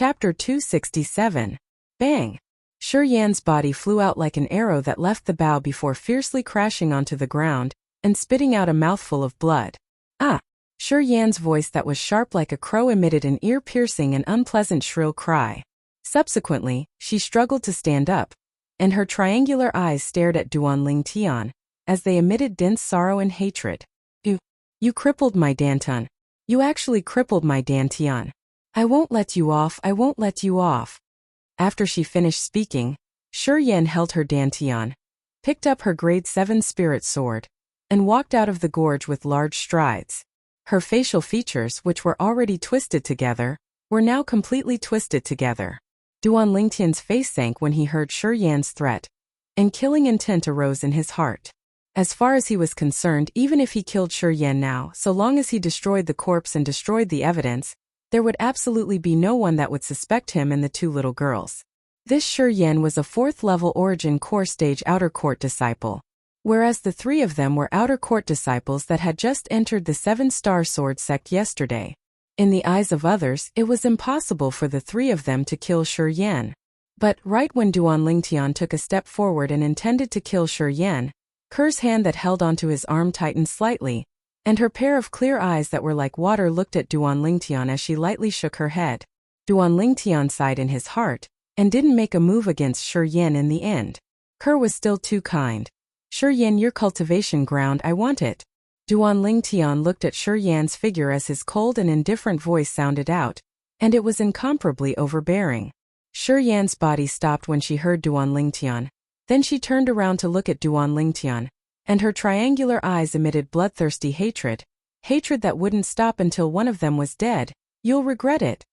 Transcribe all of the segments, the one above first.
Chapter 267. Bang! Shi Yan's body flew out like an arrow that left the bow before fiercely crashing onto the ground and spitting out a mouthful of blood. Ah! Shi Yan's voice that was sharp like a crow emitted an ear-piercing and unpleasant shrill cry. Subsequently, she struggled to stand up, and her triangular eyes stared at Duanling Tian, as they emitted dense sorrow and hatred. You crippled my Dantian. You actually crippled my Dantian. I won't let you off, I won't let you off. After she finished speaking, Shi Yan held her Dantian, picked up her grade 7 spirit sword, and walked out of the gorge with large strides. Her facial features, which were already twisted together, were now completely twisted together. Duanling Tian's face sank when he heard Shi Yan's threat, and killing intent arose in his heart. As far as he was concerned, even if he killed Shi Yan now, so long as he destroyed the corpse and destroyed the evidence, there would absolutely be no one that would suspect him and the two little girls. This Shi Yan was a 4th-level Origin Core Stage Outer Court disciple, whereas the 3 of them were Outer Court disciples that had just entered the 7-star sword sect yesterday. In the eyes of others, it was impossible for the 3 of them to kill Shi Yan. But right when Duanling Tian took a step forward and intended to kill Shi Yan, Ker's hand that held onto his arm tightened slightly, and her pair of clear eyes that were like water looked at Duanling Tian as she lightly shook her head. Duanling Tian sighed in his heart, and didn't make a move against Shi Yan in the end. Ker was still too kind. Shi Yan, your cultivation ground, I want it. Duanling Tian looked at Shi Yan's figure as his cold and indifferent voice sounded out, and it was incomparably overbearing. Shi Yan's body stopped when she heard Duanling Tian. Then she turned around to look at Duanling Tian, and her triangular eyes emitted bloodthirsty hatred that wouldn't stop until one of them was dead. You'll regret it.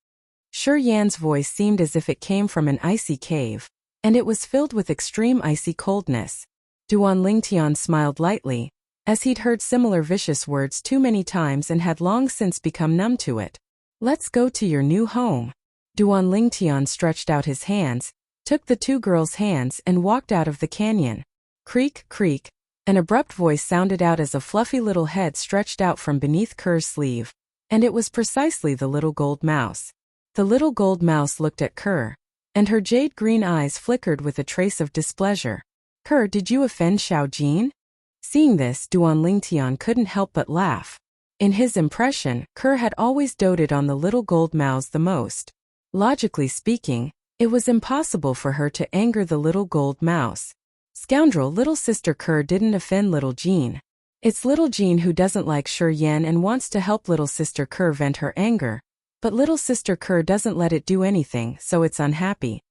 Shi Yan's voice seemed as if it came from an icy cave, and it was filled with extreme icy coldness. Duanling Tian smiled lightly, as he'd heard similar vicious words too many times and had long since become numb to it. Let's go to your new home. Duanling Tian stretched out his hands, took the 2 girls' hands and walked out of the canyon. Creak, creak. An abrupt voice sounded out as a fluffy little head stretched out from beneath Ker's sleeve, and it was precisely the little gold mouse. The little gold mouse looked at Ker, and her jade-green eyes flickered with a trace of displeasure. Ker, did you offend Xiao Jin? Seeing this, Duanling Tian couldn't help but laugh. In his impression, Ker had always doted on the little gold mouse the most. Logically speaking, it was impossible for her to anger the little gold mouse. Scoundrel, little sister Ker didn't offend little Jean. It's little Jean who doesn't like Shi Yan and wants to help little sister Ker vent her anger, but little sister Ker doesn't let it do anything, so it's unhappy.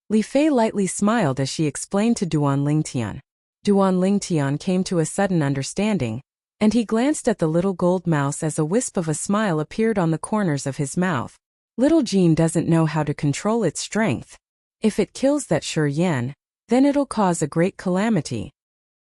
Li Fei lightly smiled as she explained to Duanling Tian. Duanling Tian came to a sudden understanding, and he glanced at the little gold mouse as a wisp of a smile appeared on the corners of his mouth. Little Jean doesn't know how to control its strength. If it kills that Shi Yan, then it'll cause a great calamity.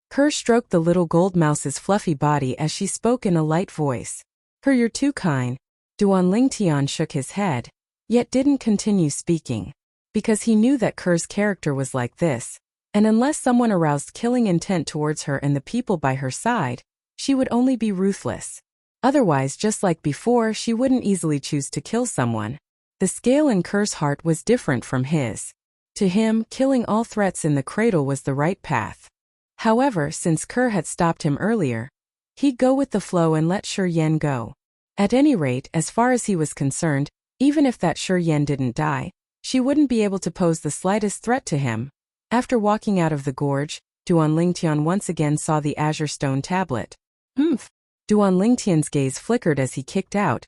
Ker stroked the little gold mouse's fluffy body as she spoke in a light voice. Ker, you're too kind. Duanling Tian shook his head, yet didn't continue speaking, because he knew that Ker's character was like this, and unless someone aroused killing intent towards her and the people by her side, she would only be ruthless. Otherwise, just like before, she wouldn't easily choose to kill someone. The scale in Ker's heart was different from his. To him, killing all threats in the cradle was the right path. However, since Ker had stopped him earlier, he'd go with the flow and let Shi Yan go. At any rate, as far as he was concerned, even if that Shi Yan didn't die, she wouldn't be able to pose the slightest threat to him. After walking out of the gorge, Duanling Tian once again saw the azure stone tablet. Humph! Duanling Tian's gaze flickered as he kicked out,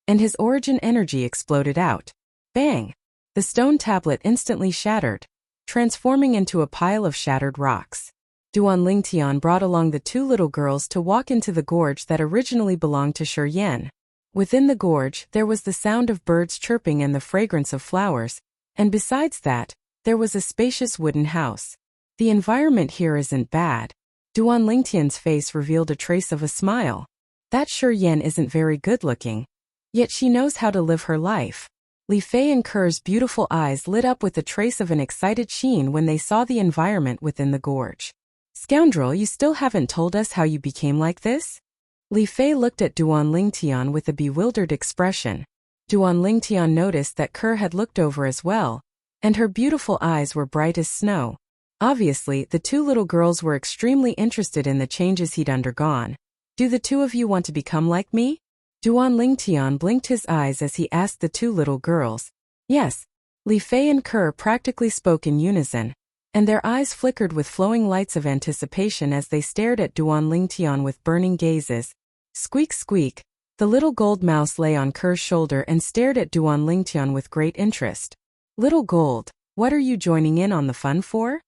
and his origin energy exploded out. Bang! The stone tablet instantly shattered, transforming into a pile of shattered rocks. Duanling Tian brought along the 2 little girls to walk into the gorge that originally belonged to Shi Yan. Within the gorge, there was the sound of birds chirping and the fragrance of flowers, and besides that, there was a spacious wooden house. The environment here isn't bad. Duanling Tian's face revealed a trace of a smile. That Shi Yan isn't very good-looking, yet she knows how to live her life. Li Fei and Ker's beautiful eyes lit up with a trace of an excited sheen when they saw the environment within the gorge. Scoundrel, you still haven't told us how you became like this? Li Fei looked at Duanling Tian with a bewildered expression. Duan Lingtian noticed that Kerr had looked over as well, and her beautiful eyes were bright as snow. Obviously, the two little girls were extremely interested in the changes he'd undergone. Do the two of you want to become like me? Duan Lingtian blinked his eyes as he asked the two little girls. Yes. Li Fei and Kerr practically spoke in unison, and their eyes flickered with flowing lights of anticipation as they stared at Duan Lingtian with burning gazes. Squeak squeak. The little gold mouse lay on Kerr's shoulder and stared at Duan Lingtian with great interest. Little gold, what are you joining in on the fun for?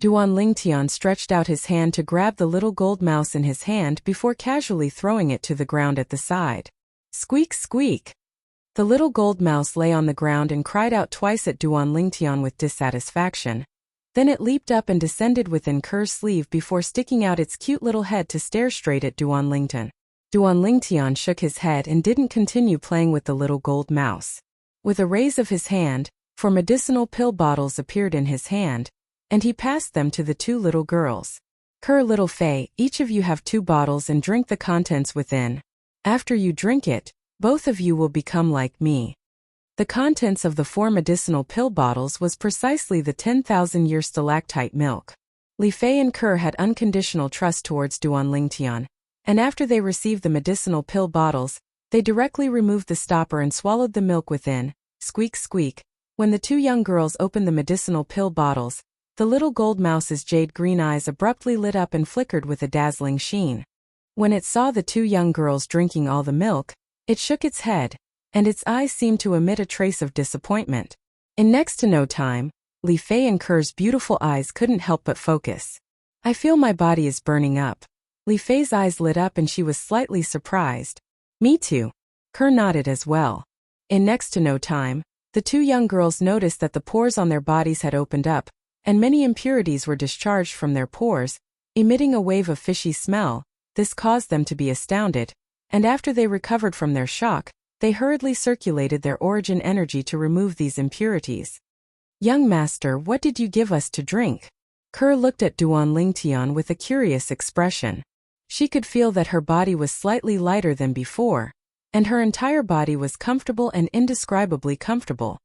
Duan Lingtian stretched out his hand to grab the little gold mouse in his hand before casually throwing it to the ground at the side. Squeak squeak. The little gold mouse lay on the ground and cried out twice at Duan Lingtian with dissatisfaction. Then it leaped up and descended within Kerr's sleeve before sticking out its cute little head to stare straight at Duan Lingtian. Duan Lingtian shook his head and didn't continue playing with the little gold mouse. With a raise of his hand, 4 medicinal pill bottles appeared in his hand, and he passed them to the two little girls. Kerr, Little Fei, each of you have 2 bottles and drink the contents within. After you drink it, both of you will become like me. The contents of the 4 medicinal pill bottles was precisely the 10,000-year stalactite milk. Li Fei and Kerr had unconditional trust towards Duan Lingtian, and after they received the medicinal pill bottles, they directly removed the stopper and swallowed the milk within. Squeak squeak. When the 2 young girls opened the medicinal pill bottles, the little gold mouse's jade green eyes abruptly lit up and flickered with a dazzling sheen. When it saw the 2 young girls drinking all the milk, it shook its head, and its eyes seemed to emit a trace of disappointment. In next to no time, Li Fei and Kerr's beautiful eyes couldn't help but focus. I feel my body is burning up. Li Fei's eyes lit up and she was slightly surprised. Me too. Kerr nodded as well. In next to no time, the 2 young girls noticed that the pores on their bodies had opened up, and many impurities were discharged from their pores, emitting a wave of fishy smell. This caused them to be astounded, and after they recovered from their shock, they hurriedly circulated their origin energy to remove these impurities. Young master, what did you give us to drink? Kerr looked at Duan Lingtian with a curious expression. She could feel that her body was slightly lighter than before, and her entire body was comfortable and indescribably comfortable.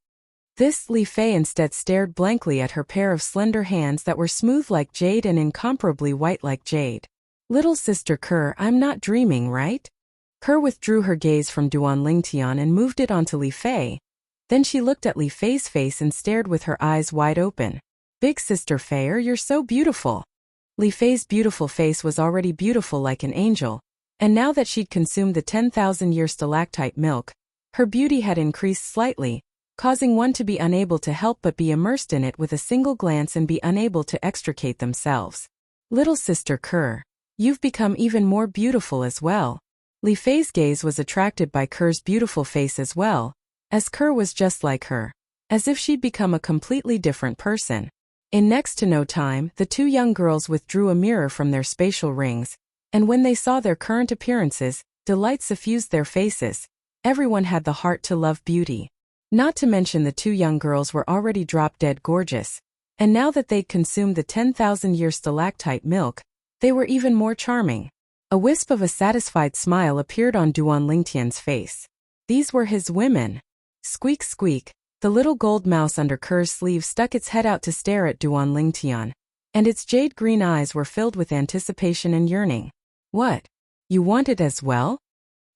This Li Fei instead stared blankly at her pair of slender hands that were smooth like jade and incomparably white like jade. Little sister Kerr, I'm not dreaming, right? Kerr withdrew her gaze from Duan Lingtian and moved it onto Li Fei. Then she looked at Li Fei's face and stared with her eyes wide open. Big sister Fei, you're so beautiful. Li Fei's beautiful face was already beautiful like an angel, and now that she'd consumed the 10,000-year stalactite milk, her beauty had increased slightly, causing one to be unable to help but be immersed in it with a single glance and be unable to extricate themselves. Little sister Kerr, you've become even more beautiful as well. Li Fei's gaze was attracted by Kerr's beautiful face as well, as Kerr was just like her, as if she'd become a completely different person. In next to no time, the 2 young girls withdrew a mirror from their spatial rings, and when they saw their current appearances, delight suffused their faces. Everyone had the heart to love beauty. Not to mention the 2 young girls were already drop-dead gorgeous, and now that they'd consumed the 10,000-year stalactite milk, they were even more charming. A wisp of a satisfied smile appeared on Duan Lingtian's face. These were his women. Squeak squeak. The little gold mouse under Kerr's sleeve stuck its head out to stare at Duan Lingtian, and its jade green eyes were filled with anticipation and yearning. What? You want it as well?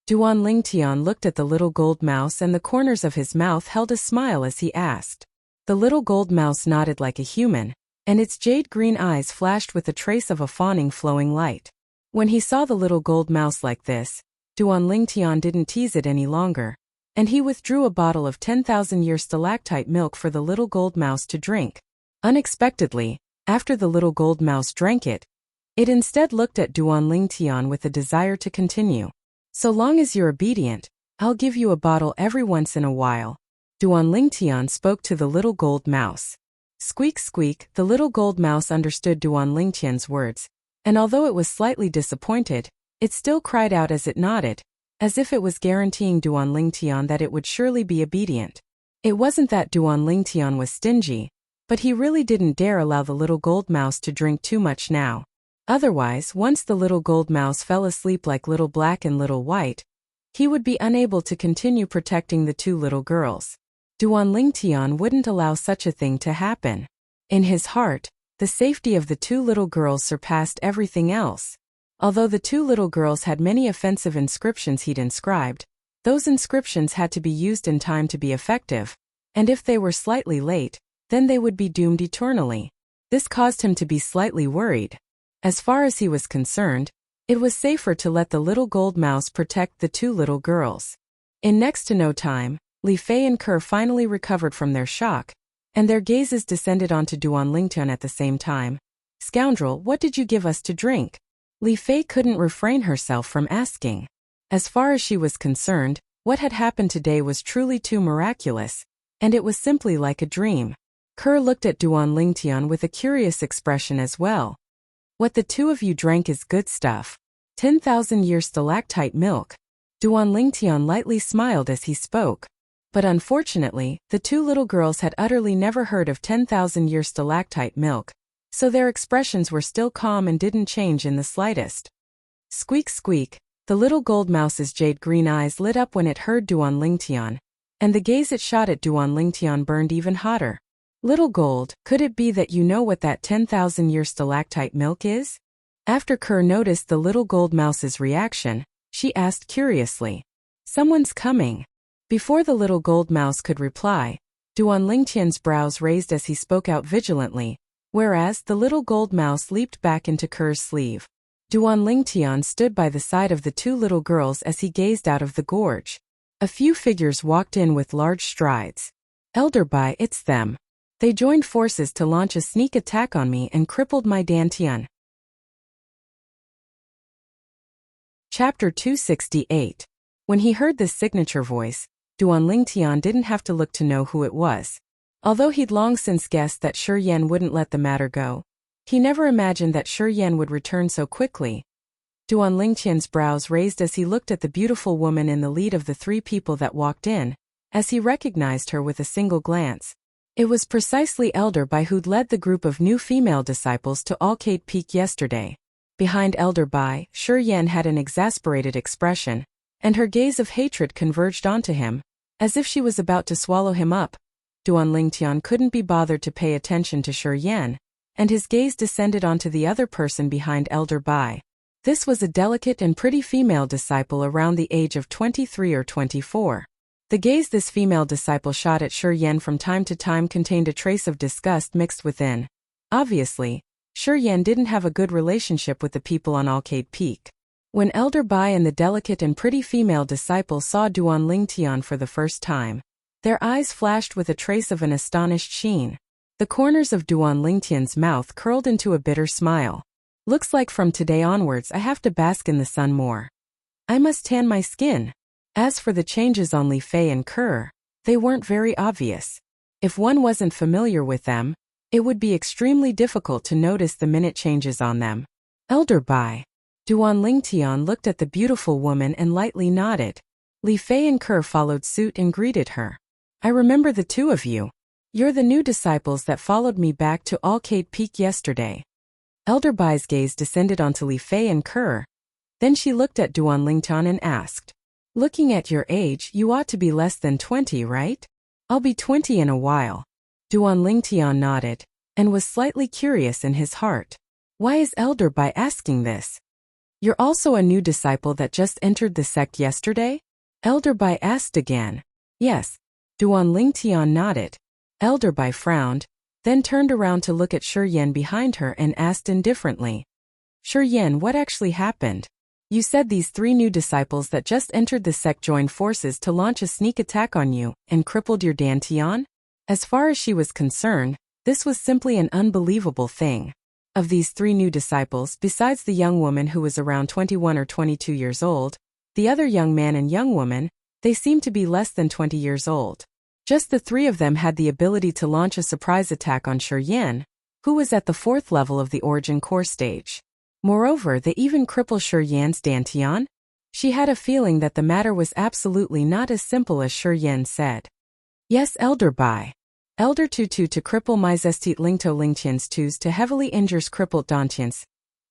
Duan Lingtian looked at the little gold mouse and the corners of his mouth held a smile as he asked. The little gold mouse nodded like a human, and its jade green eyes flashed with a trace of a fawning flowing light. When he saw the little gold mouse like this, Duan Lingtian didn't tease it any longer, and he withdrew a bottle of 10,000-year stalactite milk for the little gold mouse to drink. Unexpectedly, after the little gold mouse drank it, it instead looked at Duan Lingtian with a desire to continue. So long as you're obedient, I'll give you a bottle every once in a while. Duan Lingtian spoke to the little gold mouse. Squeak squeak, the little gold mouse understood Duan Lingtian's words, and although it was slightly disappointed, it still cried out as it nodded, as if it was guaranteeing Duan Lingtian that it would surely be obedient. It wasn't that Duan Lingtian was stingy, but he really didn't dare allow the little gold mouse to drink too much now. Otherwise, once the little gold mouse fell asleep like Little Black and Little White, he would be unable to continue protecting the two little girls. Duan Lingtian wouldn't allow such a thing to happen. In his heart, the safety of the two little girls surpassed everything else. Although the two little girls had many offensive inscriptions he'd inscribed, those inscriptions had to be used in time to be effective, and if they were slightly late, then they would be doomed eternally. This caused him to be slightly worried. As far as he was concerned, it was safer to let the little gold mouse protect the two little girls. In next to no time, Li Fei and Kerr finally recovered from their shock, and their gazes descended onto Duan Lingtian at the same time. "Scoundrel, what did you give us to drink?" Li Fei couldn't refrain herself from asking. As far as she was concerned, what had happened today was truly too miraculous, and it was simply like a dream. Kerr looked at Duan Lingtian with a curious expression as well. "What the two of you drank is good stuff. 10,000-year stalactite milk." Duan Lingtian lightly smiled as he spoke. But unfortunately, the two little girls had utterly never heard of 10,000-year stalactite milk, so their expressions were still calm and didn't change in the slightest. Squeak squeak, the little gold mouse's jade-green eyes lit up when it heard Duan Lingtian, and the gaze it shot at Duan Lingtian burned even hotter. "Little gold, could it be that you know what that 10,000-year stalactite milk is?" After Kerr noticed the little gold mouse's reaction, she asked curiously. "Someone's coming." Before the little gold mouse could reply, Duan Lingtian's brows raised as he spoke out vigilantly, whereas the little gold mouse leaped back into Kerr's sleeve. Duan Lingtian stood by the side of the two little girls as he gazed out of the gorge. A few figures walked in with large strides. "Elder Bai, it's them. They joined forces to launch a sneak attack on me and crippled my Dantian." Chapter 268. When he heard this signature voice, Duan Lingtian didn't have to look to know who it was. Although he'd long since guessed that Shi Yan wouldn't let the matter go, he never imagined that Shi Yan would return so quickly. Duan Lingtian's brows raised as he looked at the beautiful woman in the lead of the three people that walked in, as he recognized her with a single glance. It was precisely Elder Bai who'd led the group of new female disciples to Alcade Peak yesterday. Behind Elder Bai, Shi Yan had an exasperated expression, and her gaze of hatred converged onto him, as if she was about to swallow him up. Duan Lingtian couldn't be bothered to pay attention to Shi Yan, and his gaze descended onto the other person behind Elder Bai. This was a delicate and pretty female disciple around the age of 23 or 24. The gaze this female disciple shot at Shi Yan from time to time contained a trace of disgust mixed within. Obviously, Shi Yan didn't have a good relationship with the people on Alcade Peak. When Elder Bai and the delicate and pretty female disciple saw Duan Lingtian for the first time, their eyes flashed with a trace of an astonished sheen. The corners of Duan Lingtian's mouth curled into a bitter smile. "Looks like from today onwards I have to bask in the sun more. I must tan my skin." As for the changes on Li Fei and Kerr, they weren't very obvious. If one wasn't familiar with them, it would be extremely difficult to notice the minute changes on them. "Elder Bai." Duan Lingtian looked at the beautiful woman and lightly nodded. Li Fei and Kerr followed suit and greeted her. "I remember the two of you. You're the new disciples that followed me back to Alcade Peak yesterday." Elder Bai's gaze descended onto Li Fei and Kerr. Then she looked at Duan Lingtian and asked, "Looking at your age, you ought to be less than 20, right?" "I'll be 20 in a while." Duan Lingtian nodded, and was slightly curious in his heart. Why is Elder Bai asking this? "You're also a new disciple that just entered the sect yesterday?" Elder Bai asked again. "Yes." Duan Lingtian nodded. Elder Bai frowned, then turned around to look at Shi Yan behind her and asked indifferently, "Shi Yan, what actually happened? You said these three new disciples that just entered the sect joined forces to launch a sneak attack on you and crippled your Dantian?" As far as she was concerned, this was simply an unbelievable thing. Of these three new disciples, besides the young woman who was around 21 or 22 years old, the other young man and young woman, they seemed to be less than 20 years old. Just the three of them had the ability to launch a surprise attack on Shi Yan, who was at the 4th level of the Origin Core stage. Moreover, they even crippled Shi Yan's Dantian. She had a feeling that the matter was absolutely not as simple as Shi Yan said. "Yes, Elder Bai. Elder Tutu to cripple my Zestit Lingto Lingtians Tus to heavily injures crippled Dantians.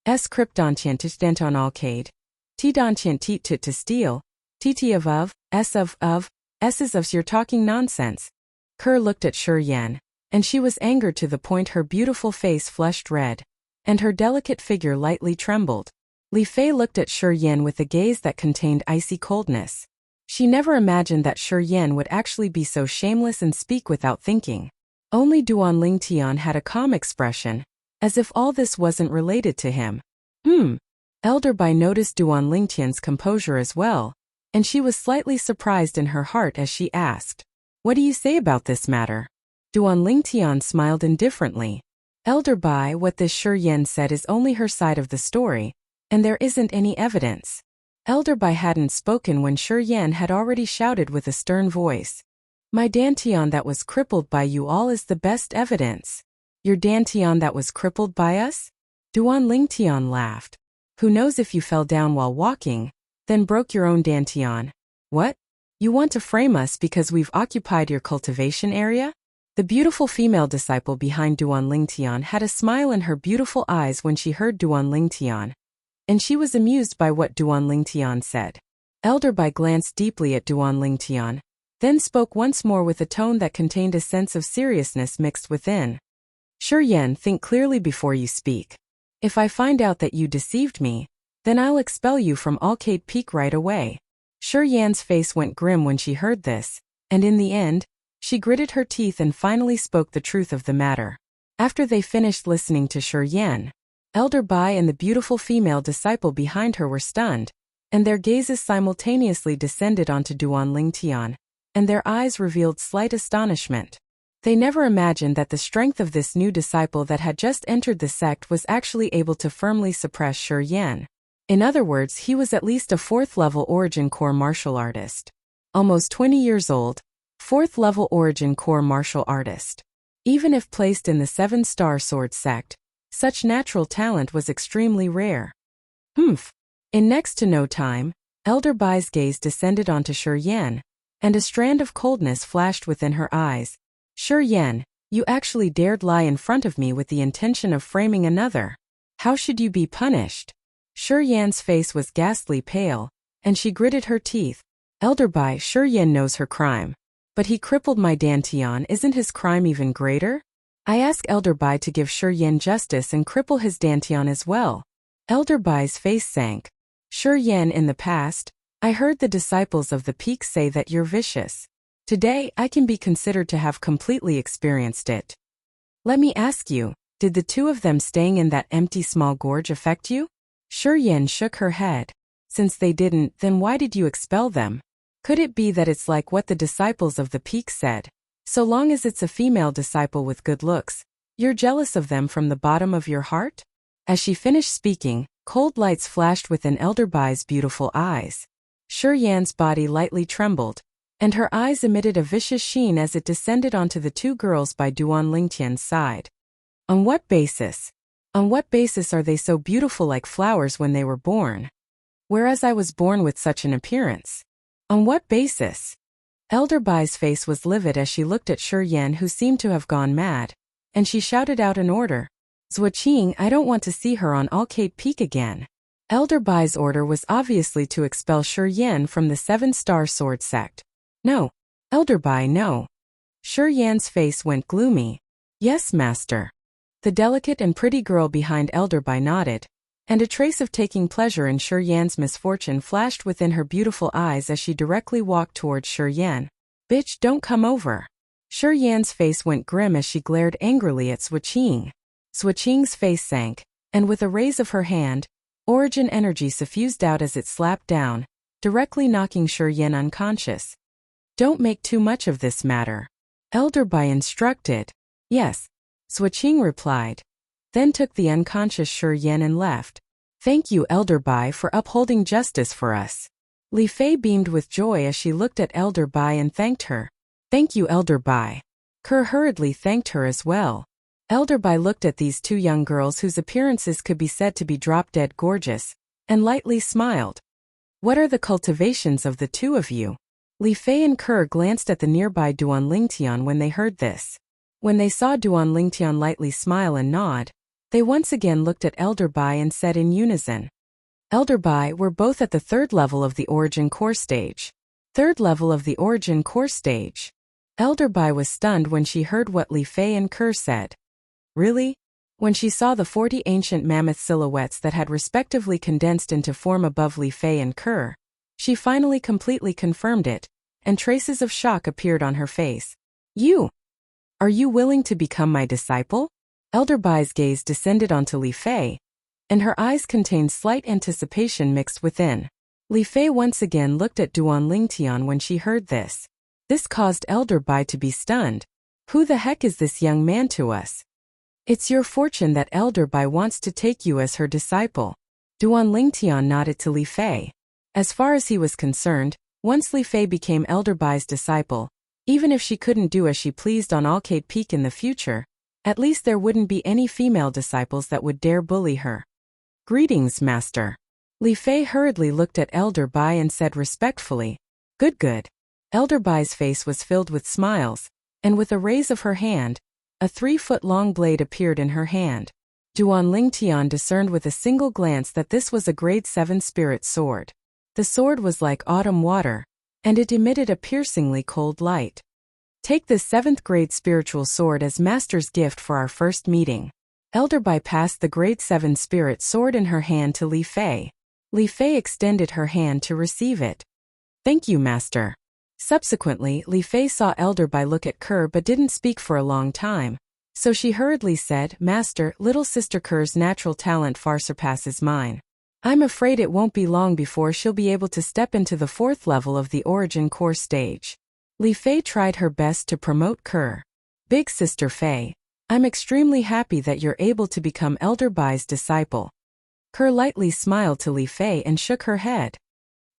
S. Crip Dantian to Denton Alcade. T. Dantian Tit to steal. TT of, S of, S's of, you're talking nonsense. Kerr looked at Shi Yan, and she was angered to the point her beautiful face flushed red, and her delicate figure lightly trembled. Li Fei looked at Shi Yan with a gaze that contained icy coldness. She never imagined that Shi Yan would actually be so shameless and speak without thinking. Only Duan Lingtian had a calm expression, as if all this wasn't related to him. Elder Bai noticed Duan Lingtian's composure as well, and she was slightly surprised in her heart as she asked, "What do you say about this matter?" Duan Lingtian smiled indifferently. "Elder Bai, what this Shi Yan said is only her side of the story, and there isn't any evidence." Elder Bai hadn't spoken when Shi Yan had already shouted with a stern voice, "My Dantian that was crippled by you all is the best evidence." "Your Dantian that was crippled by us?" Duan Lingtian laughed. "Who knows if you fell down while walking, then broke your own Dantian. What? You want to frame us because we've occupied your cultivation area?" The beautiful female disciple behind Duan Lingtian had a smile in her beautiful eyes when she heard Duan Lingtian, and she was amused by what Duan Lingtian said. Elder Bai glanced deeply at Duan Lingtian, then spoke once more with a tone that contained a sense of seriousness mixed within. "Shi Yan, think clearly before you speak. If I find out that you deceived me, then I'll expel you from Alcade Peak right away." Shi Yan's face went grim when she heard this, and in the end, she gritted her teeth and finally spoke the truth of the matter. After they finished listening to Shi Yan, Elder Bai and the beautiful female disciple behind her were stunned, and their gazes simultaneously descended onto Duan Lingtian, and their eyes revealed slight astonishment. They never imagined that the strength of this new disciple that had just entered the sect was actually able to firmly suppress Shi Yan. In other words, he was at least a 4th-level origin core martial artist. Almost 20 years old, 4th-level origin core martial artist. Even if placed in the 7-star sword sect, such natural talent was extremely rare. In next to no time, Elder Bai's gaze descended onto Shi Yan, and a strand of coldness flashed within her eyes. "Shi Yan, you actually dared lie in front of me with the intention of framing another. How should you be punished?" Shi Yan's face was ghastly pale, and she gritted her teeth. "Elder Bai, Shi Yan knows her crime. But he crippled my Dantian, isn't his crime even greater? I ask Elder Bai to give Shi Yan justice and cripple his Dantian as well." Elder Bai's face sank. "Shi Yan, in the past, I heard the disciples of the peak say that you're vicious. Today, I can be considered to have completely experienced it. Let me ask you, did the two of them staying in that empty small gorge affect you?" Shi Yan shook her head. "Since they didn't, then why did you expel them? Could it be that it's like what the disciples of the peak said? So long as it's a female disciple with good looks, you're jealous of them from the bottom of your heart?" As she finished speaking, cold lights flashed within Elder Bai's beautiful eyes. Shi Yan's body lightly trembled, and her eyes emitted a vicious sheen as it descended onto the two girls by Duan Lingtian's side. "On what basis? On what basis are they so beautiful like flowers when they were born? Whereas I was born with such an appearance. On what basis?" Elder Bai's face was livid as she looked at Shi Yan, who seemed to have gone mad, and she shouted out an order. "Zuoqing, I don't want to see her on Alcade Peak again." Elder Bai's order was obviously to expel Shi Yan from the 7-star sword sect. "No. Elder Bai, no." Shi Yan's face went gloomy. "Yes, master." The delicate and pretty girl behind Elder Bai nodded, and a trace of taking pleasure in Shi Yan's misfortune flashed within her beautiful eyes as she directly walked towards Shi Yan. "Bitch, don't come over." Shi Yan's face went grim as she glared angrily at Zuoqing. Zuoqing's face sank, and with a raise of her hand, origin energy suffused out as it slapped down, directly knocking Shi Yan unconscious. "Don't make too much of this matter," Elder Bai instructed. "Yes," Zuoqing replied, then took the unconscious Shi Yan and left. "Thank you, Elder Bai, for upholding justice for us." Li Fei beamed with joy as she looked at Elder Bai and thanked her. "Thank you, Elder Bai." Kerr hurriedly thanked her as well. Elder Bai looked at these two young girls whose appearances could be said to be drop-dead gorgeous, and lightly smiled. "What are the cultivations of the two of you?" Li Fei and Kerr glanced at the nearby Duan Lingtian when they heard this. When they saw Duan Lingtian lightly smile and nod, they once again looked at Elder Bai and said in unison, Elder Bai were both at the third level of the origin core stage. Third level of the origin core stage. Elder Bai was stunned when she heard what Li Fei and Kerr said. Really? When she saw the 40 ancient mammoth silhouettes that had respectively condensed into form above Li Fei and Kerr, she finally completely confirmed it, and traces of shock appeared on her face. Are you willing to become my disciple? Elder Bai's gaze descended onto Li Fei, and her eyes contained slight anticipation mixed within. Li Fei once again looked at Duan Lingtian when she heard this. This caused Elder Bai to be stunned. Who the heck is this young man to us? It's your fortune that Elder Bai wants to take you as her disciple. Duan Lingtian nodded to Li Fei. As far as he was concerned, once Li Fei became Elder Bai's disciple, even if she couldn't do as she pleased on Alcade Peak in the future, at least there wouldn't be any female disciples that would dare bully her. Greetings, Master. Li Fei hurriedly looked at Elder Bai and said respectfully, Good. Elder Bai's face was filled with smiles, and with a raise of her hand, a 3-foot-long blade appeared in her hand. Duan Lingtian discerned with a single glance that this was a grade 7 spirit sword. The sword was like autumn water, and it emitted a piercingly cold light. Take this 7th grade spiritual sword as Master's gift for our first meeting. Elder Bai passed the grade 7 spirit sword in her hand to Li Fei. Li Fei extended her hand to receive it. Thank you, Master. Subsequently, Li Fei saw Elder Bai look at Kerr but didn't speak for a long time, so she hurriedly said, Master, little sister Kerr's natural talent far surpasses mine. I'm afraid it won't be long before she'll be able to step into the 4th level of the origin core stage. Li Fei tried her best to promote Kerr. Big Sister Fei, I'm extremely happy that you're able to become Elder Bai's disciple. Kerr lightly smiled to Li Fei and shook her head.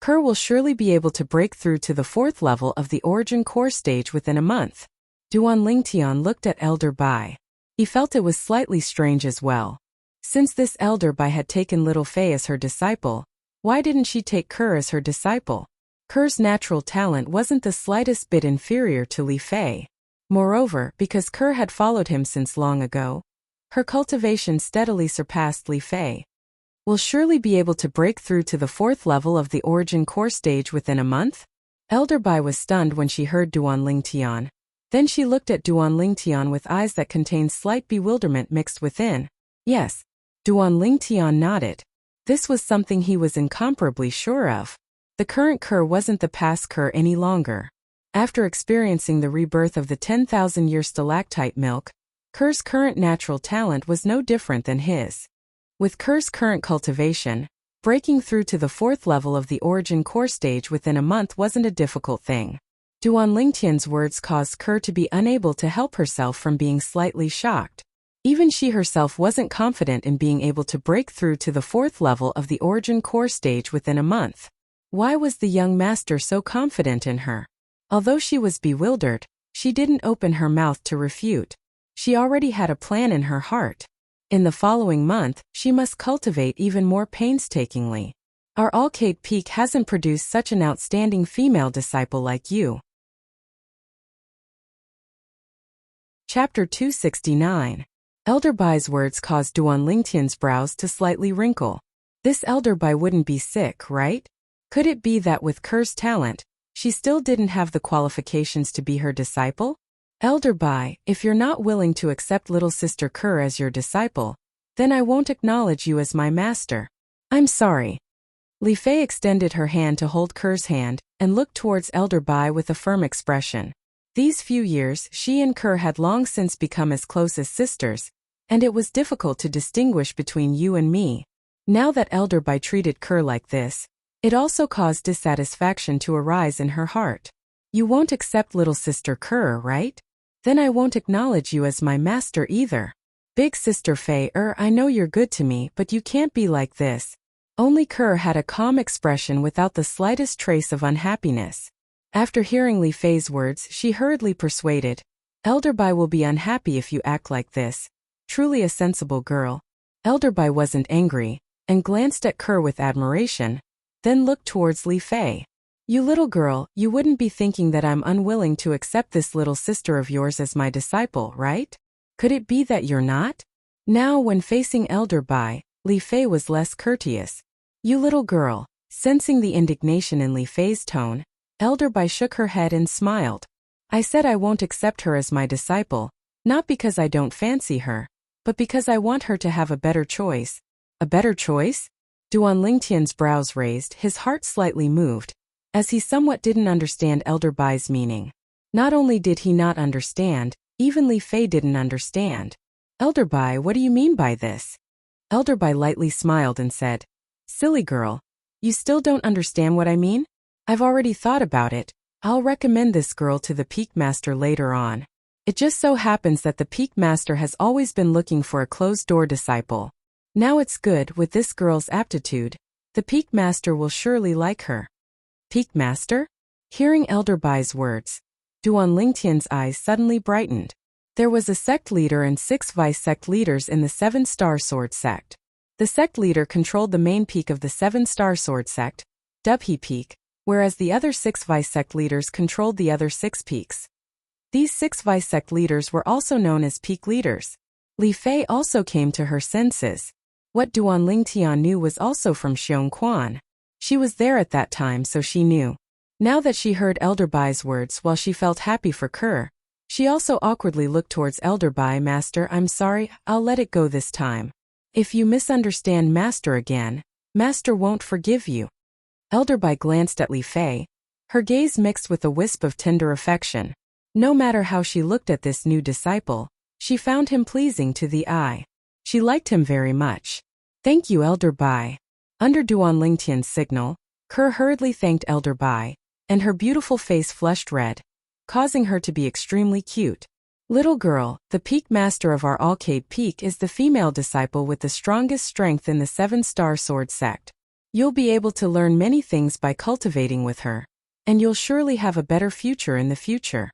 Kerr will surely be able to break through to the 4th level of the origin core stage within a month. Duan Lingtian looked at Elder Bai. He felt it was slightly strange as well. Since this Elder Bai had taken little Fei as her disciple, why didn't she take Kerr as her disciple? Kerr's natural talent wasn't the slightest bit inferior to Li Fei. Moreover, because Kerr had followed him since long ago, her cultivation steadily surpassed Li Fei. Will surely be able to break through to the 4th level of the origin core stage within a month? Elder Bai was stunned when she heard Duan Lingtian. Then she looked at Duan Lingtian with eyes that contained slight bewilderment mixed within. Yes. Duan Lingtian nodded. This was something he was incomparably sure of. The current Kerr wasn't the past Kerr any longer. After experiencing the rebirth of the 10,000-year stalactite milk, Kerr's current natural talent was no different than his. With Kerr's current cultivation, breaking through to the 4th level of the origin core stage within a month wasn't a difficult thing. Duan Lingtian's words caused Kerr to be unable to help herself from being slightly shocked. Even she herself wasn't confident in being able to break through to the 4th level of the origin core stage within a month. Why was the young master so confident in her? Although she was bewildered, she didn't open her mouth to refute. She already had a plan in her heart. In the following month, she must cultivate even more painstakingly. Our Alcade Peak hasn't produced such an outstanding female disciple like you. Chapter 269. Elder Bai's words caused Duan Lingtian's brows to slightly wrinkle. This Elder Bai wouldn't be sick, right? Could it be that with Kerr's talent, she still didn't have the qualifications to be her disciple? Elder Bai, if you're not willing to accept little sister Kerr as your disciple, then I won't acknowledge you as my master. I'm sorry. Li Fei extended her hand to hold Kerr's hand and looked towards Elder Bai with a firm expression. These few years, she and Kerr had long since become as close as sisters, and it was difficult to distinguish between you and me. Now that Elder Bai treated Kerr like this, it also caused dissatisfaction to arise in her heart. You won't accept little sister Kerr, right? Then I won't acknowledge you as my master either. Big Sister Fei, I know you're good to me, but you can't be like this. Only Kerr had a calm expression without the slightest trace of unhappiness. After hearing Li Fei's words, she hurriedly persuaded, Elder Bai will be unhappy if you act like this. Truly a sensible girl. Elder Bai wasn't angry, and glanced at Kerr with admiration, then looked towards Li Fei. You little girl, you wouldn't be thinking that I'm unwilling to accept this little sister of yours as my disciple, right? Could it be that you're not? Now, when facing Elder Bai, Li Fei was less courteous. You little girl. Sensing the indignation in Li Fei's tone, Elder Bai shook her head and smiled. I said I won't accept her as my disciple, not because I don't fancy her, but because I want her to have a better choice. A better choice? Duan Lingtian's brows raised, his heart slightly moved, as he somewhat didn't understand Elder Bai's meaning. Not only did he not understand, even Li Fei didn't understand. Elder Bai, what do you mean by this? Elder Bai lightly smiled and said, Silly girl. You still don't understand what I mean? I've already thought about it. I'll recommend this girl to the Peak Master later on. It just so happens that the Peak Master has always been looking for a closed-door disciple. Now it's good with this girl's aptitude. The Peak Master will surely like her. Peak Master? Hearing Elder Bai's words, Duan Lingtian's eyes suddenly brightened. There was a sect leader and 6 vice-sect leaders in the 7-star sword sect. The sect leader controlled the main peak of the 7-star sword sect, Dubhe Peak, whereas the other 6 vice-sect leaders controlled the other 6 peaks. These 6 vice-sect leaders were also known as peak leaders. Li Fei also came to her senses. What Duan Lingtian knew was also from Xiongquan. She was there at that time, so she knew. Now that she heard Elder Bai's words, while she felt happy for Kerr, she also awkwardly looked towards Elder Bai. Master, I'm sorry, I'll let it go this time. If you misunderstand Master again, Master won't forgive you. Elder Bai glanced at Li Fei, her gaze mixed with a wisp of tender affection. No matter how she looked at this new disciple, she found him pleasing to the eye. She liked him very much. Thank you, Elder Bai. Under Duan Lingtian's signal, Kerr hurriedly thanked Elder Bai, and her beautiful face flushed red, causing her to be extremely cute. Little girl, the Peak Master of our Arcade Peak is the female disciple with the strongest strength in the 7-star sword sect. You'll be able to learn many things by cultivating with her, and you'll surely have a better future in the future.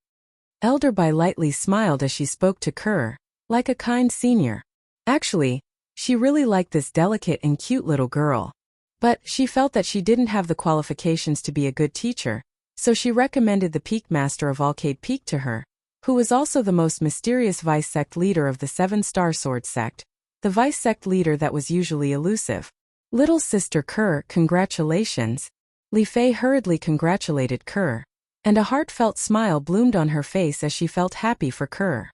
Elder Bai lightly smiled as she spoke to Kerr, like a kind senior. Actually, she really liked this delicate and cute little girl. But she felt that she didn't have the qualifications to be a good teacher, so she recommended the Peak Master of Arcade Peak to her, who was also the most mysterious vice-sect leader of the 7-star sword sect, the vice-sect leader that was usually elusive. Little sister Kerr, congratulations. Li Fei hurriedly congratulated Kerr, and a heartfelt smile bloomed on her face as she felt happy for Kerr.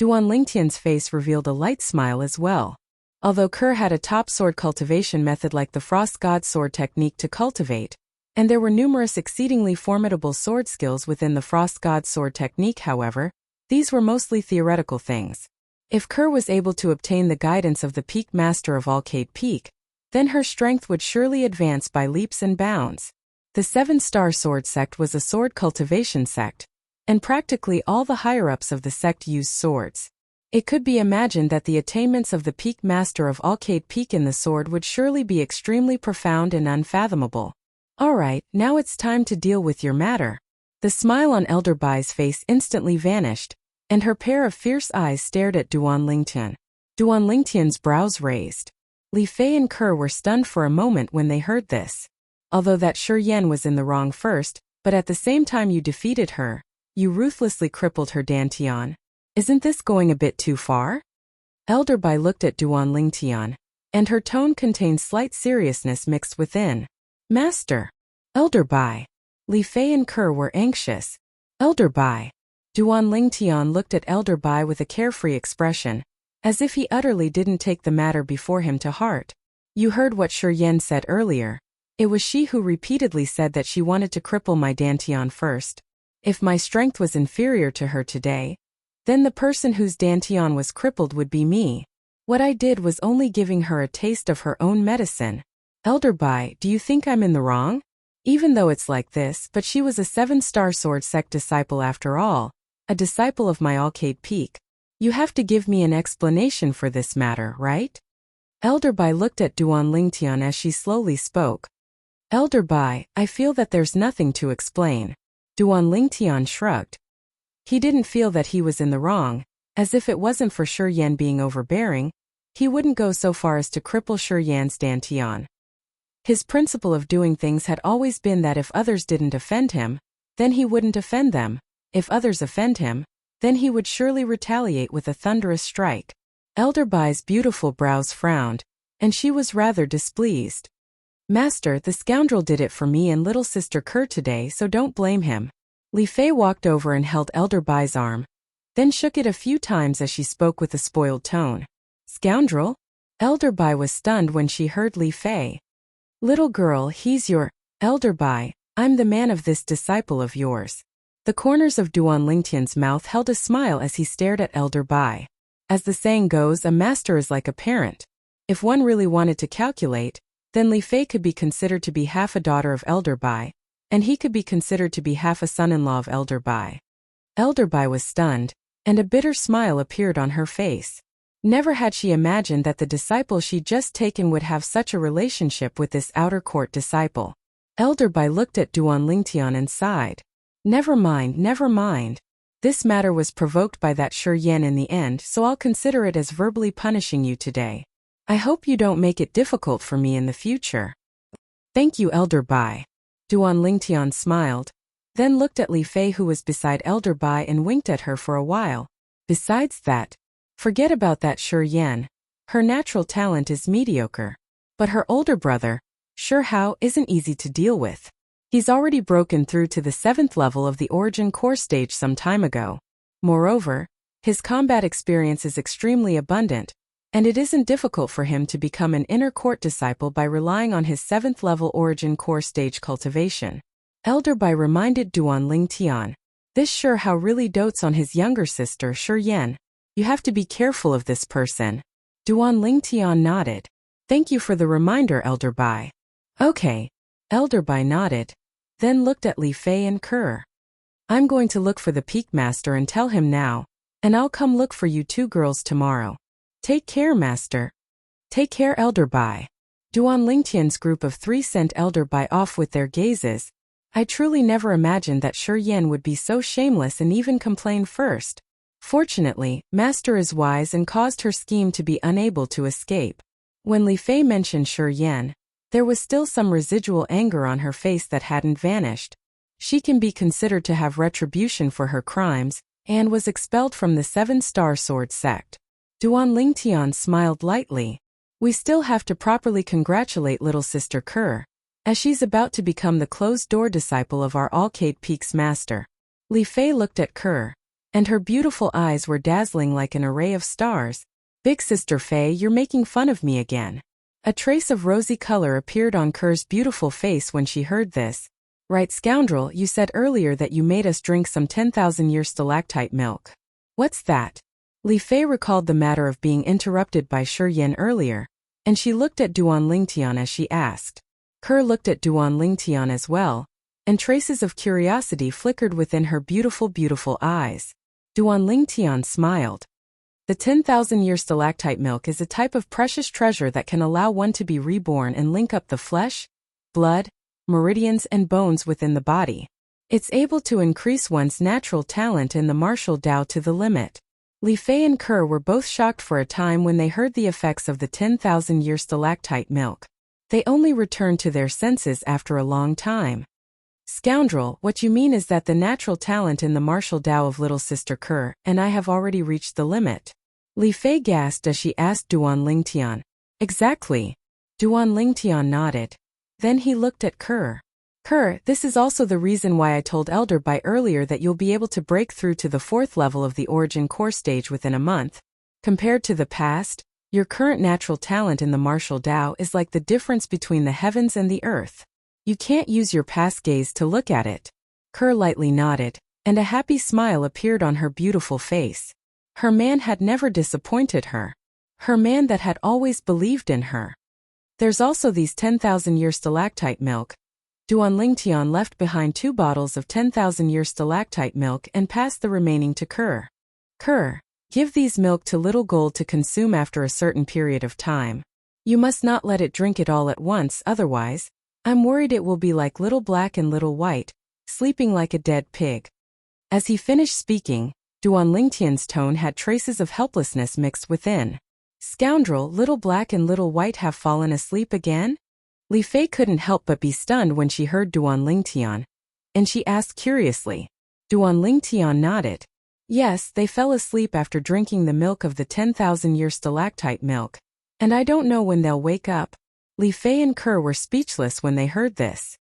Duan Lingtian's face revealed a light smile as well. Although Kerr had a top sword cultivation method like the Frost God sword technique to cultivate, and there were numerous exceedingly formidable sword skills within the Frost God sword technique, however, these were mostly theoretical things. If Kerr was able to obtain the guidance of the Peak Master of Arcade Peak, then her strength would surely advance by leaps and bounds. The 7-star sword sect was a sword cultivation sect, and practically all the higher-ups of the sect used swords. It could be imagined that the attainments of the Peak Master of Arcade Peak in the sword would surely be extremely profound and unfathomable. Alright, now it's time to deal with your matter. The smile on Elder Bai's face instantly vanished, and her pair of fierce eyes stared at Duan Lingtian. Duan Lingtian's brows raised. Li Fei and Kerr were stunned for a moment when they heard this. Although that Shi Yan was in the wrong first, but at the same time you defeated her, you ruthlessly crippled her Dantian. Isn't this going a bit too far? Elder Bai looked at Duan Lingtian, and her tone contained slight seriousness mixed within. Master. Elder Bai. Li Fei and Kerr were anxious. Elder Bai. Duan Lingtian looked at Elder Bai with a carefree expression, as if he utterly didn't take the matter before him to heart. You heard what Shi Yan said earlier. It was she who repeatedly said that she wanted to cripple my Dantian first. If my strength was inferior to her today, then the person whose Dantian was crippled would be me. What I did was only giving her a taste of her own medicine. Elder Bai, do you think I'm in the wrong? Even though it's like this, but she was a 7-star sword sect disciple after all, a disciple of my Arcade Peak. You have to give me an explanation for this matter, right? Elder Bai looked at Duan Lingtian as she slowly spoke. Elder Bai, I feel that there's nothing to explain. Duan Lingtian shrugged. He didn't feel that he was in the wrong, as if it wasn't for Shi Yan being overbearing, he wouldn't go so far as to cripple Shi Yan's Dantian. His principle of doing things had always been that if others didn't offend him, then he wouldn't offend them. If others offend him, then he would surely retaliate with a thunderous strike. Elder Bai's beautiful brows frowned, and she was rather displeased. Master, the scoundrel did it for me and little sister Kerr today, so don't blame him. Li Fei walked over and held Elder Bai's arm, then shook it a few times as she spoke with a spoiled tone. Scoundrel? Elder Bai was stunned when she heard Li Fei. Little girl, he's your Elder Bai. I'm the man of this disciple of yours. The corners of Duan Lingtian's mouth held a smile as he stared at Elder Bai. As the saying goes, a master is like a parent. If one really wanted to calculate, then Li Fei could be considered to be half a daughter of Elder Bai, and he could be considered to be half a son-in-law of Elder Bai. Elder Bai was stunned, and a bitter smile appeared on her face. Never had she imagined that the disciple she'd just taken would have such a relationship with this outer court disciple. Elder Bai looked at Duan Lingtian and sighed. Never mind, never mind. This matter was provoked by that Shi Yan in the end, so I'll consider it as verbally punishing you today. I hope you don't make it difficult for me in the future. Thank you, Elder Bai. Duan Lingtian smiled, then looked at Li Fei, who was beside Elder Bai, and winked at her for a while. Besides that, forget about that Shi Yan. Her natural talent is mediocre. But her older brother, Shi Hao, isn't easy to deal with. He's already broken through to the 7th level of the Origin Core stage some time ago. Moreover, his combat experience is extremely abundant, and it isn't difficult for him to become an inner court disciple by relying on his 7th level Origin Core stage cultivation. Elder Bai reminded Duan Lingtian. This Shi Hao really dotes on his younger sister Shi Yan. You have to be careful of this person. Duan Lingtian nodded. Thank you for the reminder, Elder Bai. Okay. Elder Bai nodded, then looked at Li Fei and Kerr. I'm going to look for the Peak Master and tell him now, and I'll come look for you two girls tomorrow. Take care, Master. Take care, Elder Bai. Duan Lingtian's group of 3 sent Elder Bai off with their gazes. I truly never imagined that Shi Yan would be so shameless and even complain first. Fortunately, Master is wise and caused her scheme to be unable to escape. When Li Fei mentioned Shi Yan, there was still some residual anger on her face that hadn't vanished. She can be considered to have retribution for her crimes, and was expelled from the 7-star sword sect. Duan Lingtian smiled lightly. We still have to properly congratulate little sister Kerr, as she's about to become the closed-door disciple of our Alcade Peaks master. Li Fei looked at Kerr, and her beautiful eyes were dazzling like an array of stars. Big sister Fei, you're making fun of me again. A trace of rosy color appeared on Kerr's beautiful face when she heard this. Right, scoundrel, you said earlier that you made us drink some 10,000-year stalactite milk. What's that? Li Fei recalled the matter of being interrupted by Shi Yan earlier, and she looked at Duan Lingtian as she asked. Kerr looked at Duan Lingtian as well, and traces of curiosity flickered within her beautiful eyes. Duan Lingtian smiled. The 10,000-year stalactite milk is a type of precious treasure that can allow one to be reborn and link up the flesh, blood, meridians and bones within the body. It's able to increase one's natural talent in the martial Tao to the limit. Li Fei and Kerr were both shocked for a time when they heard the effects of the 10,000-year stalactite milk. They only returned to their senses after a long time. Scoundrel, what you mean is that the natural talent in the martial Tao of little sister Kerr and I have already reached the limit. Li Fei gasped as she asked Duan Lingtian. Exactly. Duan Lingtian nodded. Then he looked at Kerr. Kerr, this is also the reason why I told Elder Bai earlier that you'll be able to break through to the 4th level of the Origin Core stage within a month. Compared to the past, your current natural talent in the martial Tao is like the difference between the heavens and the earth. You can't use your past gaze to look at it. Kerr lightly nodded, and a happy smile appeared on her beautiful face. Her man had never disappointed her. Her man that had always believed in her. There's also these 10,000-year stalactite milk. Duan Lingtian left behind 2 bottles of 10,000-year stalactite milk and passed the remaining to Kerr. Kerr, give these milk to Little Gold to consume after a certain period of time. You must not let it drink it all at once, otherwise, I'm worried it will be like Little Black and Little White, sleeping like a dead pig. As he finished speaking, Duan Lingtian's tone had traces of helplessness mixed within. Scoundrel, Little Black and Little White have fallen asleep again? Li Fei couldn't help but be stunned when she heard Duan Lingtian, and she asked curiously. Duan Lingtian nodded. Yes, they fell asleep after drinking the milk of the 10,000-year stalactite milk, and I don't know when they'll wake up. Li Fei and Kerr were speechless when they heard this.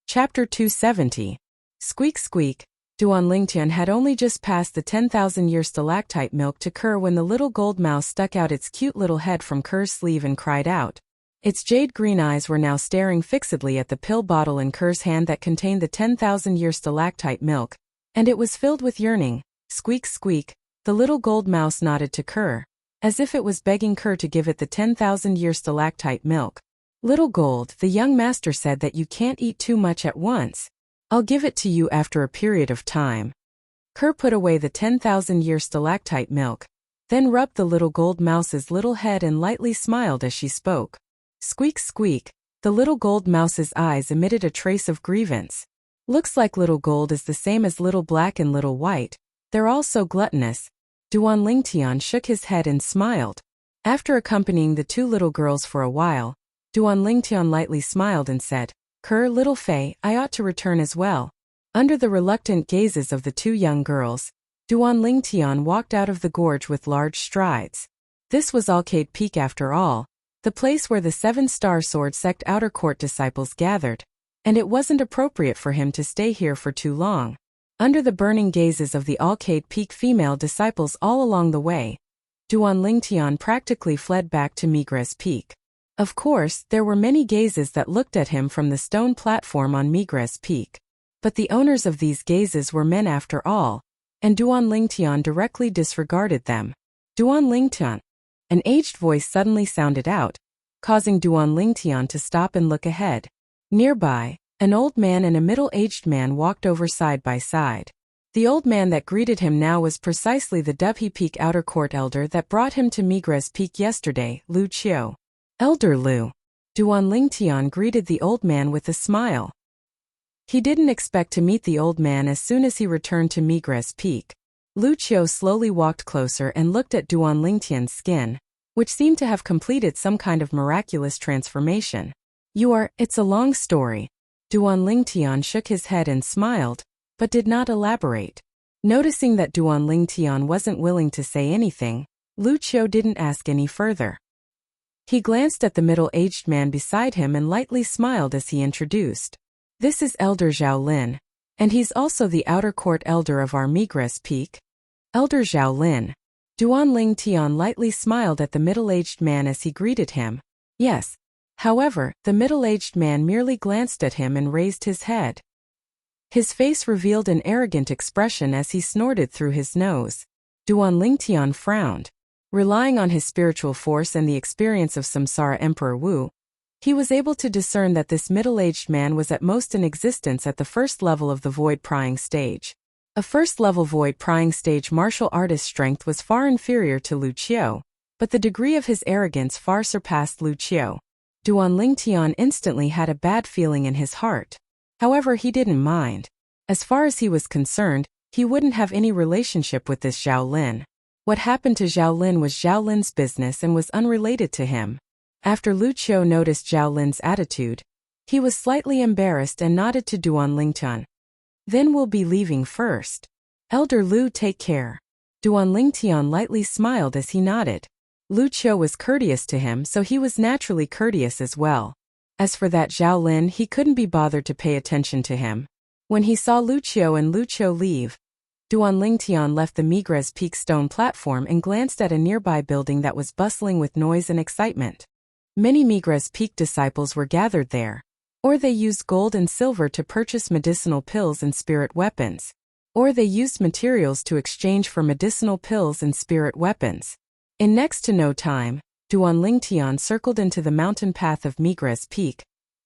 Chapter 270. Squeak Squeak. Duan Lingtian had only just passed the 10,000-year stalactite milk to Kerr when the little gold mouse stuck out its cute little head from Kerr's sleeve and cried out. Its jade-green eyes were now staring fixedly at the pill bottle in Kerr's hand that contained the 10,000-year stalactite milk, and it was filled with yearning. Squeak Squeak. The little gold mouse nodded to Kerr, as if it was begging Kerr to give it the 10,000-year stalactite milk. Little Gold, the young master said that you can't eat too much at once. I'll give it to you after a period of time. Kerr put away the 10,000-year stalactite milk, then rubbed the little gold mouse's little head and lightly smiled as she spoke. Squeak Squeak. The little gold mouse's eyes emitted a trace of grievance. Looks like Little Gold is the same as Little Black and Little White. They're all so gluttonous. Duan Lingtian shook his head and smiled. After accompanying the two little girls for a while, Duan Lingtian lightly smiled and said, Kerr, Little Fei, I ought to return as well. Under the reluctant gazes of the two young girls, Duan Lingtian walked out of the gorge with large strides. This was Arcade Peak after all, the place where the 7-star sword sect outer court disciples gathered, and it wasn't appropriate for him to stay here for too long. Under the burning gazes of the Arcade Peak female disciples all along the way, Duan Lingtian practically fled back to Migres Peak. Of course, there were many gazes that looked at him from the stone platform on Migres Peak. But the owners of these gazes were men after all, and Duan Lingtian directly disregarded them. Duan Lingtian. An aged voice suddenly sounded out, causing Duan Lingtian to stop and look ahead. Nearby, an old man and a middle-aged man walked over side by side. The old man that greeted him now was precisely the Dubhe Peak outer court elder that brought him to Migres Peak yesterday, Lu Qiu. Elder Lu. Duan Lingtian greeted the old man with a smile. He didn't expect to meet the old man as soon as he returned to Migres Peak. Lu Qiu slowly walked closer and looked at Duan Lingtian's skin, which seemed to have completed some kind of miraculous transformation. It's a long story. Duan Lingtian shook his head and smiled, but did not elaborate. Noticing that Duan Lingtian wasn't willing to say anything, Lu Qiu didn't ask any further. He glanced at the middle-aged man beside him and lightly smiled as he introduced. This is Elder Zhao Lin, and he's also the outer court elder of our Migres Peak. Elder Zhao Lin. Duan Lingtian lightly smiled at the middle-aged man as he greeted him. Yes. However, the middle-aged man merely glanced at him and raised his head. His face revealed an arrogant expression as he snorted through his nose. Duan Lingtian frowned. Relying on his spiritual force and the experience of Samsara Emperor Wu, he was able to discern that this middle-aged man was at most in existence at the first level of the void prying stage. A first-level void prying stage martial artist strength was far inferior to Lu Qiu, but the degree of his arrogance far surpassed Lu Qiu. Duan Lingtian instantly had a bad feeling in his heart. However, he didn't mind. As far as he was concerned, he wouldn't have any relationship with this Zhao Lin. What happened to Zhao Lin was Zhao Lin's business and was unrelated to him. After Lu Qiu noticed Zhao Lin's attitude, he was slightly embarrassed and nodded to Duan Lingtian. Then we'll be leaving first. Elder Lu, take care. Duan Lingtian lightly smiled as he nodded. Lu Qiu was courteous to him, so he was naturally courteous as well. As for that Zhao Lin, he couldn't be bothered to pay attention to him. When he saw Lu Qiu and Lu Qiu leave, Duan Lingtian left the Migres Peak stone platform and glanced at a nearby building that was bustling with noise and excitement. Many Migres Peak disciples were gathered there. Or they used gold and silver to purchase medicinal pills and spirit weapons. Or they used materials to exchange for medicinal pills and spirit weapons. In next to no time, Duan Lingtian circled into the mountain path of Migres Peak,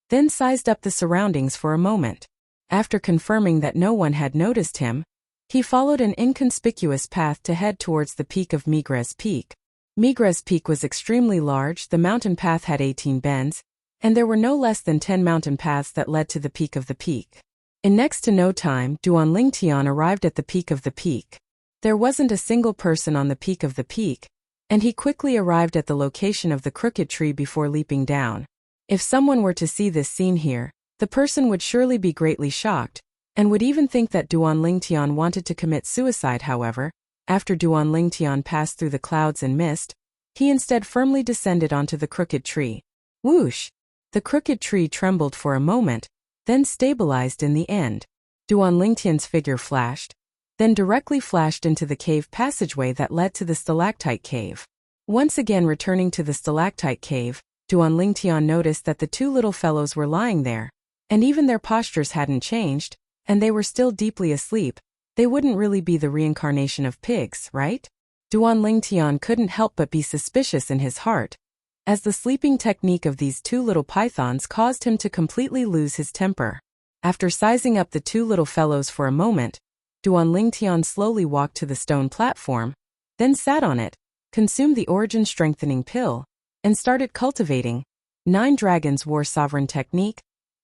then sized up the surroundings for a moment. After confirming that no one had noticed him, he followed an inconspicuous path to head towards the peak of Migres Peak. Migres Peak was extremely large, the mountain path had 18 bends, and there were no less than 10 mountain paths that led to the peak of the peak. In next to no time, Duan Lingtian arrived at the peak of the peak. There wasn't a single person on the peak of the peak, and he quickly arrived at the location of the crooked tree before leaping down. If someone were to see this scene here, the person would surely be greatly shocked, and would even think that Duan Lingtian wanted to commit suicide. However, after Duan Lingtian passed through the clouds and mist, He instead firmly descended onto the crooked tree. Whoosh! The crooked tree trembled for a moment, then stabilized in the end. Duan Lingtian's figure flashed, then directly flashed into the cave passageway that led to the stalactite cave. Once again returning to the stalactite cave, Duan Lingtian noticed that the two little fellows were lying there, and even their postures hadn't changed, and they were still deeply asleep. They wouldn't really be the reincarnation of pigs, right? Duan Lingtian couldn't help but be suspicious in his heart, as the sleeping technique of these two little pythons caused him to completely lose his temper. After sizing up the two little fellows for a moment, Duan Lingtian slowly walked to the stone platform, then sat on it, consumed the origin strengthening pill, and started cultivating 9 Dragons War Sovereign Technique,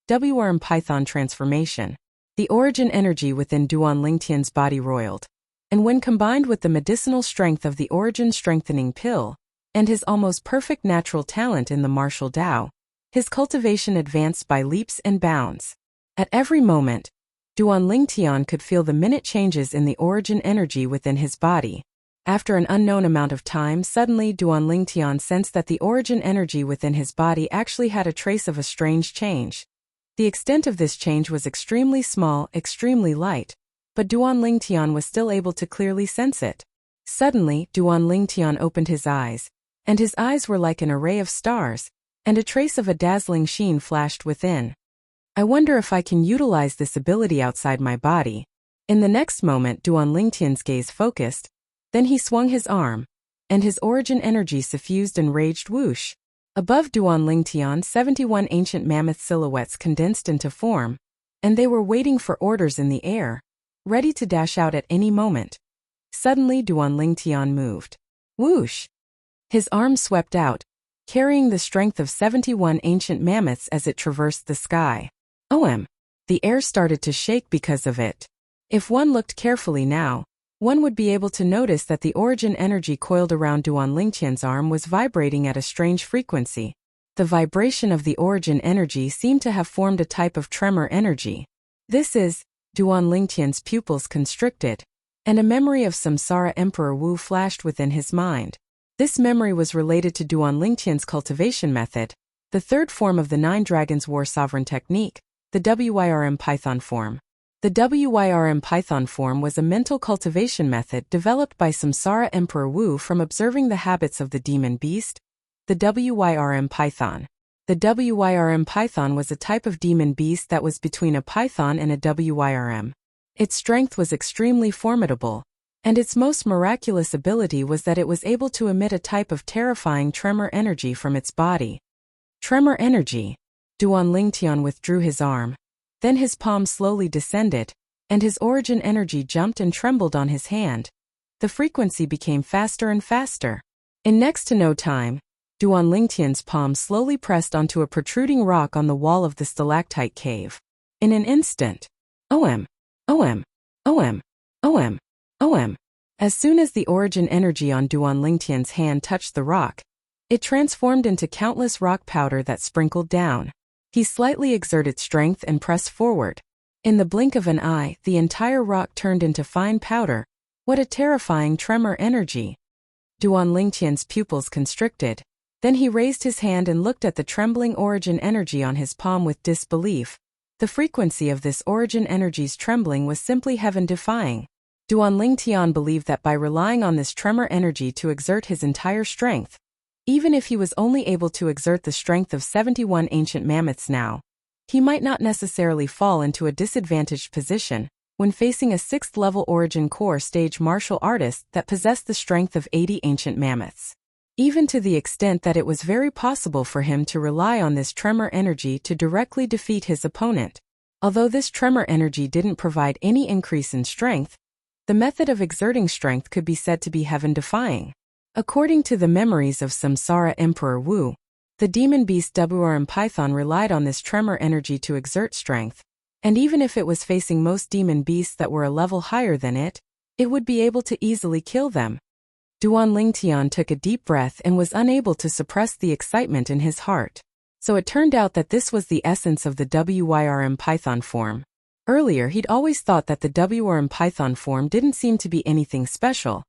WRM Python Transformation. The origin energy within Duan Lingtian's body roiled, and when combined with the medicinal strength of the origin strengthening pill, and his almost perfect natural talent in the martial Tao, his cultivation advanced by leaps and bounds. At every moment, Duan Lingtian could feel the minute changes in the origin energy within his body. After an unknown amount of time, suddenly Duan Lingtian sensed that the origin energy within his body actually had a trace of a strange change. The extent of this change was extremely small, extremely light, but Duan Lingtian was still able to clearly sense it. Suddenly, Duan Lingtian opened his eyes, and his eyes were like an array of stars, and a trace of a dazzling sheen flashed within. I wonder if I can utilize this ability outside my body. In the next moment, Duan Lingtian's gaze focused, then he swung his arm, and his origin energy suffused and raged whoosh. Above Duan Lingtian, 71 ancient mammoth silhouettes condensed into form, and they were waiting for orders in the air, ready to dash out at any moment. Suddenly Duan Lingtian moved. Whoosh! His arm swept out, carrying the strength of 71 ancient mammoths as it traversed the sky. The air started to shake because of it. If one looked carefully now, one would be able to notice that the origin energy coiled around Duan Lingtian's arm was vibrating at a strange frequency. The vibration of the origin energy seemed to have formed a type of tremor energy. Duan Lingtian's pupils constricted, and a memory of Samsara Emperor Wu flashed within his mind. This memory was related to Duan Lingtian's cultivation method, the third form of the 9 Dragons War Sovereign Technique, the WYRM Python form. The WYRM Python form was a mental cultivation method developed by Samsara Emperor Wu from observing the habits of the demon beast, the WYRM Python. The WYRM Python was a type of demon beast that was between a python and a WYRM. Its strength was extremely formidable, and its most miraculous ability was that it was able to emit a type of terrifying tremor energy from its body. Tremor energy. Duan Lingtian withdrew his arm. Then his palm slowly descended, and his origin energy jumped and trembled on his hand. The frequency became faster and faster. In next to no time, Duan Lingtian's palm slowly pressed onto a protruding rock on the wall of the stalactite cave. In an instant, OM. As soon as the origin energy on Duan Lingtian's hand touched the rock, it transformed into countless rock powder that sprinkled down. He slightly exerted strength and pressed forward. In the blink of an eye, the entire rock turned into fine powder. What a terrifying tremor energy! Duan Lingtian's pupils constricted. Then he raised his hand and looked at the trembling origin energy on his palm with disbelief. The frequency of this origin energy's trembling was simply heaven-defying. Duan Lingtian believed that by relying on this tremor energy to exert his entire strength, even if he was only able to exert the strength of 71 ancient mammoths now, he might not necessarily fall into a disadvantaged position when facing a 6th-level origin core stage martial artist that possessed the strength of 80 ancient mammoths. Even to the extent that it was very possible for him to rely on this tremor energy to directly defeat his opponent. Although this tremor energy didn't provide any increase in strength, the method of exerting strength could be said to be heaven-defying. According to the memories of Samsara Emperor Wu, the demon beast WRM Python relied on this tremor energy to exert strength, and even if it was facing most demon beasts that were a level higher than it would be able to easily kill them. Duan Lingtian took a deep breath and was unable to suppress the excitement in his heart. So it turned out that this was the essence of the WYRM Python form. Earlier he'd always thought that the WRM Python form didn't seem to be anything special.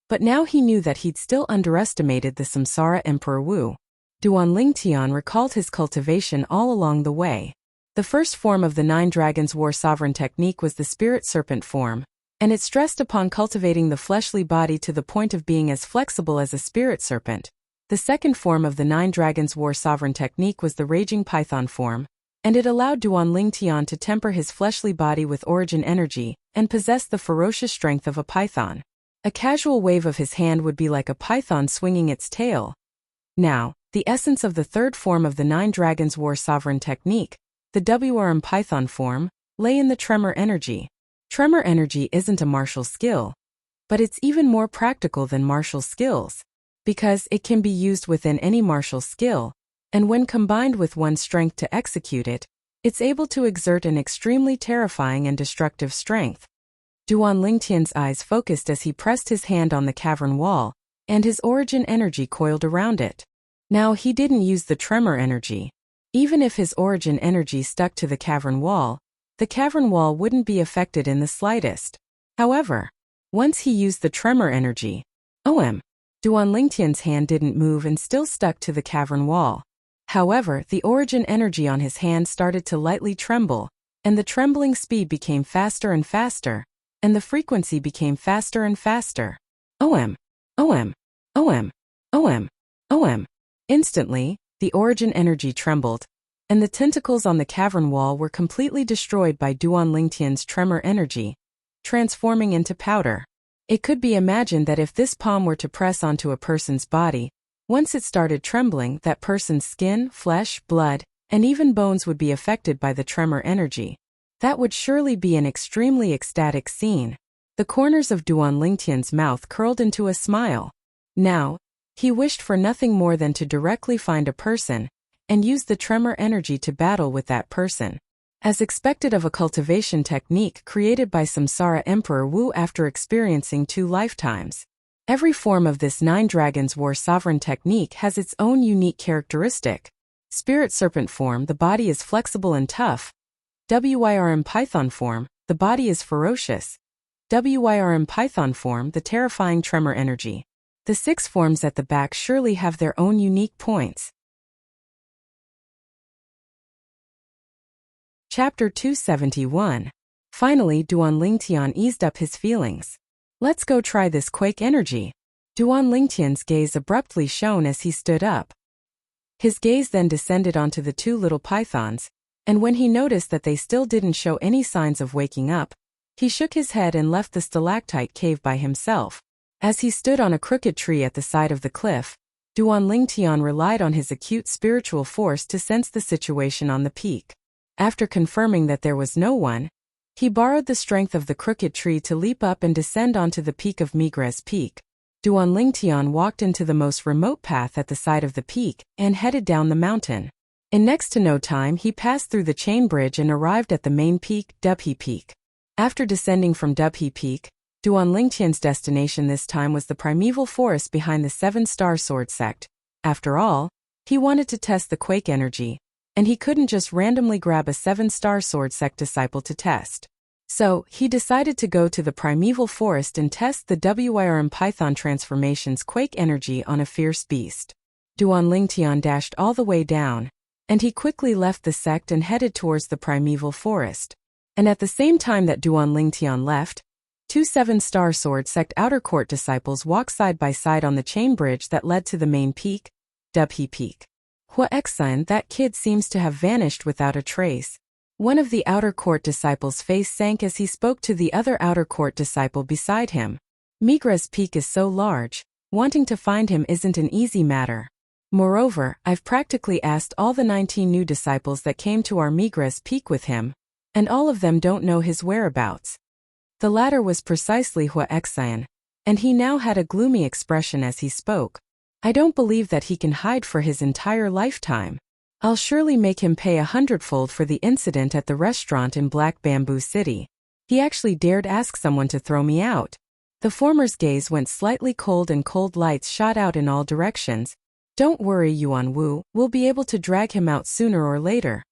But now he knew that he'd still underestimated the Samsara Emperor Wu. Duan Lingtian recalled his cultivation all along the way. The first form of the 9 Dragons War Sovereign technique was the Spirit Serpent form, and it stressed upon cultivating the fleshly body to the point of being as flexible as a spirit serpent. The second form of the 9 Dragons War Sovereign technique was the Raging Python form, and it allowed Duan Lingtian to temper his fleshly body with origin energy and possess the ferocious strength of a python. A casual wave of his hand would be like a python swinging its tail. Now, the essence of the third form of the 9 Dragons War Sovereign technique, the WRM Python form, lay in the tremor energy. Tremor energy isn't a martial skill, but it's even more practical than martial skills, because it can be used within any martial skill, and when combined with one's strength to execute it, it's able to exert an extremely terrifying and destructive strength. Duan Lingtian's eyes focused as he pressed his hand on the cavern wall, and his origin energy coiled around it. Now he didn't use the tremor energy. Even if his origin energy stuck to the cavern wall wouldn't be affected in the slightest. However, once he used the tremor energy, Duan Lingtian's hand didn't move and still stuck to the cavern wall. However, the origin energy on his hand started to lightly tremble, and the trembling speed became faster and faster, and the frequency became faster and faster. OM. Instantly, the origin energy trembled, and the tentacles on the cavern wall were completely destroyed by Duan Lingtian's tremor energy, transforming into powder. It could be imagined that if this palm were to press onto a person's body, once it started trembling, that person's skin, flesh, blood, and even bones would be affected by the tremor energy. That would surely be an extremely ecstatic scene. The corners of Duan Lingtian's mouth curled into a smile. Now, he wished for nothing more than to directly find a person and use the tremor energy to battle with that person. As expected of a cultivation technique created by Samsara Emperor Wu after experiencing 2 lifetimes, every form of this 9 Dragons War Sovereign technique has its own unique characteristic. Spirit Serpent form, the body is flexible and tough. WYRM Python form, the body is ferocious. WYRM Python form, the terrifying tremor energy. The 6 forms at the back surely have their own unique points. Chapter 271. Finally, Duan Lingtian eased up his feelings. Let's go try this quake energy. Duan Lingtian's gaze abruptly shone as he stood up. His gaze then descended onto the 2 little pythons, and when he noticed that they still didn't show any signs of waking up, he shook his head and left the stalactite cave by himself. As he stood on a crooked tree at the side of the cliff, Duan Lingtian relied on his acute spiritual force to sense the situation on the peak. After confirming that there was no one, he borrowed the strength of the crooked tree to leap up and descend onto the peak of Migres Peak. Duan Lingtian walked into the most remote path at the side of the peak and headed down the mountain. In next to no time he passed through the chain bridge and arrived at the main peak, Dubhe Peak. After descending from Dubhe Peak, Duan Lingtian's destination this time was the primeval forest behind the 7-star sword sect. After all, he wanted to test the quake energy, and he couldn't just randomly grab a 7-star sword sect disciple to test. So, he decided to go to the primeval forest and test the WYRM Python transformation's quake energy on a fierce beast. Duan Lingtian dashed all the way down, and he quickly left the sect and headed towards the primeval forest. And at the same time that Duan Lingtian left, 2 7-star sword sect outer court disciples walked side by side on the chain bridge that led to the main peak, Dubhe Peak. Wuxia, that kid seems to have vanished without a trace. One of the outer court disciples' face sank as he spoke to the other outer court disciple beside him. Migres Peak is so large, wanting to find him isn't an easy matter. Moreover, I've practically asked all the 19 new disciples that came to our Migres Peak with him, and all of them don't know his whereabouts. The latter was precisely Wuxia, and he now had a gloomy expression as he spoke. I don't believe that he can hide for his entire lifetime. I'll surely make him pay 100-fold for the incident at the restaurant in Black Bamboo City. He actually dared ask someone to throw me out. The former's gaze went slightly cold and cold lights shot out in all directions. Don't worry, Yuan Wu, we'll be able to drag him out sooner or later.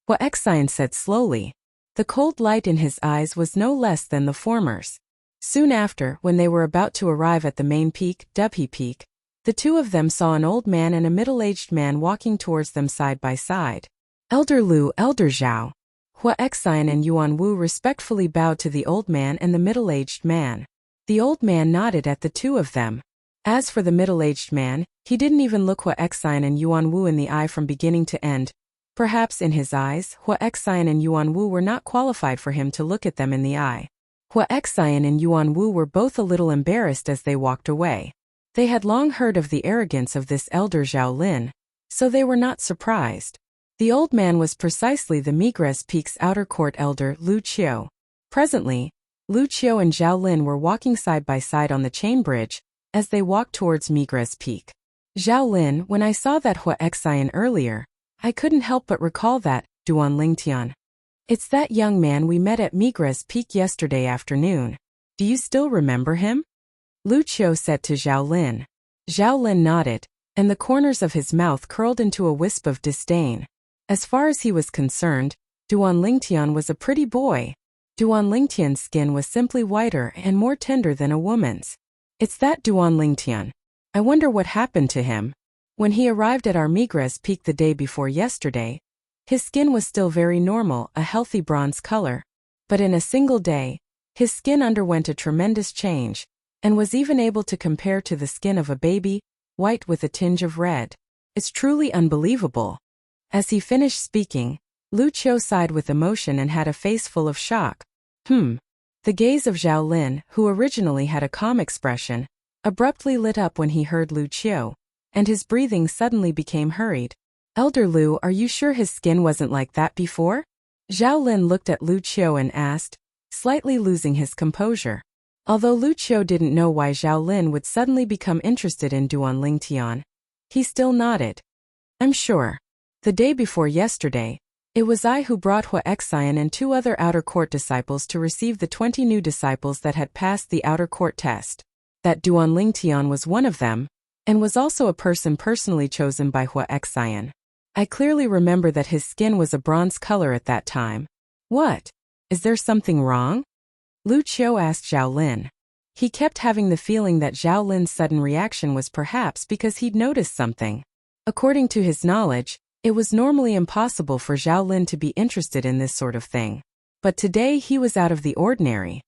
Wuxia said slowly. The cold light in his eyes was no less than the former's. Soon after, when they were about to arrive at the main peak, Dubhe Peak, the two of them saw an old man and a middle-aged man walking towards them side by side. Elder Lu, Elder Zhao. Hua Xian and Yuan Wu respectfully bowed to the old man and the middle-aged man. The old man nodded at the two of them. As for the middle-aged man, he didn't even look Hua Xian and Yuan Wu in the eye from beginning to end. Perhaps in his eyes, Hua Xian and Yuan Wu were not qualified for him to look at them in the eye. Hua Xian and Yuan Wu were both a little embarrassed as they walked away. They had long heard of the arrogance of this elder Zhao Lin, so they were not surprised. The old man was precisely the Migres Peak's outer court elder, Lu Qiu. Presently, Lu Qiu and Zhao Lin were walking side by side on the chain bridge, as they walked towards Migres Peak. Zhao Lin, when I saw that Hua Xian earlier, I couldn't help but recall that, Duan Lingtian. It's that young man we met at Migres Peak yesterday afternoon. Do you still remember him? Lu Qiu said to Zhao Lin. Zhao Lin nodded, and the corners of his mouth curled into a wisp of disdain. As far as he was concerned, Duan Lingtian was a pretty boy. Duan Lingtian's skin was simply whiter and more tender than a woman's. It's that Duan Lingtian. I wonder what happened to him. When he arrived at our Migres Peak the day before yesterday, his skin was still very normal, a healthy bronze color. But in a single day, his skin underwent a tremendous change, and was even able to compare to the skin of a baby, white with a tinge of red. It's truly unbelievable. As he finished speaking, Lu Qiu sighed with emotion and had a face full of shock. The gaze of Zhao Lin, who originally had a calm expression, abruptly lit up when he heard Lu Qiu, and his breathing suddenly became hurried. Elder Lu, are you sure his skin wasn't like that before? Zhao Lin looked at Lu Qiu and asked, slightly losing his composure. Although Lu Qiu didn't know why Zhao Lin would suddenly become interested in Duan Lingtian, he still nodded. I'm sure. The day before yesterday, it was I who brought Hua Xian and 2 other outer court disciples to receive the 20 new disciples that had passed the outer court test. That Duan Lingtian was one of them, and was also a person personally chosen by Hua Xian. I clearly remember that his skin was a bronze color at that time. What? Is there something wrong? Lu Qiu asked Zhao Lin. He kept having the feeling that Zhao Lin's sudden reaction was perhaps because he'd noticed something. According to his knowledge, it was normally impossible for Zhao Lin to be interested in this sort of thing. But today he was out of the ordinary.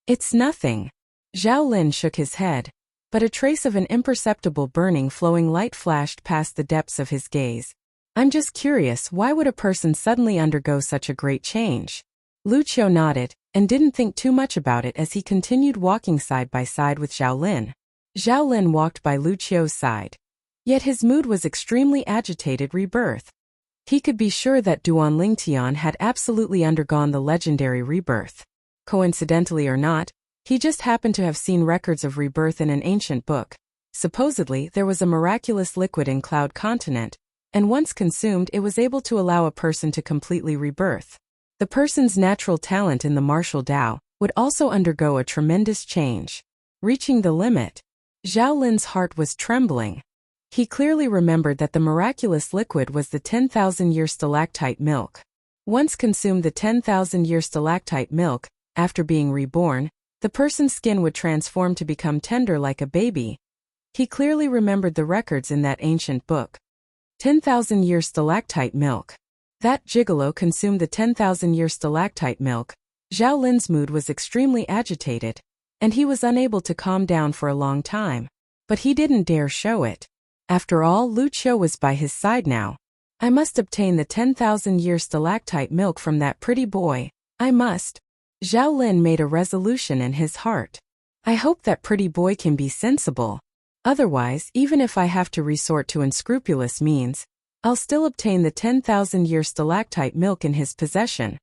It's nothing. Zhao Lin shook his head, but a trace of an imperceptible burning flowing light flashed past the depths of his gaze. I'm just curious, why would a person suddenly undergo such a great change? Lu Qiu nodded, and didn't think too much about it as he continued walking side by side with Zhao Lin. Zhao Lin walked by Lu Qiu's side. Yet his mood was extremely agitated. Rebirth. He could be sure that Duan Lingtian had absolutely undergone the legendary rebirth. Coincidentally or not, he just happened to have seen records of rebirth in an ancient book. Supposedly, there was a miraculous liquid in Cloud Continent, and once consumed it was able to allow a person to completely rebirth. The person's natural talent in the martial Tao would also undergo a tremendous change. Reaching the limit, Zhao Lin's heart was trembling. He clearly remembered that the miraculous liquid was the 10,000-year stalactite milk. Once consumed the 10,000-year stalactite milk, after being reborn, the person's skin would transform to become tender like a baby. He clearly remembered the records in that ancient book. 10,000-year stalactite milk. That gigolo consumed the 10,000-year stalactite milk. Zhao Lin's mood was extremely agitated, and he was unable to calm down for a long time. But he didn't dare show it. After all, Lu Qiu was by his side now. I must obtain the 10,000-year stalactite milk from that pretty boy. I must. Zhao Lin made a resolution in his heart. I hope that pretty boy can be sensible. Otherwise, even if I have to resort to unscrupulous means, I'll still obtain the 10,000-year stalactite milk in his possession.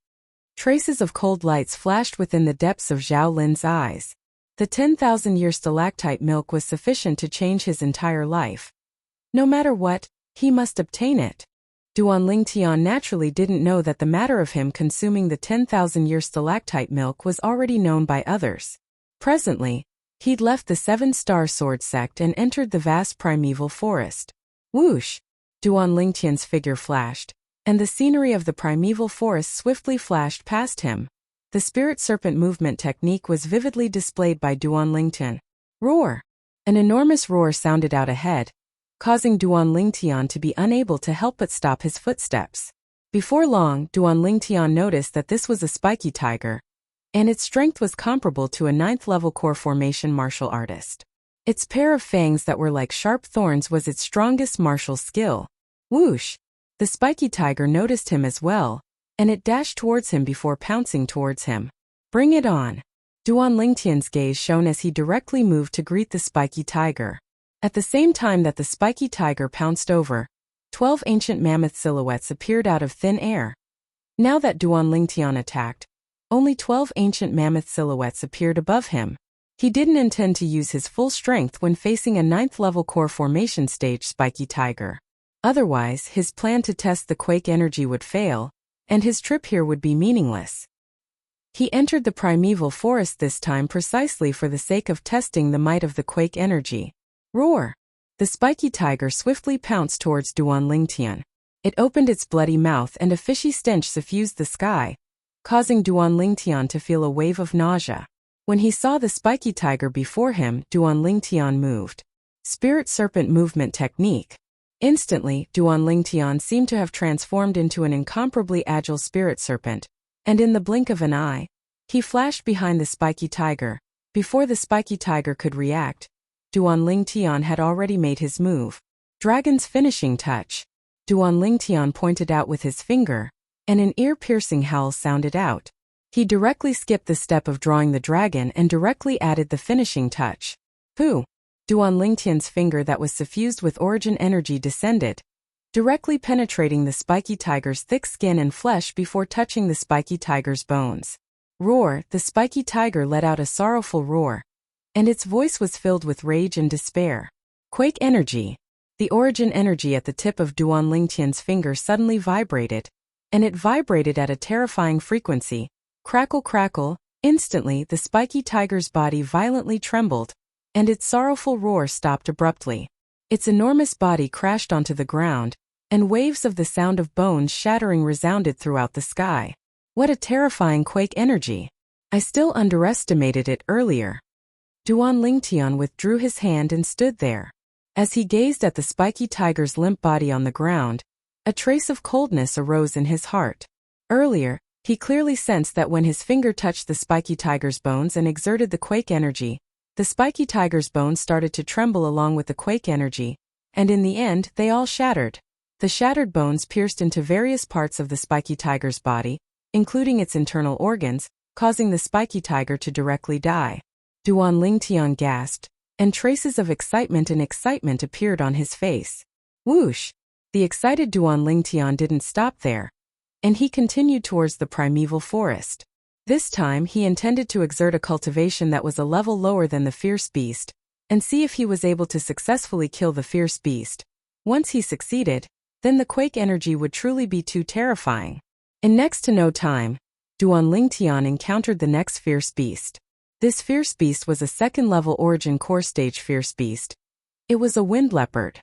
Traces of cold lights flashed within the depths of Zhao Lin's eyes. The 10,000-year stalactite milk was sufficient to change his entire life. No matter what, he must obtain it. Duan Lingtian naturally didn't know that the matter of him consuming the 10,000-year stalactite milk was already known by others. Presently, he'd left the 7-star sword sect and entered the vast primeval forest. Whoosh! Duan Lingtian's figure flashed, and the scenery of the primeval forest swiftly flashed past him. The spirit serpent movement technique was vividly displayed by Duan Lingtian. Roar! An enormous roar sounded out ahead, causing Duan Lingtian to be unable to help but stop his footsteps. Before long, Duan Lingtian noticed that this was a spiky tiger, and its strength was comparable to a 9th-level core formation martial artist. Its pair of fangs that were like sharp thorns was its strongest martial skill. Whoosh! The spiky tiger noticed him as well, and it dashed towards him before pouncing towards him. Bring it on! Duan Lingtian's gaze shone as he directly moved to greet the spiky tiger. At the same time that the spiky tiger pounced over, 12 ancient mammoth silhouettes appeared out of thin air. Now that Duan Lingtian attacked, only 12 ancient mammoth silhouettes appeared above him. He didn't intend to use his full strength when facing a 9th-level core formation stage spiky tiger. Otherwise, his plan to test the quake energy would fail, and his trip here would be meaningless. He entered the primeval forest this time precisely for the sake of testing the might of the quake energy. Roar! The spiky tiger swiftly pounced towards Duan Lingtian. It opened its bloody mouth and a fishy stench suffused the sky, causing Duan Lingtian to feel a wave of nausea. When he saw the spiky tiger before him, Duan Lingtian moved. Spirit serpent movement technique. Instantly, Duan Lingtian seemed to have transformed into an incomparably agile spirit serpent, and in the blink of an eye, he flashed behind the spiky tiger. Before the spiky tiger could react, Duan Lingtian had already made his move. Dragon's finishing touch. Duan Lingtian pointed out with his finger, and an ear-piercing howl sounded out. He directly skipped the step of drawing the dragon and directly added the finishing touch. Pooh! Duan Lingtian's finger that was suffused with origin energy descended, directly penetrating the spiky tiger's thick skin and flesh before touching the spiky tiger's bones. Roar! The spiky tiger let out a sorrowful roar, and its voice was filled with rage and despair. Quake energy. The origin energy at the tip of Duan Lingtian's finger suddenly vibrated, and it vibrated at a terrifying frequency. Crackle crackle! Instantly, the spiky tiger's body violently trembled, and its sorrowful roar stopped abruptly. Its enormous body crashed onto the ground, and waves of the sound of bones shattering resounded throughout the sky. What a terrifying quake energy! I still underestimated it earlier. Duan Lingtian withdrew his hand and stood there. As he gazed at the spiky tiger's limp body on the ground, a trace of coldness arose in his heart. Earlier, he clearly sensed that when his finger touched the spiky tiger's bones and exerted the quake energy, the spiky tiger's bones started to tremble along with the quake energy, and in the end, they all shattered. The shattered bones pierced into various parts of the spiky tiger's body, including its internal organs, causing the spiky tiger to directly die. Duan Lingtian gasped, and traces of excitement appeared on his face. Whoosh! The excited Duan Lingtian didn't stop there, and he continued towards the primeval forest. This time he intended to exert a cultivation that was a level lower than the fierce beast, and see if he was able to successfully kill the fierce beast. Once he succeeded, then the quake energy would truly be too terrifying. In next to no time, Duan Lingtian encountered the next fierce beast. This fierce beast was a 2nd-level origin core stage fierce beast. It was a wind leopard.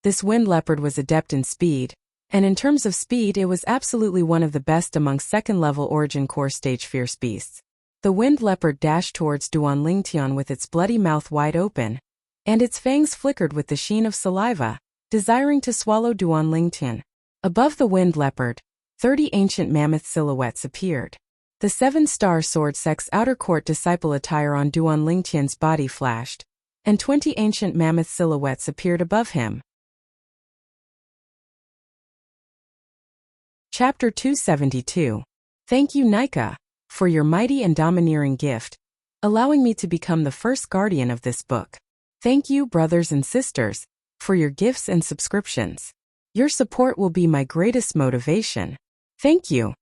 This wind leopard was adept in speed, and in terms of speed it was absolutely one of the best among 2nd-level origin core stage fierce beasts. The wind leopard dashed towards Duan Lingtian with its bloody mouth wide open, and its fangs flickered with the sheen of saliva, desiring to swallow Duan Lingtian. Above the wind leopard, 30 ancient mammoth silhouettes appeared. The 7-star sword sex outer court disciple attire on Duan Lingtian's body flashed, and 20 ancient mammoth silhouettes appeared above him. Chapter 272. Thank you, Nika, for your mighty and domineering gift, allowing me to become the first guardian of this book. Thank you, brothers and sisters, for your gifts and subscriptions. Your support will be my greatest motivation. Thank you.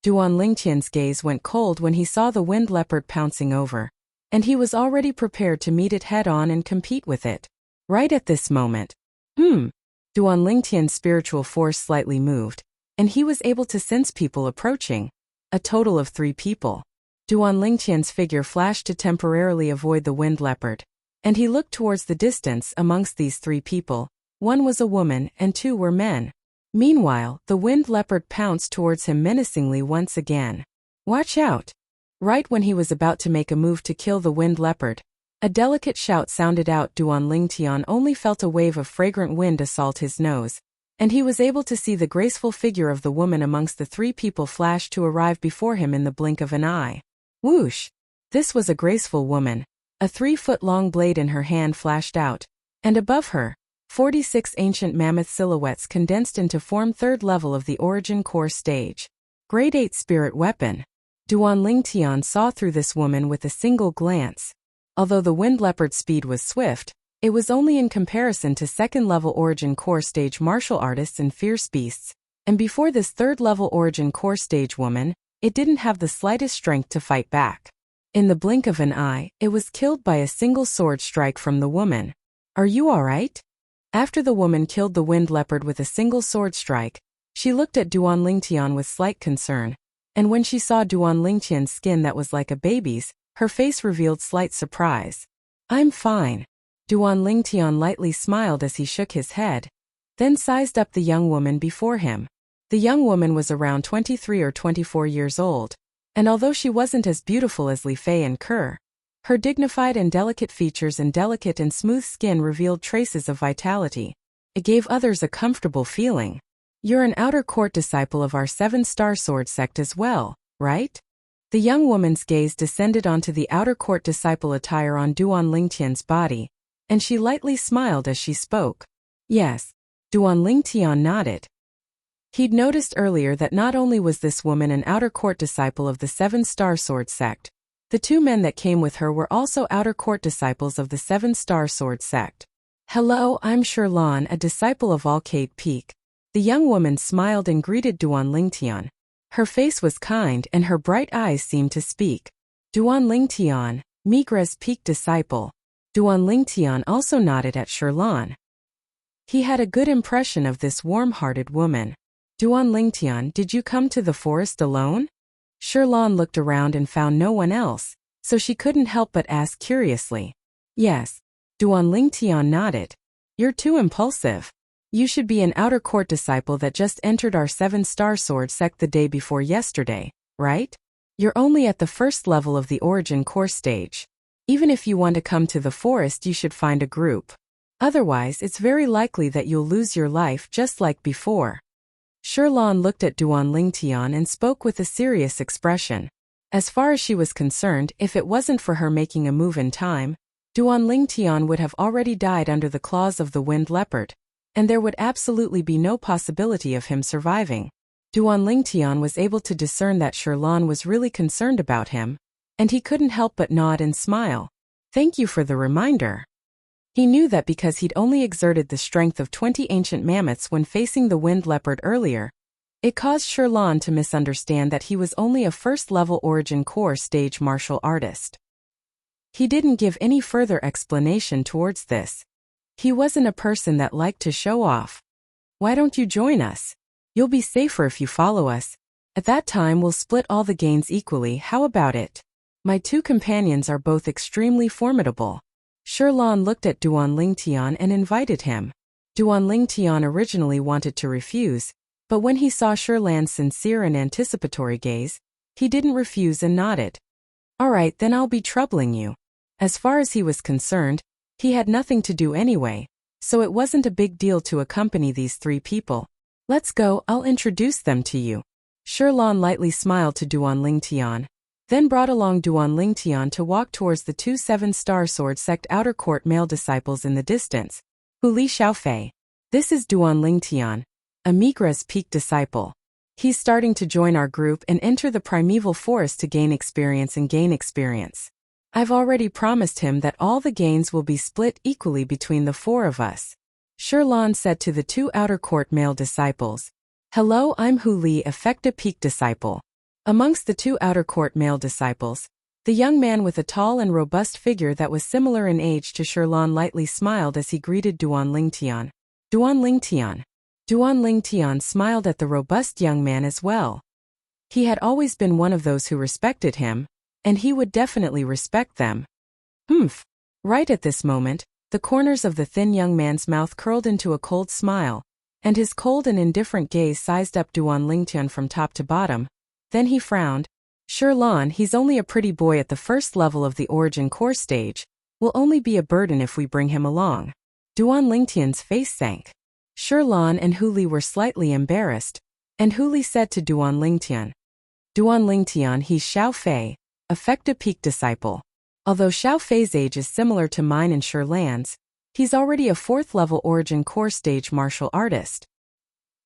Duan Lingtian's gaze went cold when he saw the wind leopard pouncing over, and he was already prepared to meet it head-on and compete with it. Right at this moment, Duan Lingtian's spiritual force slightly moved, and he was able to sense people approaching. A total of 3 people. Duan Lingtian's figure flashed to temporarily avoid the wind leopard, and he looked towards the distance. Amongst these 3 people, 1 was a woman and 2 were men. Meanwhile, the wind leopard pounced towards him menacingly once again. Watch out! Right when he was about to make a move to kill the wind leopard, a delicate shout sounded out. Duan Lingtian only felt a wave of fragrant wind assault his nose, and he was able to see the graceful figure of the woman amongst the three people flash to arrive before him in the blink of an eye. Whoosh! This was a graceful woman. A 3-foot-long blade in her hand flashed out, and above her, 46 ancient mammoth silhouettes condensed into form. Third level of the origin core stage. Grade 8 spirit weapon. Duan Lingtian saw through this woman with a single glance. Although the wind leopard's speed was swift, it was only in comparison to second-level origin core stage martial artists and fierce beasts, and before this third-level origin core stage woman, it didn't have the slightest strength to fight back. In the blink of an eye, it was killed by a single sword strike from the woman. Are you alright? After the woman killed the wind leopard with a single sword strike, she looked at Duan Lingtian with slight concern, and when she saw Duan Lingtian's skin that was like a baby's, her face revealed slight surprise. I'm fine. Duan Lingtian lightly smiled as he shook his head, then sized up the young woman before him. The young woman was around 23 or 24 years old, and although she wasn't as beautiful as Li Fei and Kerr, her dignified and delicate features and delicate and smooth skin revealed traces of vitality. It gave others a comfortable feeling. You're an outer court disciple of our 7-star sword sect as well, right? The young woman's gaze descended onto the outer court disciple attire on Duan Lingtian's body, and she lightly smiled as she spoke. Yes. Duan Lingtian nodded. He'd noticed earlier that not only was this woman an outer court disciple of the 7-star sword sect, the 2 men that came with her were also outer court disciples of the 7-star sword sect. Hello, I'm Sherlan, a disciple of Alcade Peak. The young woman smiled and greeted Duan Lingtian. Her face was kind and her bright eyes seemed to speak. Duan Lingtian, Migra's Peak disciple. Duan Lingtian also nodded at Sherlan. He had a good impression of this warm-hearted woman. Duan Lingtian, did you come to the forest alone? Sherlan looked around and found no one else, so she couldn't help but ask curiously. Yes. Duan Lingtian nodded. You're too impulsive. You should be an outer court disciple that just entered our 7-star sword sect the day before yesterday, right? You're only at the first level of the origin core stage. Even if you want to come to the forest, you should find a group. Otherwise, it's very likely that you'll lose your life just like before. Sherlan looked at Duan Lingtian and spoke with a serious expression. As far as she was concerned, if it wasn't for her making a move in time, Duan Lingtian would have already died under the claws of the wind leopard, and there would absolutely be no possibility of him surviving. Duan Lingtian was able to discern that Sherlan was really concerned about him, and he couldn't help but nod and smile. Thank you for the reminder. He knew that because he'd only exerted the strength of 20 ancient mammoths when facing the wind leopard earlier, it caused Sherlan to misunderstand that he was only a first-level origin core stage martial artist. He didn't give any further explanation towards this. He wasn't a person that liked to show off. Why don't you join us? You'll be safer if you follow us. At that time we'll split all the gains equally, how about it? My 2 companions are both extremely formidable. Sherlan looked at Duan Lingtian and invited him. Duan Lingtian originally wanted to refuse, but when he saw Sherlan's sincere and anticipatory gaze, he didn't refuse and nodded. Alright, then I'll be troubling you. As far as he was concerned, he had nothing to do anyway, so it wasn't a big deal to accompany these 3 people. Let's go, I'll introduce them to you. Sherlan lightly smiled to Duan Lingtian, then brought along Duan Lingtian to walk towards the 2 7-star sword sect outer court male disciples in the distance. Li Xiaofei. This is Duan Lingtian, a Migra's Peak disciple. He's starting to join our group and enter the primeval forest to gain experience. I've already promised him that all the gains will be split equally between the 4 of us. Sherlan said to the 2 outer court male disciples. Hello, I'm Li, Effecta Peak disciple. Amongst the 2 outer court male disciples, the young man with a tall and robust figure that was similar in age to Sherlan lightly smiled as he greeted Duan Lingtian. Duan Lingtian. Duan Lingtian smiled at the robust young man as well. He had always been one of those who respected him, and he would definitely respect them. Right at this moment, the corners of the thin young man's mouth curled into a cold smile, and his cold and indifferent gaze sized up Duan Lingtian from top to bottom. Then he frowned. Sherlan, he's only a pretty boy at the first level of the origin core stage. Will only be a burden if we bring him along. Duan Lingtian's face sank. Sherlan and Hu Li were slightly embarrassed, and Hu Li said to Duan Lingtian, Duan Lingtian, he's Xiao Fei, a Fecta Peak disciple. Although Xiao Fei's age is similar to mine and Sherlan's, he's already a 4th level origin core stage martial artist.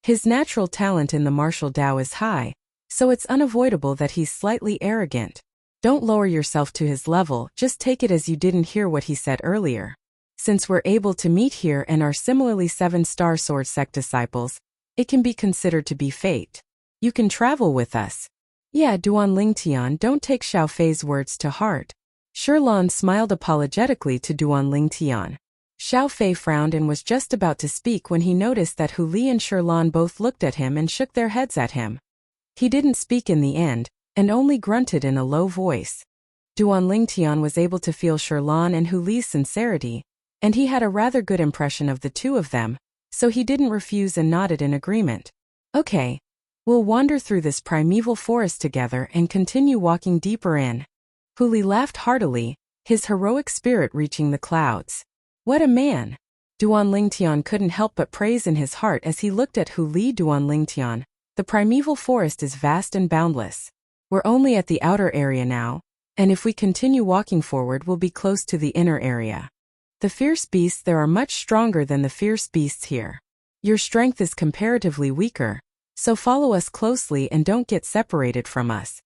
His natural talent in the martial Dao is high, so it's unavoidable that he's slightly arrogant. Don't lower yourself to his level, just take it as you didn't hear what he said earlier. Since we're able to meet here and are similarly 7-star sword sect disciples, it can be considered to be fate. You can travel with us. Yeah, Duan Lingtian, don't take Xiao Fei's words to heart. Sherlan smiled apologetically to Duan Lingtian. Xiao Fei frowned and was just about to speak when he noticed that Hu Li and Sherlan both looked at him and shook their heads at him. He didn't speak in the end, and only grunted in a low voice. Duan Lingtian was able to feel Sherlan and Hu Li's sincerity, and he had a rather good impression of the two of them, so he didn't refuse and nodded in agreement. Okay. We'll wander through this primeval forest together and continue walking deeper in. Hu Li laughed heartily, his heroic spirit reaching the clouds. What a man! Duan Lingtian couldn't help but praise in his heart as he looked at Hu Li. Duan Lingtian, the primeval forest is vast and boundless. We're only at the outer area now, and if we continue walking forward we'll be close to the inner area. The fierce beasts there are much stronger than the fierce beasts here. Your strength is comparatively weaker, so follow us closely and don't get separated from us.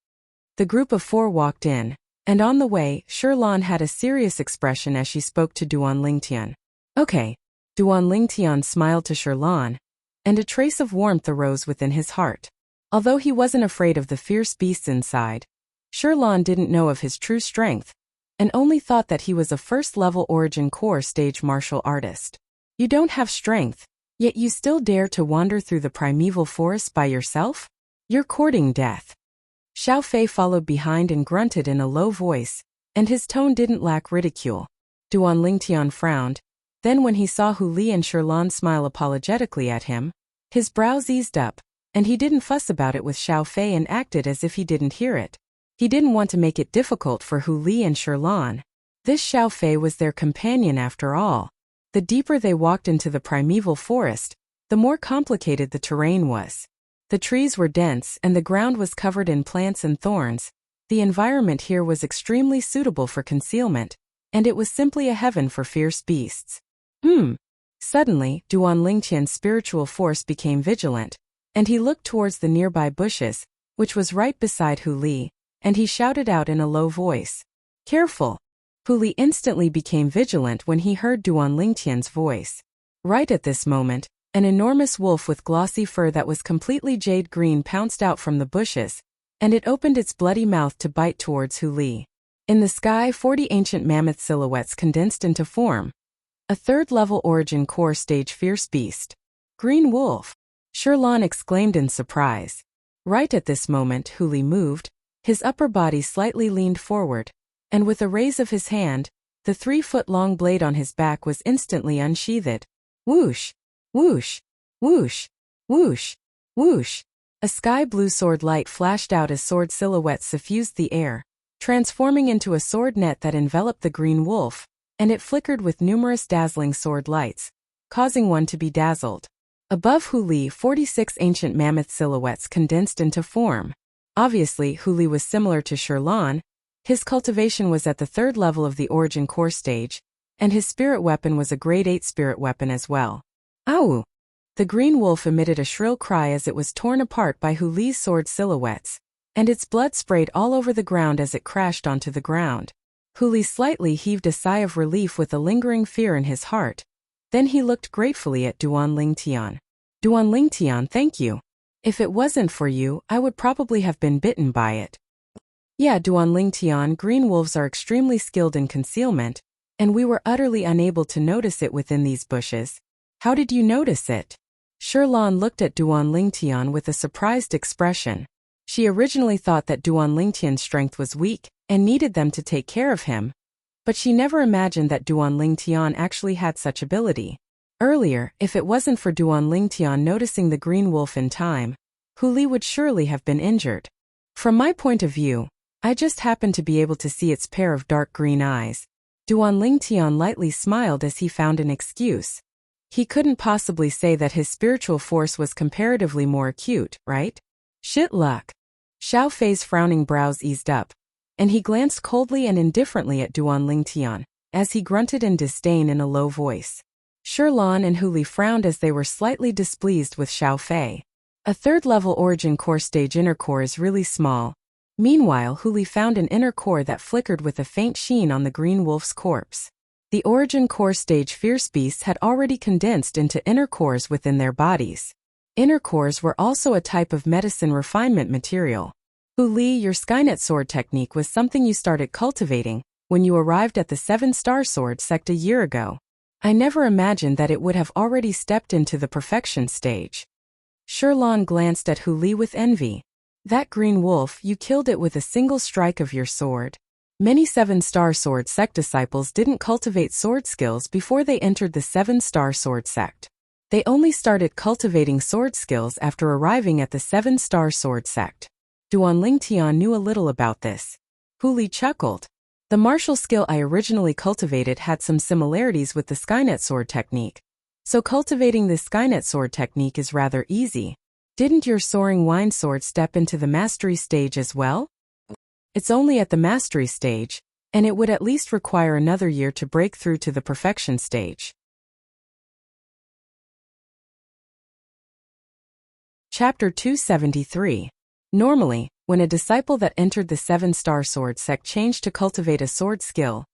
The group of 4 walked in, and on the way, Sherlan had a serious expression as she spoke to Duan Lingtian. Okay. Duan Lingtian smiled to Sherlan, and a trace of warmth arose within his heart. Although he wasn't afraid of the fierce beasts inside, Sherlan didn't know of his true strength, and only thought that he was a 1st-level origin core stage martial artist. You don't have strength, yet you still dare to wander through the primeval forest by yourself? You're courting death. Xiao Fei followed behind and grunted in a low voice, and his tone didn't lack ridicule. Duan Lingtian frowned. Then when he saw Hu Li and Sherlan smile apologetically at him, his brows eased up, and he didn't fuss about it with Xiao Fei and acted as if he didn't hear it. He didn't want to make it difficult for Hu Li and Sherlan. This Xiao Fei was their companion after all. The deeper they walked into the primeval forest, the more complicated the terrain was. The trees were dense and the ground was covered in plants and thorns. The environment here was extremely suitable for concealment, and it was simply a heaven for fierce beasts. Suddenly, Duan Lingtian's spiritual force became vigilant, and he looked towards the nearby bushes, which was right beside Hu Li, and he shouted out in a low voice. Careful! Hu Li instantly became vigilant when he heard Duan Lingtian's voice. Right at this moment, an enormous wolf with glossy fur that was completely jade green pounced out from the bushes, and it opened its bloody mouth to bite towards Hu Li. In the sky, 40 ancient mammoth silhouettes condensed into form. A 3rd-level origin core stage fierce beast. Green wolf! Sherlan exclaimed in surprise. Right at this moment, Hu Li moved, his upper body slightly leaned forward, and with a raise of his hand, the 3-foot-long blade on his back was instantly unsheathed. Whoosh! Whoosh! Whoosh! Whoosh! Whoosh! A sky-blue sword light flashed out as sword silhouettes suffused the air, transforming into a sword net that enveloped the green wolf, and it flickered with numerous dazzling sword lights, causing one to be dazzled. Above Hu Li, 46 ancient mammoth silhouettes condensed into form. Obviously, Hu Li was similar to Sherlan. His cultivation was at the 3rd level of the origin core stage, and his spirit weapon was a grade 8 spirit weapon as well. Ow! The green wolf emitted a shrill cry as it was torn apart by Hu Li's sword silhouettes, and its blood sprayed all over the ground as it crashed onto the ground. Hu Li slightly heaved a sigh of relief with a lingering fear in his heart. Then he looked gratefully at Duan Lingtian. Duan Lingtian, thank you. If it wasn't for you, I would probably have been bitten by it. Yeah, Duan Lingtian, green wolves are extremely skilled in concealment, and we were utterly unable to notice it within these bushes. How did you notice it? Sherlan looked at Duan Lingtian with a surprised expression. She originally thought that Duan Lingtian's strength was weak and needed them to take care of him, but she never imagined that Duan Lingtian actually had such ability. Earlier, if it wasn't for Duan Lingtian noticing the green wolf in time, Hu Li would surely have been injured. From my point of view, I just happened to be able to see its pair of dark green eyes. Duan Lingtian lightly smiled as he found an excuse. He couldn't possibly say that his spiritual force was comparatively more acute, right? Shit luck. Xiao Fei's frowning brows eased up, and he glanced coldly and indifferently at Duan Lingtian, as he grunted in disdain in a low voice. Sherlan and Hu Li frowned as they were slightly displeased with Xiao Fei. A third-level origin core stage inner core is really small. Meanwhile, Hu Li found an inner core that flickered with a faint sheen on the green wolf's corpse. The origin core stage fierce beasts had already condensed into inner cores within their bodies. Inner cores were also a type of medicine refinement material. Hu Li, your Skynet sword technique was something you started cultivating when you arrived at the 7-star sword sect a year ago. I never imagined that it would have already stepped into the perfection stage. Sherlan glanced at Hu Li with envy. That green wolf, you killed it with a single strike of your sword. Many 7-star sword sect disciples didn't cultivate sword skills before they entered the 7-star sword sect. They only started cultivating sword skills after arriving at the 7-star sword sect. Duan Lingtian knew a little about this. Hu Li chuckled. The martial skill I originally cultivated had some similarities with the Skynet sword technique. So cultivating this Skynet sword technique is rather easy. Didn't your Soaring wine sword step into the mastery stage as well? It's only at the mastery stage, and it would at least require another year to break through to the perfection stage. Chapter 273. Normally, when a disciple that entered the 7-star sword sect changed to cultivate a sword skill,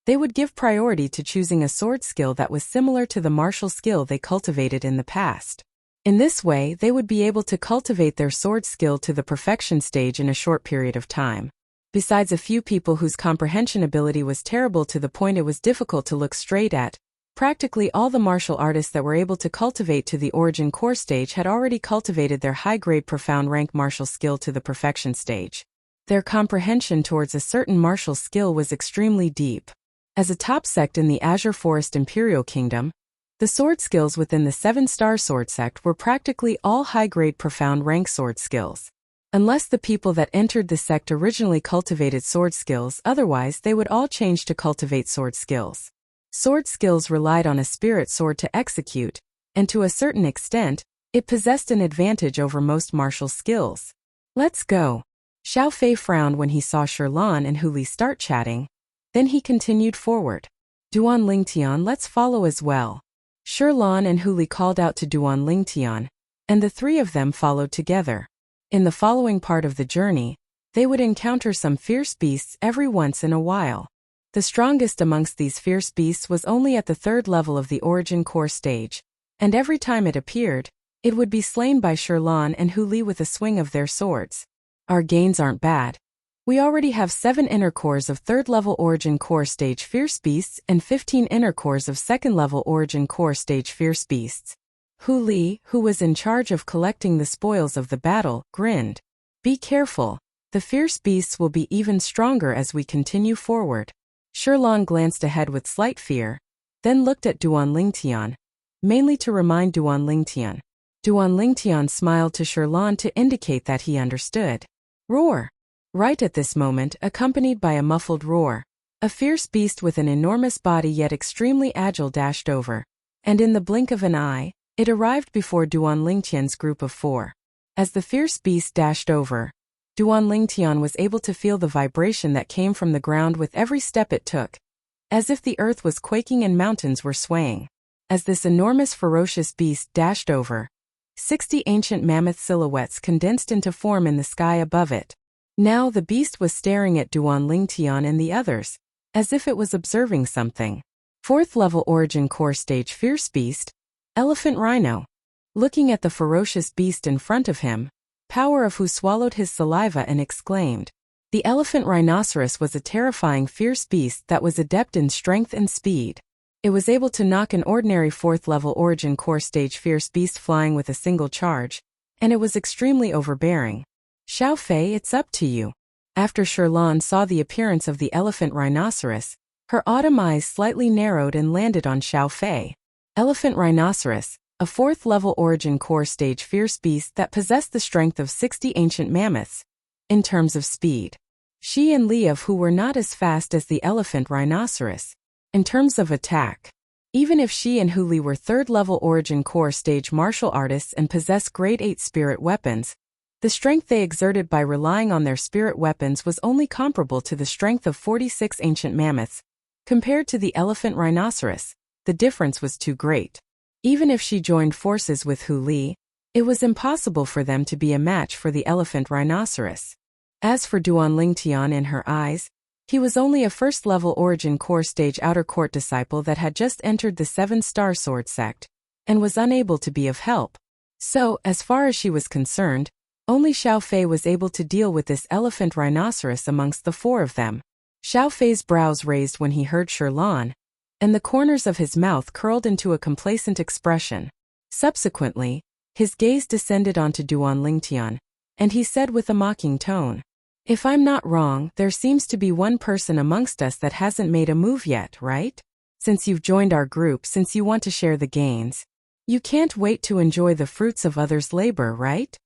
they would give priority to choosing a sword skill that was similar to the martial skill they cultivated in the past. In this way, they would be able to cultivate their sword skill to the perfection stage in a short period of time. Besides a few people whose comprehension ability was terrible to the point it was difficult to look straight at, practically all the martial artists that were able to cultivate to the origin core stage had already cultivated their high-grade profound rank martial skill to the perfection stage. Their comprehension towards a certain martial skill was extremely deep. As a top sect in the Azure Forest Imperial Kingdom, the sword skills within the 7-star sword sect were practically all high-grade profound rank sword skills. Unless the people that entered the sect originally cultivated sword skills, otherwise they would all change to cultivate sword skills. Sword skills relied on a spirit sword to execute, and to a certain extent, it possessed an advantage over most martial skills. Let's go. Xiao Fei frowned when he saw Sherlan and Hu Li start chatting. Then he continued forward. Duan Lingtian, let's follow as well. Sherlan and Hu Li called out to Duan Lingtian, and the three of them followed together. In the following part of the journey, they would encounter some fierce beasts every once in a while. The strongest amongst these fierce beasts was only at the 3rd level of the origin core stage, and every time it appeared, it would be slain by Sherlan and Hu Li with a swing of their swords. Our gains aren't bad. We already have 7 inner cores of 3rd level origin core stage fierce beasts and 15 inner cores of 2nd level origin core stage fierce beasts. Hu Li, who was in charge of collecting the spoils of the battle, grinned. Be careful. The fierce beasts will be even stronger as we continue forward. Sherlan glanced ahead with slight fear, then looked at Duan Lingtian, mainly to remind Duan Lingtian. Duan Lingtian smiled to Sherlan to indicate that he understood. Roar! Right at this moment, accompanied by a muffled roar, a fierce beast with an enormous body yet extremely agile dashed over, and in the blink of an eye, it arrived before Duan Lingtian's group of 4. As the fierce beast dashed over, Duan Lingtian was able to feel the vibration that came from the ground with every step it took, as if the earth was quaking and mountains were swaying. As this enormous ferocious beast dashed over, 60 ancient mammoth silhouettes condensed into form in the sky above it. Now the beast was staring at Duan Lingtian and the others, as if it was observing something. 4th level origin core stage fierce beast, Elephant Rhino. Looking at the ferocious beast in front of him, Power of Who swallowed his saliva and exclaimed. The elephant rhinoceros was a terrifying fierce beast that was adept in strength and speed. It was able to knock an ordinary 4th level origin core stage fierce beast flying with a single charge, and it was extremely overbearing. Xiao Fei, it's up to you. After Sherlan saw the appearance of the elephant rhinoceros, her autumn eyes slightly narrowed and landed on Xiao Fei. Elephant rhinoceros, a 4th level origin core stage fierce beast that possessed the strength of 60 ancient mammoths. In terms of speed, she and Liev who were not as fast as the elephant rhinoceros. In terms of attack, even if she and Hu Li were third-level Origin Core stage martial artists and possess Grade 8 spirit weapons, the strength they exerted by relying on their spirit weapons was only comparable to the strength of 46 ancient mammoths. Compared to the elephant rhinoceros, the difference was too great. Even if she joined forces with Hu Li, it was impossible for them to be a match for the elephant rhinoceros. As for Duanling Tian in her eyes, he was only a first-level Origin Core stage outer court disciple that had just entered the 7-star sword sect, and was unable to be of help. So, as far as she was concerned, only Xiao Fei was able to deal with this elephant rhinoceros amongst the 4 of them. Xiao Fei's brows raised when he heard Sherlan, and the corners of his mouth curled into a complacent expression. Subsequently, his gaze descended onto Duanling Tian, and he said with a mocking tone, "If I'm not wrong, there seems to be one person amongst us that hasn't made a move yet, right? Since you've joined our group, since you want to share the gains, you can't wait to enjoy the fruits of others' labor, right?"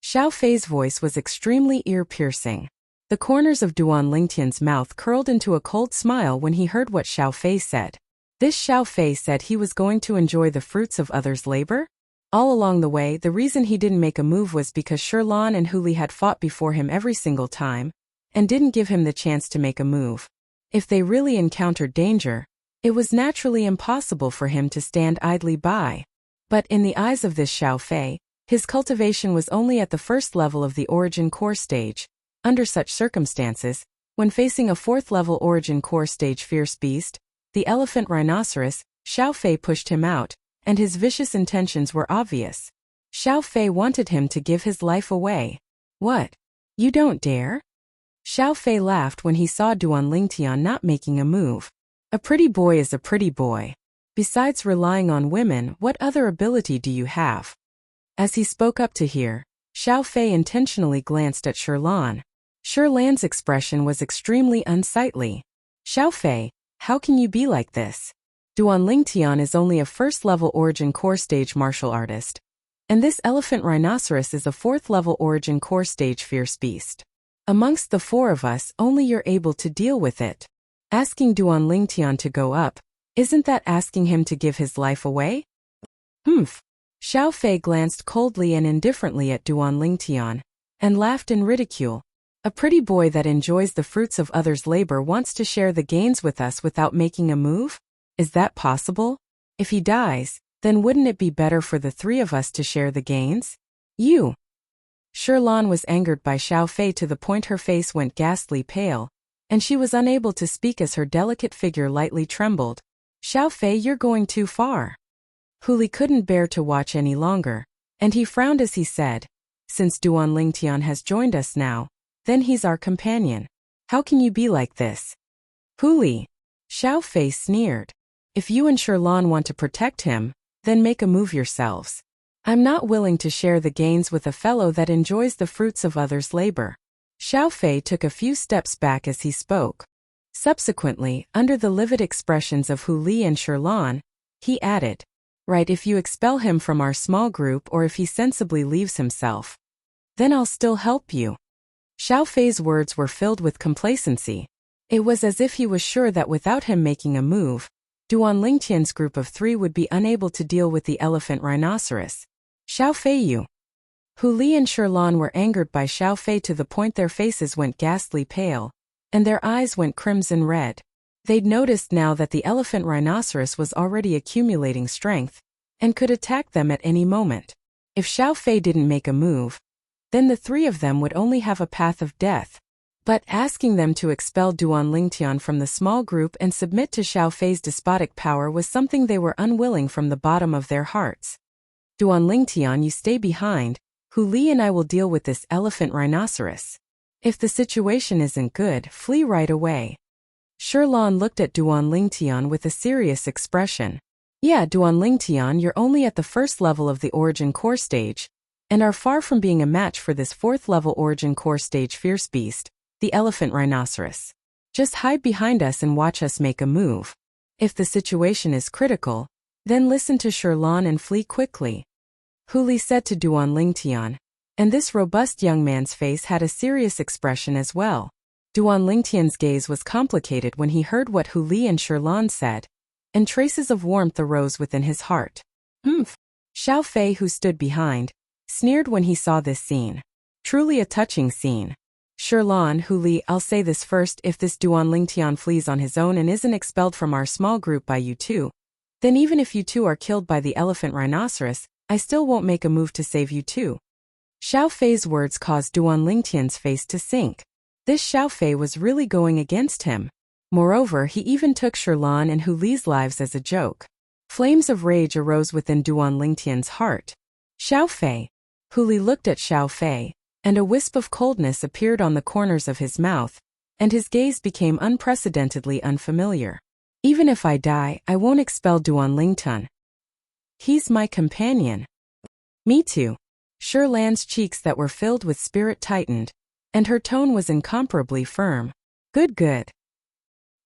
Xiao Fei's voice was extremely ear-piercing. The corners of Duanling Tian's mouth curled into a cold smile when he heard what Xiao Fei said. This Xiao Fei said he was going to enjoy the fruits of others' labor? All along the way, the reason he didn't make a move was because Sherlan and Hu Li had fought before him every single time, and didn't give him the chance to make a move. If they really encountered danger, it was naturally impossible for him to stand idly by. But in the eyes of this Xiao Fei, his cultivation was only at the first level of the Origin Core stage. Under such circumstances, when facing a 4th-level Origin Core stage fierce beast, the elephant rhinoceros, Xiao Fei pushed him out, and his vicious intentions were obvious. Xiao Fei wanted him to give his life away. "What? You don't dare?" Xiao Fei laughed when he saw Duanling Tian not making a move. "A pretty boy is a pretty boy. Besides relying on women, what other ability do you have?" As he spoke up to hear, Xiao Fei intentionally glanced at Sherlan. Sherlan's expression was extremely unsightly. "Xiao Fei, how can you be like this? Duanling Tian is only a first-level Origin Core stage martial artist, and this elephant rhinoceros is a 4th-level Origin Core stage fierce beast. Amongst the 4 of us, only you're able to deal with it. Asking Duanling Tian to go up, isn't that asking him to give his life away?" "Humph." Xiao Fei glanced coldly and indifferently at Duanling Tian, and laughed in ridicule. "A pretty boy that enjoys the fruits of others' labor wants to share the gains with us without making a move? Is that possible? If he dies, then wouldn't it be better for the 3 of us to share the gains? You!" Sherlan was angered by Xiao Fei to the point her face went ghastly pale, and she was unable to speak as her delicate figure lightly trembled. "Xiao Fei, you're going too far." Hu Li couldn't bear to watch any longer, and he frowned as he said, "Since Duanling Tian has joined us now, then he's our companion. How can you be like this?" "Hu Li," Xiao Fei sneered. "If you and Sherlan want to protect him, then make a move yourselves. I'm not willing to share the gains with a fellow that enjoys the fruits of others' labor." Xiao Fei took a few steps back as he spoke. Subsequently, under the livid expressions of Hu Li and Sherlan, he added, "Right, if you expel him from our small group or if he sensibly leaves himself, then I'll still help you." Xiao Fei's words were filled with complacency. It was as if he was sure that without him making a move, Duanling Tian's group of 3 would be unable to deal with the elephant rhinoceros. "Xiao Fei, you!" Hu Li and Sherlan were angered by Xiao Fei to the point their faces went ghastly pale, and their eyes went crimson red. They'd noticed now that the elephant rhinoceros was already accumulating strength, and could attack them at any moment. If Xiao Fei didn't make a move, then the 3 of them would only have a path of death. But asking them to expel Duanling Tian from the small group and submit to Xiao Fei's despotic power was something they were unwilling from the bottom of their hearts. "Duanling Tian, you stay behind. Hu Li and I will deal with this elephant rhinoceros. If the situation isn't good, flee right away." Sherlan looked at Duanling Tian with a serious expression. "Yeah, Duanling Tian, you're only at the first level of the Origin Core stage, and are far from being a match for this 4th-level Origin Core stage fierce beast, the elephant rhinoceros. Just hide behind us and watch us make a move. If the situation is critical, then listen to Sherlan and flee quickly." Hu Li said to Duanling Tian, And this robust young man's face had a serious expression as well. Duan Lingtian's gaze was complicated when he heard what Hu Li and Sherlan said, and traces of warmth arose within his heart. Humph! Xiao Fei, who stood behind, sneered when he saw this scene. Truly a touching scene. Sherlan, Hu Li, I'll say this first, if this Duan Lingtian flees on his own and isn't expelled from our small group by you two, then even if you two are killed by the elephant rhinoceros, I still won't make a move to save you two. Xiao Fei's words caused Duan Lingtian's face to sink. This Xiao Fei was really going against him. Moreover, he even took Sherlan and Hu Li's lives as a joke. Flames of rage arose within Duan Lingtian's heart. Xiao Fei. Hu Li looked at Xiao Fei, and a wisp of coldness appeared on the corners of his mouth, and his gaze became unprecedentedly unfamiliar. Even if I die, I won't expel Duan Lingtian. He's my companion. Me too. Sherlan's cheeks that were filled with spirit tightened, and her tone was incomparably firm. Good.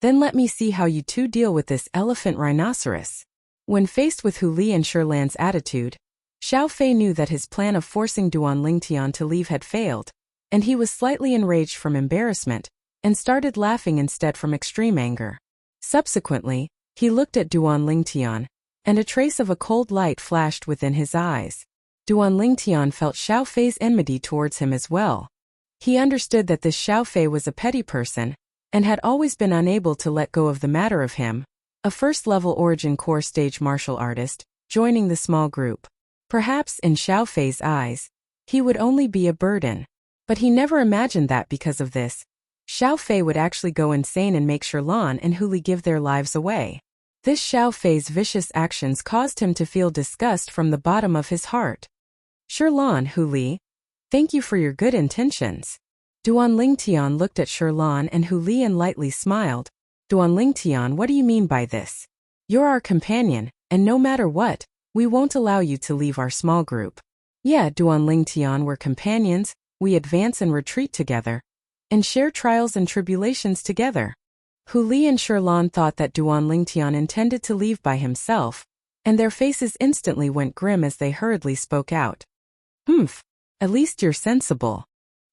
Then let me see how you two deal with this elephant rhinoceros. When faced with Hu Li and Sherlan's attitude, Xiao Fei knew that his plan of forcing Duan Lingtian to leave had failed, and he was slightly enraged from embarrassment, and started laughing instead from extreme anger. Subsequently, he looked at Duan Lingtian, and a trace of a cold light flashed within his eyes. Duan Lingtian felt Xiao Fei's enmity towards him as well. He understood that this Xiao Fei was a petty person, and had always been unable to let go of the matter of him, a first-level origin core stage martial artist, joining the small group. Perhaps in Xiao Fei's eyes, he would only be a burden. But he never imagined that because of this, Xiao Fei would actually go insane and make Sherlan and Hu Li give their lives away. This Xiao Fei's vicious actions caused him to feel disgust from the bottom of his heart. Sherlan, Hu Li, thank you for your good intentions. Duan Lingtian looked at Sherlan and Hu Li and lightly smiled. Duan Lingtian, what do you mean by this? You're our companion, and no matter what, we won't allow you to leave our small group. Yeah, Duan Lingtian, we're companions, we advance and retreat together, and share trials and tribulations together. Hu Li and Sherlan thought that Duan Lingtian intended to leave by himself, and their faces instantly went grim as they hurriedly spoke out. Humph, at least you're sensible.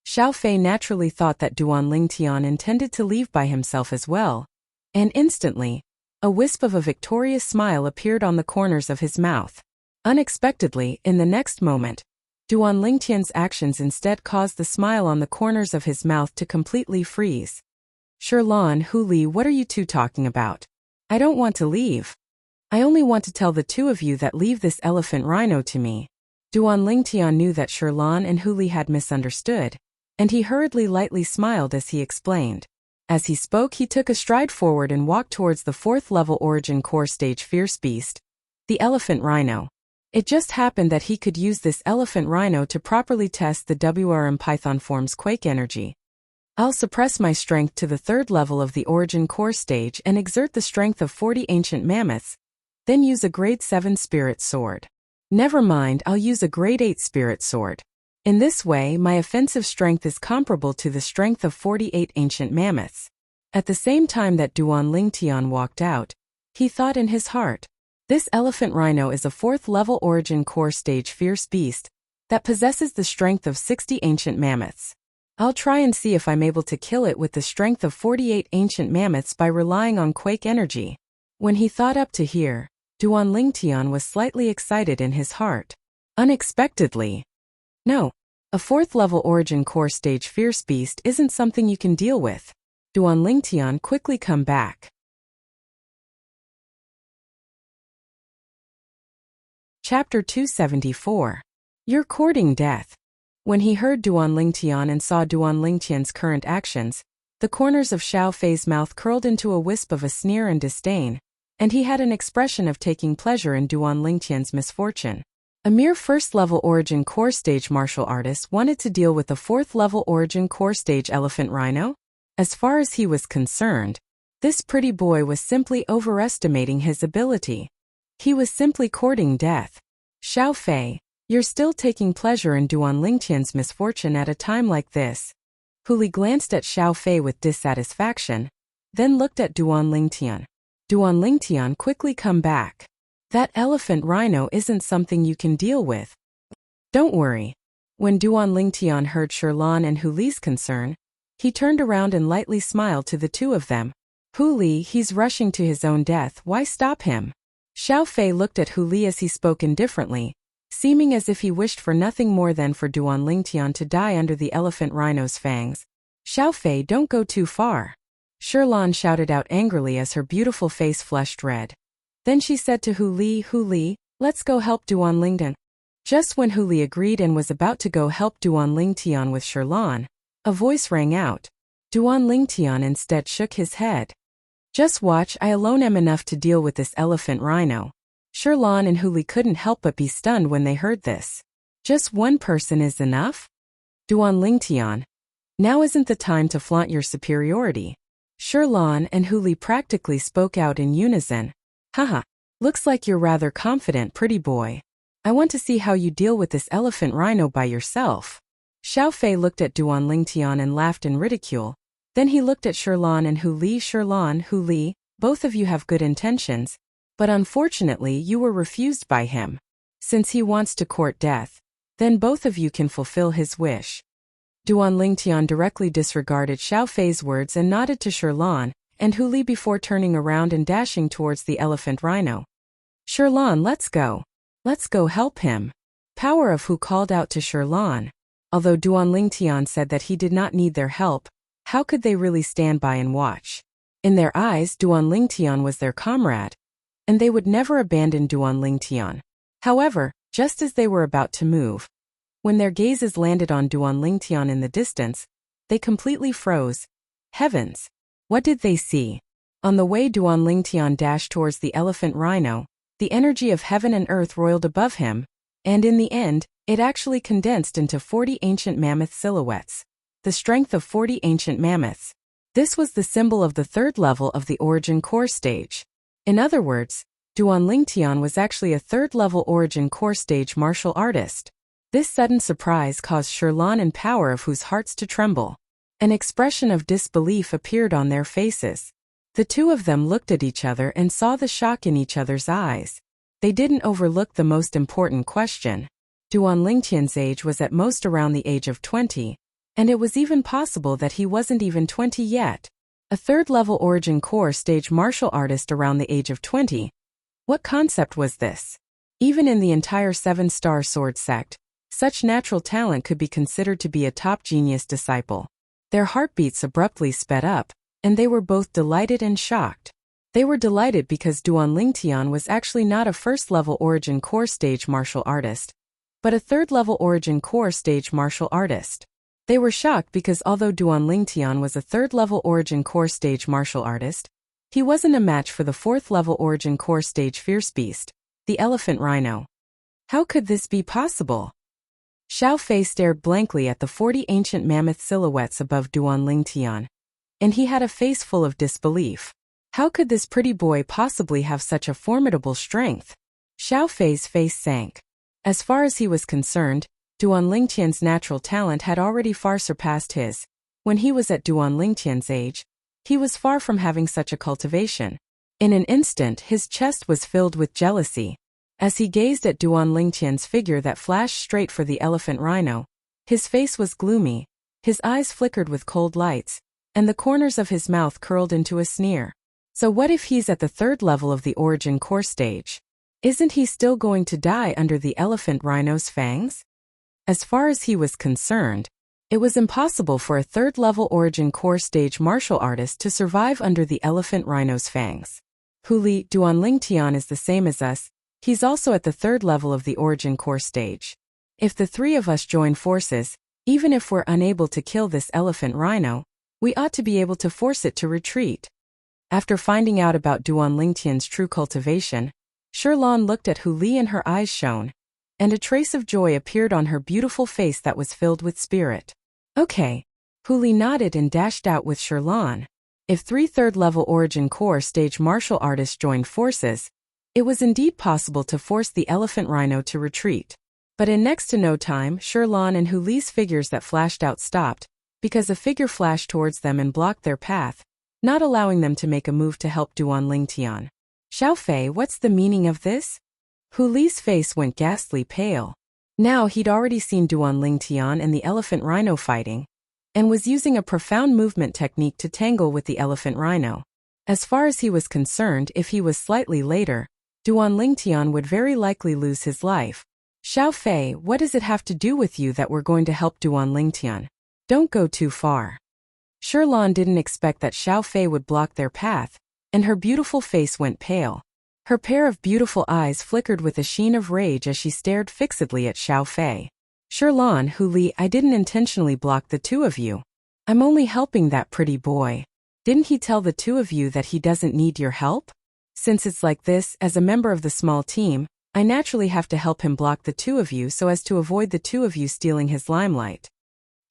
Xiao Fei naturally thought that Duan Lingtian intended to leave by himself as well, and instantly, a wisp of a victorious smile appeared on the corners of his mouth. Unexpectedly, in the next moment, Duan Lingtian's actions instead caused the smile on the corners of his mouth to completely freeze. Sherlan, Hu Li, what are you two talking about? I don't want to leave. I only want to tell the two of you that leave this elephant rhino to me. Duan Lingtian knew that Sherlan and Hu Li had misunderstood, and he hurriedly lightly smiled as he explained. As he spoke, he took a stride forward and walked towards the fourth-level origin core stage fierce beast, the elephant rhino. It just happened that he could use this elephant rhino to properly test the WRM Python form's quake energy. I'll suppress my strength to the third level of the origin core stage and exert the strength of 40 ancient mammoths, then use a grade 7 spirit sword. Never mind, I'll use a grade 8 spirit sword. In this way, my offensive strength is comparable to the strength of 48 ancient mammoths. At the same time that Duan Lingtian walked out, he thought in his heart, this elephant rhino is a 4th-level origin core stage fierce beast that possesses the strength of 60 ancient mammoths. I'll try and see if I'm able to kill it with the strength of 48 ancient mammoths by relying on quake energy. When he thought up to here, Duan Lingtian was slightly excited in his heart. Unexpectedly. No, a 4th-level origin core stage fierce beast isn't something you can deal with. Duan Lingtian quickly come back. Chapter 274. You're courting death. When he heard Duan Lingtian and saw Duan Lingtian's current actions, the corners of Xiao Fei's mouth curled into a wisp of a sneer and disdain, and he had an expression of taking pleasure in Duan Lingtian's misfortune. A mere 1st-level origin core stage martial artist wanted to deal with a 4th-level origin core stage elephant rhino? As far as he was concerned, this pretty boy was simply overestimating his ability. He was simply courting death. Xiao Fei, you're still taking pleasure in Duan Lingtian's misfortune at a time like this. Hu Li glanced at Xiao Fei with dissatisfaction, then looked at Duan Lingtian. Duan Lingtian quickly come back. That elephant rhino isn't something you can deal with. Don't worry. When Duan Lingtian heard Sherlan and Hu Li's concern, he turned around and lightly smiled to the two of them. Hu Li, he's rushing to his own death, why stop him? Xiao Fei looked at Hu Li as he spoke indifferently, seeming as if he wished for nothing more than for Duan Lingtian to die under the elephant rhino's fangs. Xiao Fei, don't go too far. Sherlan shouted out angrily as her beautiful face flushed red. Then she said to Hu Li, let's go help Duan Lingtian. Just when Hu Li agreed and was about to go help Duan Lingtian with Sherlan, a voice rang out. Duan Lingtian instead shook his head. Just watch, I alone am enough to deal with this elephant rhino. Sherlan and Hu Li couldn't help but be stunned when they heard this. Just one person is enough? Duan Lingtian. Now isn't the time to flaunt your superiority. Sherlan and Hu Li practically spoke out in unison. Haha, looks like you're rather confident, pretty boy. I want to see how you deal with this elephant rhino by yourself. Xiao Fei looked at Duan Lingtian and laughed in ridicule. Then he looked at Sherlan and Hu Li. Sherlan, Hu Li, both of you have good intentions, but unfortunately you were refused by him. Since he wants to court death, then both of you can fulfill his wish. Duan Lingtian directly disregarded Xiao Fei's words and nodded to Sherlan and Hu Li before turning around and dashing towards the elephant rhino. Sherlan, let's go. Let's go help him. Power of Hu called out to Sherlan. Although Duan Lingtian said that he did not need their help, how could they really stand by and watch? In their eyes, Duan Lingtian was their comrade, and they would never abandon Duan Lingtian. However, just as they were about to move, when their gazes landed on Duan Lingtian in the distance, they completely froze. Heavens! What did they see? On the way Duan Lingtian dashed towards the elephant rhino, the energy of heaven and earth roiled above him, and in the end, it actually condensed into 40 ancient mammoth silhouettes. The strength of 40 ancient mammoths. This was the symbol of the third level of the origin core stage. In other words, Duan Lingtian was actually a third-level origin core stage martial artist. This sudden surprise caused Sherlan and Power of Hu's hearts to tremble. An expression of disbelief appeared on their faces. The two of them looked at each other and saw the shock in each other's eyes. They didn't overlook the most important question. Duan Lingtian's age was at most around the age of 20, and it was even possible that he wasn't even 20 yet. A third-level origin core stage martial artist around the age of 20. What concept was this? Even in the entire 7-star sword sect, such natural talent could be considered to be a top genius disciple. Their heartbeats abruptly sped up, and they were both delighted and shocked. They were delighted because Duan Lingtian was actually not a first-level origin core stage martial artist, but a third-level origin core stage martial artist. They were shocked because although Duan Lingtian was a third-level origin core stage martial artist, he wasn't a match for the fourth-level origin core stage fierce beast, the elephant rhino. How could this be possible? Xiao Fei stared blankly at the 40 ancient mammoth silhouettes above Duan Lingtian, and he had a face full of disbelief. How could this pretty boy possibly have such a formidable strength? Xiao Fei's face sank. As far as he was concerned, Duan Lingtian's natural talent had already far surpassed his. When he was at Duan Lingtian's age, he was far from having such a cultivation. In an instant, his chest was filled with jealousy. As he gazed at Duan Lingtian's figure that flashed straight for the elephant rhino, his face was gloomy, his eyes flickered with cold lights, and the corners of his mouth curled into a sneer. So what if he's at the third level of the origin core stage? Isn't he still going to die under the elephant rhino's fangs? As far as he was concerned, it was impossible for a third-level origin core stage martial artist to survive under the elephant rhino's fangs. Hu Li, Duan Lingtian is the same as us, he's also at the third level of the origin core stage. If the three of us join forces, even if we're unable to kill this elephant rhino, we ought to be able to force it to retreat. After finding out about Duan Lingtian's true cultivation, Sherlan looked at Hu Li and her eyes shone, and a trace of joy appeared on her beautiful face that was filled with spirit. Okay. Hu Li nodded and dashed out with Sherlan. If 3 third-level origin core stage martial artists joined forces, it was indeed possible to force the elephant rhino to retreat. But in next to no time, Sherlan and Hu Li's figures that flashed out stopped, because a figure flashed towards them and blocked their path, not allowing them to make a move to help Duan Lingtian. Xiao Fei, what's the meaning of this? Hu Li's face went ghastly pale. Now he'd already seen Duan Lingtian and the elephant rhino fighting, and was using a profound movement technique to tangle with the elephant rhino. As far as he was concerned, if he was slightly later, Duan Lingtian would very likely lose his life. Xiao Fei, what does it have to do with you that we're going to help Duan Lingtian? Don't go too far. Sherlan didn't expect that Xiao Fei would block their path, and her beautiful face went pale. Her pair of beautiful eyes flickered with a sheen of rage as she stared fixedly at Xiao Fei. Sherlan, Hu Li, I didn't intentionally block the two of you. I'm only helping that pretty boy. Didn't he tell the two of you that he doesn't need your help? Since it's like this, as a member of the small team, I naturally have to help him block the two of you so as to avoid the two of you stealing his limelight.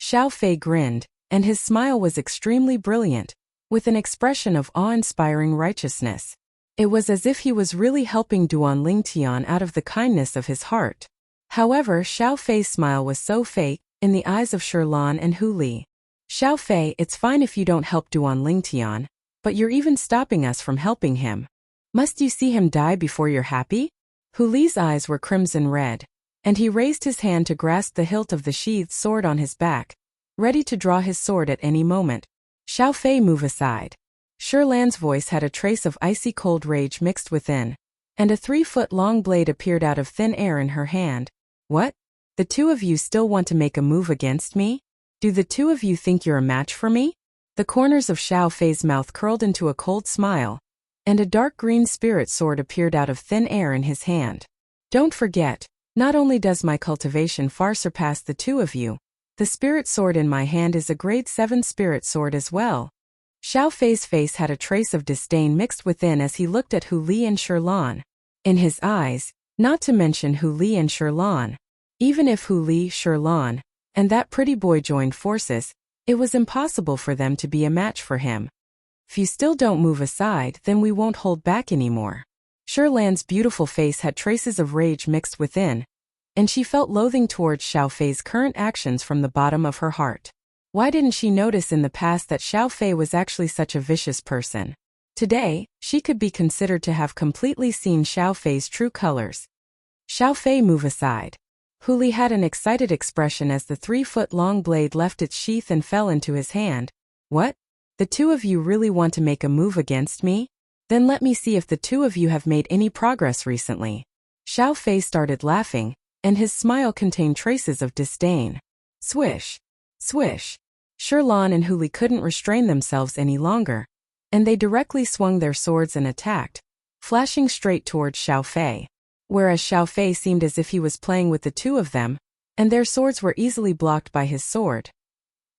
Xiao Fei grinned, and his smile was extremely brilliant, with an expression of awe-inspiring righteousness. It was as if he was really helping Duan Lingtian out of the kindness of his heart. However, Xiao Fei's smile was so fake, in the eyes of Sherlan and Hu Li. Xiao Fei, it's fine if you don't help Duan Lingtian, but you're even stopping us from helping him. Must you see him die before you're happy? Hu Li's eyes were crimson red, and he raised his hand to grasp the hilt of the sheathed sword on his back, ready to draw his sword at any moment. Xiao Fei, move aside. Sherlan's voice had a trace of icy cold rage mixed within, and a 3-foot-long blade appeared out of thin air in her hand. What? The two of you still want to make a move against me? Do the two of you think you're a match for me? The corners of Xiao Fei's mouth curled into a cold smile, and a dark green spirit sword appeared out of thin air in his hand. Don't forget, not only does my cultivation far surpass the two of you, the spirit sword in my hand is a grade 7 spirit sword as well. Xiao Fei's face had a trace of disdain mixed within as he looked at Hu Li and Sherlan. In his eyes, not to mention Hu Li and Sherlan, even if Hu Li, Sherlan, and that pretty boy joined forces, it was impossible for them to be a match for him. If you still don't move aside, then we won't hold back anymore. Sherlan's beautiful face had traces of rage mixed within, and she felt loathing towards Xiao Fei's current actions from the bottom of her heart. Why didn't she notice in the past that Xiao Fei was actually such a vicious person? Today, she could be considered to have completely seen Xiao Fei's true colors. Xiao Fei, move aside. Hu Li had an excited expression as the 3-foot-long blade left its sheath and fell into his hand. What? The two of you really want to make a move against me? Then let me see if the two of you have made any progress recently. Xiao Fei started laughing, and his smile contained traces of disdain. Swish! Swish! Sherlan and Hu Li couldn't restrain themselves any longer, and they directly swung their swords and attacked, flashing straight towards Xiao Fei. Whereas Xiao Fei seemed as if he was playing with the two of them, and their swords were easily blocked by his sword.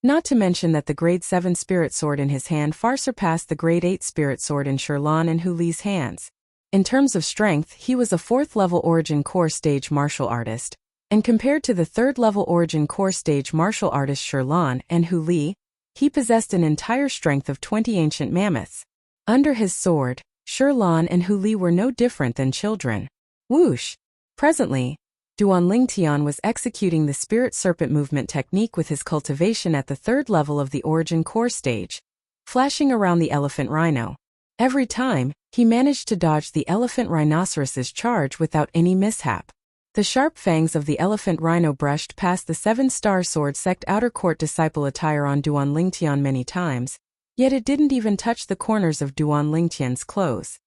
Not to mention that the grade 7 spirit sword in his hand far surpassed the grade 8 spirit sword in Sherlan and Hu Li's hands. In terms of strength, he was a 4th-level Origin Core stage martial artist, and compared to the 3rd-level Origin Core stage martial artist Sherlan and Hu Li, he possessed an entire strength of 20 ancient mammoths. Under his sword, Sherlan and Hu Li were no different than children. Whoosh! Presently, Duan Lingtian was executing the Spirit Serpent movement technique with his cultivation at the 3rd level of the Origin Core stage, flashing around the elephant rhino. Every time, he managed to dodge the elephant rhinoceros's charge without any mishap. The sharp fangs of the elephant rhino brushed past the 7-star sword-sect outer court disciple attire on Duan Lingtian many times, yet it didn't even touch the corners of Duan Lingtian's clothes.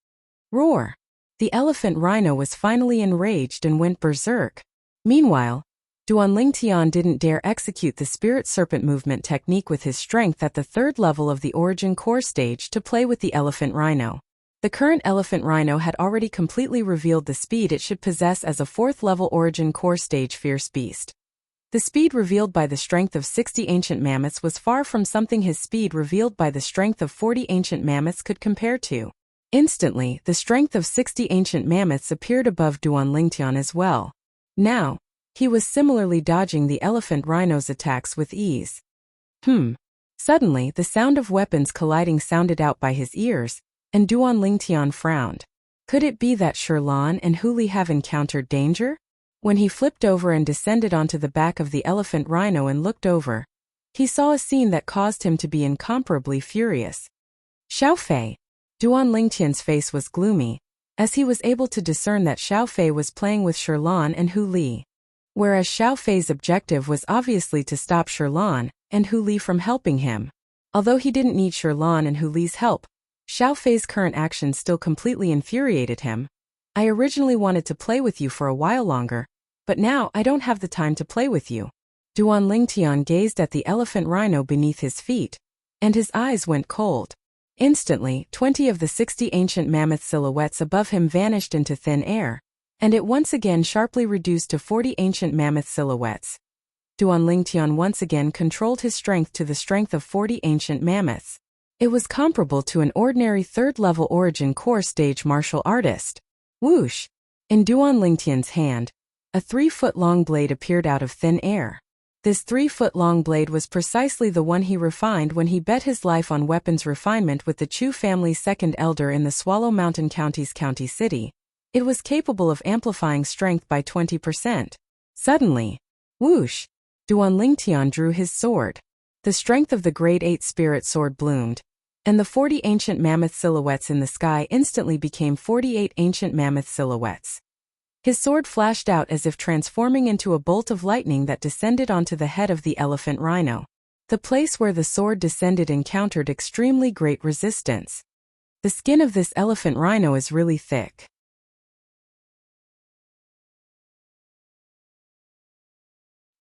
Roar! The elephant rhino was finally enraged and went berserk. Meanwhile, Duan Lingtian didn't dare execute the Spirit Serpent movement technique with his strength at the 3rd level of the Origin Core stage to play with the elephant rhino. The current elephant rhino had already completely revealed the speed it should possess as a 4th-level Origin Core stage fierce beast. The speed revealed by the strength of 60 ancient mammoths was far from something his speed revealed by the strength of 40 ancient mammoths could compare to. Instantly, the strength of 60 ancient mammoths appeared above Duan Lingtian as well. Now, he was similarly dodging the elephant rhino's attacks with ease. Suddenly, the sound of weapons colliding sounded out by his ears, and Duan Lingtian frowned. Could it be that Sherlan and Hu Li have encountered danger? When he flipped over and descended onto the back of the elephant rhino and looked over, he saw a scene that caused him to be incomparably furious. Xiao Fei! Duan Lingtian's face was gloomy, as he was able to discern that Xiao Fei was playing with Sherlan and Hu Li. Whereas Xiao Fei's objective was obviously to stop Shirlan and Hu Li from helping him. Although he didn't need Shirlan and Hu Li's help, Xiao Fei's current actions still completely infuriated him. I originally wanted to play with you for a while longer, but now I don't have the time to play with you. Duan Lingtian gazed at the elephant rhino beneath his feet, and his eyes went cold. Instantly, 20 of the 60 ancient mammoth silhouettes above him vanished into thin air, and it once again sharply reduced to 40 ancient mammoth silhouettes. Duan Lingtian once again controlled his strength to the strength of 40 ancient mammoths. It was comparable to an ordinary third-level origin core stage martial artist. Whoosh! In Duan Lingtian's hand, a 3-foot-long blade appeared out of thin air. This 3-foot-long blade was precisely the one he refined when he bet his life on weapons refinement with the Chu family's second elder in the Swallow Mountain County's county city. It was capable of amplifying strength by 20%. Suddenly, whoosh! Duan Lingtian drew his sword. The strength of the Grade 8 spirit sword bloomed, and the 40 ancient mammoth silhouettes in the sky instantly became 48 ancient mammoth silhouettes. His sword flashed out as if transforming into a bolt of lightning that descended onto the head of the elephant rhino. The place where the sword descended encountered extremely great resistance. The skin of this elephant rhino is really thick.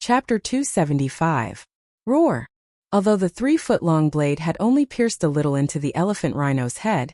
Chapter 275. Roar. Although the 3-foot-long blade had only pierced a little into the elephant rhino's head,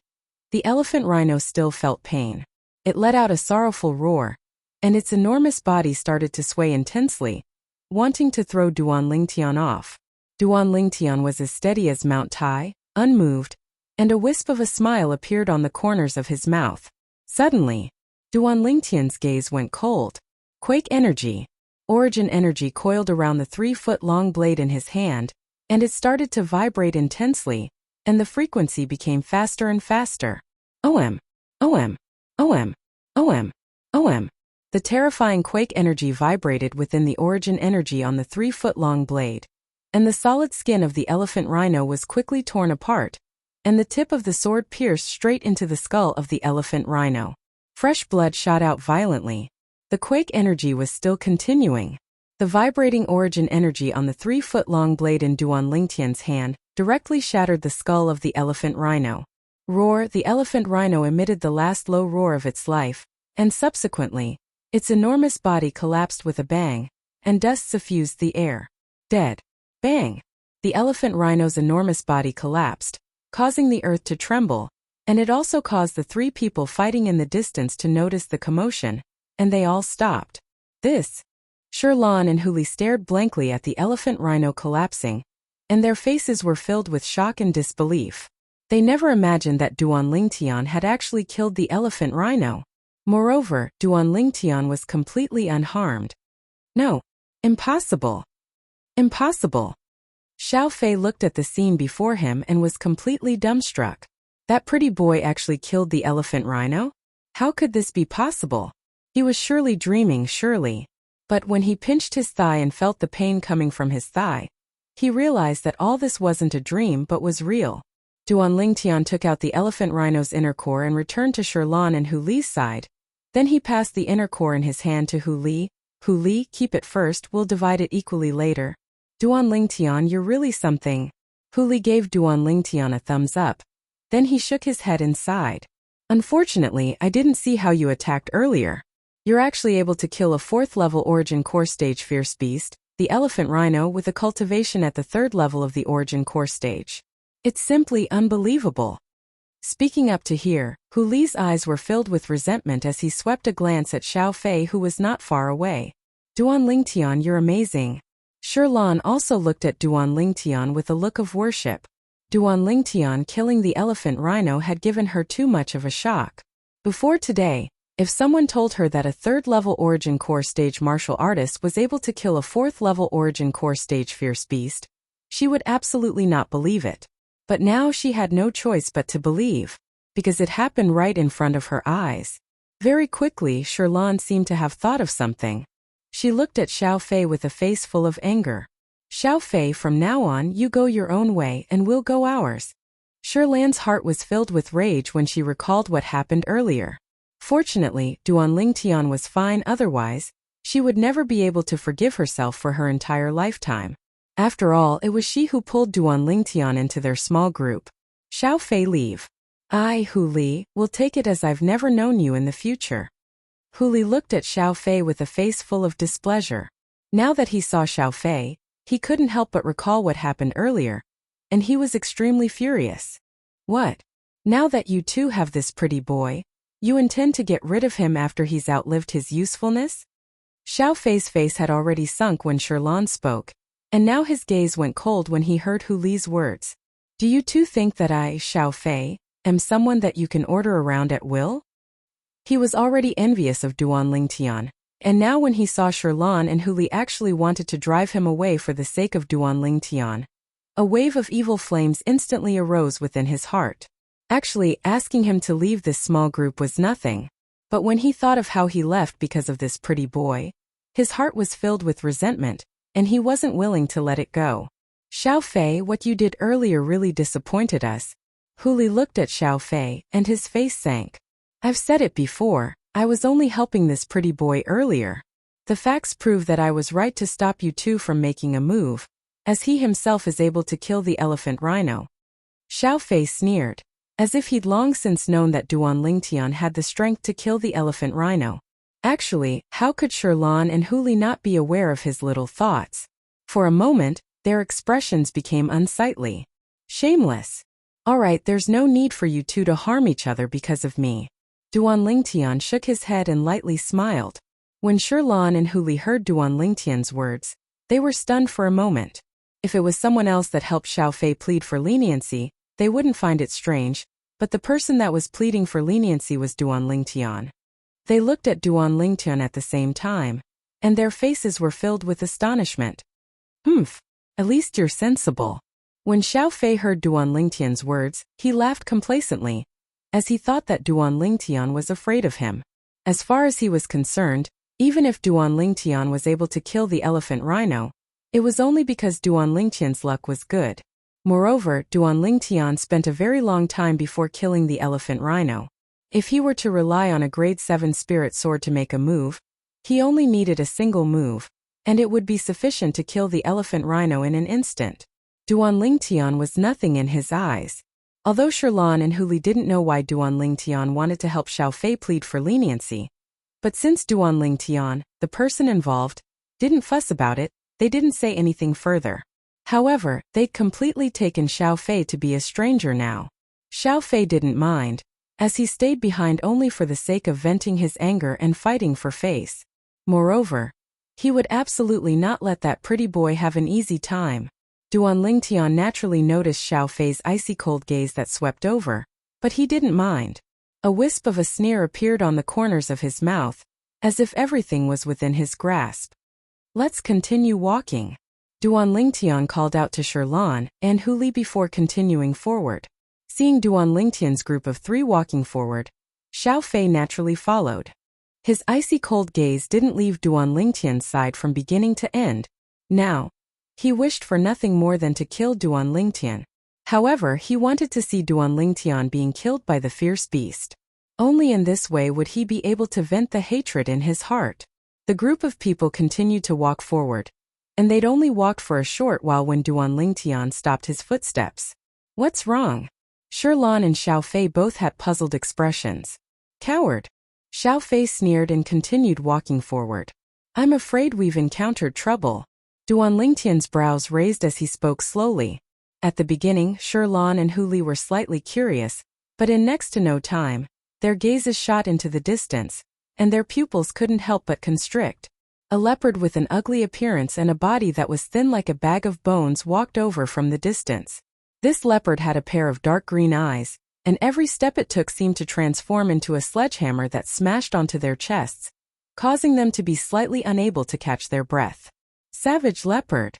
the elephant rhino still felt pain. It let out a sorrowful roar, and its enormous body started to sway intensely, wanting to throw Duan Lingtian off. Duan Lingtian was as steady as Mount Tai, unmoved, and a wisp of a smile appeared on the corners of his mouth. Suddenly, Duan Lingtian's gaze went cold. Quake energy. Origin energy coiled around the 3-foot-long blade in his hand, and it started to vibrate intensely, and the frequency became faster and faster. OM, OM, OM, OM, OM. The terrifying quake energy vibrated within the origin energy on the 3-foot-long blade, and the solid skin of the elephant rhino was quickly torn apart, and the tip of the sword pierced straight into the skull of the elephant rhino. Fresh blood shot out violently. The quake energy was still continuing. The vibrating origin energy on the 3-foot-long blade in Duan Lingtian's hand directly shattered the skull of the elephant rhino. Roar! The elephant rhino emitted the last low roar of its life, and subsequently, its enormous body collapsed with a bang, and dust suffused the air. Dead. Bang! The elephant rhino's enormous body collapsed, causing the earth to tremble, and it also caused the 3 people fighting in the distance to notice the commotion, and they all stopped. Shirlan and Hu Li stared blankly at the elephant rhino collapsing, and their faces were filled with shock and disbelief. They never imagined that Duan Lingtian had actually killed the elephant rhino. Moreover, Duan Lingtian was completely unharmed. No. Impossible. Impossible. Xiao Fei looked at the scene before him and was completely dumbstruck. That pretty boy actually killed the elephant rhino? How could this be possible? He was surely dreaming, surely. But when he pinched his thigh and felt the pain coming from his thigh, he realized that all this wasn't a dream but was real. Duan Lingtian took out the elephant rhino's inner core and returned to Shirlan and Hu Li's side. Then he passed the inner core in his hand to Hu Li. Hu Li, keep it first, we'll divide it equally later. Duan Lingtian, you're really something. Hu Li gave Duan Lingtian a thumbs up. Then he shook his head and sighed. Unfortunately, I didn't see how you attacked earlier. You're actually able to kill a 4th-level origin core stage fierce beast, the elephant rhino, with a cultivation at the 3rd level of the origin core stage. It's simply unbelievable. Speaking up to here, Hu Li's eyes were filled with resentment as he swept a glance at Xiao Fei, who was not far away. Duan Lingtian, you're amazing. Shirlan also looked at Duan Lingtian with a look of worship. Duan Lingtian killing the elephant rhino had given her too much of a shock. Before today, if someone told her that a 3rd-level origin core stage martial artist was able to kill a 4th-level origin core stage fierce beast, she would absolutely not believe it. But now she had no choice but to believe, because it happened right in front of her eyes. Very quickly, Shirlan seemed to have thought of something. She looked at Xiao Fei with a face full of anger. Xiao Fei, from now on you go your own way and we'll go ours. Shirlan's heart was filled with rage when she recalled what happened earlier. Fortunately, Duan Lingtian was fine otherwise, She would never be able to forgive herself for her entire lifetime. After all, it was she who pulled Duan Lingtian into their small group. Xiao Fei leave. I, Hu Li, will take it as I've never known you in the future. Hu Li looked at Xiao Fei with a face full of displeasure. Now that he saw Xiao Fei, he couldn't help but recall what happened earlier, and he was extremely furious. What? Now that you too have this pretty boy, you intend to get rid of him after he's outlived his usefulness? Xiao Fei's face had already sunk when Sherlan spoke, and now his gaze went cold when he heard Hu Li's words. Do you too think that I, Xiao Fei, am someone that you can order around at will? He was already envious of Duan Lingtian, and now when he saw Sherlan and Hu Li actually wanted to drive him away for the sake of Duan Lingtian, a wave of evil flames instantly arose within his heart. Actually, asking him to leave this small group was nothing, but when he thought of how he left because of this pretty boy, his heart was filled with resentment, and he wasn't willing to let it go. Xiao Fei, what you did earlier really disappointed us. Hu Li looked at Xiao Fei, and his face sank. I've said it before, I was only helping this pretty boy earlier. The facts prove that I was right to stop you two from making a move, as he himself is able to kill the elephant rhino. Xiao Fei sneered, as if he'd long since known that Duan Lingtian had the strength to kill the elephant rhino. Actually, how could Sherlan and Hu Li not be aware of his little thoughts? For a moment, their expressions became unsightly. Shameless. Alright, there's no need for you two to harm each other because of me. Duan Lingtian shook his head and lightly smiled. When Sherlan and Hu Li heard Duan Lingtian's words, they were stunned for a moment. If it was someone else that helped Xiao Fei plead for leniency, they wouldn't find it strange, but the person that was pleading for leniency was Duan Lingtian. They looked at Duan Lingtian at the same time, and their faces were filled with astonishment. At least you're sensible. When Xiao Fei heard Duan Lingtian's words, he laughed complacently, as he thought that Duan Lingtian was afraid of him. As far as he was concerned, even if Duan Lingtian was able to kill the elephant rhino, it was only because Duan Lingtian's luck was good. Moreover, Duan Lingtian spent a very long time before killing the elephant rhino. If he were to rely on a grade 7 spirit sword to make a move, he only needed a single move, and it would be sufficient to kill the elephant rhino in an instant. Duan Lingtian was nothing in his eyes. Although Sherlan and Hu Li didn't know why Duan Lingtian wanted to help Xiao Fei plead for leniency, but since Duan Lingtian, the person involved, didn't fuss about it, they didn't say anything further. However, they'd completely taken Xiao Fei to be a stranger now. Xiao Fei didn't mind, as he stayed behind only for the sake of venting his anger and fighting for face. Moreover, he would absolutely not let that pretty boy have an easy time. Duan Lingtian naturally noticed Xiao Fei's icy-cold gaze that swept over, but he didn't mind. A wisp of a sneer appeared on the corners of his mouth, as if everything was within his grasp. Let's continue walking. Duan Lingtian called out to Sherlan and Hu Li before continuing forward. Seeing Duan Lingtian's group of 3 walking forward, Xiao Fei naturally followed. His icy-cold gaze didn't leave Duan Lingtian's side from beginning to end. Now, he wished for nothing more than to kill Duan Lingtian. However, he wanted to see Duan Lingtian being killed by the fierce beast. Only in this way would he be able to vent the hatred in his heart. The group of people continued to walk forward, and they'd only walked for a short while when Duan Lingtian stopped his footsteps. What's wrong? Sherlan and Xiao Fei both had puzzled expressions. Coward. Xiao Fei sneered and continued walking forward. I'm afraid we've encountered trouble. Duan Lingtian's brows raised as he spoke slowly. At the beginning, Sherlan and Hu Li were slightly curious, but in next to no time, their gazes shot into the distance, and their pupils couldn't help but constrict. A leopard with an ugly appearance and a body that was thin like a bag of bones walked over from the distance. This leopard had a pair of dark green eyes, and every step it took seemed to transform into a sledgehammer that smashed onto their chests, causing them to be slightly unable to catch their breath. Savage leopard.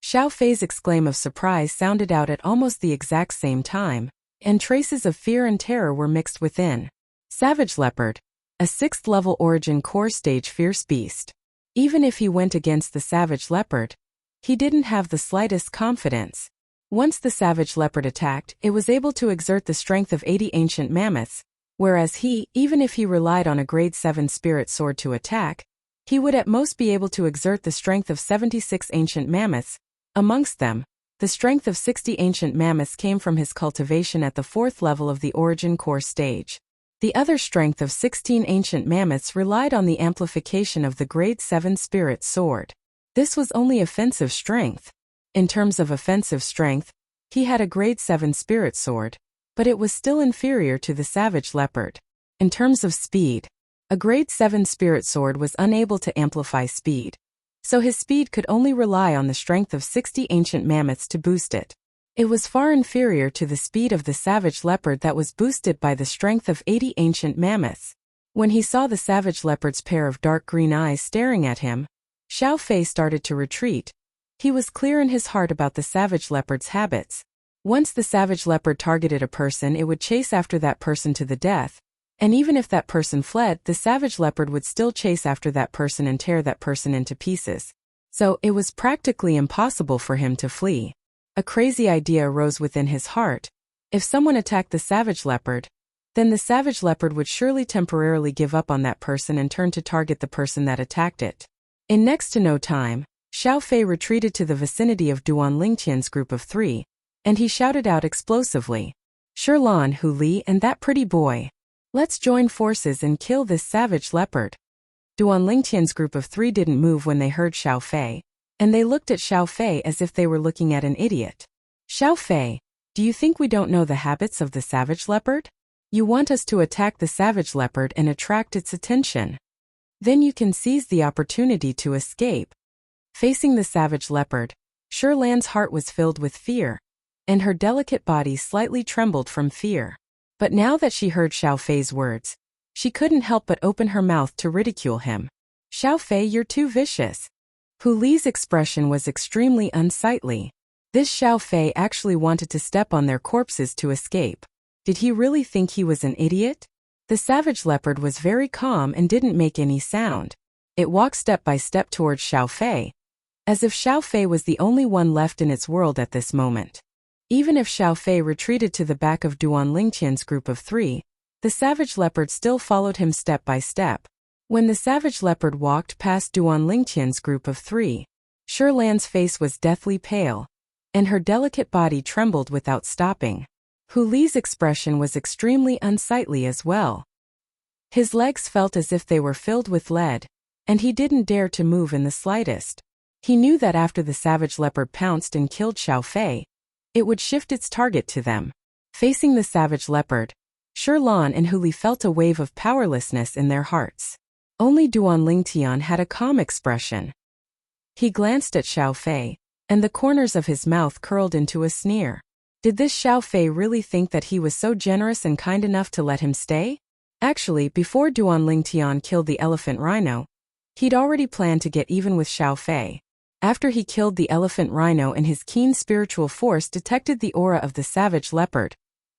Xiao Fei's exclaim of surprise sounded out at almost the exact same time, and traces of fear and terror were mixed within. Savage leopard. A 6th level origin core stage fierce beast. Even if he went against the savage leopard, he didn't have the slightest confidence. Once the savage leopard attacked, it was able to exert the strength of 80 ancient mammoths, whereas he, even if he relied on a grade 7 spirit sword to attack, He would at most be able to exert the strength of 76 ancient mammoths. Amongst them, the strength of 60 ancient mammoths came from his cultivation at the 4th level of the origin core stage. The other strength of 16 ancient mammoths relied on the amplification of the grade 7 spirit sword. This was only offensive strength. In terms of offensive strength, he had a grade 7 spirit sword, but it was still inferior to the savage leopard. In terms of speed, a grade 7 spirit sword was unable to amplify speed, so his speed could only rely on the strength of 60 ancient mammoths to boost it. It was far inferior to the speed of the savage leopard that was boosted by the strength of 80 ancient mammoths. When he saw the savage leopard's pair of dark green eyes staring at him, Xiao Fei started to retreat. He was clear in his heart about the savage leopard's habits. Once the savage leopard targeted a person, it would chase after that person to the death. And even if that person fled, the savage leopard would still chase after that person and tear that person into pieces. So, it was practically impossible for him to flee. A crazy idea arose within his heart. If someone attacked the savage leopard, then the savage leopard would surely temporarily give up on that person and turn to target the person that attacked it. In next to no time, Xiao Fei retreated to the vicinity of Duan Lingqian's group of 3, and he shouted out explosively, "Shirlan, Hu Li, and that pretty boy. Let's join forces and kill this savage leopard." Duan Lingqian's group of 3 didn't move when they heard Xiao Fei, and they looked at Xiao Fei as if they were looking at an idiot. "Xiao Fei, do you think we don't know the habits of the savage leopard? You want us to attack the savage leopard and attract its attention. Then you can seize the opportunity to escape." Facing the savage leopard, Shirlan's heart was filled with fear, and her delicate body slightly trembled from fear. But now that she heard Xiao Fei's words, she couldn't help but open her mouth to ridicule him. "Xiao Fei, you're too vicious." Hu Li's expression was extremely unsightly. This Xiao Fei actually wanted to step on their corpses to escape. Did he really think he was an idiot? The savage leopard was very calm and didn't make any sound. It walked step by step towards Xiao Fei, as if Xiao Fei was the only one left in its world at this moment. Even if Xiao Fei retreated to the back of Duan Lingqian's group of 3, the savage leopard still followed him step by step. When the savage leopard walked past Duan Lingqian's group of 3, Shirlan's face was deathly pale, and her delicate body trembled without stopping. Hu Li's expression was extremely unsightly as well. His legs felt as if they were filled with lead, and he didn't dare to move in the slightest. He knew that after the savage leopard pounced and killed Xiao Fei, it would shift its target to them. Facing the savage leopard, Shirlan and Hu Li felt a wave of powerlessness in their hearts. Only Duan Lingtian had a calm expression. He glanced at Xiao Fei, and the corners of his mouth curled into a sneer. Did this Xiao Fei really think that he was so generous and kind enough to let him stay? Actually, before Duan Lingtian killed the elephant rhino, he'd already planned to get even with Xiao Fei. After he killed the elephant rhino and his keen spiritual force detected the aura of the savage leopard,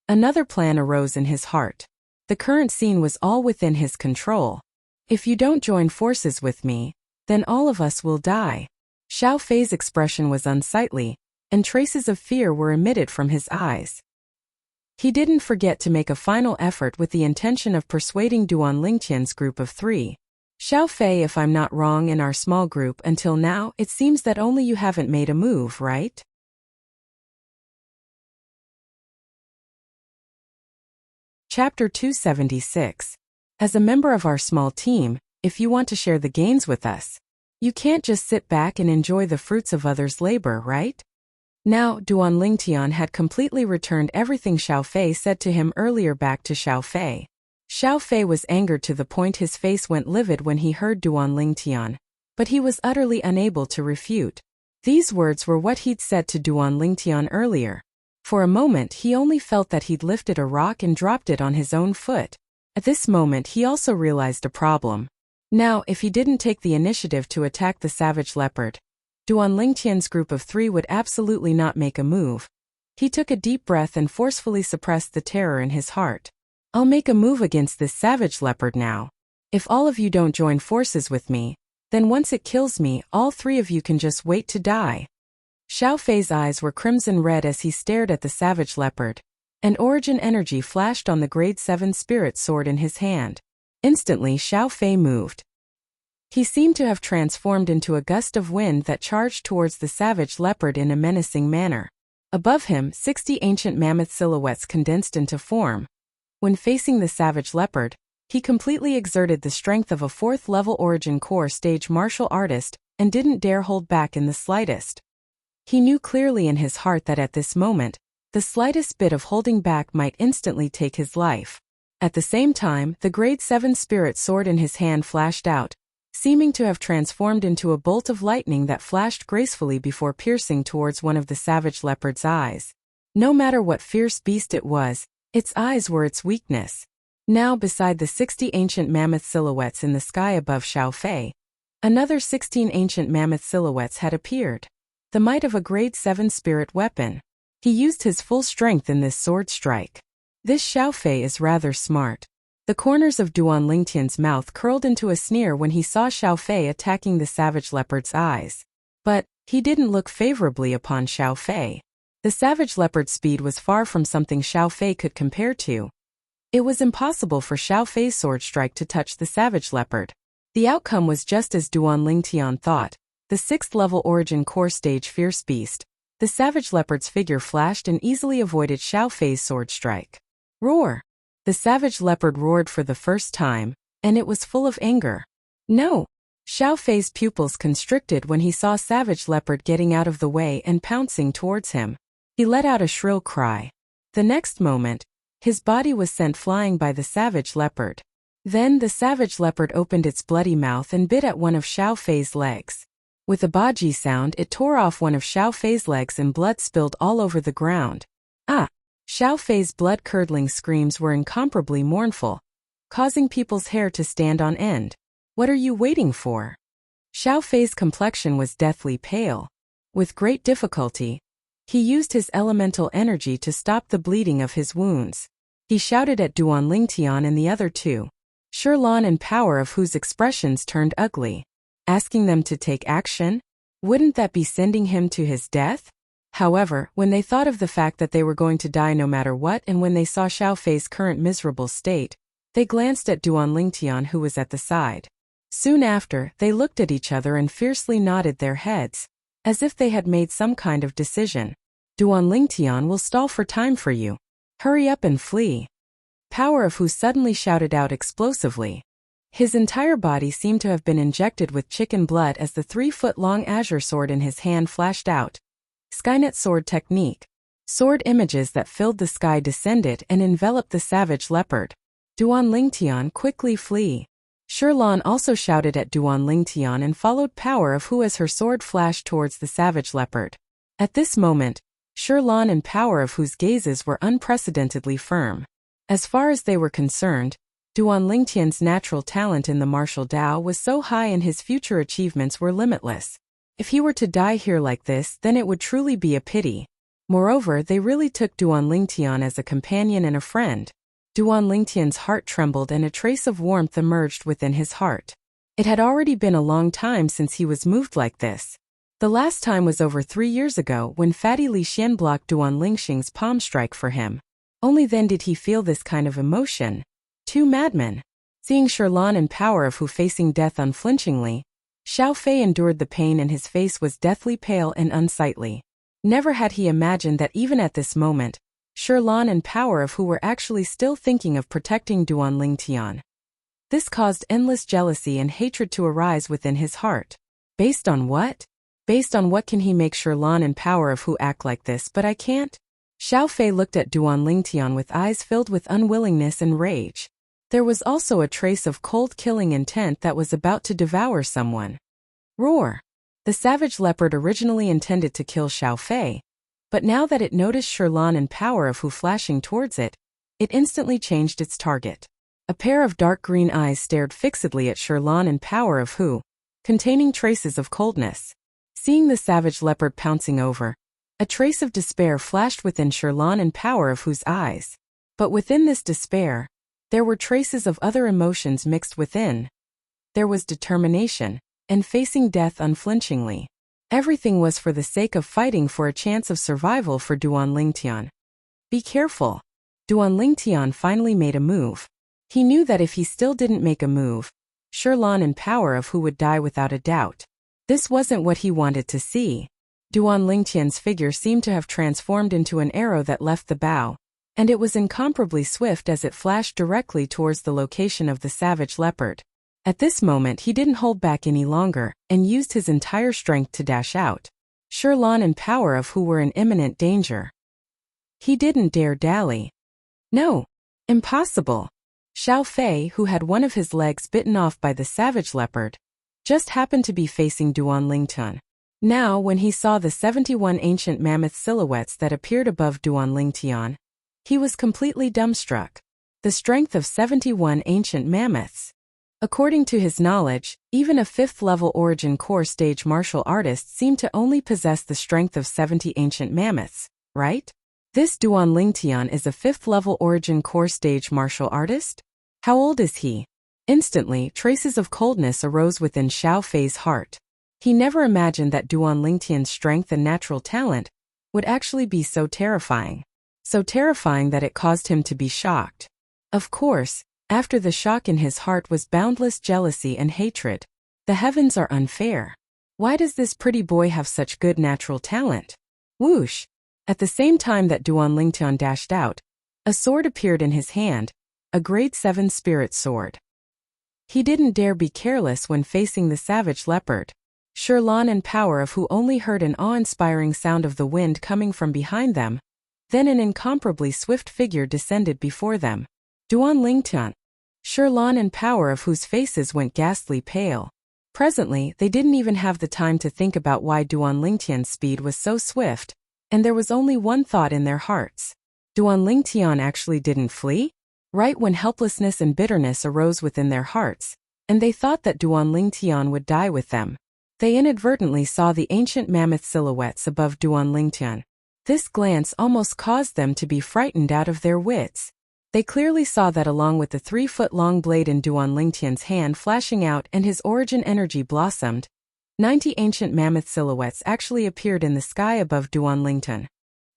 another plan arose in his heart. The current scene was all within his control. "If you don't join forces with me, then all of us will die." Xiao Fei's expression was unsightly, and traces of fear were emitted from his eyes. He didn't forget to make a final effort with the intention of persuading Duan Lingqian's group of 3. "Xiao Fei, if I'm not wrong, in our small group until now, it seems that only you haven't made a move, right?" Chapter 276. As a member of our small team, if you want to share the gains with us, you can't just sit back and enjoy the fruits of others' labor, right? Now, Duan Lingtian had completely returned everything Xiao Fei said to him earlier back to Xiao Fei. Xiao Fei was angered to the point his face went livid when he heard Duan Lingtian, but he was utterly unable to refute. These words were what he'd said to Duan Lingtian earlier. For a moment he only felt that he'd lifted a rock and dropped it on his own foot. At this moment he also realized a problem. Now, if he didn't take the initiative to attack the savage leopard, Duan Lingtian's group of 3 would absolutely not make a move. He took a deep breath and forcefully suppressed the terror in his heart. "I'll make a move against this savage leopard now. If all of you don't join forces with me, then once it kills me, all 3 of you can just wait to die." Xiao Fei's eyes were crimson red as he stared at the savage leopard, and origin energy flashed on the grade 7 spirit sword in his hand. Instantly Xiao Fei moved. He seemed to have transformed into a gust of wind that charged towards the savage leopard in a menacing manner. Above him, 60 ancient mammoth silhouettes condensed into form. When facing the savage leopard, he completely exerted the strength of a 4th-level Origin Core stage martial artist and didn't dare hold back in the slightest. He knew clearly in his heart that at this moment, the slightest bit of holding back might instantly take his life. At the same time, the Grade 7 spirit sword in his hand flashed out, seeming to have transformed into a bolt of lightning that flashed gracefully before piercing towards one of the savage leopard's eyes. No matter what fierce beast it was, its eyes were its weakness. Now beside the 60 ancient mammoth silhouettes in the sky above Xiao Fei, another 16 ancient mammoth silhouettes had appeared. The might of a Grade 7 spirit weapon. He used his full strength in this sword strike. This Xiao Fei is rather smart. The corners of Duan Lingtian's mouth curled into a sneer when he saw Xiao Fei attacking the savage leopard's eyes. But he didn't look favorably upon Xiao Fei. The savage leopard's speed was far from something Xiao Fei could compare to. It was impossible for Xiao Fei's sword strike to touch the savage leopard. The outcome was just as Duan Lingtian thought. The 6th-level Origin Core stage fierce beast. The savage leopard's figure flashed and easily avoided Xiao Fei's sword strike. Roar! The savage leopard roared for the first time, and it was full of anger. No! Xiao Fei's pupils constricted when he saw savage leopard getting out of the way and pouncing towards him. He let out a shrill cry. The next moment, his body was sent flying by the savage leopard. Then the savage leopard opened its bloody mouth and bit at one of Xiao Fei's legs. With a baji sound, it tore off one of Xiao Fei's legs and blood spilled all over the ground. Ah! Xiao Fei's blood-curdling screams were incomparably mournful, causing people's hair to stand on end. What are you waiting for? Xiao Fei's complexion was deathly pale. With great difficulty, he used his elemental energy to stop the bleeding of his wounds. He shouted at Duan Lingtian and the other two, Sherlan and Power of whose expressions turned ugly, asking them to take action? Wouldn't that be sending him to his death? However, when they thought of the fact that they were going to die no matter what and when they saw Xiao Fei's current miserable state, they glanced at Duan Lingtian who was at the side. Soon after, they looked at each other and fiercely nodded their heads, as if they had made some kind of decision. Duan Lingtian will stall for time for you. Hurry up and flee. Power of who suddenly shouted out explosively. His entire body seemed to have been injected with chicken blood as the 3-foot-long azure sword in his hand flashed out. Skynet sword technique. Sword images that filled the sky descended and enveloped the savage leopard. Duan Lingtian, quickly flee. Sherlan also shouted at Duan Lingtian and followed Power of who as her sword flashed towards the savage leopard. At this moment, Sherlan and Power of whose gazes were unprecedentedly firm. As far as they were concerned, Duan Lingtian's natural talent in the martial Dao was so high and his future achievements were limitless. If he were to die here like this, then it would truly be a pity. Moreover, they really took Duan Lingtian as a companion and a friend. Duan Lingtian's heart trembled and a trace of warmth emerged within his heart. It had already been a long time since he was moved like this. The last time was over 3 years ago when Fatty Li Xian blocked Duan Lingxing's palm strike for him. Only then did he feel this kind of emotion. Two madmen. Seeing Sherlan and Power of who facing death unflinchingly, Xiao Fei endured the pain and his face was deathly pale and unsightly. Never had he imagined that even at this moment, Sherlan and Power of who were actually still thinking of protecting Duan Lingtian. This caused endless jealousy and hatred to arise within his heart. Based on what? Based on what can he make Sherlan and Power of who act like this, but I can't? Xiao Fei looked at Duan Lingtian with eyes filled with unwillingness and rage. There was also a trace of cold killing intent that was about to devour someone. Roar! The savage leopard originally intended to kill Xiao Fei, but now that it noticed Sherlan and Power of who flashing towards it, it instantly changed its target. A pair of dark green eyes stared fixedly at Sherlan and Power of who, containing traces of coldness. Seeing the savage leopard pouncing over, a trace of despair flashed within Sherlan and Power of whose eyes. But within this despair, there were traces of other emotions mixed within. There was determination, and facing death unflinchingly. Everything was for the sake of fighting for a chance of survival for Duan Lingtian. Be careful. Duan Lingtian finally made a move. He knew that if he still didn't make a move, Sherlan and power of who would die without a doubt. This wasn't what he wanted to see. Duan Lingtian's figure seemed to have transformed into an arrow that left the bow, and it was incomparably swift as it flashed directly towards the location of the savage leopard. At this moment he didn't hold back any longer, and used his entire strength to dash out. Sherlan and power of who were in imminent danger. He didn't dare dally. No. Impossible. Xiao Fei, who had one of his legs bitten off by the savage leopard, just happened to be facing Duan Lingtian. Now, when he saw the 71 ancient mammoth silhouettes that appeared above Duan Lingtian, he was completely dumbstruck. The strength of 71 ancient mammoths. According to his knowledge, even a 5th-level origin core stage martial artist seemed to only possess the strength of 70 ancient mammoths, right? This Duan Lingtian is a 5th-level origin core stage martial artist? How old is he? Instantly, traces of coldness arose within Xiao Fei's heart. He never imagined that Duan Lingtian's strength and natural talent would actually be so terrifying. So terrifying that it caused him to be shocked. Of course, after the shock in his heart was boundless jealousy and hatred. The heavens are unfair. Why does this pretty boy have such good natural talent? Whoosh! At the same time that Duan Lingtian dashed out, a sword appeared in his hand, a grade 7 spirit sword. He didn't dare be careless when facing the savage leopard. Sherlan and power of who only heard an awe-inspiring sound of the wind coming from behind them. Then an incomparably swift figure descended before them. Duan Lingtian. Sherlan and power of whose faces went ghastly pale. Presently, they didn't even have the time to think about why Duan Lingtian's speed was so swift, and there was only one thought in their hearts. Duan Lingtian actually didn't flee? Right when helplessness and bitterness arose within their hearts, and they thought that Duan Lingtian would die with them. They inadvertently saw the ancient mammoth silhouettes above Duan Lingtian. This glance almost caused them to be frightened out of their wits. They clearly saw that along with the 3-foot-long blade in Duan Lingtian's hand flashing out and his origin energy blossomed, 90 ancient mammoth silhouettes actually appeared in the sky above Duan Lingtian.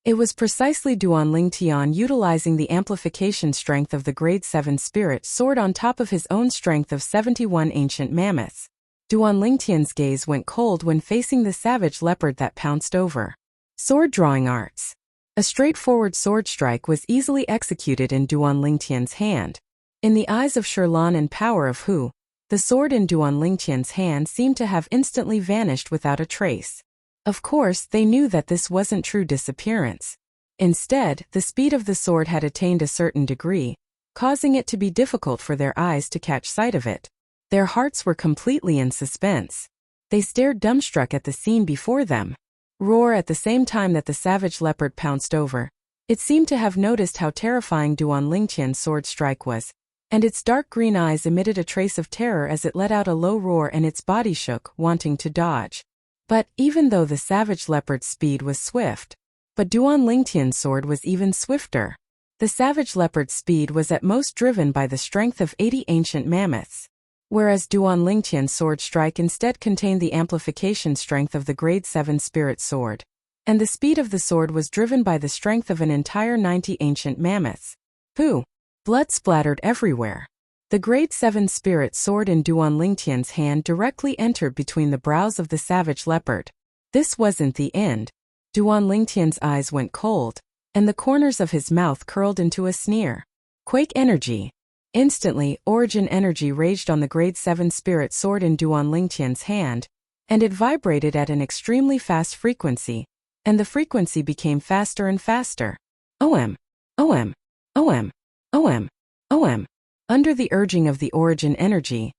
It was precisely Duan Lingtian utilizing the amplification strength of the grade 7 spirit sword on top of his own strength of 71 ancient mammoths. Duan Lingtian's gaze went cold when facing the savage leopard that pounced over. Sword drawing arts. A straightforward sword strike was easily executed in Duan Lingtian's hand. In the eyes of Sherlan and power of who, the sword in Duan Lingtian's hand seemed to have instantly vanished without a trace. Of course, they knew that this wasn't true disappearance. Instead, the speed of the sword had attained a certain degree, causing it to be difficult for their eyes to catch sight of it. Their hearts were completely in suspense. They stared dumbstruck at the scene before them. Roar at the same time that the savage leopard pounced over. It seemed to have noticed how terrifying Duan Lingtian's sword strike was, and its dark green eyes emitted a trace of terror as it let out a low roar and its body shook, wanting to dodge. But, even though the savage leopard's speed was swift, but Duan Lingtian's sword was even swifter. The savage leopard's speed was at most driven by the strength of 80 ancient mammoths, whereas Duan Lingtian's sword strike instead contained the amplification strength of the grade 7 spirit sword. And the speed of the sword was driven by the strength of an entire 90 ancient mammoths. Pooh! Blood splattered everywhere. The grade 7 spirit sword in Duan Lingtian's hand directly entered between the brows of the savage leopard. This wasn't the end. Duan Lingtian's eyes went cold, and the corners of his mouth curled into a sneer. Quake energy. Instantly, origin energy raged on the grade 7 spirit sword in Duan Lingtian's hand, and it vibrated at an extremely fast frequency, and the frequency became faster and faster. OM. OM. OM. OM. OM. Under the urging of the origin energy,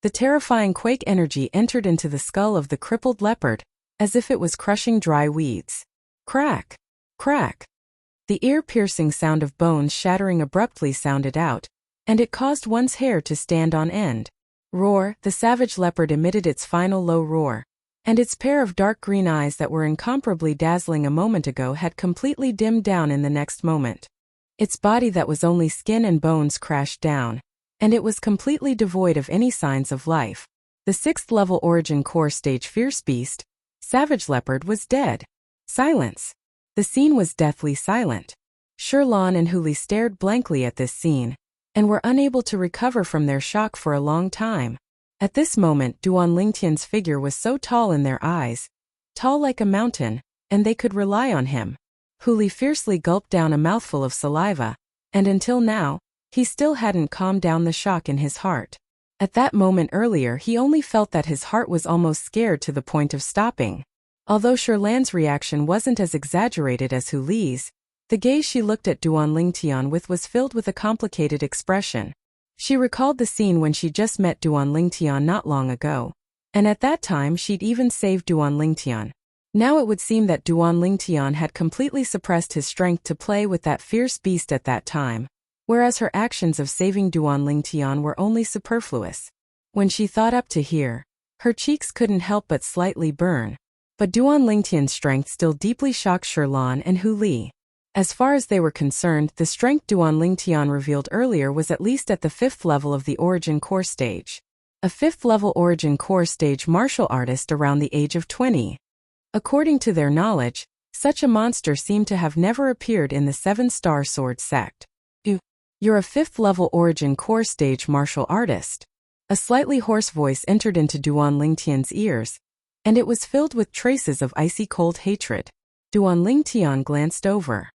the terrifying quake energy entered into the skull of the crippled leopard, as if it was crushing dry weeds. Crack! Crack! The ear-piercing sound of bones shattering abruptly sounded out, and it caused one's hair to stand on end. Roar! The savage leopard emitted its final low roar, and its pair of dark green eyes that were incomparably dazzling a moment ago had completely dimmed down in the next moment. Its body that was only skin and bones crashed down, and it was completely devoid of any signs of life. The 6th level origin core stage fierce beast, savage leopard, was dead. Silence. The scene was deathly silent. Sherlan and Huli stared blankly at this scene, and were unable to recover from their shock for a long time. At this moment, Duan Lingtian's figure was so tall in their eyes, tall like a mountain, and they could rely on him. Hu Li fiercely gulped down a mouthful of saliva, and until now, he still hadn't calmed down the shock in his heart. At that moment earlier he only felt that his heart was almost scared to the point of stopping. Although Sherlan's reaction wasn't as exaggerated as Hu Li's, the gaze she looked at Duan Lingtian with was filled with a complicated expression. She recalled the scene when she just met Duan Lingtian not long ago, and at that time she'd even saved Duan Lingtian. Now it would seem that Duan Lingtian had completely suppressed his strength to play with that fierce beast at that time, whereas her actions of saving Duan Lingtian were only superfluous. When she thought up to here, her cheeks couldn't help but slightly burn. But Duan Lingtian's strength still deeply shocked Sherlan and Hu Li. As far as they were concerned, the strength Duan Lingtian revealed earlier was at least at the 5th level of the Origin Core stage. A 5th level Origin Core stage martial artist around the age of 20. According to their knowledge, such a monster seemed to have never appeared in the 7-star sword sect. You're a 5th level Origin Core stage martial artist. A slightly hoarse voice entered into Duan Lingtian's ears, and it was filled with traces of icy cold hatred. Duan Lingtian glanced over.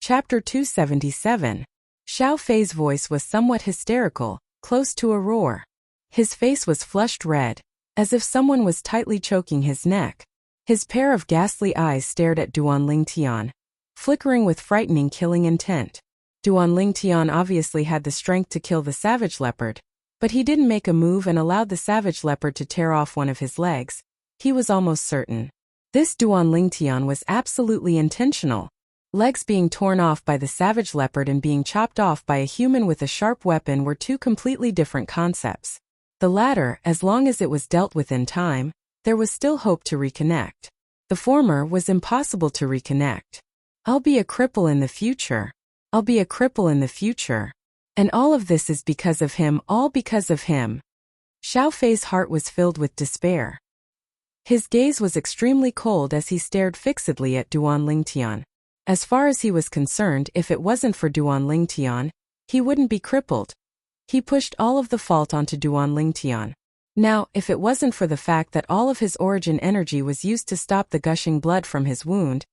Chapter 277. Xiao Fei's voice was somewhat hysterical, close to a roar. His face was flushed red, as if someone was tightly choking his neck. His pair of ghastly eyes stared at Duan Lingtian, flickering with frightening killing intent. Duan Lingtian obviously had the strength to kill the savage leopard, but he didn't make a move and allowed the savage leopard to tear off one of his legs. He was almost certain. This Duan Lingtian was absolutely intentional. Legs being torn off by the savage leopard and being chopped off by a human with a sharp weapon were two completely different concepts. The latter, as long as it was dealt with in time, there was still hope to reconnect. The former was impossible to reconnect. I'll be a cripple in the future. I'll be a cripple in the future. And all of this is because of him, all because of him. Xiao Fei's heart was filled with despair. His gaze was extremely cold as he stared fixedly at Duan Lingtian. As far as he was concerned, if it wasn't for Duan Lingtian, he wouldn't be crippled. He pushed all of the fault onto Duan Lingtian. Now, if it wasn't for the fact that all of his origin energy was used to stop the gushing blood from his wound,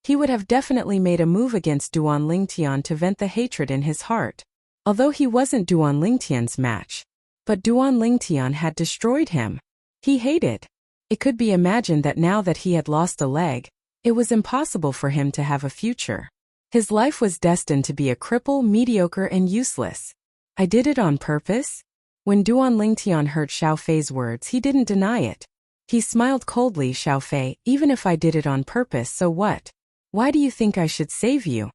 he would have definitely made a move against Duan Lingtian to vent the hatred in his heart. Although he wasn't Duan Lingtian's match. But Duan Lingtian had destroyed him. He hated. It could be imagined that now that he had lost a leg, it was impossible for him to have a future. His life was destined to be a cripple, mediocre and useless. I did it on purpose? When Duan Lingtian heard Xiao Fei's words, he didn't deny it. He smiled coldly. Xiao Fei, even if I did it on purpose, so what? Why do you think I should save you?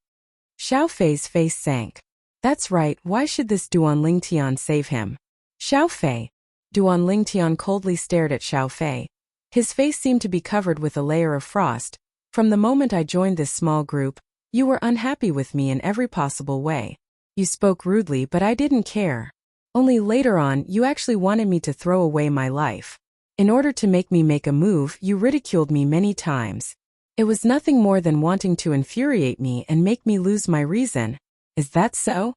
Xiao Fei's face sank. That's right, why should this Duan Lingtian save him? Xiao Fei. Duan Lingtian coldly stared at Xiao Fei. His face seemed to be covered with a layer of frost. From the moment I joined this small group, you were unhappy with me in every possible way. You spoke rudely, but I didn't care. Only later on, you actually wanted me to throw away my life. In order to make me make a move, you ridiculed me many times. It was nothing more than wanting to infuriate me and make me lose my reason. Is that so?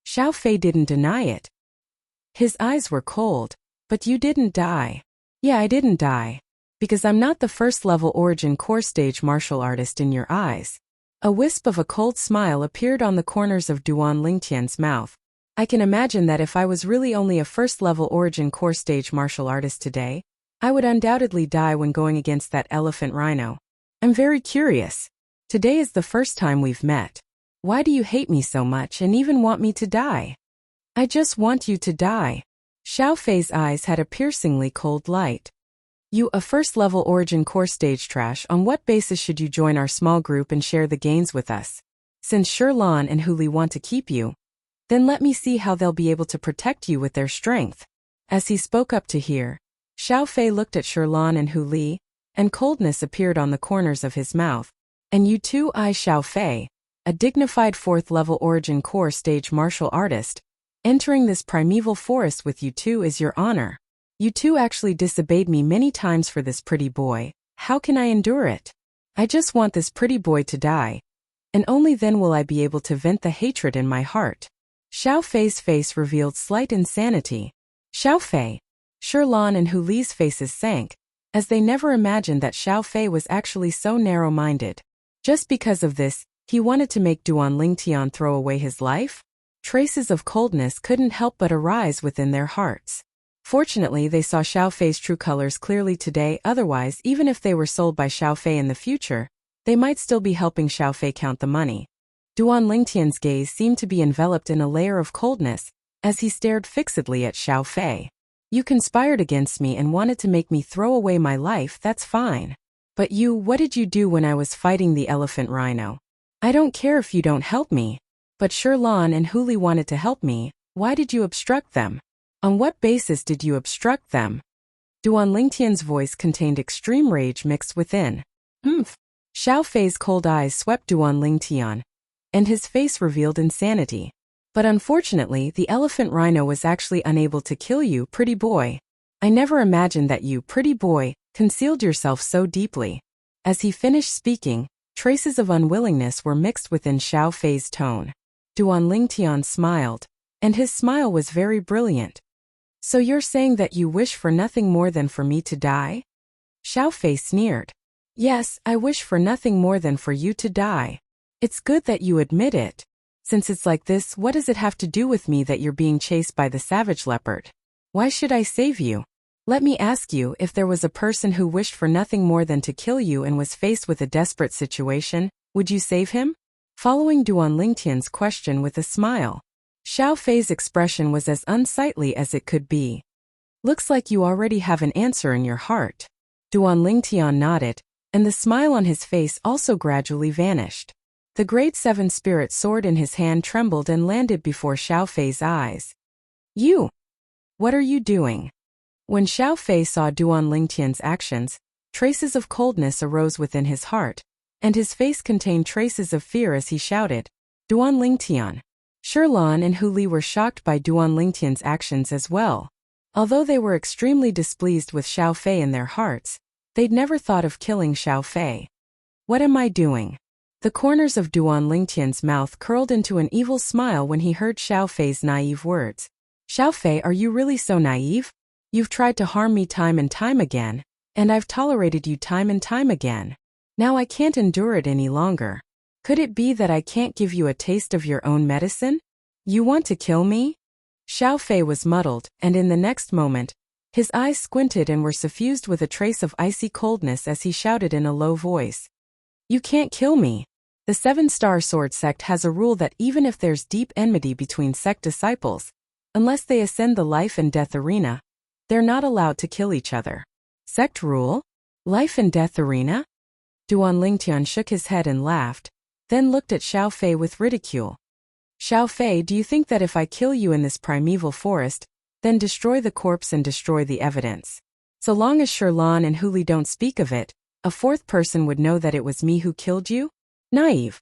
Xiao Fei didn't deny it. His eyes were cold. But you didn't die. Yeah, I didn't die. Because I'm not the 1st level Origin Core stage martial artist in your eyes. A wisp of a cold smile appeared on the corners of Duan Lingtian's mouth. I can imagine that if I was really only a 1st level Origin Core stage martial artist today, I would undoubtedly die when going against that elephant rhino. I'm very curious. Today is the first time we've met. Why do you hate me so much and even want me to die? I just want you to die. Xiao Fei's eyes had a piercingly cold light. You, a 1st level Origin Core stage trash, on what basis should you join our small group and share the gains with us? Since Sherlan and Hu Li want to keep you, then let me see how they'll be able to protect you with their strength. As he spoke up to hear, Xiao Fei looked at Sherlan and Hu Li, and coldness appeared on the corners of his mouth. And you too, I, Xiao Fei, a dignified 4th level Origin Core stage martial artist, entering this primeval forest with you two is your honor. You two actually disobeyed me many times for this pretty boy. How can I endure it? I just want this pretty boy to die. and only then will I be able to vent the hatred in my heart. Xiao Fei's face revealed slight insanity. Xiao Fei. Sherlan and Hu Li's faces sank, as they never imagined that Xiao Fei was actually so narrow-minded. Just because of this, he wanted to make Duan Lingtian throw away his life? Traces of coldness couldn't help but arise within their hearts. Fortunately, they saw Xiao Fei's true colors clearly today, otherwise, even if they were sold by Xiao Fei in the future, they might still be helping Xiao Fei count the money. Duan Lingtian's gaze seemed to be enveloped in a layer of coldness, as he stared fixedly at Xiao Fei. You conspired against me and wanted to make me throw away my life, that's fine. But what did you do when I was fighting the elephant rhino? I don't care if you don't help me. But Sherlan and Hu Li wanted to help me, why did you obstruct them? On what basis did you obstruct them? Duan Lingtian's voice contained extreme rage mixed within. Xiao Fei's cold eyes swept Duan Lingtian, and his face revealed insanity. But unfortunately, the elephant rhino was actually unable to kill you, pretty boy. I never imagined that you, pretty boy, concealed yourself so deeply. As he finished speaking, traces of unwillingness were mixed within Xiao Fei's tone. Duan Lingtian smiled, and his smile was very brilliant. So you're saying that you wish for nothing more than for me to die? Xiao Fei sneered. Yes, I wish for nothing more than for you to die. It's good that you admit it. Since it's like this, what does it have to do with me that you're being chased by the savage leopard? Why should I save you? Let me ask you, if there was a person who wished for nothing more than to kill you and was faced with a desperate situation, would you save him? Following Duan Lingtian's question with a smile. Xiao Fei's expression was as unsightly as it could be. Looks like you already have an answer in your heart. Duan Lingtian nodded, and the smile on his face also gradually vanished. The Grade 7 spirit sword in his hand trembled and landed before Xiao Fei's eyes. You! What are you doing? When Xiao Fei saw Duan Lingtian's actions, traces of coldness arose within his heart, and his face contained traces of fear as he shouted, Duan Lingtian. Sherlan and Hu Li were shocked by Duan Lingtian's actions as well. Although they were extremely displeased with Xiao Fei in their hearts, they'd never thought of killing Xiao Fei. What am I doing? The corners of Duan Lingtian's mouth curled into an evil smile when he heard Xiao Fei's naive words. Xiao Fei, are you really so naive? You've tried to harm me time and time again, and I've tolerated you time and time again. Now I can't endure it any longer. Could it be that I can't give you a taste of your own medicine? You want to kill me? Xiao Fei was muddled, and in the next moment, his eyes squinted and were suffused with a trace of icy coldness as he shouted in a low voice. You can't kill me. The 7-Star Sword sect has a rule that even if there's deep enmity between sect disciples, unless they ascend the life and death arena, they're not allowed to kill each other. Sect rule? Life and death arena? Duan Lingtian shook his head and laughed, then looked at Xiao Fei with ridicule. Xiao Fei, do you think that if I kill you in this primeval forest, then destroy the corpse and destroy the evidence? So long as Sherlan and Hu Li don't speak of it, a fourth person would know that it was me who killed you? Naive.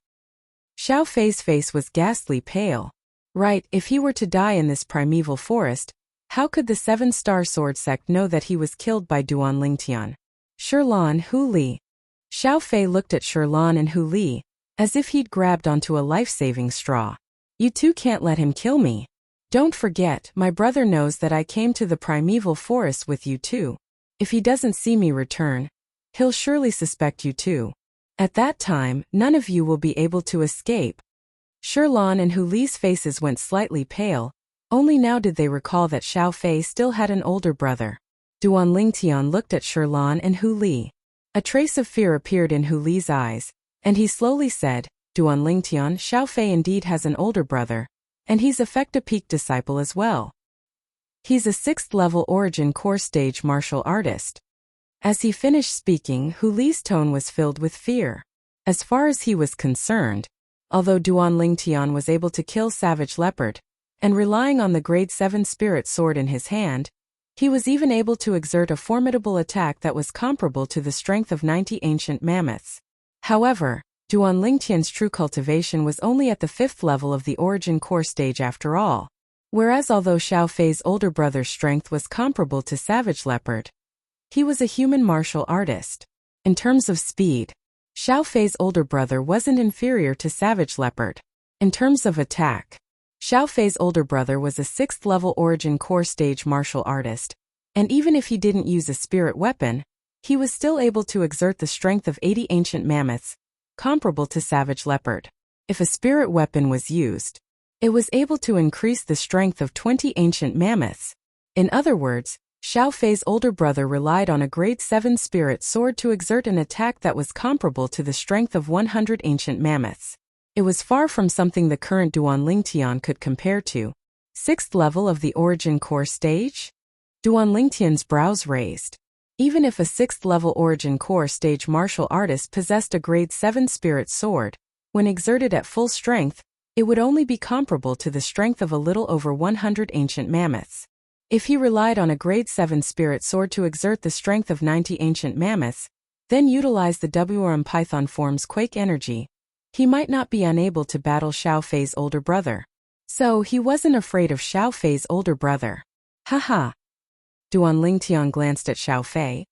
Xiao Fei's face was ghastly pale. Right, if he were to die in this primeval forest, how could the 7-Star Sword sect know that he was killed by Duan Lingtian? Sherlan, Hu Li. Xiao Fei looked at Sherlan and Hu Li, as if he'd grabbed onto a life-saving straw. You two can't let him kill me. Don't forget, my brother knows that I came to the primeval forest with you too. If he doesn't see me return, he'll surely suspect you too. At that time, none of you will be able to escape. Sherlan and Hu Li's faces went slightly pale. Only now did they recall that Xiao Fei still had an older brother. Duan Lingtian looked at Sherlan and Hu Li. A trace of fear appeared in Hu Li's eyes, and he slowly said, Duan Lingtian, Xiao Fei indeed has an older brother, and he's a Fecta Peak disciple as well. He's a 6th-level Origin Core Stage martial artist. As he finished speaking, Hu Li's tone was filled with fear. As far as he was concerned, although Duan Lingtian was able to kill Savage Leopard, and relying on the Grade 7 Spirit Sword in his hand, he was even able to exert a formidable attack that was comparable to the strength of 90 ancient mammoths. However, Duan Lingtian's true cultivation was only at the 5th level of the Origin Core stage after all. Whereas although Xiao Fei's older brother's strength was comparable to Savage Leopard, he was a human martial artist. In terms of speed, Xiao Fei's older brother wasn't inferior to Savage Leopard. In terms of attack, Xiao Fei's older brother was a 6th level Origin Core stage martial artist, and even if he didn't use a spirit weapon, he was still able to exert the strength of 80 ancient mammoths, comparable to Savage Leopard. If a spirit weapon was used, it was able to increase the strength of 20 ancient mammoths. In other words, Xiao Fei's older brother relied on a grade 7 spirit sword to exert an attack that was comparable to the strength of 100 ancient mammoths. It was far from something the current Duan Lingtian could compare to. 6th level of the Origin Core stage? Duan Lingtian's brows raised. Even if a 6th level Origin Core stage martial artist possessed a grade 7 spirit sword, when exerted at full strength, it would only be comparable to the strength of a little over 100 ancient mammoths. If he relied on a grade 7 spirit sword to exert the strength of 90 ancient mammoths, then utilize the WRM Python form's quake energy, he might not be unable to battle Xiao Fei's older brother. So he wasn't afraid of Xiao Fei's older brother. Haha. Duan Lingtian glanced at Xiao Fei,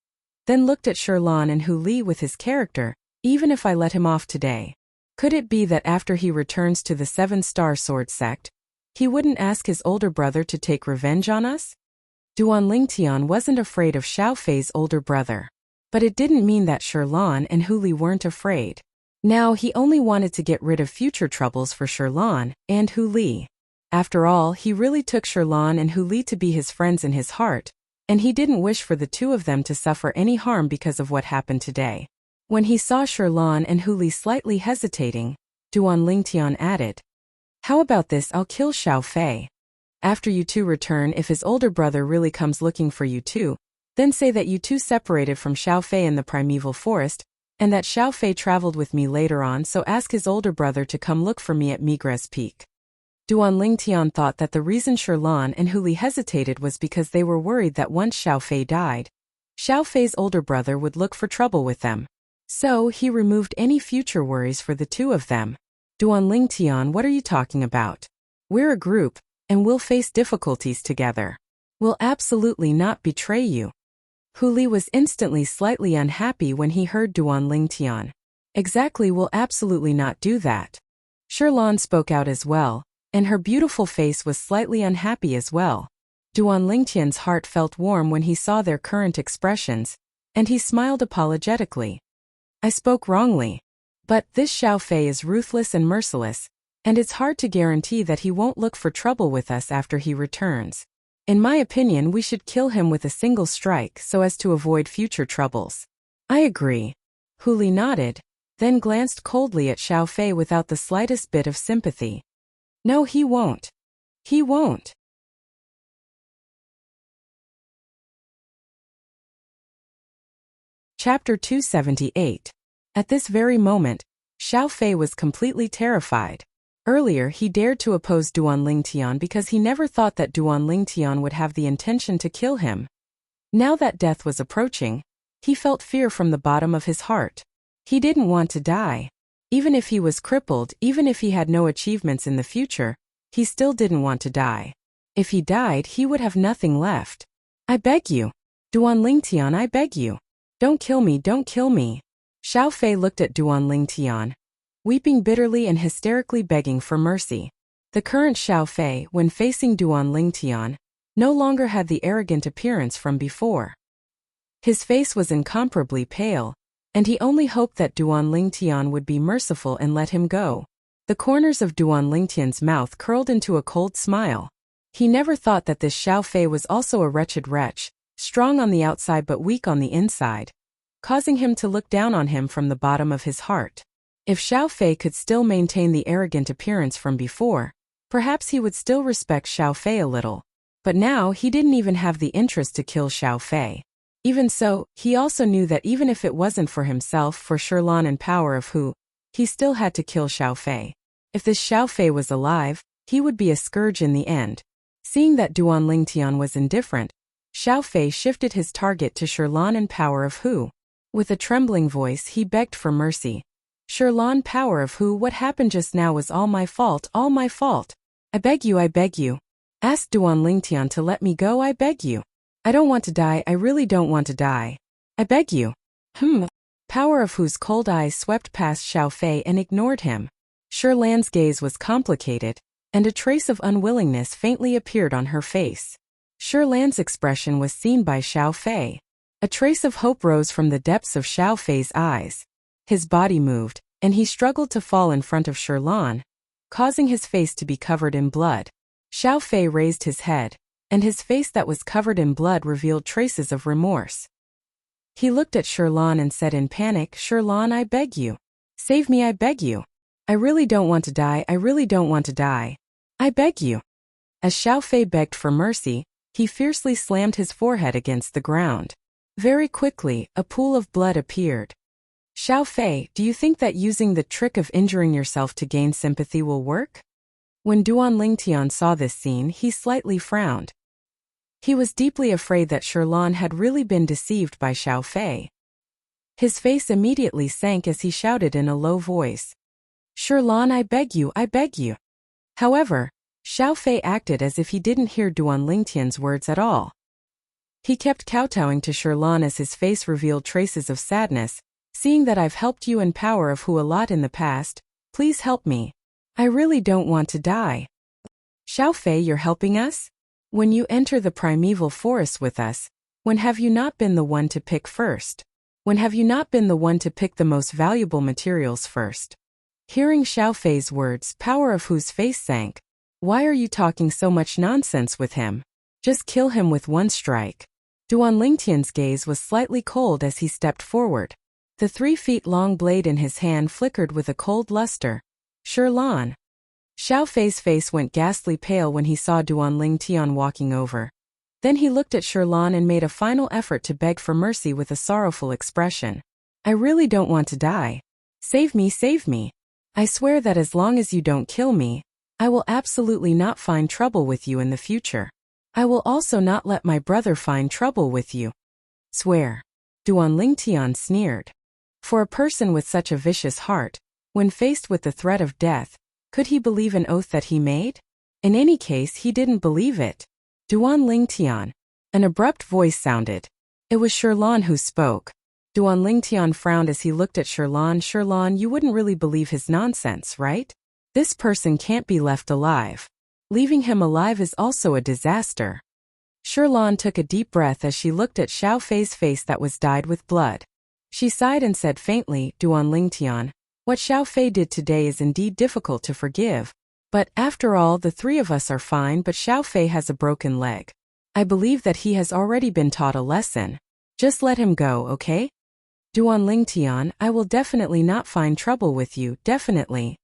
then looked at Sherlan and Hu Li with his character. Even if I let him off today, could it be that after he returns to the 7-star sword sect, he wouldn't ask his older brother to take revenge on us? Duan Lingtian wasn't afraid of Xiao Fei's older brother. But it didn't mean that Sherlan and Hu Li weren't afraid. Now he only wanted to get rid of future troubles for Sherlan and Hu Li. After all, he really took Sherlan and Hu Li to be his friends in his heart, and he didn't wish for the two of them to suffer any harm because of what happened today. When he saw Sherlan and Hu Li slightly hesitating, Duan Lingtian added, "How about this? I'll kill Xiao Fei. After you two return, if his older brother really comes looking for you two, then say that you two separated from Xiao Fei in the primeval forest, and that Xiao Fei traveled with me later on, so ask his older brother to come look for me at Migres Peak." Duan Lingtian thought that the reason Sherlan and Hu Li hesitated was because they were worried that once Xiao Fei died, Xiao Fei's older brother would look for trouble with them. So he removed any future worries for the two of them. Duan Lingtian, what are you talking about? We're a group, and we'll face difficulties together. We'll absolutely not betray you. Hu Li was instantly slightly unhappy when he heard Duan Lingtian. Exactly, we'll absolutely not do that. Sherlan spoke out as well, and her beautiful face was slightly unhappy as well. Duan Lingtian's heart felt warm when he saw their current expressions, and he smiled apologetically. I spoke wrongly. But this Xiao Fei is ruthless and merciless, and it's hard to guarantee that he won't look for trouble with us after he returns. In my opinion, we should kill him with a single strike so as to avoid future troubles. I agree. Hu Li nodded, then glanced coldly at Xiao Fei without the slightest bit of sympathy. No, he won't. He won't. Chapter 278. At this very moment, Xiao Fei was completely terrified. Earlier he dared to oppose Duan Lingtian because he never thought that Duan Lingtian would have the intention to kill him. Now that death was approaching, he felt fear from the bottom of his heart. He didn't want to die. Even if he was crippled, even if he had no achievements in the future, he still didn't want to die. If he died, he would have nothing left. I beg you. Duan Lingtian, I beg you. Don't kill me, don't kill me. Xiao Fei looked at Duan Lingtian, weeping bitterly and hysterically begging for mercy. The current Xiao Fei, when facing Duan Lingtian, no longer had the arrogant appearance from before. His face was incomparably pale, and he only hoped that Duan Lingtian would be merciful and let him go. The corners of Duan Lingtian's mouth curled into a cold smile. He never thought that this Xiao Fei was also a wretched wretch, strong on the outside but weak on the inside, causing him to look down on him from the bottom of his heart. If Xiao Fei could still maintain the arrogant appearance from before, perhaps he would still respect Xiao Fei a little. But now he didn't even have the interest to kill Xiao Fei. Even so, he also knew that even if it wasn't for himself, for Sherlan and power of Hu, he still had to kill Xiao Fei. If this Xiao Fei was alive, he would be a scourge in the end. Seeing that Duan Lingtian was indifferent, Xiao Fei shifted his target to Sherlan and power of Hu. With a trembling voice he begged for mercy. Sherlan, power of Hu, what happened just now was all my fault, all my fault. I beg you, I beg you. Ask Duan Lingtian to let me go, I beg you. I don't want to die, I really don't want to die. I beg you. Power of whose cold eyes swept past Xiao Fei and ignored him. Shi Lan's gaze was complicated, and a trace of unwillingness faintly appeared on her face. Shi Lan's expression was seen by Xiao Fei. A trace of hope rose from the depths of Xiao Fei's eyes. His body moved, and he struggled to fall in front of Shi Lan, causing his face to be covered in blood. Xiao Fei raised his head, and his face that was covered in blood revealed traces of remorse. He looked at Shi Lan and said in panic, "Shi Lan, I beg you. Save me, I beg you. I really don't want to die, I really don't want to die. I beg you." As Xiao Fei begged for mercy, he fiercely slammed his forehead against the ground. Very quickly, a pool of blood appeared. "Xiao Fei, do you think that using the trick of injuring yourself to gain sympathy will work?" When Duan Lingtian saw this scene, he slightly frowned. He was deeply afraid that Shi Lan had really been deceived by Xiao Fei. His face immediately sank as he shouted in a low voice, "Shi Lan, I beg you, I beg you." However, Xiao Fei acted as if he didn't hear Duan Lingtian's words at all. He kept kowtowing to Shi Lan as his face revealed traces of sadness. "Seeing that I've helped you and Power of Who a lot in the past, please help me. I really don't want to die." "Xiao Fei, you're helping us? When you enter the primeval forests with us, when have you not been the one to pick first? When have you not been the one to pick the most valuable materials first?" Hearing Xiao Fei's words, Power of Who's face sank. "Why are you talking so much nonsense with him? Just kill him with one strike." Duan Lingtian's gaze was slightly cold as he stepped forward. The 3-feet-long blade in his hand flickered with a cold luster. "Shi Lan." Xiao Fei's face went ghastly pale when he saw Duan Lingtian walking over. Then he looked at Shi Lan and made a final effort to beg for mercy with a sorrowful expression. "I really don't want to die. Save me, save me. I swear that as long as you don't kill me, I will absolutely not find trouble with you in the future. I will also not let my brother find trouble with you." "Swear." Duan Lingtian sneered. For a person with such a vicious heart, when faced with the threat of death, could he believe an oath that he made? In any case, he didn't believe it. "Duan Lingtian." An abrupt voice sounded. It was Shi Lan who spoke. Duan Lingtian frowned as he looked at Shi Lan. "Shi Lan, you wouldn't really believe his nonsense, right? This person can't be left alive. Leaving him alive is also a disaster." Shi Lan took a deep breath as she looked at Xiao Fei's face that was dyed with blood. She sighed and said faintly, "Duan Lingtian, what Xiao Fei did today is indeed difficult to forgive. But after all, the three of us are fine, but Xiao Fei has a broken leg. I believe that he has already been taught a lesson. Just let him go, okay? Duan Lingtian, I will definitely not find trouble with you, definitely."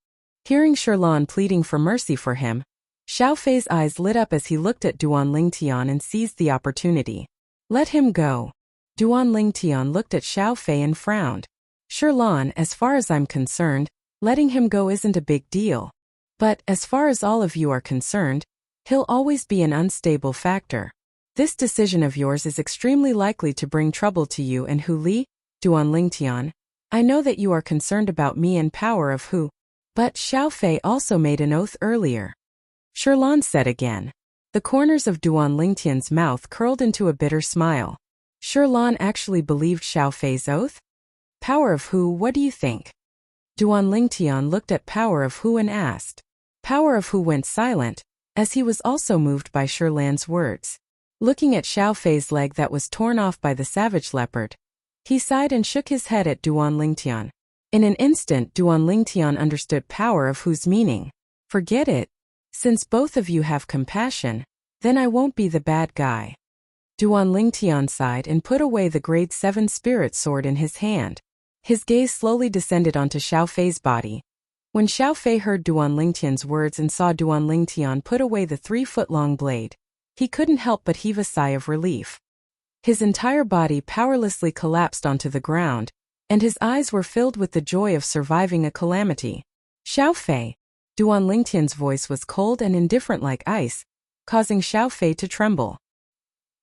Hearing Shi Lan pleading for mercy for him, Xiao Fei's eyes lit up as he looked at Duan Lingtian and seized the opportunity. "Let him go." Duan Lingtian looked at Xiao Fei and frowned. "Shi Lan, as far as I'm concerned, letting him go isn't a big deal. But, as far as all of you are concerned, he'll always be an unstable factor. This decision of yours is extremely likely to bring trouble to you and Hu Li." "Duan Lingtian, I know that you are concerned about me and Power of Hu. But Xiao Fei also made an oath earlier." Shi Lan said again. The corners of Duan Lingtian's mouth curled into a bitter smile. Shi Lan actually believed Xiao Fei's oath? "Power of Hu, what do you think?" Duan Lingtian looked at Power of Hu and asked. Power of Hu went silent, as he was also moved by Shi Lan's words. Looking at Xiao Fei's leg that was torn off by the savage leopard, he sighed and shook his head at Duan Lingtian. In an instant, Duan Lingtian understood Power of Hu's meaning. "Forget it. Since both of you have compassion, then I won't be the bad guy." Duan Lingtian sighed and put away the grade 7 spirit sword in his hand. His gaze slowly descended onto Xiao Fei's body. When Xiao Fei heard Duan Lingtian's words and saw Duan Lingtian put away the 3-foot-long blade, he couldn't help but heave a sigh of relief. His entire body powerlessly collapsed onto the ground, and his eyes were filled with the joy of surviving a calamity. "Xiao Fei." Duan Lingtian's voice was cold and indifferent like ice, causing Xiao Fei to tremble.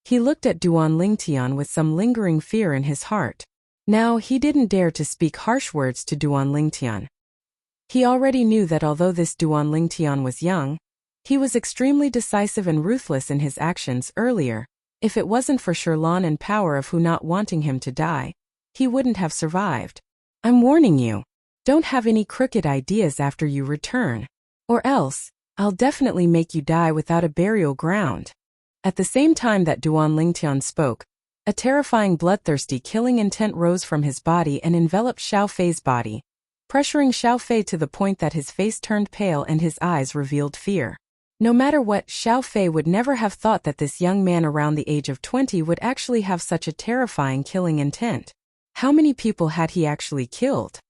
He looked at Duan Lingtian with some lingering fear in his heart. Now, he didn't dare to speak harsh words to Duan Lingtian. He already knew that although this Duan Lingtian was young, he was extremely decisive and ruthless in his actions earlier. If it wasn't for Shi Lan and Power of Hu not wanting him to die, he wouldn't have survived. I'm warning you. Don't have any crooked ideas after you return. Or else, I'll definitely make you die without a burial ground. At the same time that Duan Lingtian spoke, a terrifying bloodthirsty killing intent rose from his body and enveloped Xiao Fei's body, pressuring Xiao Fei to the point that his face turned pale and his eyes revealed fear. No matter what, Xiao Fei would never have thought that this young man around the age of 20 would actually have such a terrifying killing intent. How many people had he actually killed?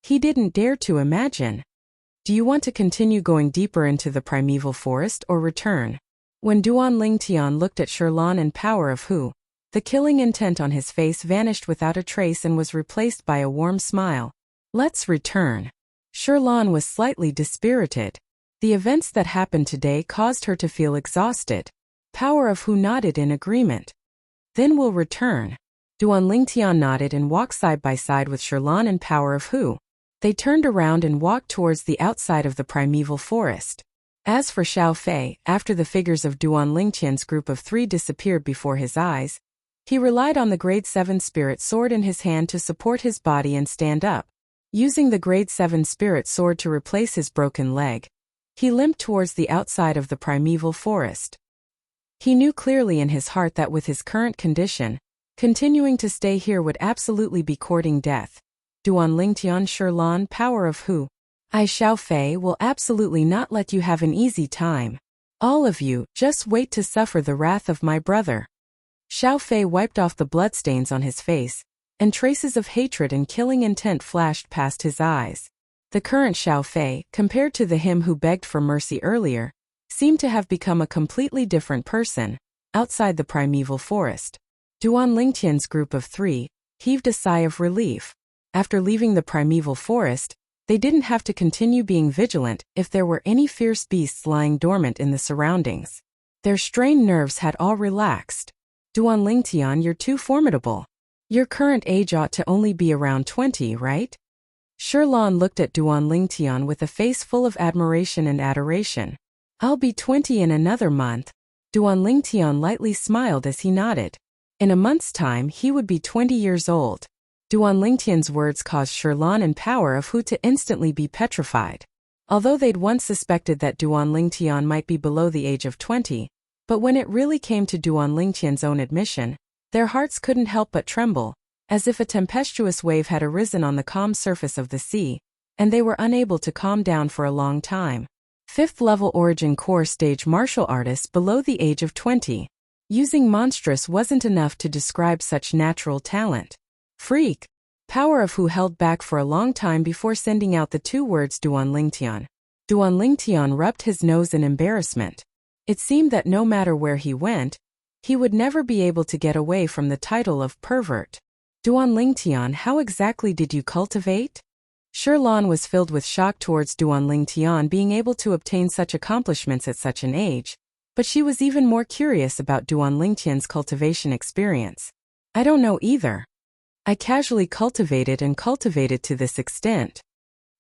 He didn't dare to imagine. Do you want to continue going deeper into the primeval forest or return? When Duan Lingtian looked at Sherlan and Power of Hu, the killing intent on his face vanished without a trace and was replaced by a warm smile. Let's return. Sherlan was slightly dispirited. The events that happened today caused her to feel exhausted. Power of Hu nodded in agreement. Then we'll return. Duan Lingtian nodded and walked side by side with Sherlan and Power of Hu. They turned around and walked towards the outside of the primeval forest. As for Xiao Fei, after the figures of Duan Lingtian's group of 3 disappeared before his eyes, he relied on the grade 7 spirit sword in his hand to support his body and stand up. Using the grade 7 spirit sword to replace his broken leg, he limped towards the outside of the primeval forest. He knew clearly in his heart that with his current condition, continuing to stay here would absolutely be courting death. Duan Lingtian, Sherlan, Power of Hu, I, Xiao Fei, will absolutely not let you have an easy time. All of you, just wait to suffer the wrath of my brother. Xiao Fei wiped off the bloodstains on his face, and traces of hatred and killing intent flashed past his eyes. The current Xiao Fei, compared to the him who begged for mercy earlier, seemed to have become a completely different person. Outside the primeval forest, Duan Lingtian's group of 3 heaved a sigh of relief. After leaving the primeval forest, they didn't have to continue being vigilant if there were any fierce beasts lying dormant in the surroundings. Their strained nerves had all relaxed. Duan Lingtian, you're too formidable. Your current age ought to only be around 20, right? Sherlan looked at Duan Lingtian with a face full of admiration and adoration. I'll be 20 in another month. Duan Lingtian lightly smiled as he nodded. In a month's time he would be 20 years old. Duan Lingtian's words caused Sherlan and Power of Hu to instantly be petrified. Although they'd once suspected that Duan Lingtian might be below the age of 20, but when it really came to Duan Lingtian's own admission, their hearts couldn't help but tremble, as if a tempestuous wave had arisen on the calm surface of the sea, and they were unable to calm down for a long time. 5th level Origin Core Stage martial artist below the age of 20. Using monstrous wasn't enough to describe such natural talent. Freak. Power of Hu held back for a long time before sending out the 2 words Duan Lingtian. Duan Lingtian rubbed his nose in embarrassment. It seemed that no matter where he went, he would never be able to get away from the title of pervert. Duan Lingtian, how exactly did you cultivate? Sherlan was filled with shock towards Duan Lingtian being able to obtain such accomplishments at such an age, but she was even more curious about Duan Lingtian's cultivation experience. I don't know either. I casually cultivated to this extent.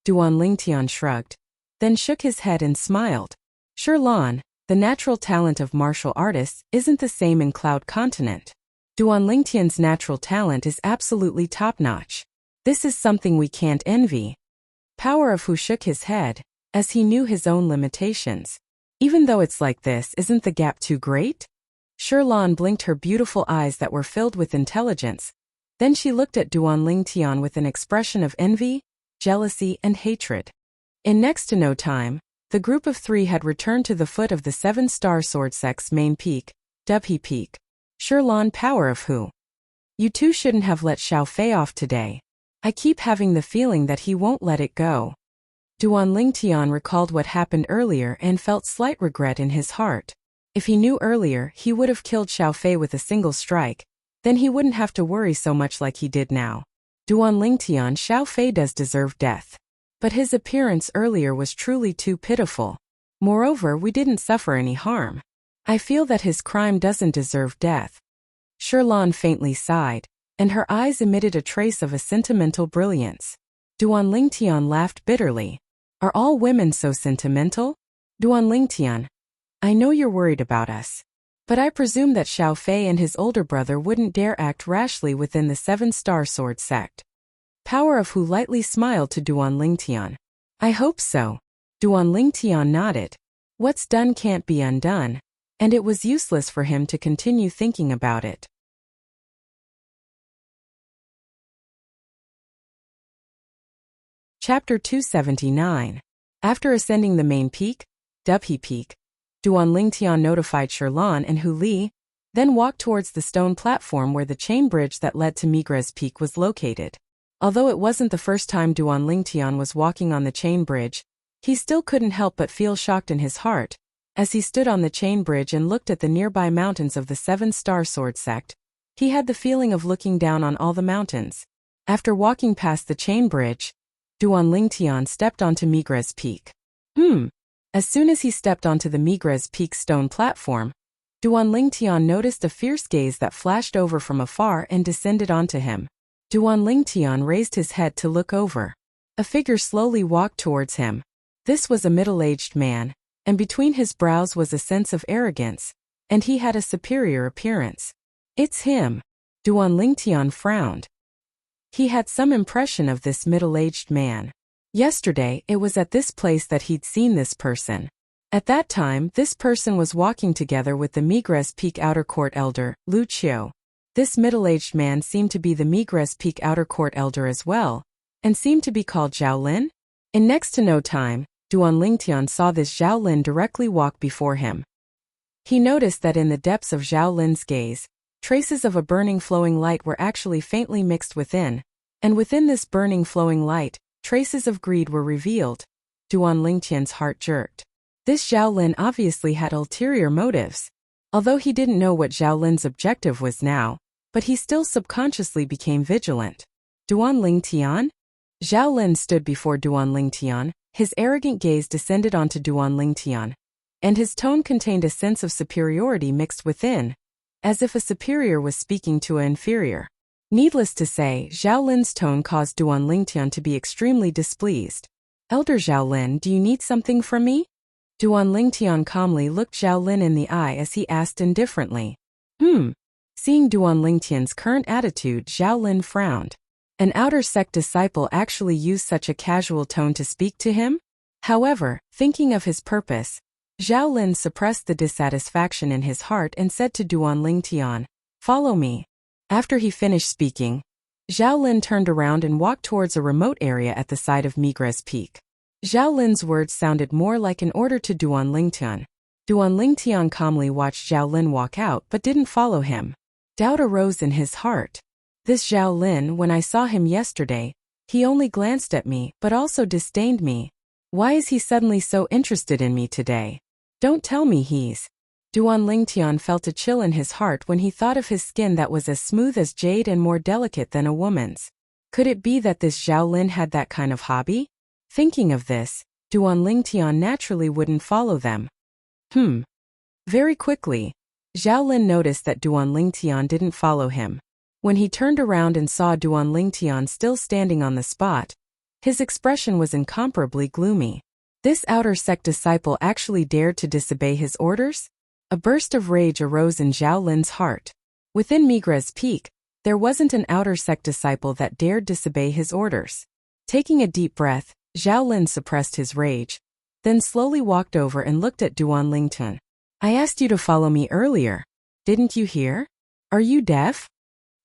Duan Lingtian shrugged, then shook his head and smiled. Sherlan, the natural talent of martial artists isn't the same in Cloud Continent. Duan Lingtian's natural talent is absolutely top-notch. This is something we can't envy. Power of Hu shook his head, as he knew his own limitations. Even though it's like this, isn't the gap too great? Sherlan blinked her beautiful eyes that were filled with intelligence. Then she looked at Duan Lingtian with an expression of envy, jealousy, and hatred. In next to no time, the group of 3 had returned to the foot of the 7-star sword sect's main peak, Dubhe Peak. Sherlan, Power of Hu. You two shouldn't have let Xiao Fei off today. I keep having the feeling that he won't let it go. Duan Lingtian recalled what happened earlier and felt slight regret in his heart. If he knew earlier he would have killed Xiao Fei with a single strike, then he wouldn't have to worry so much like he did now. Duan Lingtian, Xiao Fei does deserve death. But his appearance earlier was truly too pitiful. Moreover, we didn't suffer any harm. I feel that his crime doesn't deserve death. Sherlan faintly sighed, and her eyes emitted a trace of a sentimental brilliance. Duan Lingtian laughed bitterly. Are all women so sentimental? Duan Lingtian, I know you're worried about us. But I presume that Xiao Fei and his older brother wouldn't dare act rashly within the 7-star sword sect. Power of Hu lightly smiled to Duan Lingtian. I hope so. Duan Lingtian nodded. What's done can't be undone, and it was useless for him to continue thinking about it. Chapter 279. After ascending the main peak, Dubhe Peak, Duan Lingtian notified Shirlan and Hu Li, then walked towards the stone platform where the chain bridge that led to Migres Peak was located. Although it wasn't the first time Duan Lingtian was walking on the chain bridge, he still couldn't help but feel shocked in his heart. As he stood on the chain bridge and looked at the nearby mountains of the Seven-Star Sword Sect, he had the feeling of looking down on all the mountains. After walking past the chain bridge, Duan Lingtian stepped onto Migres Peak. As soon as he stepped onto the Migres Peak stone platform, Duan Lingtian noticed a fierce gaze that flashed over from afar and descended onto him. Duan Lingtian raised his head to look over. A figure slowly walked towards him. This was a middle-aged man, and between his brows was a sense of arrogance, and he had a superior appearance. It's him. Duan Lingtian frowned. He had some impression of this middle-aged man. Yesterday, it was at this place that he'd seen this person. At that time, this person was walking together with the Migres Peak Outer Court Elder, Wuxia. This middle-aged man seemed to be the Migres Peak Outer Court Elder as well, and seemed to be called Zhao Lin. In next to no time, Duan Lingtian saw this Zhao Lin directly walk before him. He noticed that in the depths of Zhao Lin's gaze, traces of a burning flowing light were actually faintly mixed within, and within this burning flowing light, traces of greed were revealed. Duan Lingtian's heart jerked. This Zhao Lin obviously had ulterior motives. Although he didn't know what Zhao Lin's objective was now, but he still subconsciously became vigilant. Duan Lingtian? Zhao Lin stood before Duan Lingtian, his arrogant gaze descended onto Duan Lingtian, and his tone contained a sense of superiority mixed within, as if a superior was speaking to an inferior. Needless to say, Zhao Lin's tone caused Duan Lingtian to be extremely displeased. Elder Zhao Lin, do you need something from me? Duan Lingtian calmly looked Zhao Lin in the eye as he asked indifferently. Seeing Duan Lingtian's current attitude, Zhao Lin frowned. An outer sect disciple actually used such a casual tone to speak to him? However, thinking of his purpose, Zhao Lin suppressed the dissatisfaction in his heart and said to Duan Lingtian, "Follow me." After he finished speaking, Zhao Lin turned around and walked towards a remote area at the side of Migres Peak. Zhao Lin's words sounded more like an order to Duan Lingtian. Duan Lingtian calmly watched Zhao Lin walk out but didn't follow him. Doubt arose in his heart. This Zhao Lin, when I saw him yesterday, he only glanced at me but also disdained me. Why is he suddenly so interested in me today? Don't tell me he's... Duan Lingtian felt a chill in his heart when he thought of his skin that was as smooth as jade and more delicate than a woman's. Could it be that this Zhao Lin had that kind of hobby? Thinking of this, Duan Lingtian naturally wouldn't follow them. Very quickly, Zhao Lin noticed that Duan Lingtian didn't follow him. When he turned around and saw Duan Lingtian still standing on the spot, his expression was incomparably gloomy. This outer sect disciple actually dared to disobey his orders? A burst of rage arose in Zhao Lin's heart. Within Migres Peak, there wasn't an outer sect disciple that dared disobey his orders. Taking a deep breath, Zhao Lin suppressed his rage, then slowly walked over and looked at Duan Lingtian. I asked you to follow me earlier. Didn't you hear? Are you deaf?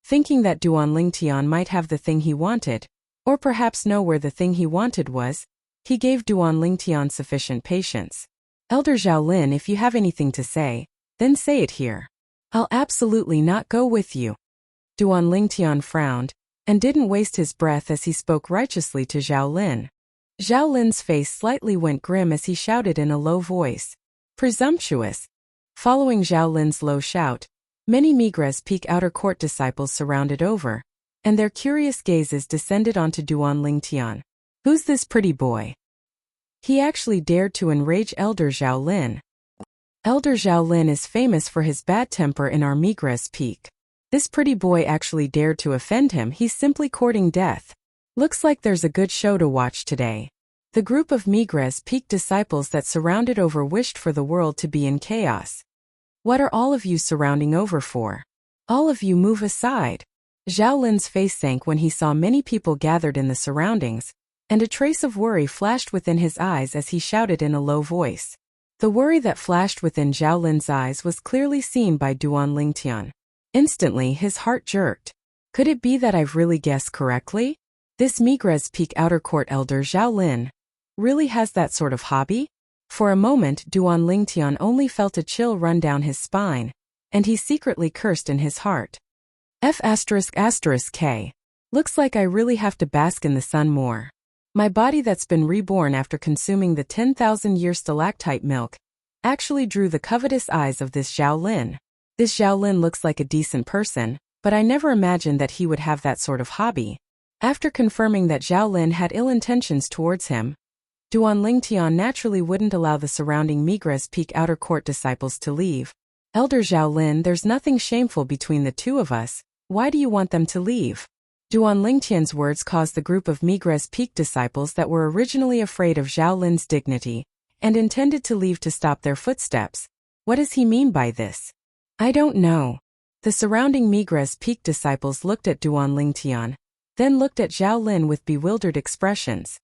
Thinking that Duan Lingtian might have the thing he wanted, or perhaps know where the thing he wanted was, he gave Duan Lingtian sufficient patience. Elder Zhao Lin, if you have anything to say, then say it here. I'll absolutely not go with you. Duan Lingtian frowned, and didn't waste his breath as he spoke righteously to Zhao Lin. Zhao Lin's face slightly went grim as he shouted in a low voice. Presumptuous. Following Zhao Lin's low shout, many Migres Peak Outer Court disciples surrounded over, and their curious gazes descended onto Duan Lingtian. Who's this pretty boy? He actually dared to enrage Elder Zhao Lin. Elder Zhao Lin is famous for his bad temper in our Migres Peak. This pretty boy actually dared to offend him. He's simply courting death. Looks like there's a good show to watch today. The group of Migres Peak disciples that surrounded over wished for the world to be in chaos. What are all of you surrounding over for? All of you move aside. Zhao Lin's face sank when he saw many people gathered in the surroundings, and a trace of worry flashed within his eyes as he shouted in a low voice. The worry that flashed within Zhao Lin's eyes was clearly seen by Duan Lingtian. Instantly, his heart jerked. Could it be that I've really guessed correctly? This Migres Peak Outer Court elder Zhao Lin really has that sort of hobby? For a moment, Duan Lingtian only felt a chill run down his spine, and he secretly cursed in his heart. F***K. Looks like I really have to bask in the sun more. My body that's been reborn after consuming the 10,000-year stalactite milk actually drew the covetous eyes of this Zhao Lin. This Zhao Lin looks like a decent person, but I never imagined that he would have that sort of hobby. After confirming that Zhao Lin had ill intentions towards him, Duan Lingtian naturally wouldn't allow the surrounding Migres Peak Outer Court disciples to leave. Elder Zhao Lin, there's nothing shameful between the two of us. Why do you want them to leave? Duan Lingtian's words caused the group of Migres Peak disciples that were originally afraid of Zhao Lin's dignity and intended to leave to stop their footsteps. What does he mean by this? I don't know. The surrounding Migres Peak disciples looked at Duan Lingtian, then looked at Zhao Lin with bewildered expressions.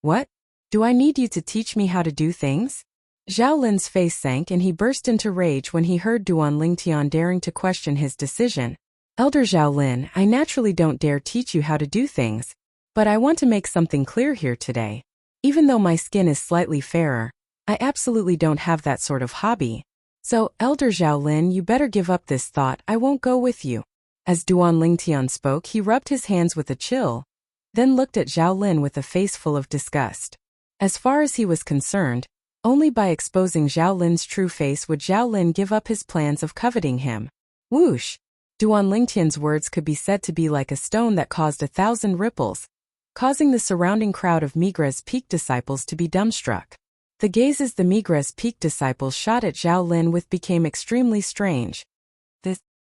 What? Do I need you to teach me how to do things? Zhao Lin's face sank and he burst into rage when he heard Duan Lingtian daring to question his decision. Elder Zhao Lin, I naturally don't dare teach you how to do things, but I want to make something clear here today. Even though my skin is slightly fairer, I absolutely don't have that sort of hobby. So, Elder Zhao Lin, you better give up this thought. I won't go with you. As Duan Lingtian spoke, he rubbed his hands with a chill, then looked at Zhao Lin with a face full of disgust. As far as he was concerned, only by exposing Zhao Lin's true face would Zhao Lin give up his plans of coveting him. Whoosh! Duan Lingtian's words could be said to be like a stone that caused 1,000 ripples, causing the surrounding crowd of Migres Peak disciples to be dumbstruck. The gazes the Migres Peak disciples shot at Zhao Lin with became extremely strange.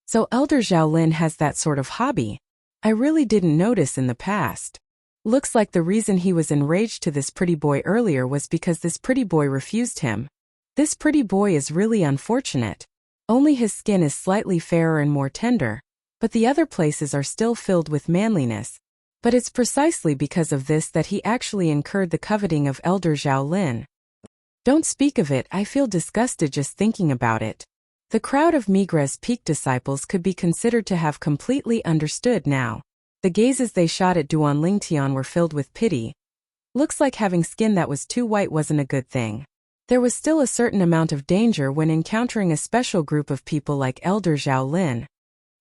So Elder Zhao Lin has that sort of hobby. I really didn't notice in the past. Looks like the reason he was enraged to this pretty boy earlier was because this pretty boy refused him. This pretty boy is really unfortunate. Only his skin is slightly fairer and more tender, but the other places are still filled with manliness. But it's precisely because of this that he actually incurred the coveting of Elder Zhao Lin. Don't speak of it, I feel disgusted just thinking about it. The crowd of Migres Peak disciples could be considered to have completely understood now. The gazes they shot at Duan Lingtian were filled with pity. Looks like having skin that was too white wasn't a good thing. There was still a certain amount of danger when encountering a special group of people like Elder Zhao Lin.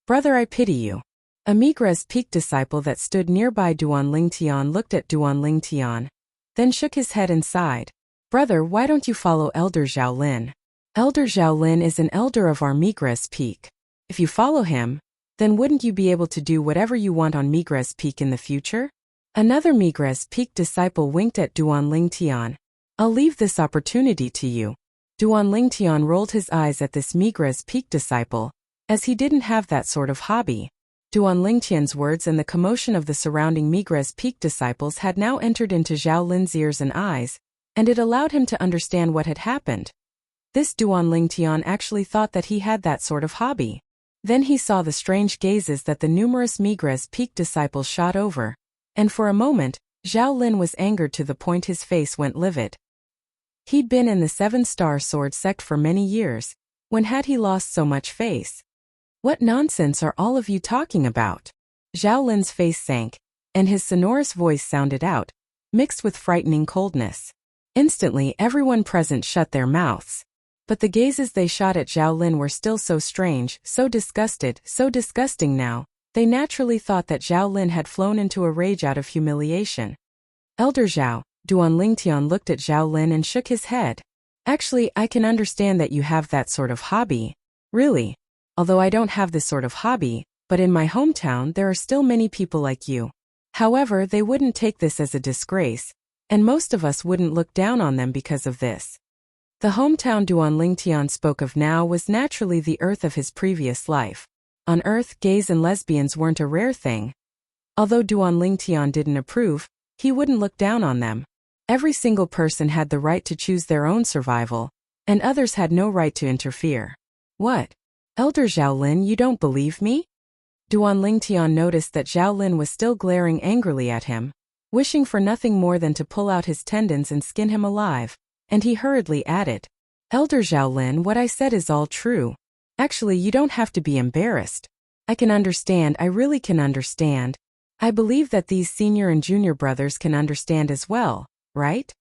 Brother, I pity you. A Migres Peak disciple that stood nearby Duan Lingtian looked at Duan Lingtian, then shook his head and sighed. Brother, why don't you follow Elder Zhao Lin? Elder Zhao Lin is an elder of our Migres Peak. If you follow him, then wouldn't you be able to do whatever you want on Migres Peak in the future? Another Migres Peak disciple winked at Duan Lingtian. I'll leave this opportunity to you. Duan Lingtian rolled his eyes at this Migres Peak disciple, as he didn't have that sort of hobby. Duan Lingtian's words and the commotion of the surrounding Migres Peak disciples had now entered into Zhao Lin's ears and eyes, and it allowed him to understand what had happened. This Duan Lingtian actually thought that he had that sort of hobby. Then he saw the strange gazes that the numerous Migres Peak disciples shot over, and for a moment, Zhao Lin was angered to the point his face went livid. He'd been in the 7-star sword sect for many years. When had he lost so much face? What nonsense are all of you talking about? Zhao Lin's face sank, and his sonorous voice sounded out, mixed with frightening coldness. Instantly, everyone present shut their mouths. But the gazes they shot at Zhao Lin were still so strange, so disgusted, so disgusting now. They naturally thought that Zhao Lin had flown into a rage out of humiliation. Elder Zhao, Duan Lingtian looked at Zhao Lin and shook his head. Actually, I can understand that you have that sort of hobby. Really. Although I don't have this sort of hobby, but in my hometown there are still many people like you. However, they wouldn't take this as a disgrace, and most of us wouldn't look down on them because of this. The hometown Duan Lingtian spoke of now was naturally the Earth of his previous life. On Earth, gays and lesbians weren't a rare thing. Although Duan Lingtian didn't approve, he wouldn't look down on them. Every single person had the right to choose their own survival, and others had no right to interfere. What? Elder Zhao Lin, you don't believe me? Duan Lingtian noticed that Zhao Lin was still glaring angrily at him, wishing for nothing more than to pull out his tendons and skin him alive, and he hurriedly added, "Elder Zhao Lin, what I said is all true. Actually, you don't have to be embarrassed. I can understand, I really can understand. I believe that these senior and junior brothers can understand as well, right?"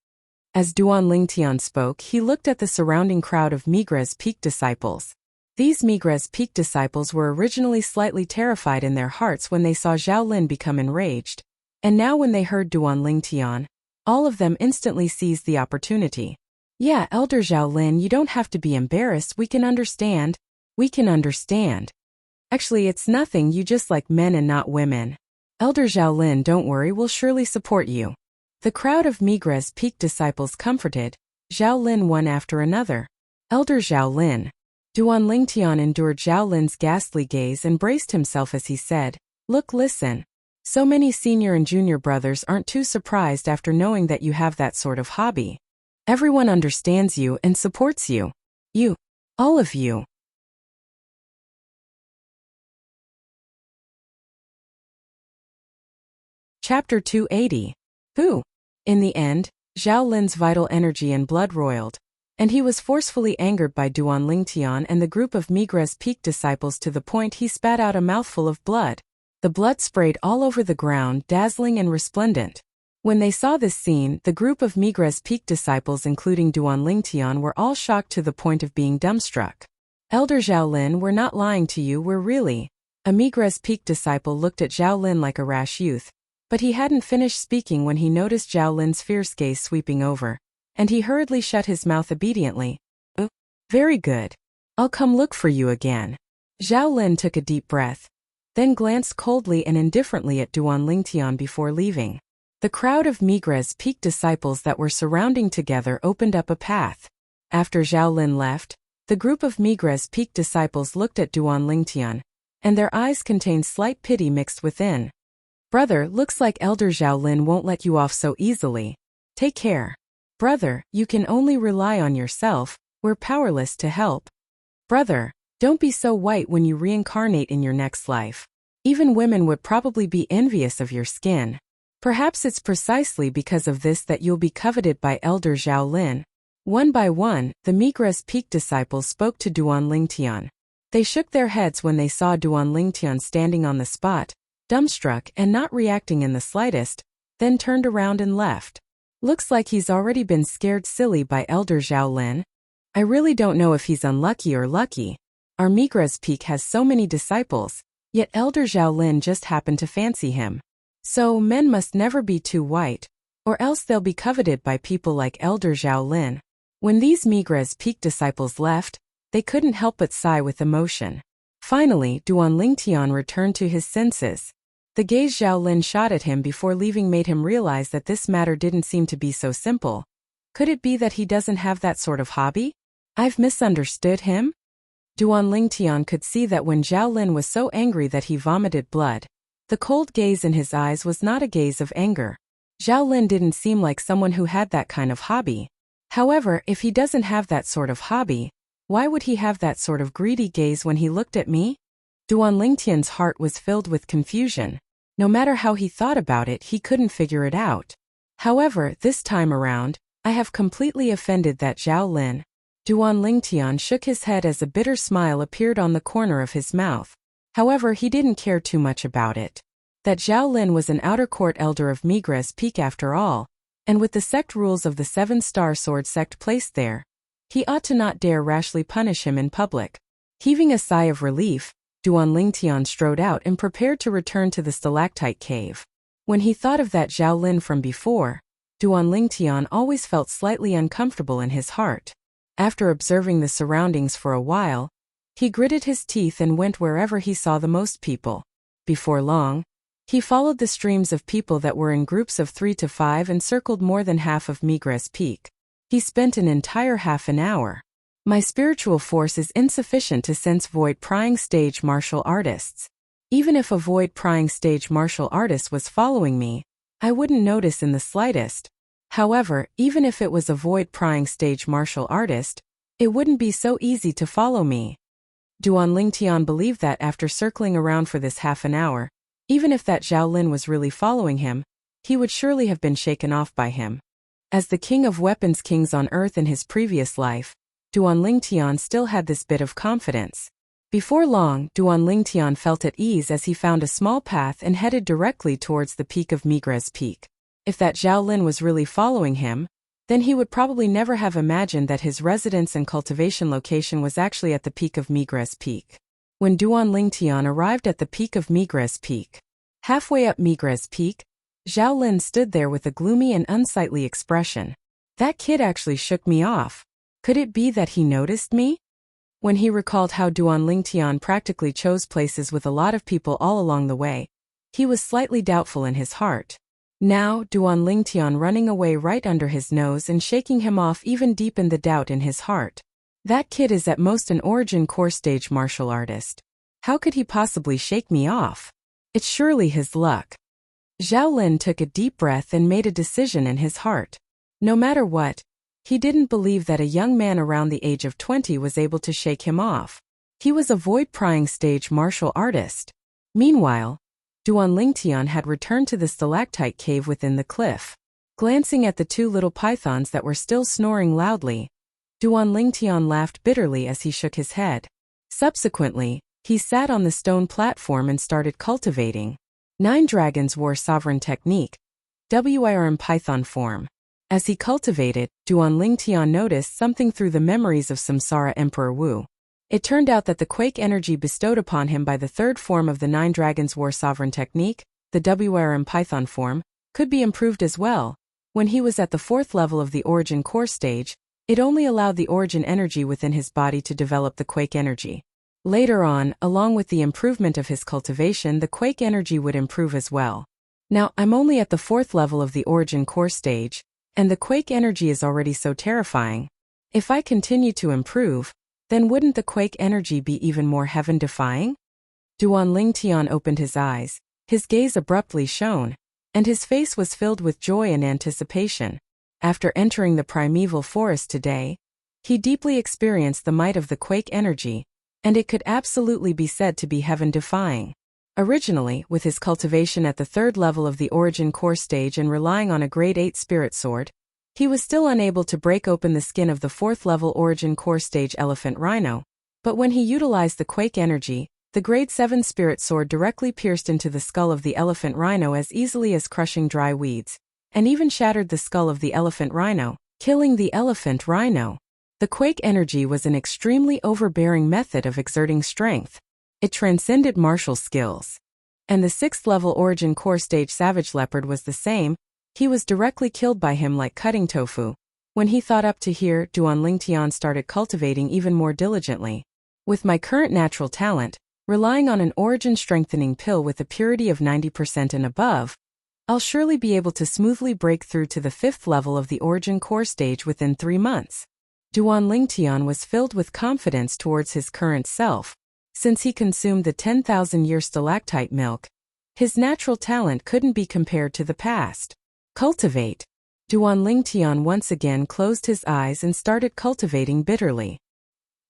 As Duan Lingtian spoke, he looked at the surrounding crowd of Migres Peak disciples. These Migres Peak disciples were originally slightly terrified in their hearts when they saw Zhao Lin become enraged, and now when they heard Duan Lingtian, all of them instantly seized the opportunity. "Yeah, Elder Zhao Lin, you don't have to be embarrassed, we can understand. We can understand. Actually, it's nothing, you just like men and not women. Elder Zhao Lin, don't worry, we'll surely support you." The crowd of Migres Peak disciples comforted Zhao Lin one after another. "Elder Zhao Lin." Duan Lingtian endured Zhao Lin's ghastly gaze and braced himself as he said, "Look, listen. So many senior and junior brothers aren't too surprised after knowing that you have that sort of hobby. Everyone understands you and supports you. You. All of you." Chapter 280. Who? In the end, Zhao Lin's vital energy and blood roiled, and he was forcefully angered by Duan Lingtian and the group of Migres Peak disciples to the point he spat out a mouthful of blood. The blood sprayed all over the ground, dazzling and resplendent. When they saw this scene, the group of Migres Peak disciples including Duan Lingtian were all shocked to the point of being dumbstruck. "Elder Zhao Lin, we're not lying to you, we're really..." A Migres Peak disciple looked at Zhao Lin like a rash youth, but he hadn't finished speaking when he noticed Zhao Lin's fierce gaze sweeping over, and he hurriedly shut his mouth obediently. "Oh, very good. I'll come look for you again." Zhao Lin took a deep breath, then glanced coldly and indifferently at Duan Lingtian before leaving. The crowd of Migres Peak disciples that were surrounding together opened up a path. After Zhao Lin left, the group of Migres Peak disciples looked at Duan Lingtian, and their eyes contained slight pity mixed within. "Brother, looks like Elder Zhao Lin won't let you off so easily. Take care. Brother, you can only rely on yourself, we're powerless to help. Brother, don't be so white when you reincarnate in your next life. Even women would probably be envious of your skin. Perhaps it's precisely because of this that you'll be coveted by Elder Zhao Lin." One by one, the Migres Peak disciples spoke to Duan Lingtian. They shook their heads when they saw Duan Lingtian standing on the spot, dumbstruck and not reacting in the slightest, then turned around and left. "Looks like he's already been scared silly by Elder Zhao Lin. I really don't know if he's unlucky or lucky. Our Migres Peak has so many disciples, yet Elder Zhao Lin just happened to fancy him. So men must never be too white, or else they'll be coveted by people like Elder Zhao Lin." When these Migres Peak disciples left, they couldn't help but sigh with emotion. Finally, Duan Lingtian returned to his senses. The gaze Zhao Lin shot at him before leaving made him realize that this matter didn't seem to be so simple. Could it be that he doesn't have that sort of hobby? I've misunderstood him? Duan Lingtian could see that when Zhao Lin was so angry that he vomited blood, the cold gaze in his eyes was not a gaze of anger. Zhao Lin didn't seem like someone who had that kind of hobby. However, if he doesn't have that sort of hobby, why would he have that sort of greedy gaze when he looked at me? Duan Lingtian's heart was filled with confusion. No matter how he thought about it, he couldn't figure it out. However, this time around, I have completely offended that Zhao Lin. Duan Lingtian shook his head as a bitter smile appeared on the corner of his mouth. However, he didn't care too much about it. That Zhao Lin was an outer court elder of Migres Peak after all, and with the sect rules of the 7-star sword sect placed there, he ought to not dare rashly punish him in public. Heaving a sigh of relief, Duan Lingtian strode out and prepared to return to the stalactite cave. When he thought of that Zhao Lin from before, Duan Lingtian always felt slightly uncomfortable in his heart. After observing the surroundings for a while, he gritted his teeth and went wherever he saw the most people. Before long, he followed the streams of people that were in groups of 3 to 5 and circled more than half of Migres Peak. He spent an entire half an hour. My spiritual force is insufficient to sense void-prying stage martial artists. Even if a void-prying stage martial artist was following me, I wouldn't notice in the slightest. However, even if it was a void-prying stage martial artist, it wouldn't be so easy to follow me. Duan Lingtian believed that after circling around for this half an hour, even if that Zhao Lin was really following him, he would surely have been shaken off by him. As the king of weapons kings on earth in his previous life, Duan Lingtian still had this bit of confidence. Before long, Duan Lingtian felt at ease as he found a small path and headed directly towards the peak of Migres Peak. If that Zhao Lin was really following him, then he would probably never have imagined that his residence and cultivation location was actually at the peak of Migres Peak. When Duan Lingtian arrived at the peak of Migres Peak, halfway up Migres Peak, Zhao Lin stood there with a gloomy and unsightly expression. That kid actually shook me off. Could it be that he noticed me? When he recalled how Duan Lingtian practically chose places with a lot of people all along the way, he was slightly doubtful in his heart. Now, Duan Lingtian running away right under his nose and shaking him off even deepened the doubt in his heart. That kid is at most an origin core stage martial artist. How could he possibly shake me off? It's surely his luck. Zhao Lin took a deep breath and made a decision in his heart. No matter what, he didn't believe that a young man around the age of 20 was able to shake him off. He was a void-prying stage martial artist. Meanwhile, Duan Lingtian had returned to the stalactite cave within the cliff. Glancing at the two little pythons that were still snoring loudly, Duan Lingtian laughed bitterly as he shook his head. Subsequently, he sat on the stone platform and started cultivating 9 Dragons War Sovereign Technique, WIRM Python form. As he cultivated, Duan Lingtian noticed something through the memories of Samsara Emperor Wu. It turned out that the quake energy bestowed upon him by the third form of the 9 Dragons War Sovereign Technique, the WIRM Python form, could be improved as well. When he was at the 4th level of the Origin Core stage, it only allowed the Origin energy within his body to develop the quake energy. Later on, along with the improvement of his cultivation, the quake energy would improve as well. Now, I'm only at the 4th level of the Origin Core stage, and the quake energy is already so terrifying. If I continue to improve, then wouldn't the quake energy be even more heaven-defying? Duan Lingtian opened his eyes, his gaze abruptly shone, and his face was filled with joy and anticipation. After entering the primeval forest today, he deeply experienced the might of the quake energy, and it could absolutely be said to be heaven-defying. Originally, with his cultivation at the 3rd level of the Origin Core stage and relying on a Grade 8 Spirit Sword, he was still unable to break open the skin of the 4th level Origin Core stage Elephant Rhino, but when he utilized the quake energy, the Grade 7 Spirit Sword directly pierced into the skull of the Elephant Rhino as easily as crushing dry weeds, and even shattered the skull of the Elephant Rhino, killing the Elephant Rhino. The quake energy was an extremely overbearing method of exerting strength. It transcended martial skills. And the 6th level Origin Core stage Savage Leopard was the same. He was directly killed by him like cutting tofu. When he thought up to here, Duan Lingtian started cultivating even more diligently. With my current natural talent, relying on an origin strengthening pill with a purity of 90% and above, I'll surely be able to smoothly break through to the 5th level of the Origin Core stage within 3 months. Duan Lingtian was filled with confidence towards his current self. Since he consumed the 10,000-year stalactite milk, his natural talent couldn't be compared to the past. Cultivate. Duan Lingtian once again closed his eyes and started cultivating bitterly.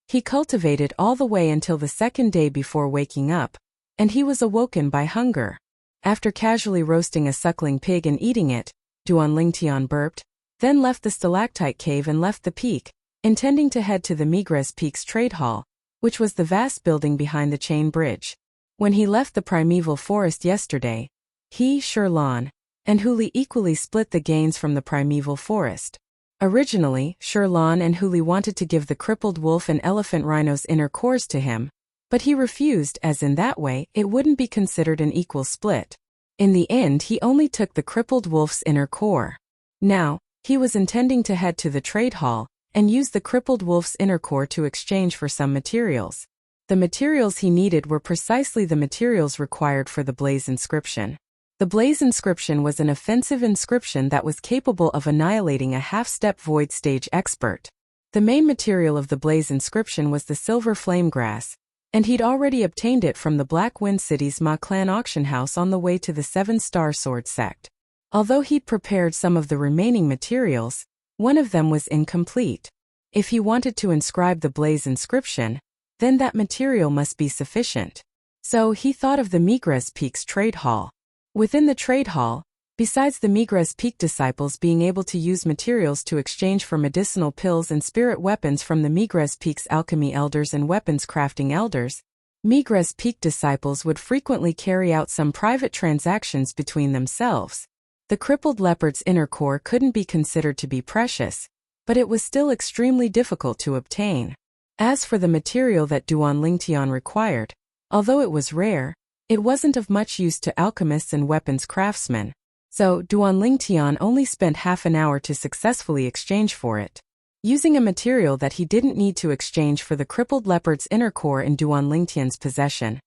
He cultivated all the way until the 2nd day before waking up, and he was awoken by hunger. After casually roasting a suckling pig and eating it, Duan Lingtian burped, then left the stalactite cave and left the peak, intending to head to the Migres Peak's trade hall, which was the vast building behind the chain bridge. When he left the primeval forest yesterday, he, Sherlan, and Huli equally split the gains from the primeval forest. Originally, Sherlan and Huli wanted to give the crippled wolf and elephant rhino's inner cores to him, but he refused, as in that way it wouldn't be considered an equal split. In the end, he only took the crippled wolf's inner core. Now, he was intending to head to the trade hall and use the crippled wolf's inner core to exchange for some materials. The materials he needed were precisely the materials required for the Blaze inscription. The Blaze inscription was an offensive inscription that was capable of annihilating a half-step void stage expert. The main material of the Blaze inscription was the silver flame grass, and he'd already obtained it from the Black Wind City's Ma Clan auction house on the way to the 7-Star Sword sect. Although he'd prepared some of the remaining materials, one of them was incomplete. If he wanted to inscribe the Blaze inscription, then that material must be sufficient. So he thought of the Migres Peak's trade hall. Within the trade hall, besides the Migres Peak disciples being able to use materials to exchange for medicinal pills and spirit weapons from the Migres Peak's alchemy elders and weapons crafting elders, Migres Peak disciples would frequently carry out some private transactions between themselves. The crippled leopard's inner core couldn't be considered to be precious, but it was still extremely difficult to obtain. As for the material that Duan Lingtian required, although it was rare, it wasn't of much use to alchemists and weapons craftsmen, so Duan Lingtian only spent half an hour to successfully exchange for it. Using a material that he didn't need to exchange for the crippled leopard's inner core in Duan Lingtian's possession,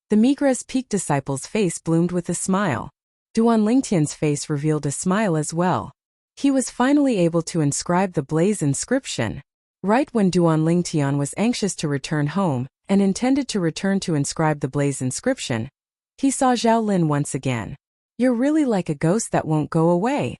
the Migres Peak disciple's face bloomed with a smile. Duan Lingtian's face revealed a smile as well. He was finally able to inscribe the blaze inscription. Right when Duan Lingtian was anxious to return home and intended to return to inscribe the blaze inscription, he saw Zhao Lin once again. "You're really like a ghost that won't go away."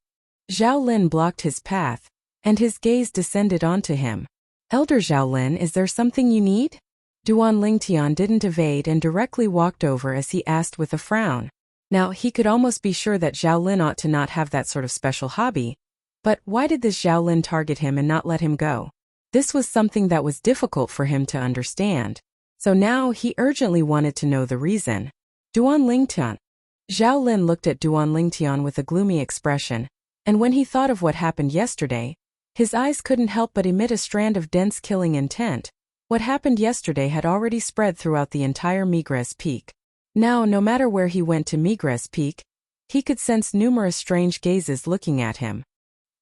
Zhao Lin blocked his path, and his gaze descended onto him. "Elder Zhao Lin, is there something you need?" Duan Lingtian didn't evade and directly walked over as he asked with a frown. Now, he could almost be sure that Zhao Lin ought to not have that sort of special hobby. But why did this Zhao Lin target him and not let him go? This was something that was difficult for him to understand. So now he urgently wanted to know the reason. Duan Lingtian. Zhao Lin looked at Duan Lingtian with a gloomy expression, and when he thought of what happened yesterday, his eyes couldn't help but emit a strand of dense killing intent. What happened yesterday had already spread throughout the entire Migres Peak. Now, no matter where he went to Migres Peak, he could sense numerous strange gazes looking at him.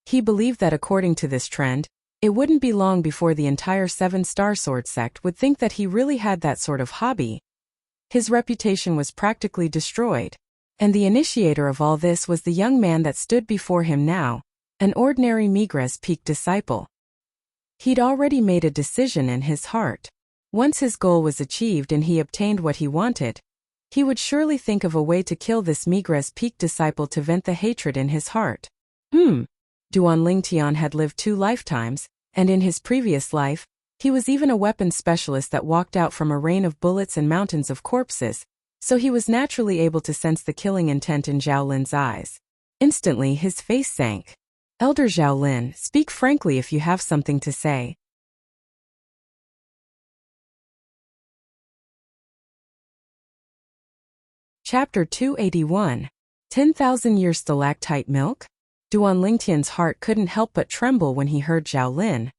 He believed that according to this trend, it wouldn't be long before the entire 7-star sword sect would think that he really had that sort of hobby. His reputation was practically destroyed, and the initiator of all this was the young man that stood before him now, an ordinary Migres Peak disciple. He'd already made a decision in his heart. Once his goal was achieved and he obtained what he wanted, he would surely think of a way to kill this Migres Peak disciple to vent the hatred in his heart. Duan Lingtian had lived 2 lifetimes, and in his previous life, he was even a weapons specialist that walked out from a rain of bullets and mountains of corpses, so he was naturally able to sense the killing intent in Zhao Lin's eyes. Instantly his face sank. "Elder Zhao Lin, speak frankly if you have something to say." Chapter 281. 10,000-Year Stalactite Milk? Duan Lingtian's heart couldn't help but tremble when he heard Zhao Lin,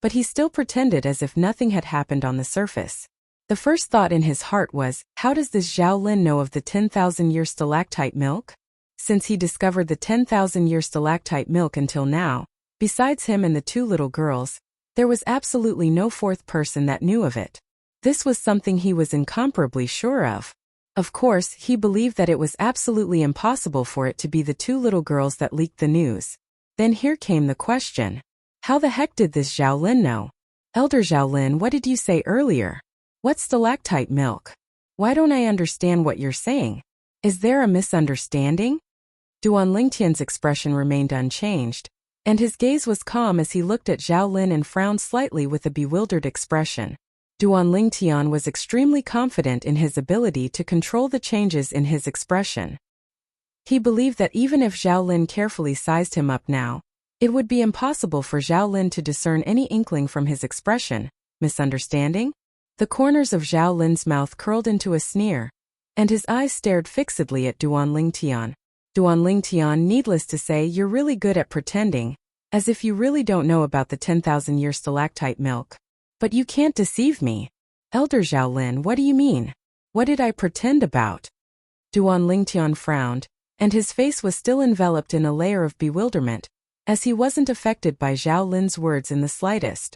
but he still pretended as if nothing had happened on the surface. The first thought in his heart was, how does this Zhao Lin know of the 10,000-year stalactite milk? Since he discovered the 10,000-year stalactite milk until now, besides him and the 2 little girls, there was absolutely no 4th person that knew of it. This was something he was incomparably sure of. Of course, he believed that it was absolutely impossible for it to be the 2 little girls that leaked the news. Then here came the question. How the heck did this Zhao Lin know? Elder Zhao Lin, what did you say earlier? What's stalactite milk? Why don't I understand what you're saying? Is there a misunderstanding? Duan Lingtian's expression remained unchanged, and his gaze was calm as he looked at Zhao Lin and frowned slightly with a bewildered expression. Duan Lingtian was extremely confident in his ability to control the changes in his expression. He believed that even if Zhao Lin carefully sized him up now, it would be impossible for Zhao Lin to discern any inkling from his expression. Misunderstanding? The corners of Zhao Lin's mouth curled into a sneer, and his eyes stared fixedly at Duan Lingtian. Duan Lingtian, needless to say, you're really good at pretending, as if you really don't know about the 10,000-year stalactite milk. But you can't deceive me. Elder Zhao Lin, what do you mean? What did I pretend about? Duan Lingtian frowned, and his face was still enveloped in a layer of bewilderment, as he wasn't affected by Zhao Lin's words in the slightest.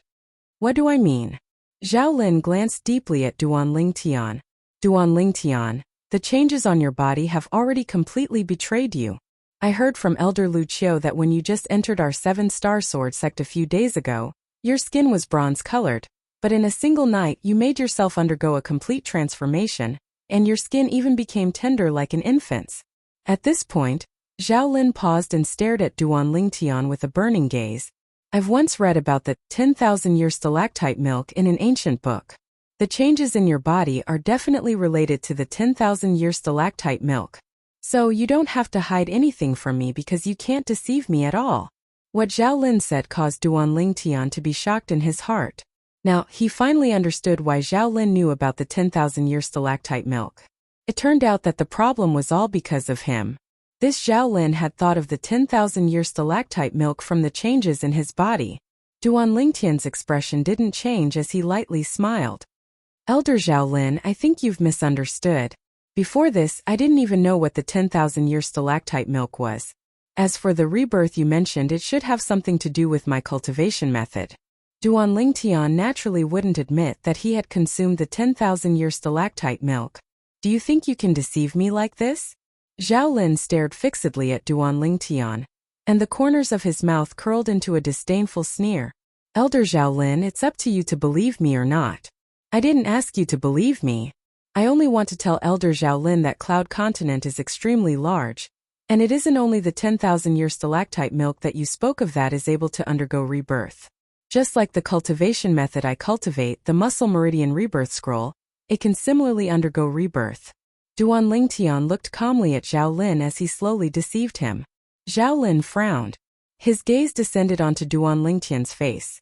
What do I mean? Zhao Lin glanced deeply at Duan Lingtian. Duan Lingtian, the changes on your body have already completely betrayed you. I heard from Elder Lu Qiu that when you just entered our 7-star sword sect a few days ago, your skin was bronze-colored, but in a single night you made yourself undergo a complete transformation, and your skin even became tender like an infant's. At this point, Zhao Lin paused and stared at Duan Lingtian with a burning gaze. I've once read about the 10,000-year stalactite milk in an ancient book. The changes in your body are definitely related to the 10,000-year stalactite milk. So you don't have to hide anything from me because you can't deceive me at all. What Zhao Lin said caused Duan Lingtian to be shocked in his heart. Now, he finally understood why Zhao Lin knew about the 10,000-year stalactite milk. It turned out that the problem was all because of him. This Zhao Lin had thought of the 10,000-year stalactite milk from the changes in his body. Duan Lingtian's expression didn't change as he lightly smiled. Elder Zhao Lin, I think you've misunderstood. Before this, I didn't even know what the 10,000-year stalactite milk was. As for the rebirth you mentioned, it should have something to do with my cultivation method. Duan Lingtian naturally wouldn't admit that he had consumed the 10,000-year stalactite milk. Do you think you can deceive me like this? Zhao Lin stared fixedly at Duan Lingtian, and the corners of his mouth curled into a disdainful sneer. Elder Zhao Lin, it's up to you to believe me or not. I didn't ask you to believe me. I only want to tell Elder Zhao Lin that Cloud Continent is extremely large, and it isn't only the 10,000-year stalactite milk that you spoke of that is able to undergo rebirth. Just like the cultivation method I cultivate, the Muscle Meridian Rebirth Scroll, it can similarly undergo rebirth. Duan Lingtian looked calmly at Zhao Lin as he slowly deceived him. Zhao Lin frowned. His gaze descended onto Duan Lingtian's face.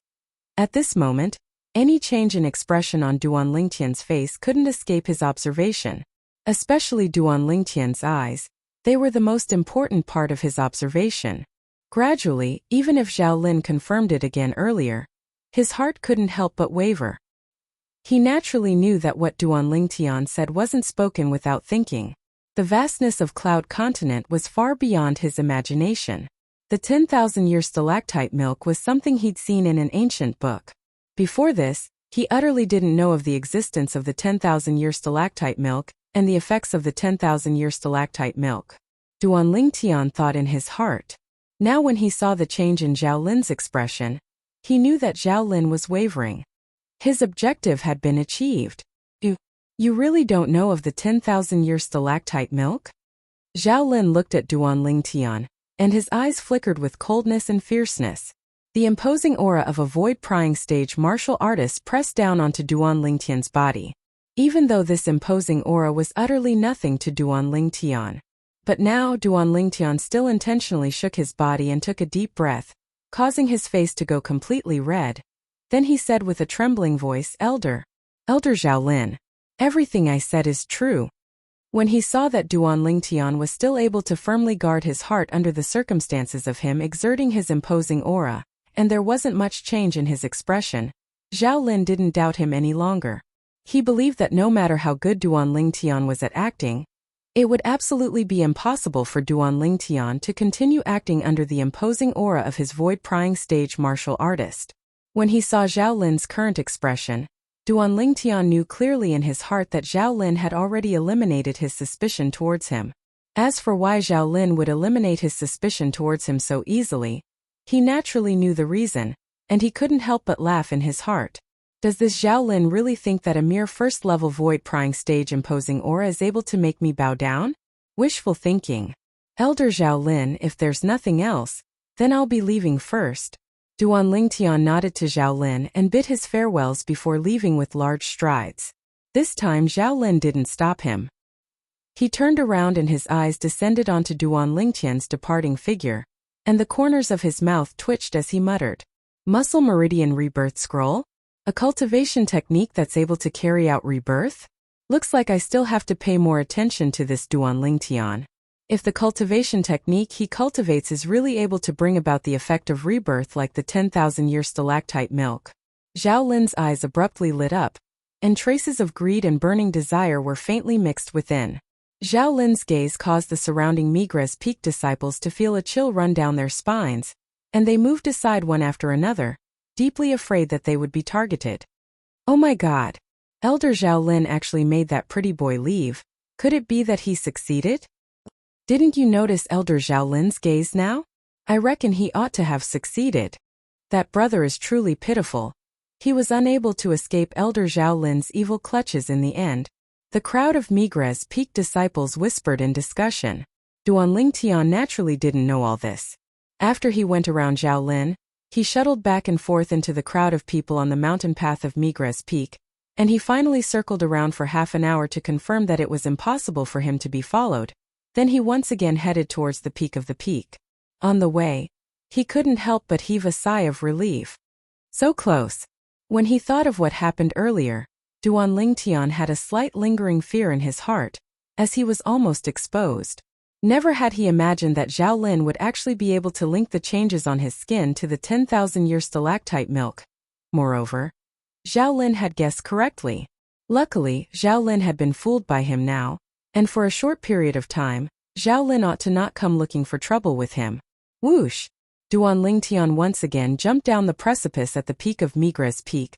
At this moment, any change in expression on Duan Lingtian's face couldn't escape his observation. Especially Duan Lingtian's eyes. They were the most important part of his observation. Gradually, even if Zhao Lin confirmed it again earlier, his heart couldn't help but waver. He naturally knew that what Duan Lingtian said wasn't spoken without thinking. The vastness of Cloud Continent was far beyond his imagination. The 10,000-year stalactite milk was something he'd seen in an ancient book. Before this, he utterly didn't know of the existence of the 10,000-year stalactite milk and the effects of the 10,000-year stalactite milk. Duan Lingtian thought in his heart. Now when he saw the change in Zhao Lin's expression, he knew that Zhao Lin was wavering. His objective had been achieved. You really don't know of the 10,000-year stalactite milk? Zhao Lin looked at Duan Lingtian, and his eyes flickered with coldness and fierceness. The imposing aura of a void-prying stage martial artist pressed down onto Duan Lingtian's body. Even though this imposing aura was utterly nothing to Duan Lingtian. But now Duan Lingtian still intentionally shook his body and took a deep breath, causing his face to go completely red. Then he said with a trembling voice, Elder Zhao Lin, everything I said is true. When he saw that Duan Lingtian was still able to firmly guard his heart under the circumstances of him exerting his imposing aura, and there wasn't much change in his expression, Zhao Lin didn't doubt him any longer. He believed that no matter how good Duan Lingtian was at acting, it would absolutely be impossible for Duan Lingtian to continue acting under the imposing aura of his void-prying stage martial artist. When he saw Zhao Lin's current expression, Duan Lingtian knew clearly in his heart that Zhao Lin had already eliminated his suspicion towards him. As for why Zhao Lin would eliminate his suspicion towards him so easily, he naturally knew the reason, and he couldn't help but laugh in his heart. Does this Zhao Lin really think that a mere first-level void-prying stage imposing aura is able to make me bow down? Wishful thinking. Elder Zhao Lin, if there's nothing else, then I'll be leaving first. Duan Lingtian nodded to Zhao Lin and bid his farewells before leaving with large strides. This time Zhao Lin didn't stop him. He turned around and his eyes descended onto Duan Lingtian's departing figure, and the corners of his mouth twitched as he muttered, Muscle Meridian Rebirth Scroll? A cultivation technique that's able to carry out rebirth? Looks like I still have to pay more attention to this Duan Lingtian. If the cultivation technique he cultivates is really able to bring about the effect of rebirth like the 10,000-year stalactite milk. Zhao Lin's eyes abruptly lit up, and traces of greed and burning desire were faintly mixed within. Zhao Lin's gaze caused the surrounding Migres Peak disciples to feel a chill run down their spines, and they moved aside one after another, deeply afraid that they would be targeted. Oh my God! Elder Zhao Lin actually made that pretty boy leave. Could it be that he succeeded? Didn't you notice Elder Zhao Lin's gaze now? I reckon he ought to have succeeded. That brother is truly pitiful. He was unable to escape Elder Zhao Lin's evil clutches in the end. The crowd of Migres Peak disciples whispered in discussion. Duan Lingtian naturally didn't know all this. After he went around Zhao Lin, he shuttled back and forth into the crowd of people on the mountain path of Migres Peak, and he finally circled around for half an hour to confirm that it was impossible for him to be followed. Then he once again headed towards the peak of the peak. On the way, he couldn't help but heave a sigh of relief. So close. When he thought of what happened earlier, Duan Lingtian had a slight lingering fear in his heart, as he was almost exposed. Never had he imagined that Zhao Lin would actually be able to link the changes on his skin to the 10,000-year stalactite milk. Moreover, Zhao Lin had guessed correctly. Luckily, Zhao Lin had been fooled by him now, and for a short period of time, Zhao Lin ought to not come looking for trouble with him. Whoosh! Duan Lingtian once again jumped down the precipice at the peak of Migres Peak,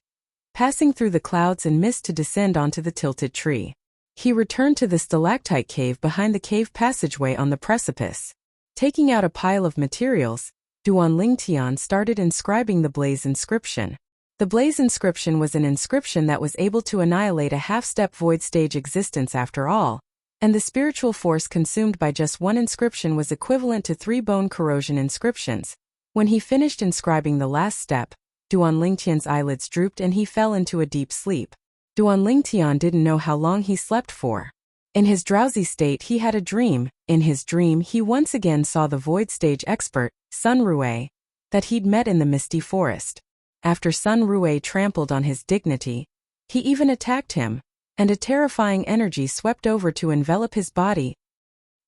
passing through the clouds and mist to descend onto the tilted tree. He returned to the stalactite cave behind the cave passageway on the precipice. Taking out a pile of materials, Duan Lingtian started inscribing the blaze inscription. The blaze inscription was an inscription that was able to annihilate a half-step void stage existence after all, and the spiritual force consumed by just one inscription was equivalent to 3 bone corrosion inscriptions. When he finished inscribing the last step, Duan Lingtian's eyelids drooped and he fell into a deep sleep. Duan Lingtian didn't know how long he slept for. In his drowsy state he had a dream. In his dream he once again saw the void stage expert, Sun Rue, that he'd met in the misty forest. After Sun Rue trampled on his dignity, he even attacked him, and a terrifying energy swept over to envelop his body.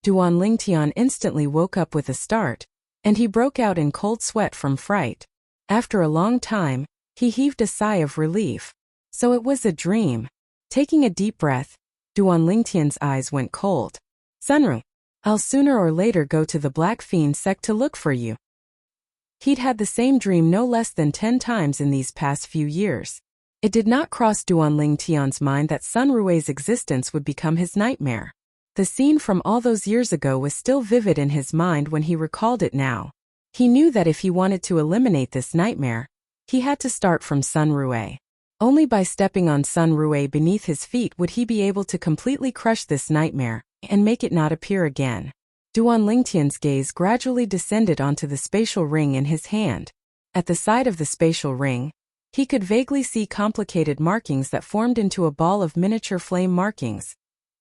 Duan Lingtian instantly woke up with a start, and he broke out in cold sweat from fright. After a long time, he heaved a sigh of relief. So it was a dream. Taking a deep breath, Duan Lingtian's eyes went cold. Sunru, I'll sooner or later go to the Black Fiend sect to look for you. He'd had the same dream no less than 10 times in these past few years. It did not cross Duan Lingtian's mind that Sun Rue's existence would become his nightmare. The scene from all those years ago was still vivid in his mind when he recalled it now. He knew that if he wanted to eliminate this nightmare, he had to start from Sun Rue. Only by stepping on Sun Rue beneath his feet would he be able to completely crush this nightmare and make it not appear again. Duan Lingtian's gaze gradually descended onto the spatial ring in his hand. At the side of the spatial ring, he could vaguely see complicated markings that formed into a ball of miniature flame markings.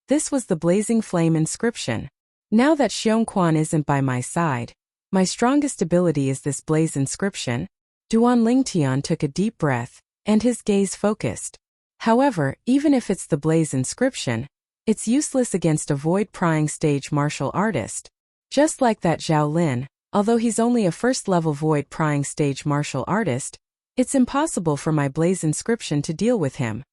This was the blazing flame inscription. Now that Xiongquan isn't by my side, my strongest ability is this blaze inscription. Duan Lingtian took a deep breath, and his gaze focused. However, even if it's the blaze inscription, it's useless against a void-prying stage martial artist. Just like that Zhao Lin, although he's only a first-level void-prying stage martial artist, it's impossible for my blaze inscription to deal with him.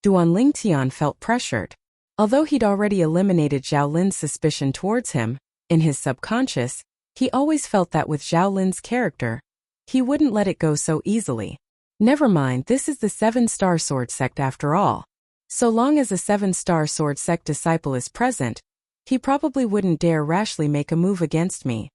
Duan Lingtian felt pressured. Although he'd already eliminated Zhao Lin's suspicion towards him, in his subconscious, he always felt that with Zhao Lin's character, he wouldn't let it go so easily. Never mind, this is the 7-star sword sect after all. So long as a 7-star sword sect disciple is present, he probably wouldn't dare rashly make a move against me.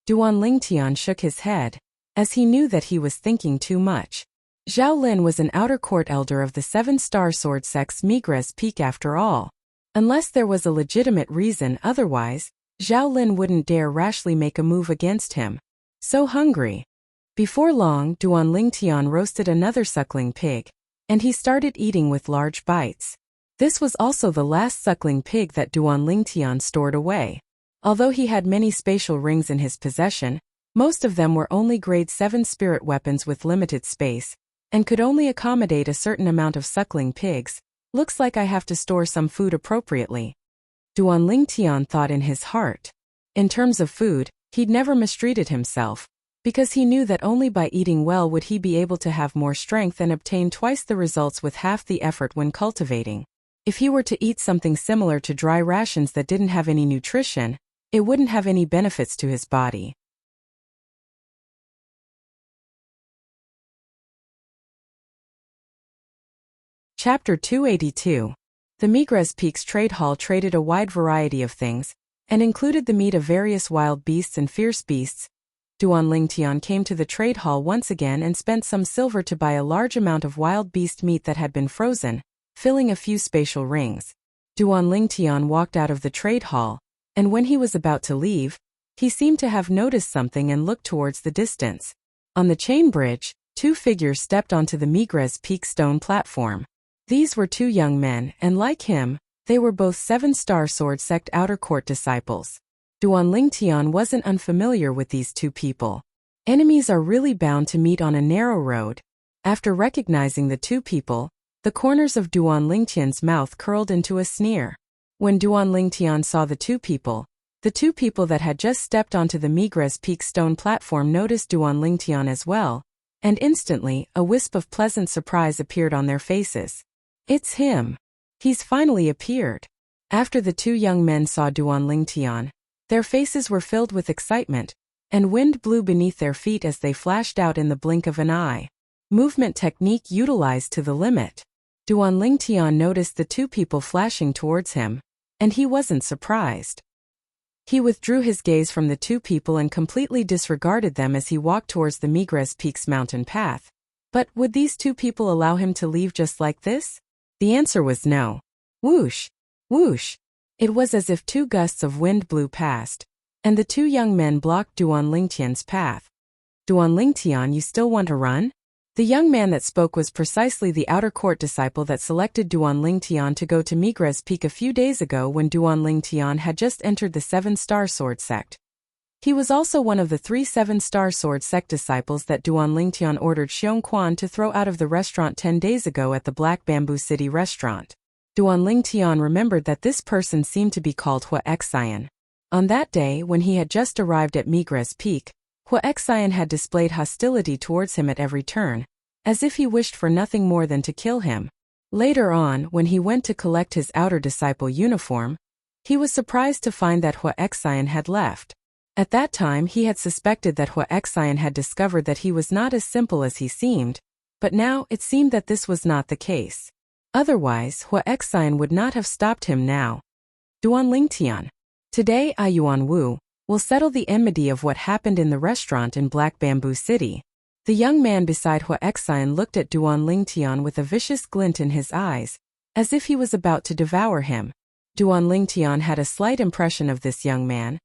Duan Lingtian shook his head, as he knew that he was thinking too much. Zhao Lin was an outer court elder of the 7-star sword sect's Migres Peak after all. Unless there was a legitimate reason otherwise, Zhao Lin wouldn't dare rashly make a move against him. So hungry. Before long, Duan Lingtian roasted another suckling pig, and he started eating with large bites. This was also the last suckling pig that Duan Lingtian stored away. Although he had many spatial rings in his possession, most of them were only grade 7 spirit weapons with limited space, and could only accommodate a certain amount of suckling pigs. Looks like I have to store some food appropriately. Duan Lingtian thought in his heart. In terms of food, he'd never mistreated himself, because he knew that only by eating well would he be able to have more strength and obtain twice the results with half the effort when cultivating. If he were to eat something similar to dry rations that didn't have any nutrition, it wouldn't have any benefits to his body. Chapter 282. The Migres Peaks Trade Hall traded a wide variety of things, and included the meat of various wild beasts and fierce beasts. Duan Lingtian came to the trade hall once again and spent some silver to buy a large amount of wild beast meat that had been frozen, filling a few spatial rings. Duan Lingtian walked out of the trade hall, and when he was about to leave, he seemed to have noticed something and looked towards the distance. On the chain bridge, 2 figures stepped onto the Migres Peak stone platform. These were two young men, and like him, they were both 7-star sword sect outer court disciples. Duan Lingtian wasn't unfamiliar with these two people. Enemies are really bound to meet on a narrow road. After recognizing the two people, the corners of Duan Lingtian's mouth curled into a sneer. When Duan Lingtian saw the two people that had just stepped onto the Migres Peak stone platform noticed Duan Lingtian as well, and instantly, a wisp of pleasant surprise appeared on their faces. It's him. He's finally appeared. After the two young men saw Duan Lingtian, their faces were filled with excitement, and wind blew beneath their feet as they flashed out in the blink of an eye. Movement technique utilized to the limit. Duan Lingtian noticed the two people flashing towards him, and he wasn't surprised. He withdrew his gaze from the two people and completely disregarded them as he walked towards the Migres Peak's mountain path. But would these two people allow him to leave just like this? The answer was no. Whoosh! Whoosh! It was as if two gusts of wind blew past, and the two young men blocked Duan Lingtian's path. Duan Lingtian, you still want to run? The young man that spoke was precisely the outer court disciple that selected Duan Lingtian to go to Migres Peak a few days ago when Duan Lingtian had just entered the 7-star sword sect. He was also one of the 3 7-star sword sect disciples that Duan Lingtian ordered Xiong Quan to throw out of the restaurant 10 days ago at the Black Bamboo City restaurant. Duan Lingtian remembered that this person seemed to be called Hua Xian. On that day, when he had just arrived at Migres Peak, Hua Xian had displayed hostility towards him at every turn, as if he wished for nothing more than to kill him. Later on, when he went to collect his outer disciple uniform, he was surprised to find that Hua Xian had left. At that time he had suspected that Hua Xian had discovered that he was not as simple as he seemed, but now it seemed that this was not the case. Otherwise, Hua Xian would not have stopped him now. Duan Lingtian. Today I Yuan Wu will settle the enmity of what happened in the restaurant in Black Bamboo City. The young man beside Hua Xian looked at Duan Lingtian with a vicious glint in his eyes, as if he was about to devour him. Duan Lingtian had a slight impression of this young man.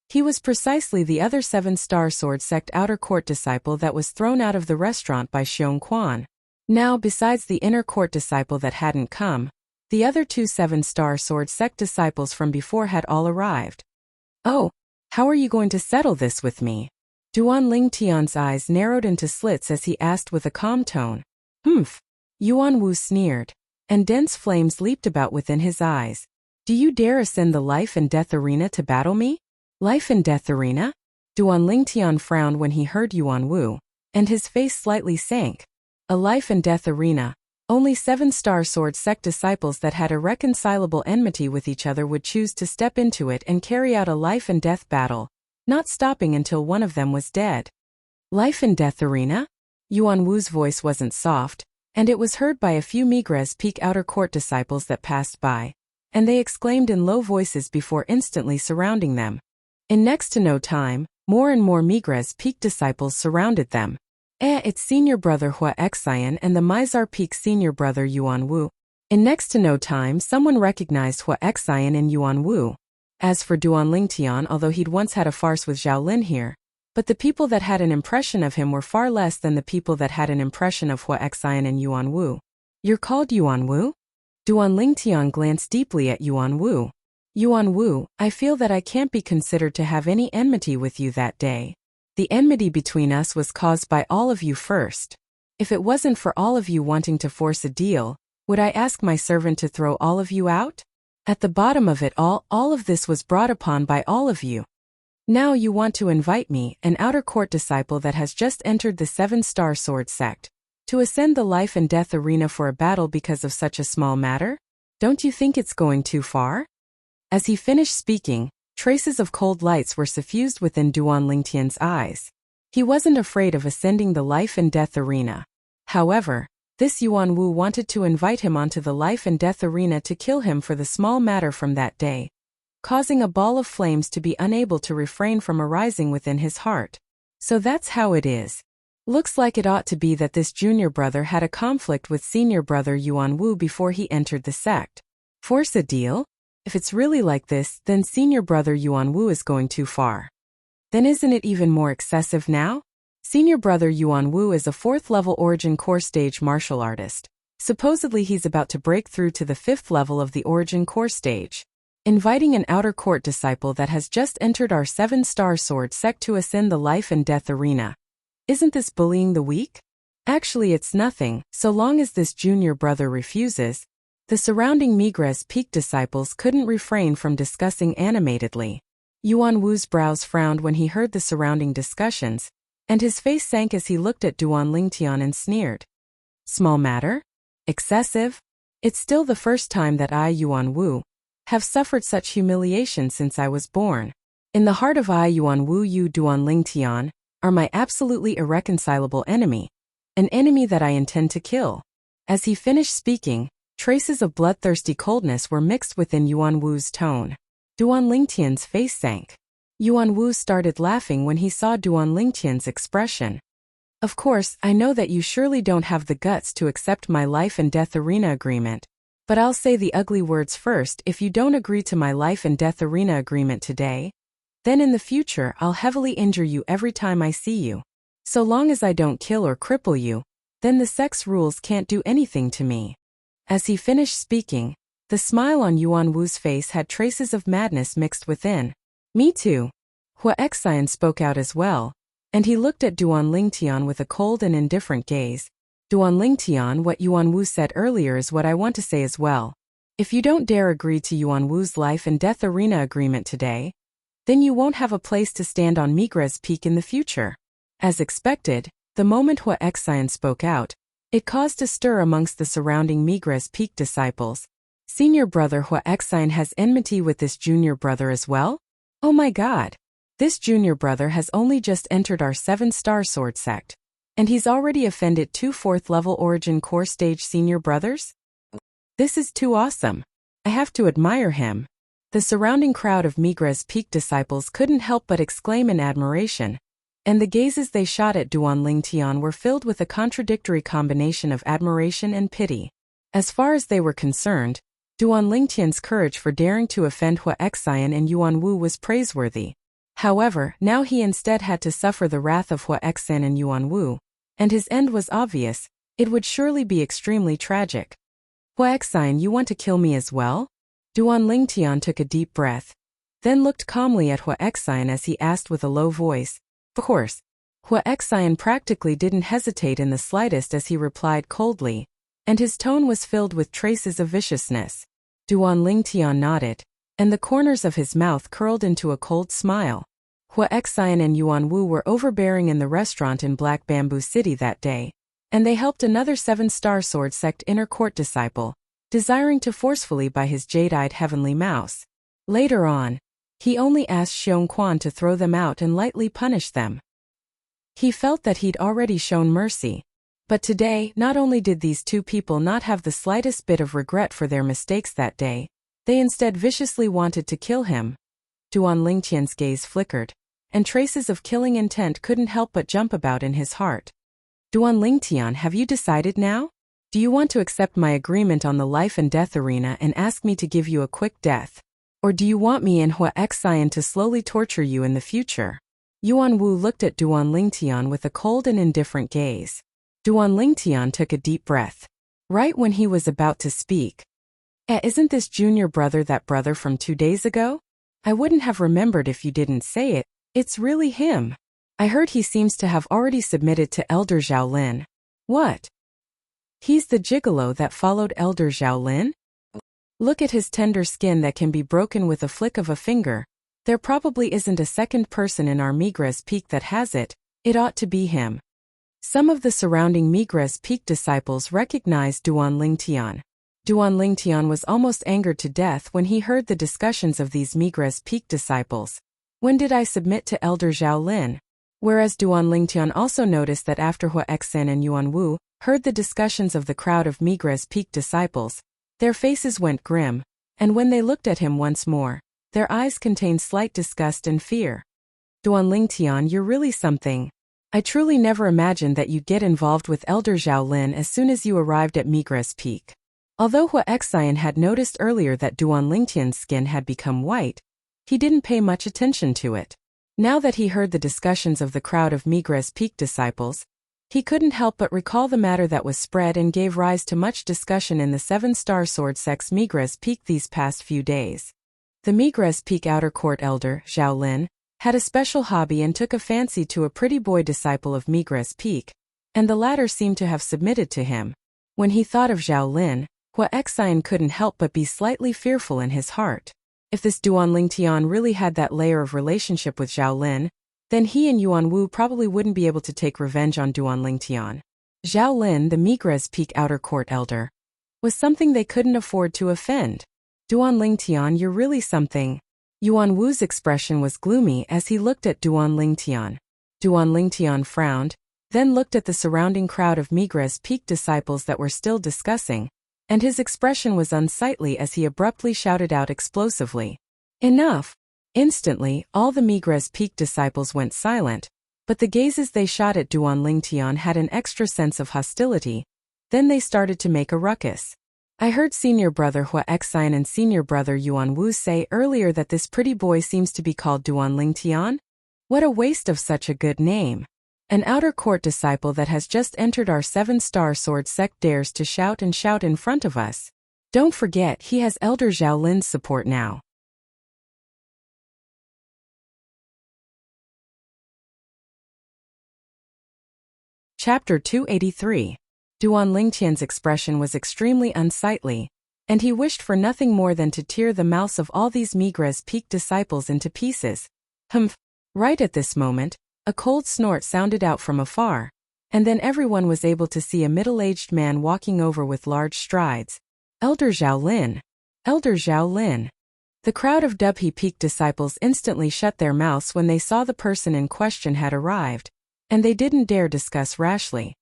He was precisely the other 7-star sword sect outer court disciple that was thrown out of the restaurant by Xiong Quan. Now, besides the inner court disciple that hadn't come, the other 2 7-star sword sect disciples from before had all arrived. Oh, how are you going to settle this with me? Duan Lingtian's eyes narrowed into slits as he asked with a calm tone. Humph. Yuan Wu sneered, and dense flames leaped about within his eyes. Do you dare ascend the life and death arena to battle me? Life and death arena? Duan Lingtian frowned when he heard Yuan Wu, and his face slightly sank. A life and death arena. Only 7-star sword sect disciples that had irreconcilable enmity with each other would choose to step into it and carry out a life and death battle, not stopping until one of them was dead. Life and death arena? Yuan Wu's voice wasn't soft, and it was heard by a few Migres Peak outer court disciples that passed by, and they exclaimed in low voices before instantly surrounding them. In next to no time, more and more Migres Peak disciples surrounded them. It's senior brother Hua Xian and the Mizar Peak senior brother Yuan Wu. In next to no time someone recognized Hua Xian and Yuan Wu. As for Duan Lingtian, although he'd once had a farce with Zhao Lin here, but the people that had an impression of him were far less than the people that had an impression of Hua Xian and Yuan Wu. You're called Yuan Wu? Duan Lingtian glanced deeply at Yuan Wu. Yuan Wu, I feel that I can't be considered to have any enmity with you that day. The enmity between us was caused by all of you first. If it wasn't for all of you wanting to force a deal, would I ask my servant to throw all of you out? At the bottom of it all of this was brought upon by all of you. Now you want to invite me, an outer court disciple that has just entered the 7-star sword sect, to ascend the life and death arena for a battle because of such a small matter? Don't you think it's going too far? As he finished speaking, traces of cold lights were suffused within Duan Lingtian's eyes. He wasn't afraid of ascending the life and death arena. However, this Yuan Wu wanted to invite him onto the life and death arena to kill him for the small matter from that day, causing a ball of flames to be unable to refrain from arising within his heart. So that's how it is. Looks like it ought to be that this junior brother had a conflict with senior brother Yuan Wu before he entered the sect. Force a deal? If it's really like this, then senior brother Yuan Wu is going too far. Then isn't it even more excessive now? Senior brother Yuan Wu is a 4th level origin core stage martial artist. Supposedly he's about to break through to the 5th level of the Origin Core stage, inviting an outer court disciple that has just entered our 7-star sword sect to ascend the life and death arena. Isn't this bullying the weak? Actually it's nothing, so long as this junior brother refuses. The surrounding Migres Peak disciples couldn't refrain from discussing animatedly. Yuan Wu's brows frowned when he heard the surrounding discussions, and his face sank as he looked at Duan Lingtian and sneered. Small matter? Excessive? It's still the first time that I, Yuan Wu, have suffered such humiliation since I was born. In the heart of I, Yuan Wu, you, Duan Lingtian, are my absolutely irreconcilable enemy, an enemy that I intend to kill. As he finished speaking, traces of bloodthirsty coldness were mixed within Yuan Wu's tone. Duan Lingtian's face sank. Yuan Wu started laughing when he saw Duan Lingtian's expression. Of course, I know that you surely don't have the guts to accept my life and death arena agreement, but I'll say the ugly words first. If you don't agree to my life and death arena agreement today, then in the future I'll heavily injure you every time I see you. So long as I don't kill or cripple you, then the sex rules can't do anything to me. As he finished speaking, the smile on Yuan Wu's face had traces of madness mixed within. Me too. Hua Xian spoke out as well, and he looked at Duan Lingtian with a cold and indifferent gaze. Duan Lingtian, what Yuan Wu said earlier is what I want to say as well. If you don't dare agree to Yuan Wu's life and death arena agreement today, then you won't have a place to stand on Migres Peak in the future. As expected, the moment Hua Xian spoke out, it caused a stir amongst the surrounding Migres Peak disciples. Senior brother Hua Xian has enmity with this junior brother as well? Oh my god! This junior brother has only just entered our 7-star sword sect, and he's already offended 2 4th-level Origin Core stage senior brothers? This is too awesome. I have to admire him. The surrounding crowd of Migres Peak disciples couldn't help but exclaim in admiration, and the gazes they shot at Duan Lingtian were filled with a contradictory combination of admiration and pity. As far as they were concerned, Duan Lingtian's courage for daring to offend Hua Xian and Yuan Wu was praiseworthy. However, now he instead had to suffer the wrath of Hua Xian and Yuan Wu, and his end was obvious. It would surely be extremely tragic. Hua Xian, you want to kill me as well? Duan Lingtian took a deep breath, then looked calmly at Hua Xian as he asked with a low voice. Of course. Hua Xian practically didn't hesitate in the slightest as he replied coldly, and his tone was filled with traces of viciousness. Duan Lingtian nodded, and the corners of his mouth curled into a cold smile. Hua Xian and Yuan Wu were overbearing in the restaurant in Black Bamboo City that day, and they helped another 7-star sword sect inner court disciple, desiring to forcefully buy his jade-eyed heavenly mouse. Later on, he only asked Xiong Quan to throw them out and lightly punish them. He felt that he'd already shown mercy. But today, not only did these two people not have the slightest bit of regret for their mistakes that day, they instead viciously wanted to kill him. Duan Lingtian's gaze flickered, and traces of killing intent couldn't help but jump about in his heart. Duan Lingtian, have you decided now? Do you want to accept my agreement on the life and death arena and ask me to give you a quick death? Or do you want me and Hua Xian to slowly torture you in the future? Yuan Wu looked at Duan Lingtian with a cold and indifferent gaze. Duan Lingtian took a deep breath. Right when he was about to speak. Isn't this junior brother that brother from 2 days ago? I wouldn't have remembered if you didn't say it. It's really him. I heard he seems to have already submitted to Elder Zhaolin. What? He's the gigolo that followed Elder Zhaolin? Look at his tender skin that can be broken with a flick of a finger. There probably isn't a second person in our Migres Peak that has it. It ought to be him. Some of the surrounding Migres Peak disciples recognized Duan Lingtian. Duan Lingtian was almost angered to death when he heard the discussions of these Migres Peak disciples. When did I submit to Elder Zhaolin? Whereas Duan Lingtian also noticed that after Hua Xian and Yuan Wu heard the discussions of the crowd of Migres Peak disciples, their faces went grim, and when they looked at him once more, their eyes contained slight disgust and fear. Duan Lingtian, you're really something. I truly never imagined that you'd get involved with Elder Zhaolin as soon as you arrived at Migres Peak. Although Hua Xian had noticed earlier that Duan Lingtian's skin had become white, he didn't pay much attention to it. Now that he heard the discussions of the crowd of Migres Peak disciples, He couldn't help but recall the matter that was spread and gave rise to much discussion in the 7-star sword sect's Migres Peak these past few days. The Migres Peak Outer Court elder, Zhao Lin, had a special hobby and took a fancy to a pretty boy disciple of Migres Peak, and the latter seemed to have submitted to him. When he thought of Zhao Lin, Huaxian couldn't help but be slightly fearful in his heart. If this Duan Lingtian really had that layer of relationship with Zhao Lin, then he and Yuan Wu probably wouldn't be able to take revenge on Duan Lingtian. Zhao Lin, the Migres Peak Outer Court elder, was something they couldn't afford to offend. Duan Lingtian, you're really something. Yuan Wu's expression was gloomy as he looked at Duan Lingtian. Duan Lingtian frowned, then looked at the surrounding crowd of Migres Peak disciples that were still discussing, and his expression was unsightly as he abruptly shouted out explosively, "Enough!" Instantly, all the Migres Peak disciples went silent, but the gazes they shot at Duan Lingtian had an extra sense of hostility. Then they started to make a ruckus. I heard senior brother Huaxian and senior brother Yuan Wu say earlier that this pretty boy seems to be called Duan Lingtian. What a waste of such a good name. An outer court disciple that has just entered our 7-star sword sect dares to shout and shout in front of us. Don't forget he has Elder Zhao Lin's support now. Chapter 283. Duan Lingtian's expression was extremely unsightly, and he wished for nothing more than to tear the mouths of all these Migres Peak disciples into pieces. Humph! Right at this moment, a cold snort sounded out from afar, and then everyone was able to see a middle-aged man walking over with large strides. Elder Zhao Lin! Elder Zhao Lin! The crowd of Dubhe Peak disciples instantly shut their mouths when they saw the person in question had arrived, and they didn't dare discuss rashly.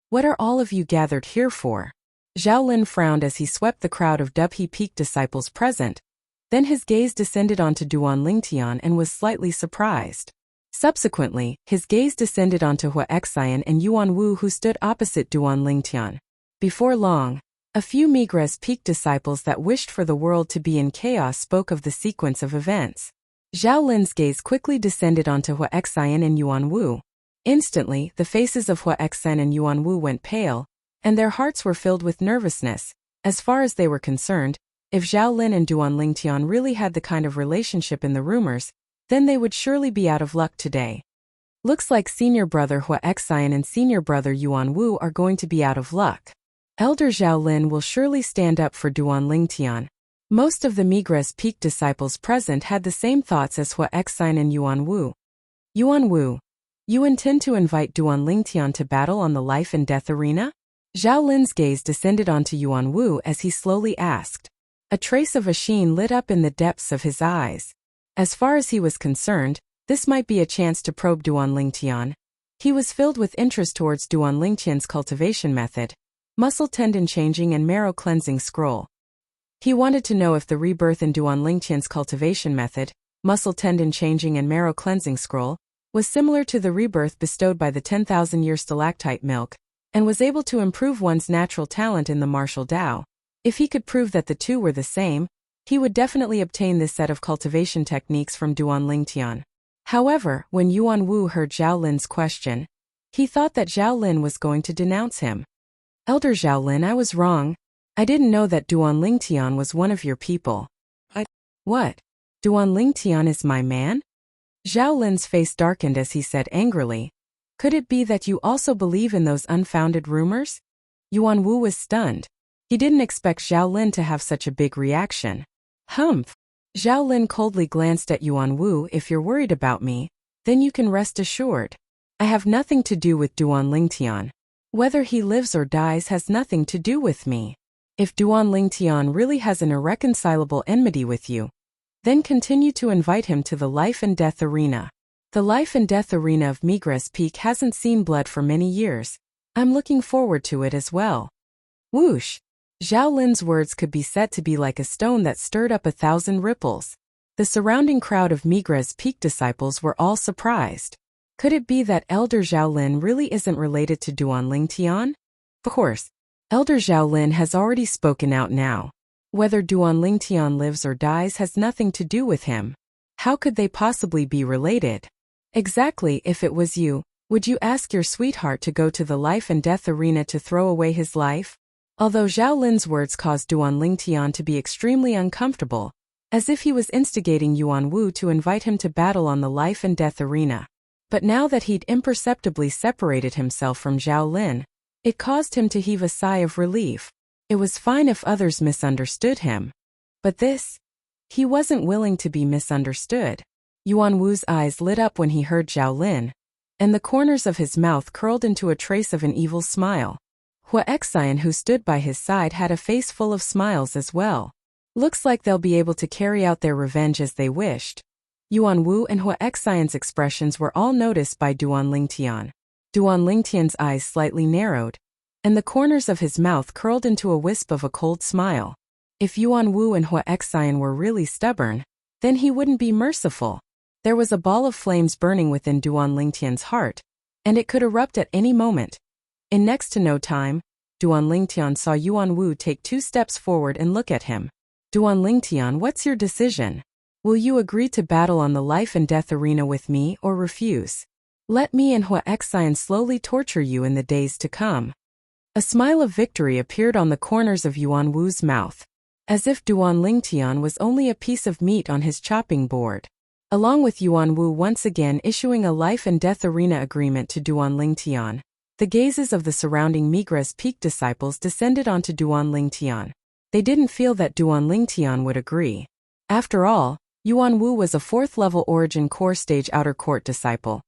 What are all of you gathered here for? Zhao Lin frowned as he swept the crowd of Dubhe Peak disciples present. Then his gaze descended onto Duan Lingtian and was slightly surprised. Subsequently, his gaze descended onto Huaxian and Yuan Wu, who stood opposite Duan Lingtian. Before long, a few Migres Peak disciples that wished for the world to be in chaos spoke of the sequence of events. Zhao Lin's gaze quickly descended onto Huaxian and Yuan Wu. Instantly, the faces of Huaxian and Yuan Wu went pale, and their hearts were filled with nervousness. As far as they were concerned, if Zhao Lin and Duan Lingtian really had the kind of relationship in the rumors, then they would surely be out of luck today. Looks like senior brother Huaxian and senior brother Yuan Wu are going to be out of luck. Elder Zhao Lin will surely stand up for Duan Lingtian. Most of the Migres Peak disciples present had the same thoughts as Huaxian and Yuan Wu. Yuan Wu, you intend to invite Duan Lingtian to battle on the life and death arena? Zhao Lin's gaze descended onto Yuan Wu as he slowly asked. A trace of a sheen lit up in the depths of his eyes. As far as he was concerned, this might be a chance to probe Duan Lingtian. He was filled with interest towards Duan Lingtian's cultivation method, muscle tendon changing and marrow cleansing scroll. He wanted to know if the rebirth in Duan Lingtian's cultivation method, muscle tendon changing and marrow cleansing scroll, was similar to the rebirth bestowed by the 10,000-year stalactite milk, and was able to improve one's natural talent in the martial Tao. If he could prove that the two were the same, he would definitely obtain this set of cultivation techniques from Duan Lingtian. However, when Yuan Wu heard Zhao Lin's question, he thought that Zhao Lin was going to denounce him. Elder Zhao Lin, I was wrong. I didn't know that Duan Lingtian was one of your people. What? Duan Lingtian is my man? Zhao Lin's face darkened as he said angrily, could it be that you also believe in those unfounded rumors? Yuan Wu was stunned. He didn't expect Zhao Lin to have such a big reaction. Humph! Zhao Lin coldly glanced at Yuan Wu. If you're worried about me, then you can rest assured. I have nothing to do with Duan Lingtian. Whether he lives or dies has nothing to do with me. If Duan Lingtian really has an irreconcilable enmity with you, then continue to invite him to the life and death arena. The life and death arena of Migres Peak hasn't seen blood for many years. I'm looking forward to it as well. Whoosh! Zhao Lin's words could be said to be like a stone that stirred up 1,000 ripples. The surrounding crowd of Migres Peak disciples were all surprised. Could it be that Elder Zhao Lin really isn't related to Duan Lingtian? Of course, Elder Zhao Lin has already spoken out now. Whether Duan Lingtian lives or dies has nothing to do with him. How could they possibly be related? Exactly, if it was you, Would you ask your sweetheart to go to the life and death arena to throw away his life? Although Zhao Lin's words caused Duan Lingtian to be extremely uncomfortable, as if he was instigating Yuan Wu to invite him to battle on the life and death arena. But now that he'd imperceptibly separated himself from Zhao Lin, it caused him to heave a sigh of relief. It was fine if others misunderstood him. But this? He wasn't willing to be misunderstood. Yuan Wu's eyes lit up when he heard Zhao Lin, and the corners of his mouth curled into a trace of an evil smile. Hua Xian, who stood by his side, had a face full of smiles as well. Looks like they'll be able to carry out their revenge as they wished. Yuan Wu and Hua Xian's expressions were all noticed by Duan Lingtian. Duan Lingtian's eyes slightly narrowed, and the corners of his mouth curled into a wisp of a cold smile. If Yuan Wu and Hua Xian were really stubborn, then he wouldn't be merciful. There was a ball of flames burning within Duan Lingtian's heart, and it could erupt at any moment. In next to no time, Duan Lingtian saw Yuan Wu take 2 steps forward and look at him. Duan Lingtian, what's your decision? Will you agree to battle on the life and death arena with me or refuse? Let me and Hua Xian slowly torture you in the days to come. A smile of victory appeared on the corners of Yuan Wu's mouth, as if Duan Lingtian was only a piece of meat on his chopping board. Along with Yuan Wu once again issuing a life and death arena agreement to Duan Lingtian, the gazes of the surrounding Migres Peak disciples descended onto Duan Lingtian. They didn't feel that Duan Lingtian would agree. After all, Yuan Wu was a 4th-level Origin Core Stage Outer Court disciple,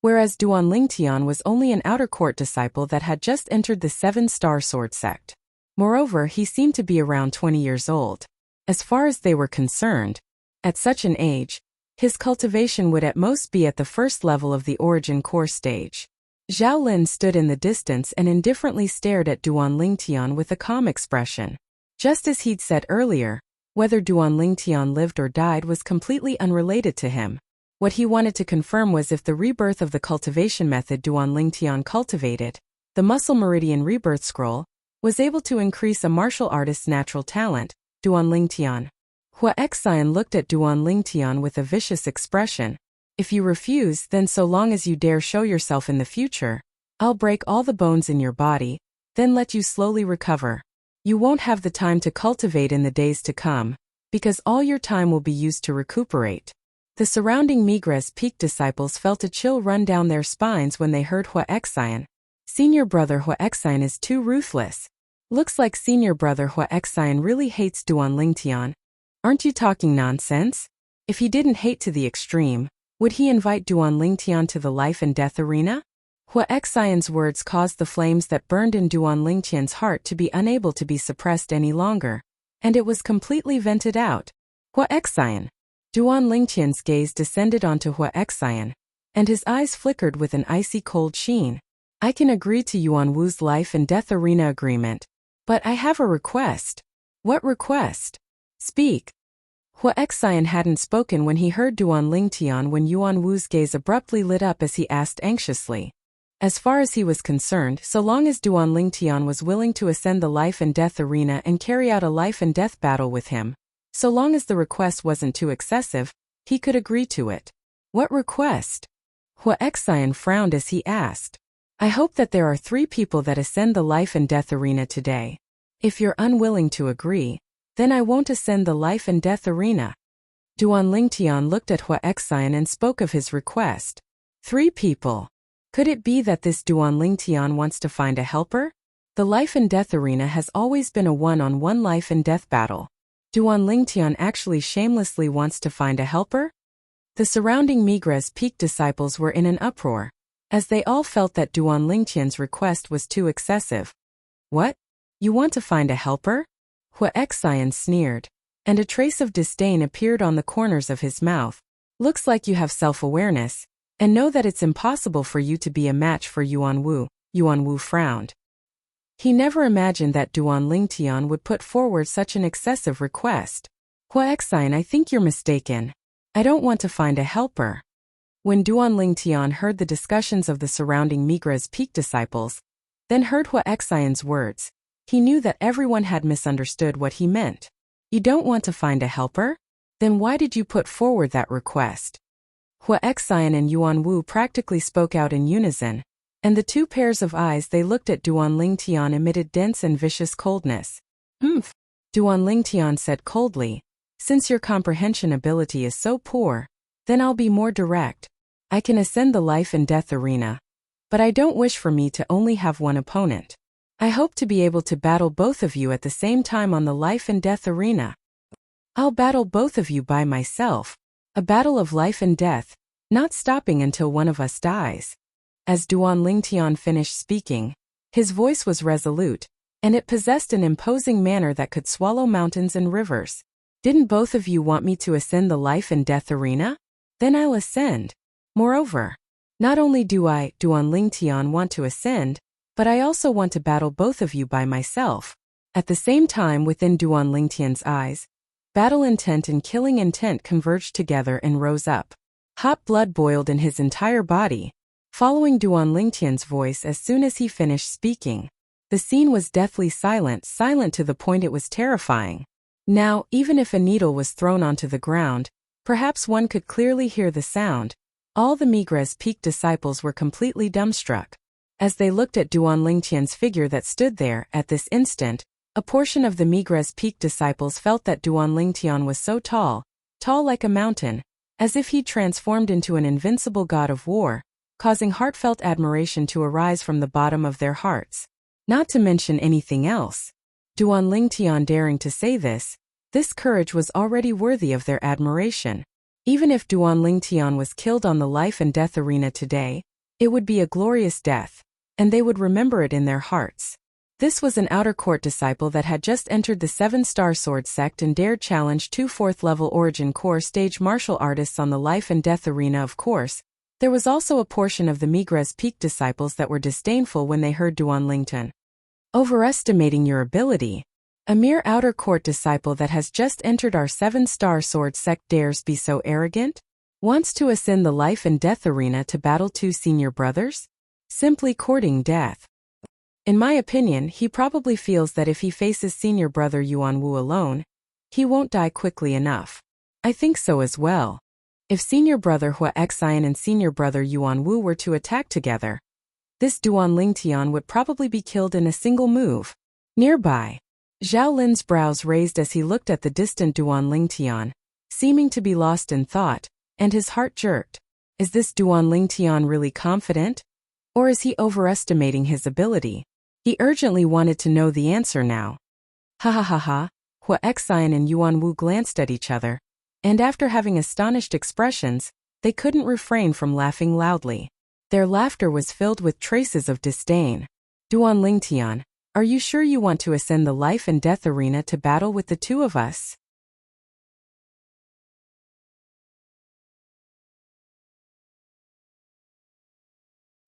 whereas Duan Lingtian was only an Outer Court disciple that had just entered the 7-star sword sect. Moreover, he seemed to be around 20 years old. As far as they were concerned, at such an age, his cultivation would at most be at the 1st level of the Origin Core Stage. Zhao Lin stood in the distance and indifferently stared at Duan Lingtian with a calm expression. Just as he'd said earlier, whether Duan Lingtian lived or died was completely unrelated to him. What he wanted to confirm was if the rebirth of the cultivation method Duan Lingtian cultivated, the Muscle Meridian Rebirth Scroll, was able to increase a martial artist's natural talent. Duan Lingtian. Hua Xian looked at Duan Lingtian with a vicious expression. If you refuse, then so long as you dare show yourself in the future, I'll break all the bones in your body, then let you slowly recover. You won't have the time to cultivate in the days to come, because all your time will be used to recuperate. The surrounding Migres Peak disciples felt a chill run down their spines when they heard Hua Xian. Senior brother Hua Xian is too ruthless. Looks like senior brother Hua Xian really hates Duan Lingtian. Aren't you talking nonsense? If he didn't hate to the extreme, would he invite Duan Lingtian to the life and death arena? Hua Xian's words caused the flames that burned in Duan Lingtian's heart to be unable to be suppressed any longer, and it was completely vented out. Hua Xian. Duan Lingtian's gaze descended onto Hua Xian, and his eyes flickered with an icy cold sheen. I can agree to Yuan Wu's life and death arena agreement, but I have a request. What request? Speak. Hua Xian hadn't spoken when he heard Duan Lingtian when Yuan Wu's gaze abruptly lit up as he asked anxiously. As far as he was concerned, so long as Duan Lingtian was willing to ascend the life and death arena and carry out a life and death battle with him, so long as the request wasn't too excessive, he could agree to it. What request? Hua Xian frowned as he asked. I hope that there are 3 people that ascend the life and death arena today. If you're unwilling to agree, then I won't ascend the life and death arena. Duan Lingtian looked at Hua Xian and spoke of his request. 3 people. Could it be that this Duan Lingtian wants to find a helper? The life and death arena has always been a one-on-one life and death battle. Duan Lingtian actually shamelessly wants to find a helper? The surrounding Migres Peak disciples were in an uproar, as they all felt that Duan Lingtian's request was too excessive. What? You want to find a helper? Hua Xian sneered, and a trace of disdain appeared on the corners of his mouth. Looks like you have self-awareness, and know that it's impossible for you to be a match for Yuan Wu. Yuan Wu frowned. He never imagined that Duan Lingtian would put forward such an excessive request. Hua Xian, I think you're mistaken. I don't want to find a helper. When Duan Lingtian heard the discussions of the surrounding Migres Peak disciples, then heard Hua Xian's words, he knew that everyone had misunderstood what he meant. You don't want to find a helper? Then why did you put forward that request? Huaxian and Yuan Wu practically spoke out in unison, and the two pairs of eyes they looked at Duan Lingtian emitted dense and vicious coldness. Duan Lingtian said coldly, "Since your comprehension ability is so poor, then I'll be more direct. I can ascend the life and death arena, but I don't wish for me to only have one opponent. I hope to be able to battle both of you at the same time on the life and death arena. I'll battle both of you by myself, a battle of life and death, not stopping until one of us dies." As Duan Lingtian finished speaking, his voice was resolute, and it possessed an imposing manner that could swallow mountains and rivers. "Didn't both of you want me to ascend the life and death arena? Then I'll ascend. Moreover, not only do I, Duan Lingtian, want to ascend, but I also want to battle both of you by myself." At the same time, within Duan Lingtian's eyes, battle intent and killing intent converged together and rose up. Hot blood boiled in his entire body, following Duan Lingtian's voice as soon as he finished speaking. The scene was deathly silent to the point it was terrifying. Now, even if a needle was thrown onto the ground, perhaps one could clearly hear the sound. All the Migres Peak disciples were completely dumbstruck. As they looked at Duan Lingtian's figure that stood there at this instant, a portion of the Migres Peak disciples felt that Duan Lingtian was so tall like a mountain, as if he'd transformed into an invincible god of war, causing heartfelt admiration to arise from the bottom of their hearts. Not to mention anything else. Duan Lingtian daring to say this courage was already worthy of their admiration. Even if Duan Lingtian was killed on the life and death arena today, it would be a glorious death, and they would remember it in their hearts. This was an outer court disciple that had just entered the 7-star sword sect and dared challenge 2 4th-level origin core stage martial artists on the life and death arena. Of course, there was also a portion of the Migres Peak disciples that were disdainful when they heard Duan Lingtian. "Overestimating your ability. A mere outer court disciple that has just entered our 7-star sword sect dares be so arrogant? Wants to ascend the life and death arena to battle 2 senior brothers? Simply courting death. In my opinion, he probably feels that if he faces senior brother Yuan Wu alone, he won't die quickly enough. I think so as well. If senior brother Huaxian and senior brother Yuan Wu were to attack together, this Duan Lingtian would probably be killed in a single move." Nearby, Zhao Lin's brows raised as he looked at the distant Duan Lingtian, seeming to be lost in thought, and his heart jerked. Is this Duan Lingtian really confident? Or is he overestimating his ability? He urgently wanted to know the answer now. Ha ha ha ha, Huaxian and Yuan Wu glanced at each other, and after having astonished expressions, they couldn't refrain from laughing loudly. Their laughter was filled with traces of disdain. "Duan Lingtian, are you sure you want to ascend the life and death arena to battle with the 2 of us?"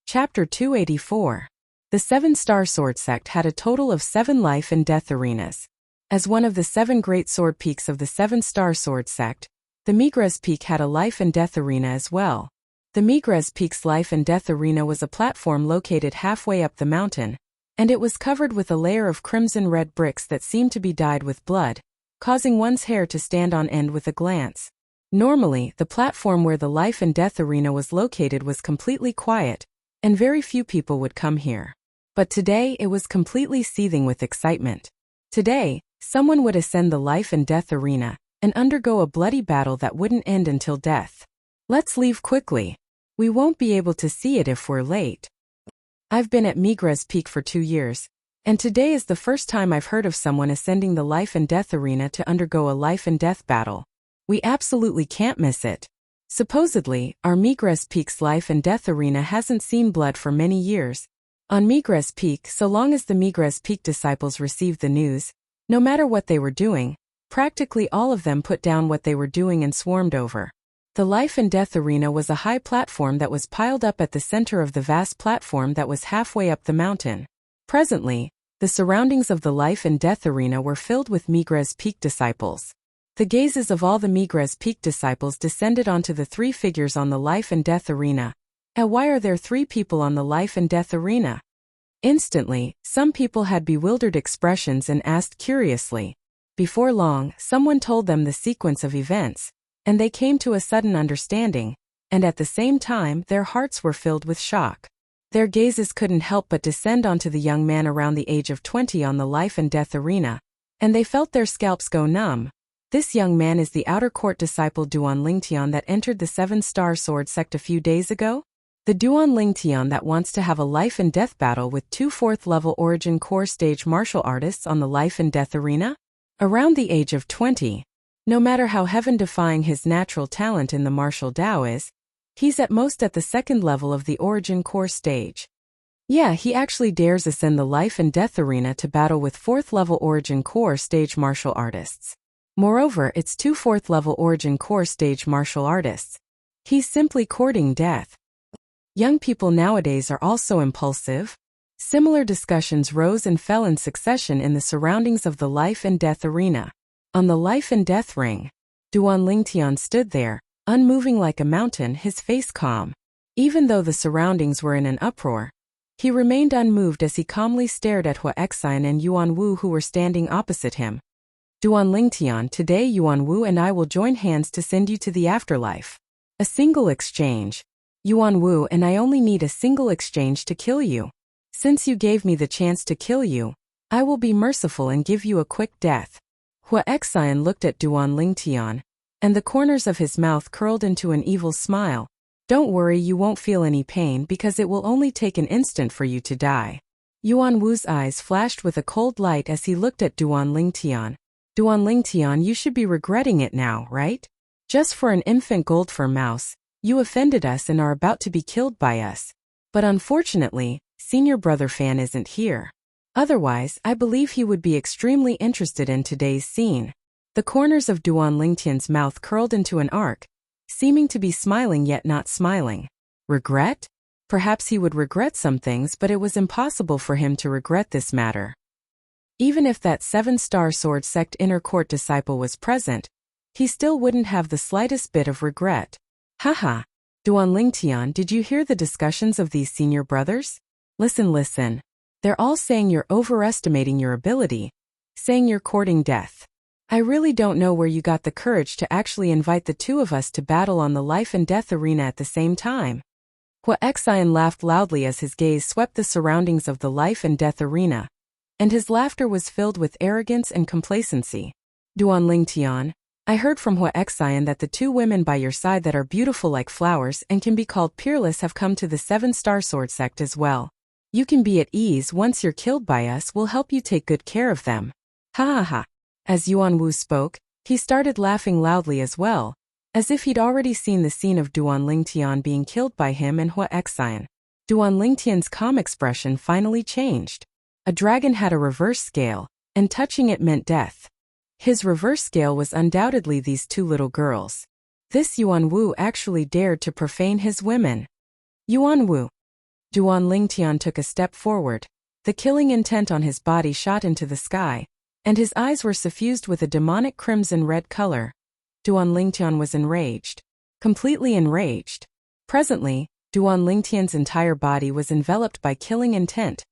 Chapter 284. The 7-star sword sect had a total of 7 life and death arenas. As one of the 7 great sword peaks of the 7-star sword sect, the Migres Peak had a life and death arena as well. The Migres Peak's life and death arena was a platform located halfway up the mountain, and it was covered with a layer of crimson-red bricks that seemed to be dyed with blood, causing one's hair to stand on end with a glance. Normally, the platform where the life and death arena was located was completely quiet, and very few people would come here. But today it was completely seething with excitement. Today, someone would ascend the life and death arena and undergo a bloody battle that wouldn't end until death. Let's leave quickly. We won't be able to see it if we're late. I've been at Migres Peak for 2 years, and today is the first time I've heard of someone ascending the life and death arena to undergo a life and death battle. We absolutely can't miss it. Supposedly, our Migres Peak's life and death arena hasn't seen blood for many years. On Migres Peak, so long as the Migres Peak disciples received the news, no matter what they were doing, practically all of them put down what they were doing and swarmed over. The life and death arena was a high platform that was piled up at the center of the vast platform that was halfway up the mountain. Presently, the surroundings of the life and death arena were filled with Migres Peak disciples. The gazes of all the Migres Peak disciples descended onto the 3 figures on the life and death arena. And why are there 3 people on the life and death arena? Instantly, some people had bewildered expressions and asked curiously. Before long, someone told them the sequence of events, and they came to a sudden understanding. and at the same time their hearts were filled with shock. Their gazes couldn't help but descend onto the young man around the age of 20 on the life and death arena, and they felt their scalps go numb. This young man is the outer court disciple Duan Lingtian that entered the 7-star sword sect a few days ago? The Duan Lingtian that wants to have a life and death battle with 2 4th-level origin core stage martial artists on the life and death arena? Around the age of 20, no matter how heaven-defying his natural talent in the martial Dao is, he's at most at the 2nd level of the origin core stage. Yeah, he actually dares ascend the life and death arena to battle with 4th-level origin core stage martial artists. Moreover, it's 2 4th-level origin core stage martial artists. He's simply courting death. Young people nowadays are also impulsive. Similar discussions rose and fell in succession in the surroundings of the life and death arena. On the life and death ring, Duan Lingtian stood there, unmoving like a mountain, his face calm. Even though the surroundings were in an uproar, he remained unmoved as he calmly stared at Hua Xian and Yuan Wu who were standing opposite him. Duan Lingtian, today Yuan Wu and I will join hands to send you to the afterlife. A single exchange. Yuan Wu and I only need a single exchange to kill you. Since you gave me the chance to kill you, I will be merciful and give you a quick death. Hua Xian looked at Duan Lingtian, and the corners of his mouth curled into an evil smile. Don't worry, you won't feel any pain because it will only take an instant for you to die. Yuan Wu's eyes flashed with a cold light as he looked at Duan Lingtian. Duan Lingtian, you should be regretting it now, right? Just for an infant goldfur mouse, you offended us and are about to be killed by us. But unfortunately, senior brother Fan isn't here. Otherwise, I believe he would be extremely interested in today's scene. The corners of Duan Lingtian's mouth curled into an arc, seeming to be smiling yet not smiling. Regret? Perhaps he would regret some things, but it was impossible for him to regret this matter. Even if that 7-star sword sect inner court disciple was present, he still wouldn't have the slightest bit of regret. Haha. Duan Lingtian, did you hear the discussions of these senior brothers? Listen. They're all saying you're overestimating your ability, saying you're courting death. I really don't know where you got the courage to actually invite the two of us to battle on the life and death arena at the same time. Hua Xian laughed loudly as his gaze swept the surroundings of the life and death arena, and his laughter was filled with arrogance and complacency. Duan Lingtian, I heard from Hua Xian that the 2 women by your side that are beautiful like flowers and can be called peerless have come to the 7-star sword sect as well. You can be at ease once you're killed by us, we'll help you take good care of them. Ha ha ha. As Yuan Wu spoke, he started laughing loudly as well, as if he'd already seen the scene of Duan Lingtian being killed by him and Hua Xian. Duan Lingtian's calm expression finally changed. A dragon had a reverse scale, and touching it meant death. His reverse scale was undoubtedly these 2 little girls. This Yuan Wu actually dared to profane his women. Yuan Wu. Duan Lingtian took a step forward. The killing intent on his body shot into the sky, and his eyes were suffused with a demonic crimson-red color. Duan Lingtian was enraged. Completely enraged. Presently, Duan Lingtian's entire body was enveloped by killing intent,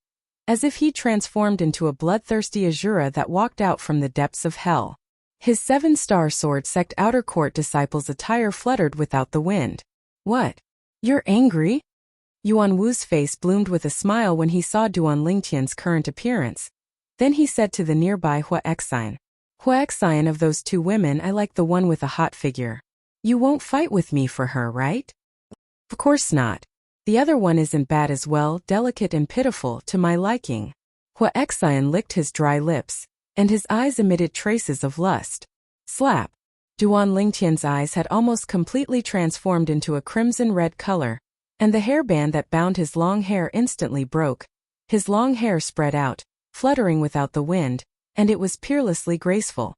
as if he transformed into a bloodthirsty Azura that walked out from the depths of hell. His 7-star sword sect outer court disciple's attire fluttered without the wind. What? You're angry? Yuan Wu's face bloomed with a smile when he saw Duan Lingtian's current appearance. Then he said to the nearby Hua Xian. Hua Xian, of those 2 women I like the one with a hot figure. You won't fight with me for her, right? Of course not. The other one isn't bad as well, delicate and pitiful, to my liking. Hua Xian licked his dry lips, and his eyes emitted traces of lust. Slap. Duan Lingtian's eyes had almost completely transformed into a crimson-red color, and the hairband that bound his long hair instantly broke. His long hair spread out, fluttering without the wind, and it was peerlessly graceful.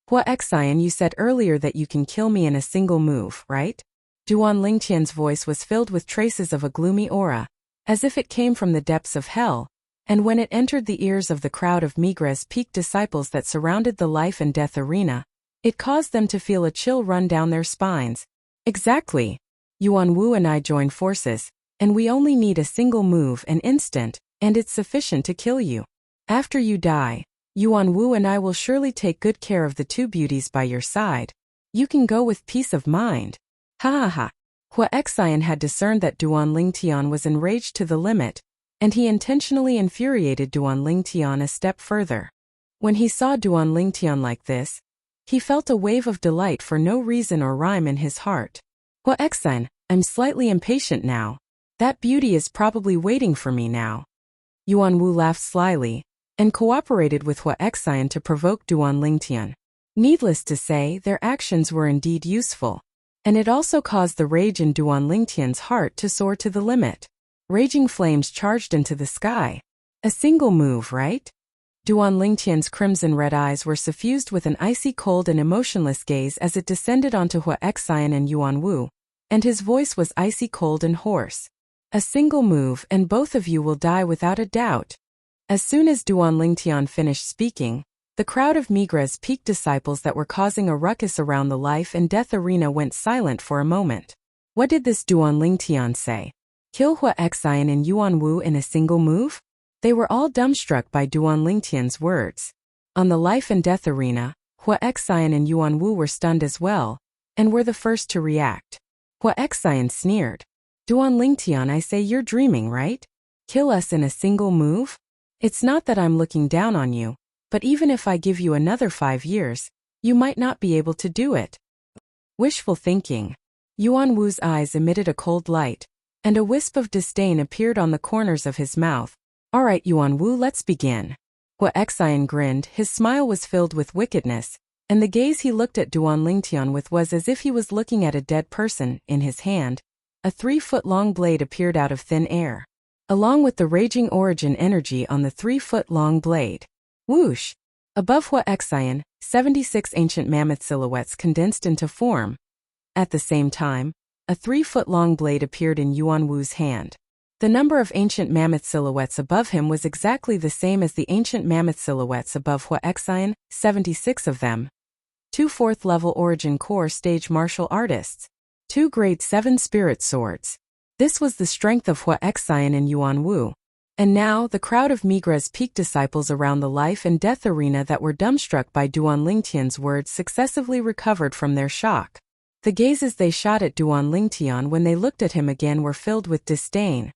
Hua Xian, you said earlier that you can kill me in a single move, right? Duan Lingtian's voice was filled with traces of a gloomy aura, as if it came from the depths of hell, and when it entered the ears of the crowd of Migres Peak disciples that surrounded the life and death arena, it caused them to feel a chill run down their spines. Exactly. Yuan Wu and I join forces, and we only need a single move, an instant, and it's sufficient to kill you. After you die, Yuan Wu and I will surely take good care of the 2 beauties by your side. You can go with peace of mind. Ha ha ha. Hua Xian had discerned that Duan Lingtian was enraged to the limit, and he intentionally infuriated Duan Lingtian a step further. When he saw Duan Lingtian like this, he felt a wave of delight for no reason or rhyme in his heart. Hua Xian, I'm slightly impatient now. That beauty is probably waiting for me now. Yuan Wu laughed slyly, and cooperated with Hua Xian to provoke Duan Lingtian. Needless to say, their actions were indeed useful, and it also caused the rage in Duan Lingtian's heart to soar to the limit. Raging flames charged into the sky. A single move, right? Duan Lingtian's crimson-red eyes were suffused with an icy cold and emotionless gaze as it descended onto Hua Xian and Yuan Wu, and his voice was icy cold and hoarse. A single move and both of you will die without a doubt. As soon as Duan Lingtian finished speaking, the crowd of Migra's peak disciples that were causing a ruckus around the life and death arena went silent for a moment. What did this Duan Lingtian say? Kill Hua Xian and Yuan Wu in a single move? They were all dumbstruck by Duan Lingtian's words. On the life and death arena, Hua Xian and Yuan Wu were stunned as well, and were the first to react. Hua Xian sneered. Duan Lingtian, I say you're dreaming, right? Kill us in a single move? It's not that I'm looking down on you, but even if I give you another 5 years, you might not be able to do it. Wishful thinking. Yuan Wu's eyes emitted a cold light, and a wisp of disdain appeared on the corners of his mouth. All right, Yuan Wu, let's begin. Hua Xian grinned, his smile was filled with wickedness, and the gaze he looked at Duan Lingtian with was as if he was looking at a dead person. In his hand, a 3-foot-long blade appeared out of thin air, along with the raging origin energy on the 3-foot-long blade. Whoosh! Above Hua Xian, 76 ancient mammoth silhouettes condensed into form. At the same time, a 3-foot-long blade appeared in Yuan Wu's hand. The number of ancient mammoth silhouettes above him was exactly the same as the ancient mammoth silhouettes above Hua Xian, 76 of them. 2 4th-level origin core stage martial artists. 2 grade 7 spirit swords. This was the strength of Hua Xian and Yuan Wu. And now, the crowd of Migra's peak disciples around the life and death arena that were dumbstruck by Duan Lingtian's words successively recovered from their shock. The gazes they shot at Duan Lingtian when they looked at him again were filled with disdain.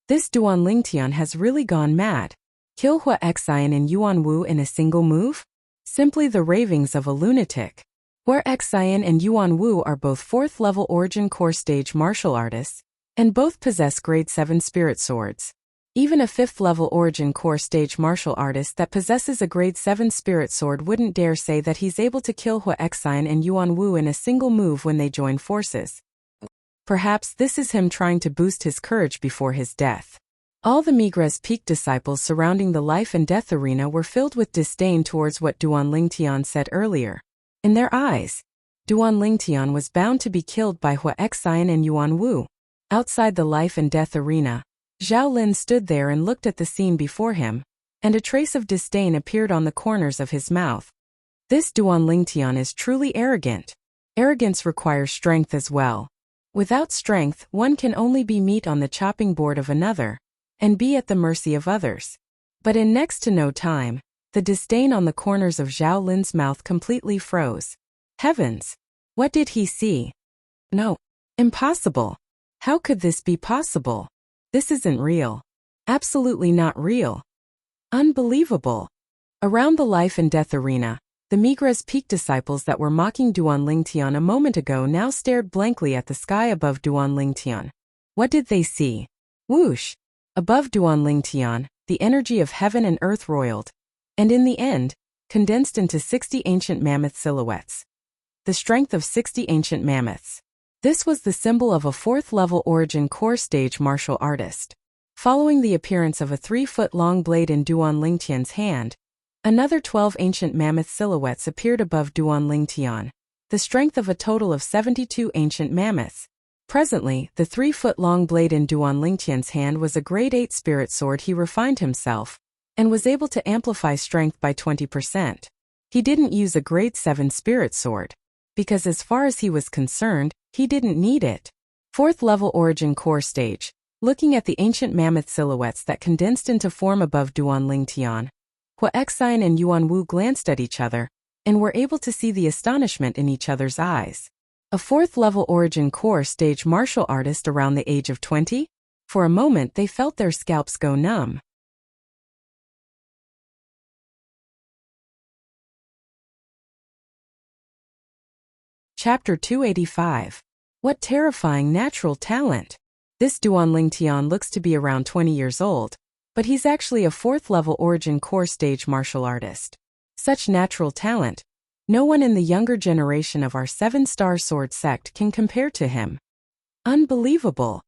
This Duan Lingtian has really gone mad. Kill Hua Xian and Yuan Wu in a single move? Simply the ravings of a lunatic. Hua Xian and Yuan Wu are both 4th-level origin core stage martial artists, and both possess grade 7 spirit swords. Even a 5th-level origin core stage martial artist that possesses a grade 7 spirit sword wouldn't dare say that he's able to kill Hua Xian and Yuan Wu in a single move when they join forces. Perhaps this is him trying to boost his courage before his death. All the Migra's peak disciples surrounding the life and death arena were filled with disdain towards what Duan Lingtian said earlier. In their eyes, Duan Lingtian was bound to be killed by Hua Xian and Yuan Wu. Outside the life and death arena, Zhao Lin stood there and looked at the scene before him, and a trace of disdain appeared on the corners of his mouth. This Duan Lingtian is truly arrogant. Arrogance requires strength as well. Without strength, one can only be meat on the chopping board of another, and be at the mercy of others. But in next to no time, the disdain on the corners of Zhao Lin's mouth completely froze. Heavens! What did he see? No. Impossible. How could this be possible? This isn't real. Absolutely not real. Unbelievable. Around the life and death arena, the Migra's peak disciples that were mocking Duan Lingtian a moment ago now stared blankly at the sky above Duan Lingtian. What did they see? Whoosh! Above Duan Lingtian, the energy of heaven and earth roiled, and in the end, condensed into 60 ancient mammoth silhouettes. The strength of 60 ancient mammoths. This was the symbol of a 4th-level origin core stage martial artist. Following the appearance of a 3-foot-long blade in Duan Lingtian's hand, another 12 ancient mammoth silhouettes appeared above Duan Lingtian, the strength of a total of 72 ancient mammoths. Presently, the 3-foot-long blade in Duan Lingtian's hand was a grade 8 spirit sword. He refined himself, and was able to amplify strength by 20%. He didn't use a grade 7 spirit sword, because as far as he was concerned, he didn't need it. 4th-level origin core stage. Looking at the ancient mammoth silhouettes that condensed into form above Duan Lingtian, Hua Xian and Yuan Wu glanced at each other, and were able to see the astonishment in each other's eyes. A 4th-level origin core stage martial artist around the age of 20? For a moment they felt their scalps go numb. Chapter 285. What terrifying natural talent! This Duanling Tian looks to be around 20 years old, but he's actually a 4th-level origin core stage martial artist. Such natural talent. No one in the younger generation of our 7-star sword sect can compare to him. Unbelievable!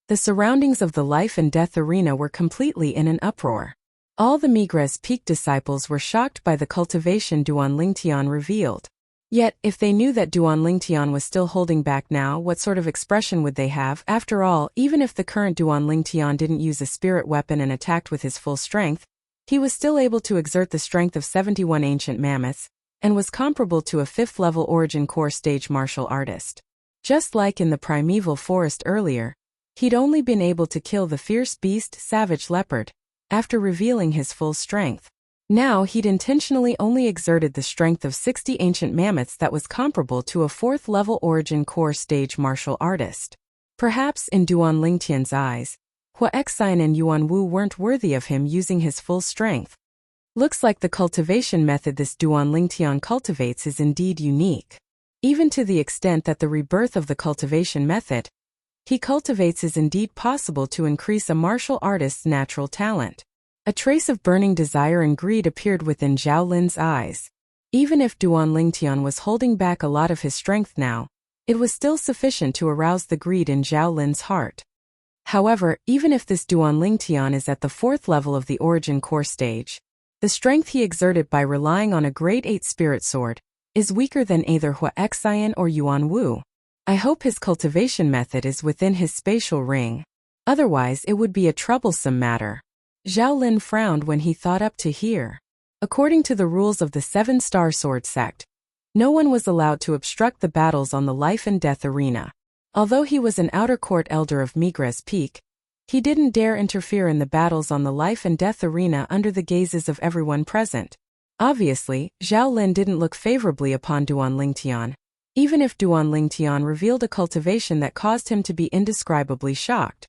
The surroundings of the life and death arena were completely in an uproar. All the Migres Peak disciples were shocked by the cultivation Duanling Tian revealed. Yet, if they knew that Duanling Tian was still holding back now, what sort of expression would they have? After all, even if the current Duanling Tian didn't use a spirit weapon and attacked with his full strength, he was still able to exert the strength of 71 ancient mammoths, and was comparable to a 5th-level origin core stage martial artist. Just like in the primeval forest earlier, he'd only been able to kill the fierce beast savage leopard, after revealing his full strength. Now he'd intentionally only exerted the strength of 60 ancient mammoths that was comparable to a 4th-level origin core stage martial artist. Perhaps in Duanling Tian's eyes, Hua Xian and Yuan Wu weren't worthy of him using his full strength. Looks like the cultivation method this Duanling Tian cultivates is indeed unique. Even to the extent that the rebirth of the cultivation method he cultivates is indeed possible to increase a martial artist's natural talent. A trace of burning desire and greed appeared within Zhao Lin's eyes. Even if Duanling Tian was holding back a lot of his strength now, it was still sufficient to arouse the greed in Zhao Lin's heart. However, even if this Duanling Tian is at the 4th level of the origin core stage, the strength he exerted by relying on a grade 8 spirit sword is weaker than either Hua Xian or Yuan Wu. I hope his cultivation method is within his spatial ring. Otherwise it would be a troublesome matter. Zhao Lin frowned when he thought up to here. According to the rules of the 7-star sword sect, no one was allowed to obstruct the battles on the life and death arena. Although he was an outer court elder of Migres Peak, he didn't dare interfere in the battles on the life and death arena under the gazes of everyone present. Obviously, Zhao Lin didn't look favorably upon Duanling Tian, even if Duanling Tian revealed a cultivation that caused him to be indescribably shocked.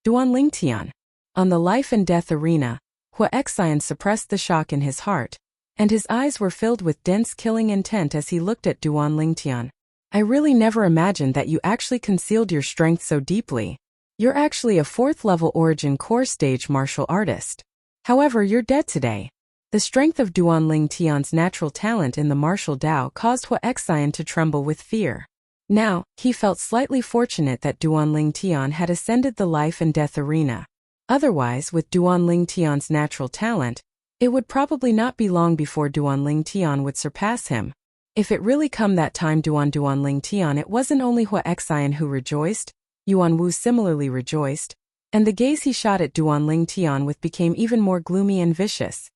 Duanling Tian. On the life and death arena, Hua Xian suppressed the shock in his heart, and his eyes were filled with dense killing intent as he looked at Duanling Tian. I really never imagined that you actually concealed your strength so deeply. You're actually a 4th-level origin core stage martial artist. However, you're dead today. The strength of Duanling Tian's natural talent in the martial Dao caused Hua Xian to tremble with fear. Now, he felt slightly fortunate that Duanling Tian had ascended the life and death arena. Otherwise, with Duanling Tian's natural talent, it would probably not be long before Duanling Tian would surpass him. If it really come that time Duanling Tian, it wasn't only Hua Xian who rejoiced, Yuan Wu similarly rejoiced, and the gaze he shot at Duanling Tian with became even more gloomy and vicious.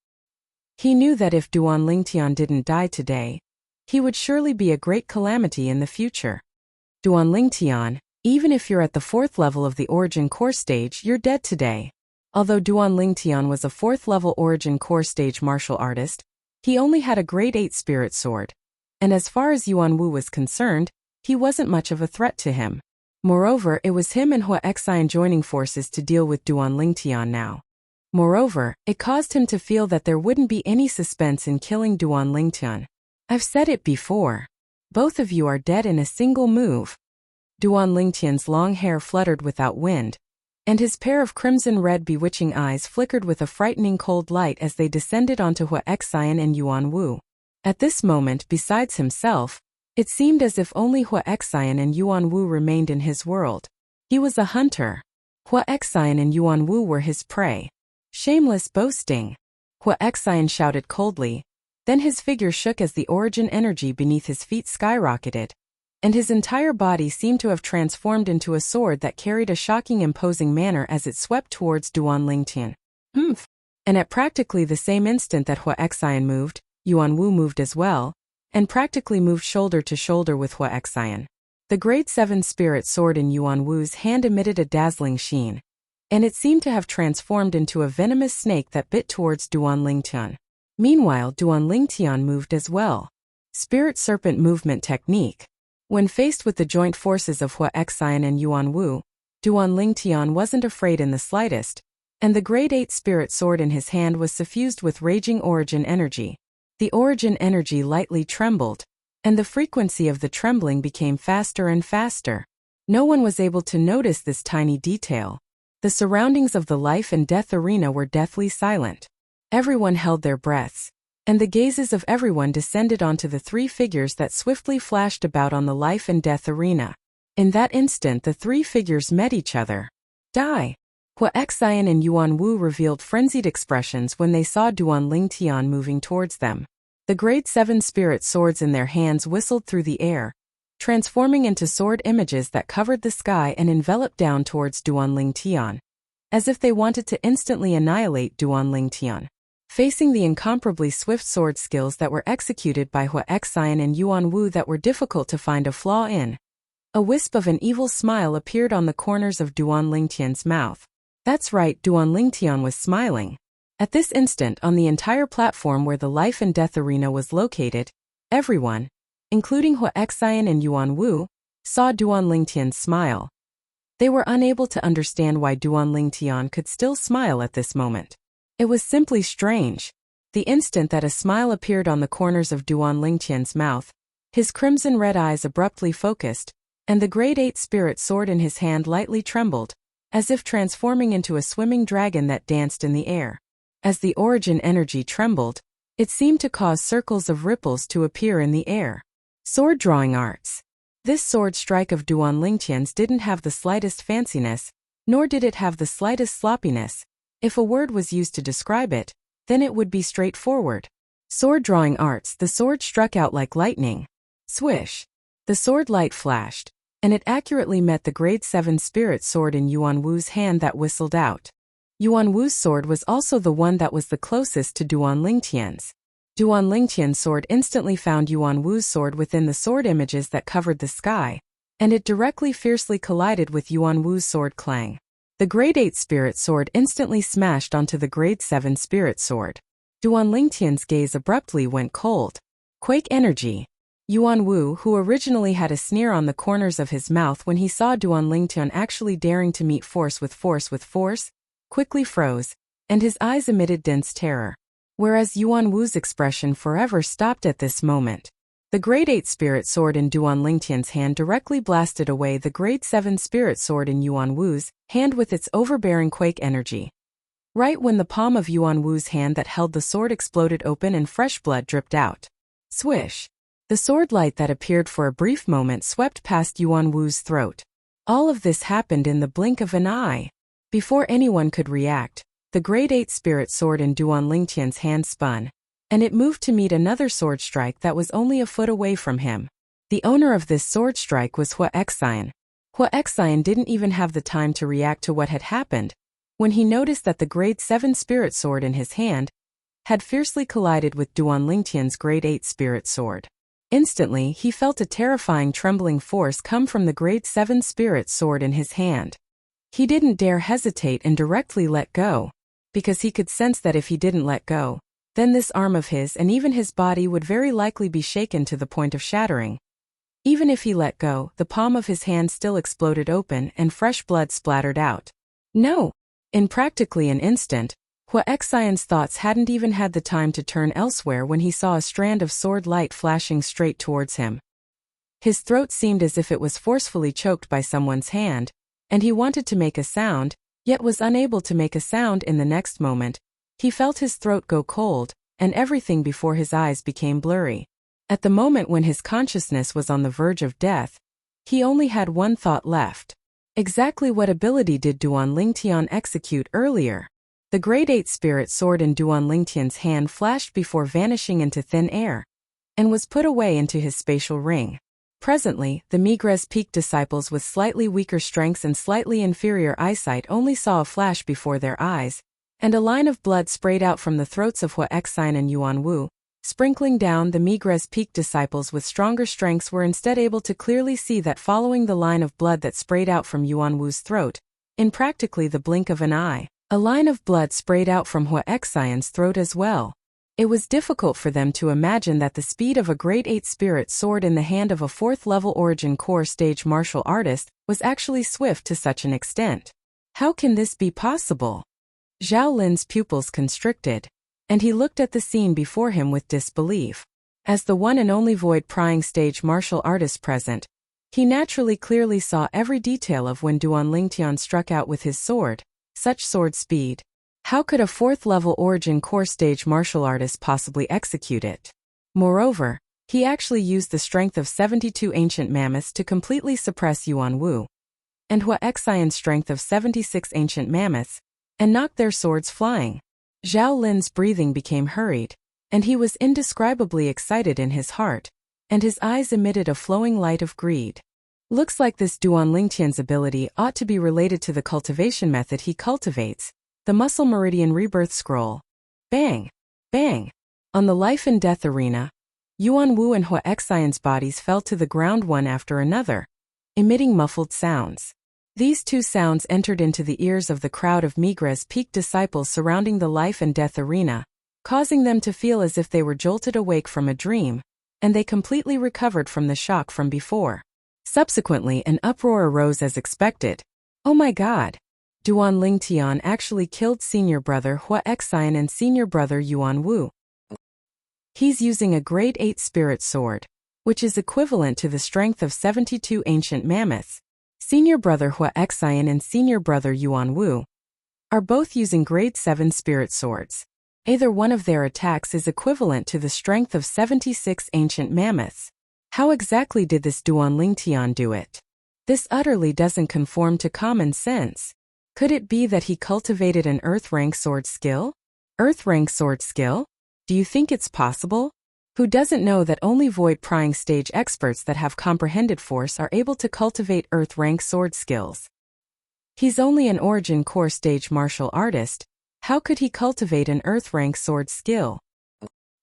He knew that if Duanling Tian didn't die today, he would surely be a great calamity in the future. Duanling Tian, even if you're at the 4th level of the origin core stage, you're dead today. Although Duanling Tian was a 4th-level origin core stage martial artist, he only had a grade 8 spirit sword. And as far as Yuan Wu was concerned, he wasn't much of a threat to him. Moreover, it was him and Hua Xian joining forces to deal with Duanling Tian now. Moreover, it caused him to feel that there wouldn't be any suspense in killing Duanling Tian. I've said it before. Both of you are dead in a single move. Duanling Tian's long hair fluttered without wind, and his pair of crimson-red bewitching eyes flickered with a frightening cold light as they descended onto Hua Xian and Yuan Wu. At this moment, besides himself, it seemed as if only Hua Xian and Yuan Wu remained in his world. He was a hunter. Hua Xian and Yuan Wu were his prey. Shameless boasting. Hua Xian shouted coldly. Then his figure shook as the origin energy beneath his feet skyrocketed, and his entire body seemed to have transformed into a sword that carried a shocking imposing manner as it swept towards Duanling Tian. Humph! And at practically the same instant that Hua Xian moved, Yuan Wu moved as well, and practically moved shoulder to shoulder with Hua Xian. The grade 7 spirit sword in Yuan Wu's hand emitted a dazzling sheen, and it seemed to have transformed into a venomous snake that bit towards Duanling Tian. Meanwhile, Duanling Tian moved as well. Spirit serpent movement technique. When faced with the joint forces of Hua Xian and Yuan Wu, Duan Lingtian wasn't afraid in the slightest, and the Grade 8 spirit sword in his hand was suffused with raging origin energy. The origin energy lightly trembled, and the frequency of the trembling became faster and faster. No one was able to notice this tiny detail. The surroundings of the life and death arena were deathly silent. Everyone held their breaths, and the gazes of everyone descended onto the three figures that swiftly flashed about on the life and death arena. In that instant the three figures met each other. Die! Hua Xian and Yuan Wu revealed frenzied expressions when they saw Duan Lingtian moving towards them. The Grade 7 spirit swords in their hands whistled through the air, transforming into sword images that covered the sky and enveloped down towards Duan Lingtian, as if they wanted to instantly annihilate Duan Lingtian. Facing the incomparably swift sword skills that were executed by Hua Xian and Yuan Wu that were difficult to find a flaw in, a wisp of an evil smile appeared on the corners of Duan Lingtian's mouth. That's right, Duan Lingtian was smiling. At this instant, on the entire platform where the life and death arena was located, everyone, including Hua Xian and Yuan Wu, saw Duan Lingtian's smile. They were unable to understand why Duan Lingtian could still smile at this moment. It was simply strange. The instant that a smile appeared on the corners of Duan Lingtian's mouth, his crimson red eyes abruptly focused, and the Grade 8 spirit sword in his hand lightly trembled, as if transforming into a swimming dragon that danced in the air. As the origin energy trembled, it seemed to cause circles of ripples to appear in the air. Sword drawing arts. This sword strike of Duan Lingtian's didn't have the slightest fanciness, nor did it have the slightest sloppiness. If a word was used to describe it, then it would be straightforward. Sword drawing arts. The sword struck out like lightning. Swish! The sword light flashed, and it accurately met the Grade 7 spirit sword in Yuan Wu's hand that whistled out. Yuan Wu's sword was also the one that was the closest to Duan Lingtian's. Duan Lingtian's sword instantly found Yuan Wu's sword within the sword images that covered the sky, and it directly fiercely collided with Yuan Wu's sword clang. The Grade 8 spirit sword instantly smashed onto the Grade 7 spirit sword. Duan Lingtian's gaze abruptly went cold. Quake energy. Yuan Wu, who originally had a sneer on the corners of his mouth when he saw Duan Lingtian actually daring to meet force with force, quickly froze, and his eyes emitted dense terror. Whereas Yuan Wu's expression forever stopped at this moment. The Grade 8 spirit sword in Duan Lingtian's hand directly blasted away the Grade 7 spirit sword in Yuan Wu's hand with its overbearing quake energy. Right when the palm of Yuan Wu's hand that held the sword exploded open and fresh blood dripped out. Swish! The sword light that appeared for a brief moment swept past Yuan Wu's throat. All of this happened in the blink of an eye. Before anyone could react, the Grade 8 spirit sword in Duan Lingtian's hand spun, and it moved to meet another sword strike that was only a foot away from him. The owner of this sword strike was Hua Xian. Hua Xian didn't even have the time to react to what had happened, when he noticed that the Grade 7 spirit sword in his hand had fiercely collided with Duan Lingtian's Grade 8 spirit sword. Instantly, he felt a terrifying trembling force come from the Grade 7 spirit sword in his hand. He didn't dare hesitate and directly let go, because he could sense that if he didn't let go, then this arm of his and even his body would very likely be shaken to the point of shattering. Even if he let go, the palm of his hand still exploded open and fresh blood splattered out. No! In practically an instant, Hua Xian's thoughts hadn't even had the time to turn elsewhere when he saw a strand of sword light flashing straight towards him. His throat seemed as if it was forcefully choked by someone's hand, and he wanted to make a sound, yet was unable to make a sound. In the next moment, he felt his throat go cold, and everything before his eyes became blurry. At the moment when his consciousness was on the verge of death, he only had one thought left. Exactly what ability did Duan Lingtian execute earlier? The Grade 8 spirit sword in Duan Lingtian's hand flashed before vanishing into thin air, and was put away into his spatial ring. Presently, the Migres Peak disciples with slightly weaker strengths and slightly inferior eyesight only saw a flash before their eyes, and a line of blood sprayed out from the throats of Hua Xian and Yuan Wu, sprinkling down. The Migres Peak disciples with stronger strengths were instead able to clearly see that following the line of blood that sprayed out from Yuan Wu's throat, in practically the blink of an eye, a line of blood sprayed out from Hua Xian's throat as well. It was difficult for them to imagine that the speed of a grade 8 spirit sword in the hand of a 4th-level Origin Core stage martial artist was actually swift to such an extent. How can this be possible? Zhao Lin's pupils constricted, and he looked at the scene before him with disbelief. As the one and only void-prying stage martial artist present, he naturally clearly saw every detail of when Duan Lingtian struck out with his sword. Such sword speed. How could a 4th-level Origin Core stage martial artist possibly execute it? Moreover, he actually used the strength of 72 ancient mammoths to completely suppress Yuan Wu, and Hua Xian's strength of 76 ancient mammoths, and knocked their swords flying. Zhao Lin's breathing became hurried, and he was indescribably excited in his heart, and his eyes emitted a flowing light of greed. Looks like this Duan Lingtian's ability ought to be related to the cultivation method he cultivates, the Muscle Meridian Rebirth Scroll. Bang! Bang! On the life and death arena, Yuan Wu and Hua Xian's bodies fell to the ground one after another, emitting muffled sounds. These two sounds entered into the ears of the crowd of Migre's peak disciples surrounding the life and death arena, causing them to feel as if they were jolted awake from a dream, and they completely recovered from the shock from before. Subsequently, an uproar arose as expected. Oh my god! Duan Lingtian actually killed senior brother Hua Xian and senior brother Yuan Wu. He's using a grade 8 spirit sword, which is equivalent to the strength of 72 ancient mammoths. Senior brother Hua Xian and senior brother Yuan Wu are both using grade 7 spirit swords. Either one of their attacks is equivalent to the strength of 76 ancient mammoths. How exactly did this Duan Lingtian do it? This utterly doesn't conform to common sense. Could it be that he cultivated an earth-rank sword skill? Earth-rank sword skill? Do you think it's possible? Who doesn't know that only void-prying stage experts that have comprehended force are able to cultivate earth-rank sword skills? He's only an Origin Core stage martial artist. How could he cultivate an earth-rank sword skill?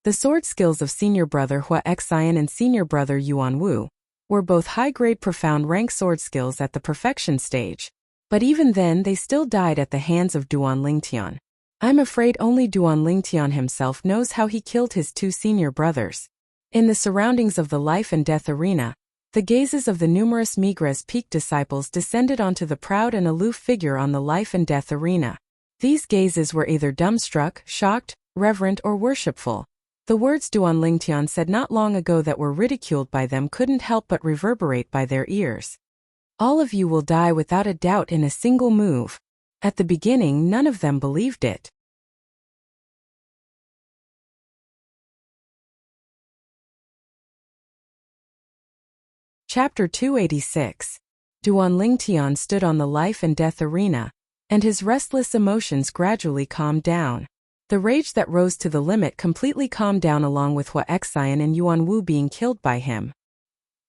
The sword skills of senior brother Hua Xian and senior brother Yuan Wu were both high-grade profound rank sword skills at the perfection stage. But even then they still died at the hands of Duan Lingtian. I'm afraid only Duan Lingtian himself knows how he killed his two senior brothers. In the surroundings of the life and death arena, the gazes of the numerous Migre's peak disciples descended onto the proud and aloof figure on the life and death arena. These gazes were either dumbstruck, shocked, reverent, or worshipful. The words Duan Lingtian said not long ago that were ridiculed by them couldn't help but reverberate by their ears. All of you will die without a doubt in a single move. At the beginning, none of them believed it. Chapter 286. Duan Lingtian stood on the life and death arena, and his restless emotions gradually calmed down. The rage that rose to the limit completely calmed down along with Hua Xian and Yuan Wu being killed by him.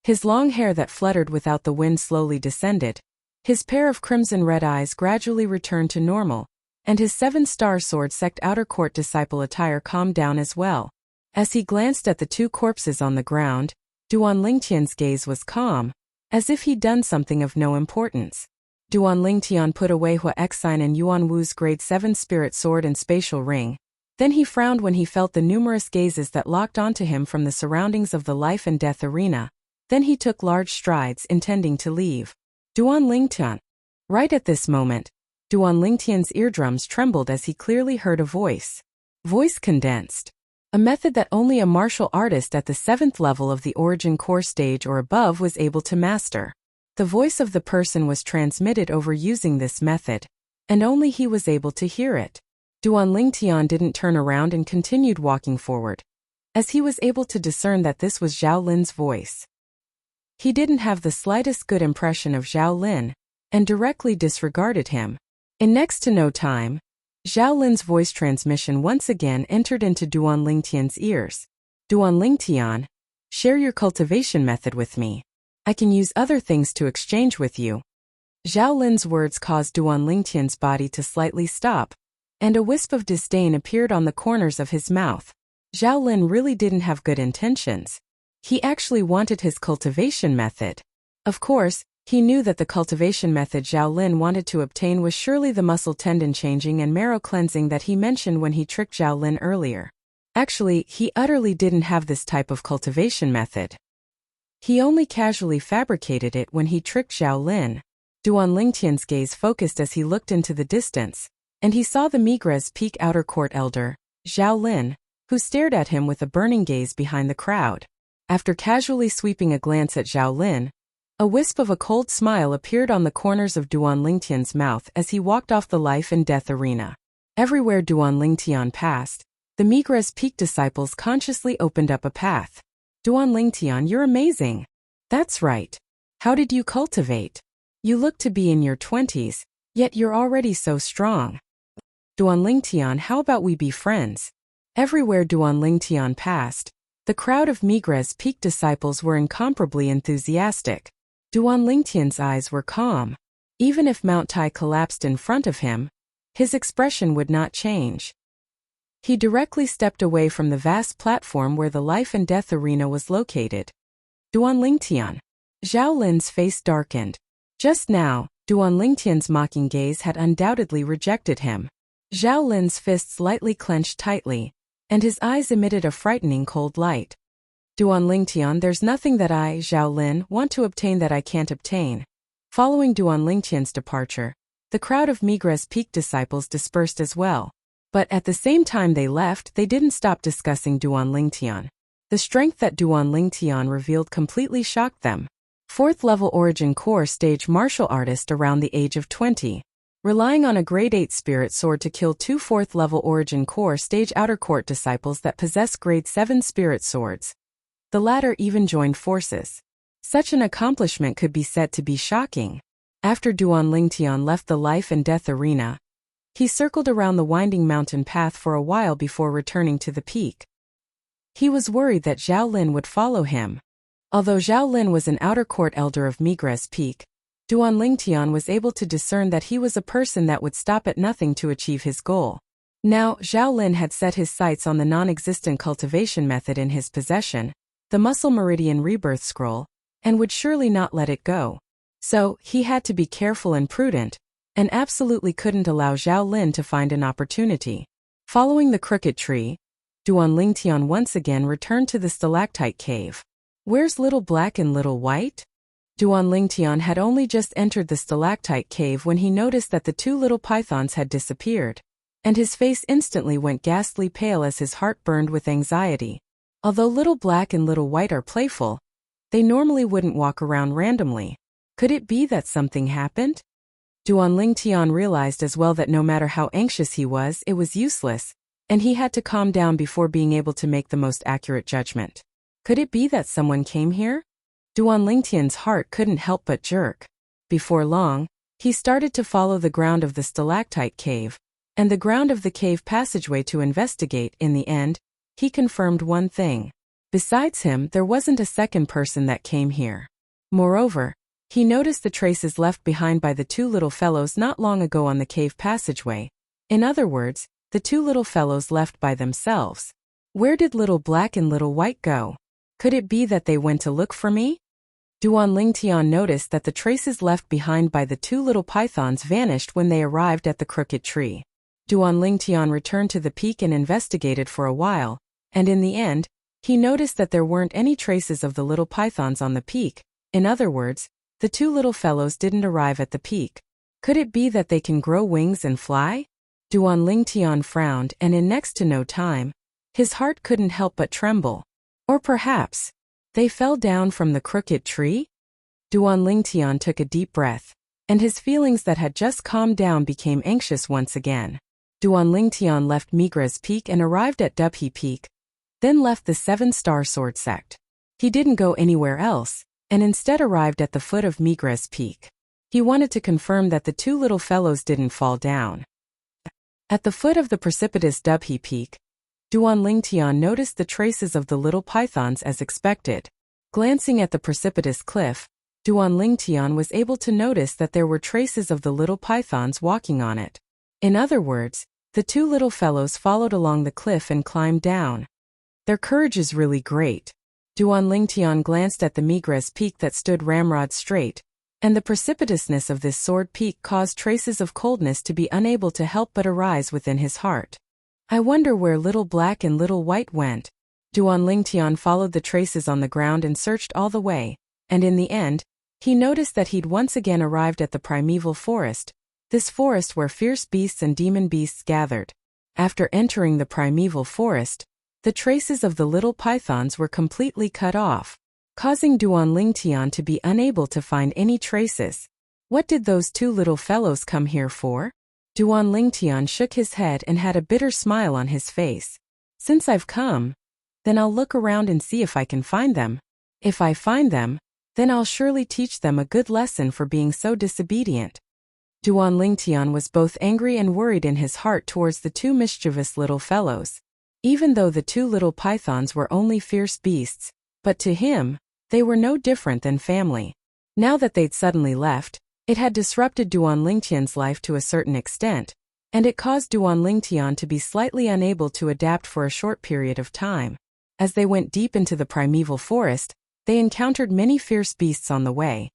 His long hair that fluttered without the wind slowly descended. His pair of crimson-red eyes gradually returned to normal, and his 7-star sword-sect outer court disciple attire calmed down as well. As he glanced at the two corpses on the ground, Duan Lingtian's gaze was calm, as if he'd done something of no importance. Duan Lingtian put away Hua Xian and Yuan Wu's grade 7 spirit sword and spatial ring. Then he frowned when he felt the numerous gazes that locked onto him from the surroundings of the life and death arena. Then he took large strides, intending to leave. Duan Lingtian. Right at this moment, Duan Lingtian's eardrums trembled as he clearly heard a voice. Voice condensed. A method that only a martial artist at the 7th level of the Origin Core stage or above was able to master. The voice of the person was transmitted over using this method, and only he was able to hear it. Duan Lingtian didn't turn around and continued walking forward, as he was able to discern that this was Zhao Lin's voice. He didn't have the slightest good impression of Zhao Lin, and directly disregarded him. In next to no time, Zhao Lin's voice transmission once again entered into Duan Lingtian's ears. Duan Lingtian, share your cultivation method with me. I can use other things to exchange with you. Zhao Lin's words caused Duan Lingtian's body to slightly stop, and a wisp of disdain appeared on the corners of his mouth. Zhao Lin really didn't have good intentions. He actually wanted his cultivation method. Of course, he knew that the cultivation method Zhao Lin wanted to obtain was surely the muscle tendon changing and marrow cleansing that he mentioned when he tricked Zhao Lin earlier. Actually, he utterly didn't have this type of cultivation method. He only casually fabricated it when he tricked Zhao Lin. Duan Lingtian's gaze focused as he looked into the distance, and he saw the Migres Peak outer court elder, Zhao Lin, who stared at him with a burning gaze behind the crowd. After casually sweeping a glance at Zhao Lin, a wisp of a cold smile appeared on the corners of Duan Lingtian's mouth as he walked off the life and death arena. Everywhere Duan Lingtian passed, the Migres Peak disciples consciously opened up a path. Duan Lingtian, you're amazing. That's right. How did you cultivate? You look to be in your 20s, yet you're already so strong. Duan Lingtian, how about we be friends? Everywhere Duan Lingtian passed, the crowd of Migres Peak disciples were incomparably enthusiastic. Duan Lingtian's eyes were calm. Even if Mount Tai collapsed in front of him, his expression would not change. He directly stepped away from the vast platform where the life and death arena was located. Duan Lingtian. Zhao Lin's face darkened. Just now, Duan Lingtian's mocking gaze had undoubtedly rejected him. Zhao Lin's fists lightly clenched tightly, and his eyes emitted a frightening cold light. Duan Lingtian, there's nothing that I, Zhao Lin, want to obtain that I can't obtain. Following Duan Lingtian's departure, the crowd of Migres Peak disciples dispersed as well. But at the same time they left, they didn't stop discussing Duan Lingtian. The strength that Duan Lingtian revealed completely shocked them. 4th level Origin Core stage martial artist around the age of 20. Relying on a grade 8 spirit sword to kill 2 4th level Origin Core stage outer court disciples that possess grade 7 spirit swords. The latter even joined forces. Such an accomplishment could be said to be shocking. After Duan Lingtian left the life and death arena, he circled around the winding mountain path for a while before returning to the peak. He was worried that Zhao Lin would follow him. Although Zhao Lin was an outer court elder of Migres Peak, Duan Lingtian was able to discern that he was a person that would stop at nothing to achieve his goal. Now, Zhao Lin had set his sights on the non-existent cultivation method in his possession, the Muscle Meridian Rebirth Scroll, and would surely not let it go. So, he had to be careful and prudent, and absolutely couldn't allow Zhao Lin to find an opportunity. Following the crooked tree, Duan Lingtian once again returned to the stalactite cave. Where's Little Black and Little White? Duan Lingtian had only just entered the stalactite cave when he noticed that the 2 little pythons had disappeared, and his face instantly went ghastly pale as his heart burned with anxiety. Although Little Black and Little White are playful, they normally wouldn't walk around randomly. Could it be that something happened? Duan Lingtian realized as well that no matter how anxious he was, it was useless, and he had to calm down before being able to make the most accurate judgment. Could it be that someone came here? Duan Lingtian's heart couldn't help but jerk. Before long, he started to follow the ground of the stalactite cave, and the ground of the cave passageway to investigate. In the end, he confirmed one thing. Besides him, there wasn't a second person that came here. Moreover, he noticed the traces left behind by the 2 little fellows not long ago on the cave passageway. In other words, the 2 little fellows left by themselves. Where did Little Black and Little White go? Could it be that they went to look for me? Duan Lingtian noticed that the traces left behind by the 2 little pythons vanished when they arrived at the crooked tree. Duan Lingtian returned to the peak and investigated for a while, and in the end, he noticed that there weren't any traces of the little pythons on the peak. In other words, the 2 little fellows didn't arrive at the peak. Could it be that they can grow wings and fly? Duan Lingtian frowned, and in next to no time, his heart couldn't help but tremble. Or perhaps, they fell down from the crooked tree? Duan Lingtian took a deep breath, and his feelings that had just calmed down became anxious once again. Duan Lingtian left Migres Peak and arrived at Dubhe Peak, then left the 7-star sword sect. He didn't go anywhere else, and instead arrived at the foot of Migres Peak. He wanted to confirm that the 2 little fellows didn't fall down. At the foot of the precipitous Dubhe Peak, Duan Lingtian noticed the traces of the little pythons as expected. Glancing at the precipitous cliff, Duan Lingtian was able to notice that there were traces of the little pythons walking on it. In other words, the 2 little fellows followed along the cliff and climbed down. Their courage is really great. Duan Lingtian glanced at the Migres Peak that stood ramrod straight, and the precipitousness of this sword peak caused traces of coldness to be unable to help but arise within his heart. I wonder where little black and little white went. Duan Lingtian followed the traces on the ground and searched all the way, and in the end, he noticed that he'd once again arrived at the primeval forest, this forest where fierce beasts and demon beasts gathered. After entering the primeval forest, the traces of the little pythons were completely cut off, causing Duan Lingtian to be unable to find any traces. What did those two little fellows come here for? Duan Lingtian shook his head and had a bitter smile on his face. Since I've come, then I'll look around and see if I can find them. If I find them, then I'll surely teach them a good lesson for being so disobedient. Duan Lingtian was both angry and worried in his heart towards the two mischievous little fellows. Even though the two little pythons were only fierce beasts, but to him, they were no different than family. Now that they'd suddenly left, it had disrupted Duan Lingtian's life to a certain extent, and it caused Duan Lingtian to be slightly unable to adapt for a short period of time. As they went deep into the primeval forest, they encountered many fierce beasts on the way,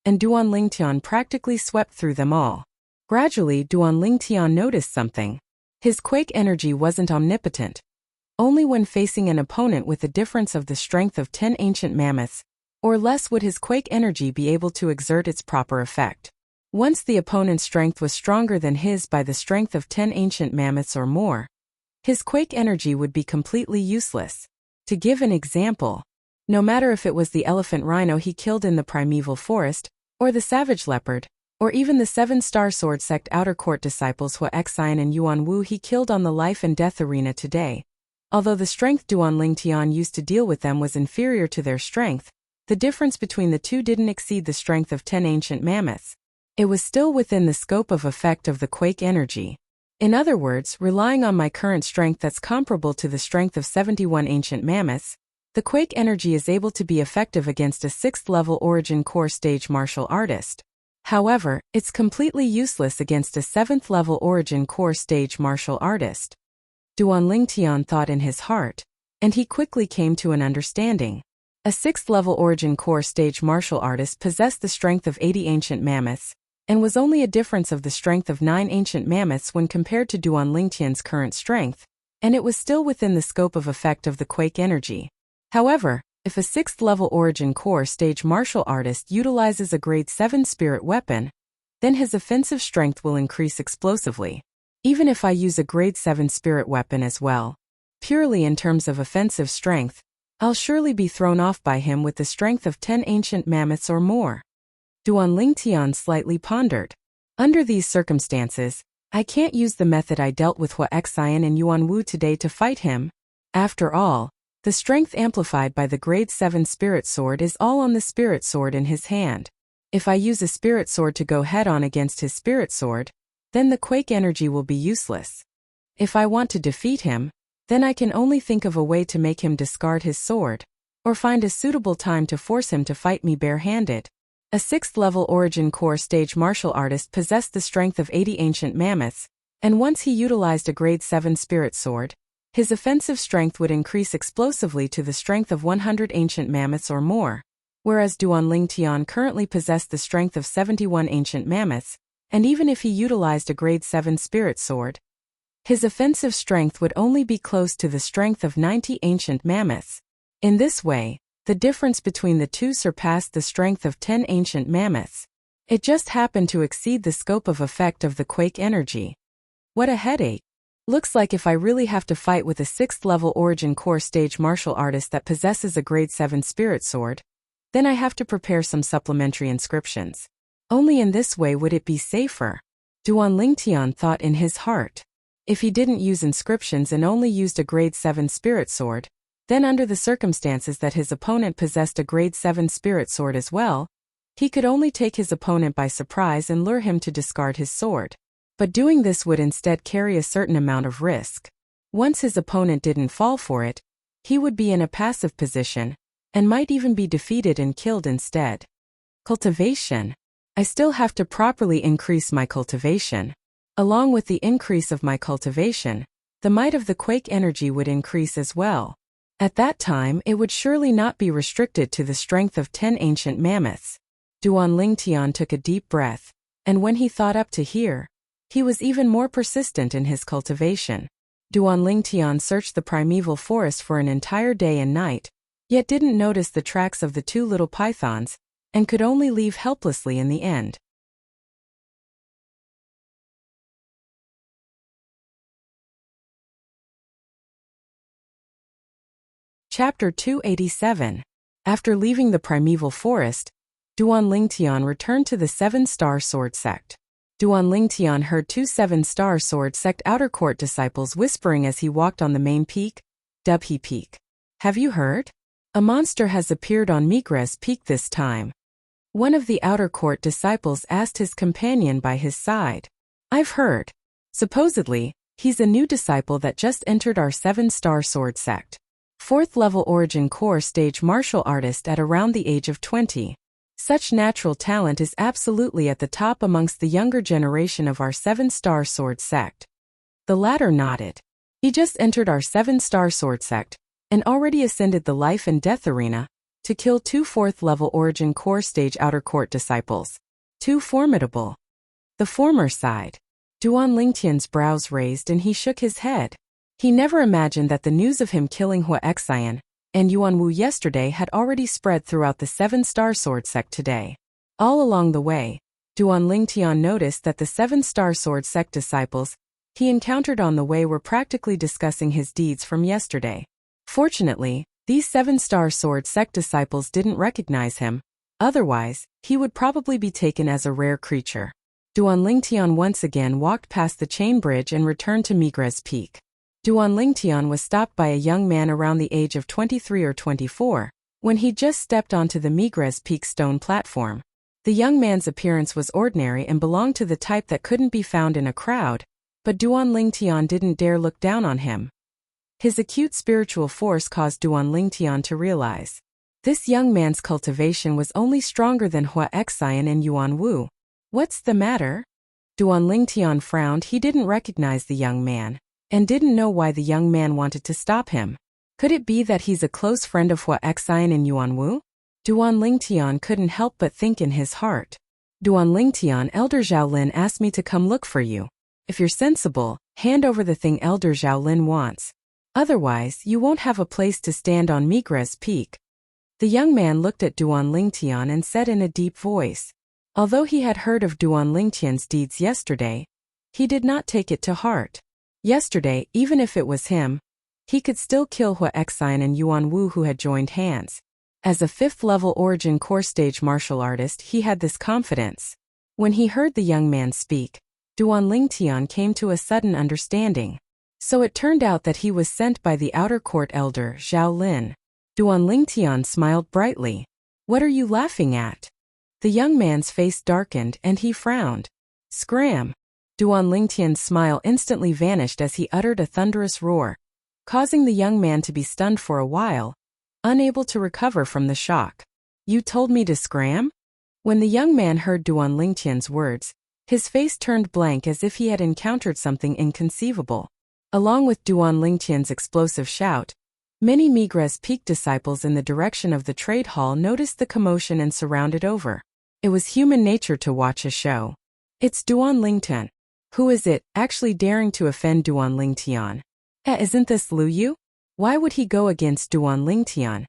and Duan Lingtian practically swept through them all. Gradually, Duan Lingtian noticed something. His quake energy wasn't omnipotent. Only when facing an opponent with a difference of the strength of 10 ancient mammoths, or less, would his quake energy be able to exert its proper effect. Once the opponent's strength was stronger than his by the strength of 10 ancient mammoths or more, his quake energy would be completely useless. To give an example, no matter if it was the elephant rhino he killed in the primeval forest, or the savage leopard, or even the 7-star sword sect outer court disciples Wuxia and Yuan Wu he killed on the life and death arena today, although the strength Duan Lingtian used to deal with them was inferior to their strength, the difference between the two didn't exceed the strength of 10 ancient mammoths. It was still within the scope of effect of the quake energy. In other words, relying on my current strength that's comparable to the strength of 71 ancient mammoths, the quake energy is able to be effective against a 6th-level origin core stage martial artist. However, it's completely useless against a 7th-level origin core stage martial artist. Duan Lingtian thought in his heart, and he quickly came to an understanding. A 6th-level origin core stage martial artist possessed the strength of 80 ancient mammoths, and was only a difference of the strength of 9 ancient mammoths when compared to Duan Lingtian's current strength, and it was still within the scope of effect of the quake energy. However, if a 6th-level origin core stage martial artist utilizes a grade 7 spirit weapon, then his offensive strength will increase explosively. Even if I use a grade 7 spirit weapon as well, purely in terms of offensive strength, I'll surely be thrown off by him with the strength of 10 ancient mammoths or more. Duan Lingtian slightly pondered. Under these circumstances, I can't use the method I dealt with Wuxia and Yuan Wu today to fight him. After all, the strength amplified by the grade 7 spirit sword is all on the spirit sword in his hand. If I use a spirit sword to go head-on against his spirit sword, then the quake energy will be useless. If I want to defeat him, then I can only think of a way to make him discard his sword, or find a suitable time to force him to fight me barehanded. A 6th-level origin core stage martial artist possessed the strength of 80 ancient mammoths, and once he utilized a grade 7 spirit sword, his offensive strength would increase explosively to the strength of 100 ancient mammoths or more, whereas Duan Lingtian currently possessed the strength of 71 ancient mammoths, and even if he utilized a grade 7 spirit sword, his offensive strength would only be close to the strength of 90 ancient mammoths. In this way, the difference between the two surpassed the strength of 10 ancient mammoths. It just happened to exceed the scope of effect of the quake energy. What a headache. Looks like if I really have to fight with a 6th-level origin core stage martial artist that possesses a grade 7 spirit sword, then I have to prepare some supplementary inscriptions. Only in this way would it be safer. Duan Lingtian thought in his heart. If he didn't use inscriptions and only used a grade 7 spirit sword, then under the circumstances that his opponent possessed a grade 7 spirit sword as well, he could only take his opponent by surprise and lure him to discard his sword. But doing this would instead carry a certain amount of risk. Once his opponent didn't fall for it, he would be in a passive position, and might even be defeated and killed instead. Cultivation. I still have to properly increase my cultivation. Along with the increase of my cultivation, the might of the quake energy would increase as well. At that time, it would surely not be restricted to the strength of 10 ancient mammoths. Duan Lingtian took a deep breath, and when he thought up to here, he was even more persistent in his cultivation. Duan Lingtian searched the primeval forest for an entire day and night, yet didn't notice the tracks of the two little pythons, and could only leave helplessly in the end. Chapter 287. After leaving the primeval forest, Duan Lingtian returned to the Seven-Star Sword Sect. Duan Lingtian heard two Seven-Star Sword Sect outer court disciples whispering as he walked on the main peak, Dubhe Peak. Have you heard? A monster has appeared on Migres Peak this time. One of the outer court disciples asked his companion by his side. I've heard. Supposedly, he's a new disciple that just entered our Seven-Star Sword Sect. 4th level origin core stage martial artist at around the age of 20. Such natural talent is absolutely at the top amongst the younger generation of our 7-star sword sect. The latter nodded. He just entered our 7-star sword sect, and already ascended the life and death arena, to kill two 4th level origin core stage outer court disciples. Too formidable. The former sighed. Duan Lingtian's brows raised and he shook his head. He never imagined that the news of him killing Wuxia and Yuanwu yesterday had already spread throughout the 7-star sword sect today. All along the way, Duan Lingtian noticed that the 7-star sword sect disciples he encountered on the way were practically discussing his deeds from yesterday. Fortunately, these 7-star sword sect disciples didn't recognize him, otherwise, he would probably be taken as a rare creature. Duan Lingtian once again walked past the chain bridge and returned to Migres Peak. Duan Lingtian was stopped by a young man around the age of 23 or 24, when he just stepped onto the Migres Peak stone platform. The young man's appearance was ordinary and belonged to the type that couldn't be found in a crowd, but Duan Lingtian didn't dare look down on him. His acute spiritual force caused Duan Lingtian to realize this young man's cultivation was only stronger than Wuxia and Yuanwu. What's the matter? Duan Lingtian frowned. He didn't recognize the young man, and didn't know why the young man wanted to stop him. Could it be that he's a close friend of Wuxia and Yuanwu? Duan Lingtian couldn't help but think in his heart. Duan Lingtian, Elder Zhaolin asked me to come look for you. If you're sensible, hand over the thing Elder Zhaolin wants. Otherwise, you won't have a place to stand on Migres Peak. The young man looked at Duan Lingtian and said in a deep voice. Although he had heard of Duan Lingtian's deeds yesterday, he did not take it to heart. Yesterday, even if it was him, he could still kill Wuxia and Yuanwu who had joined hands. As a 5th-level origin core stage martial artist, he had this confidence. When he heard the young man speak, Duan Lingtian came to a sudden understanding. So it turned out that he was sent by the outer court elder, Zhaolin. Duan Lingtian smiled brightly. What are you laughing at? The young man's face darkened and he frowned. Scram! Duan Lingtian's smile instantly vanished as he uttered a thunderous roar, causing the young man to be stunned for a while, unable to recover from the shock. You told me to scram? When the young man heard Duan Lingtian's words, his face turned blank as if he had encountered something inconceivable. Along with Duan Lingtian's explosive shout, many Migres Peak disciples in the direction of the trade hall noticed the commotion and surrounded over. It was human nature to watch a show. It's Duan Lingtian. Who is it, actually daring to offend Duan Lingtian? Isn't this Lu Yu? Why would he go against Duan Lingtian?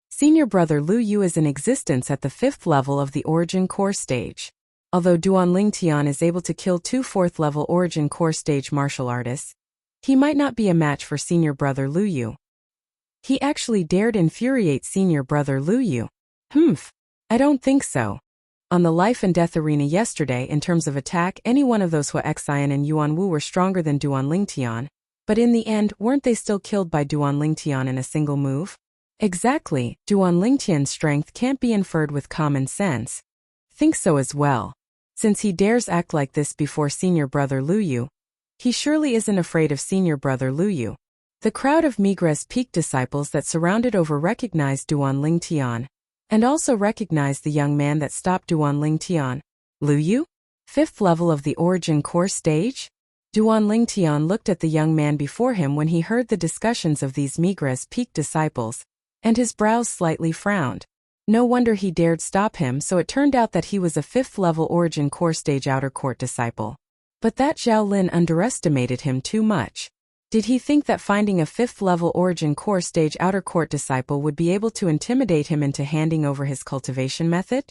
Senior brother Lu Yu is in existence at the 5th level of the origin core stage. Although Duan Lingtian is able to kill two 4th-level origin core stage martial artists, he might not be a match for senior brother Lu Yu. He actually dared infuriate senior brother Lu Yu. I don't think so. On the life and death arena yesterday, in terms of attack, any one of those Wuxia and Yuanwu were stronger than Duan Lingtian, but in the end, weren't they still killed by Duan Lingtian in a single move? Exactly, Duan Lingtian's strength can't be inferred with common sense. Think so as well. Since he dares act like this before senior brother Lu Yu, he surely isn't afraid of senior brother Lu Yu. The crowd of Migres Peak disciples that surrounded over recognized Duan Lingtian, and also recognized the young man that stopped Duan Lingtian. Lu Yu? 5th level of the origin core stage? Duan Lingtian looked at the young man before him when he heard the discussions of these Migres Peak disciples, and his brows slightly frowned. No wonder he dared stop him, so it turned out that he was a 5th level origin core stage outer court disciple. But that Zhaolin underestimated him too much. Did he think that finding a 5th-level Origin Core Stage Outer Court disciple would be able to intimidate him into handing over his cultivation method?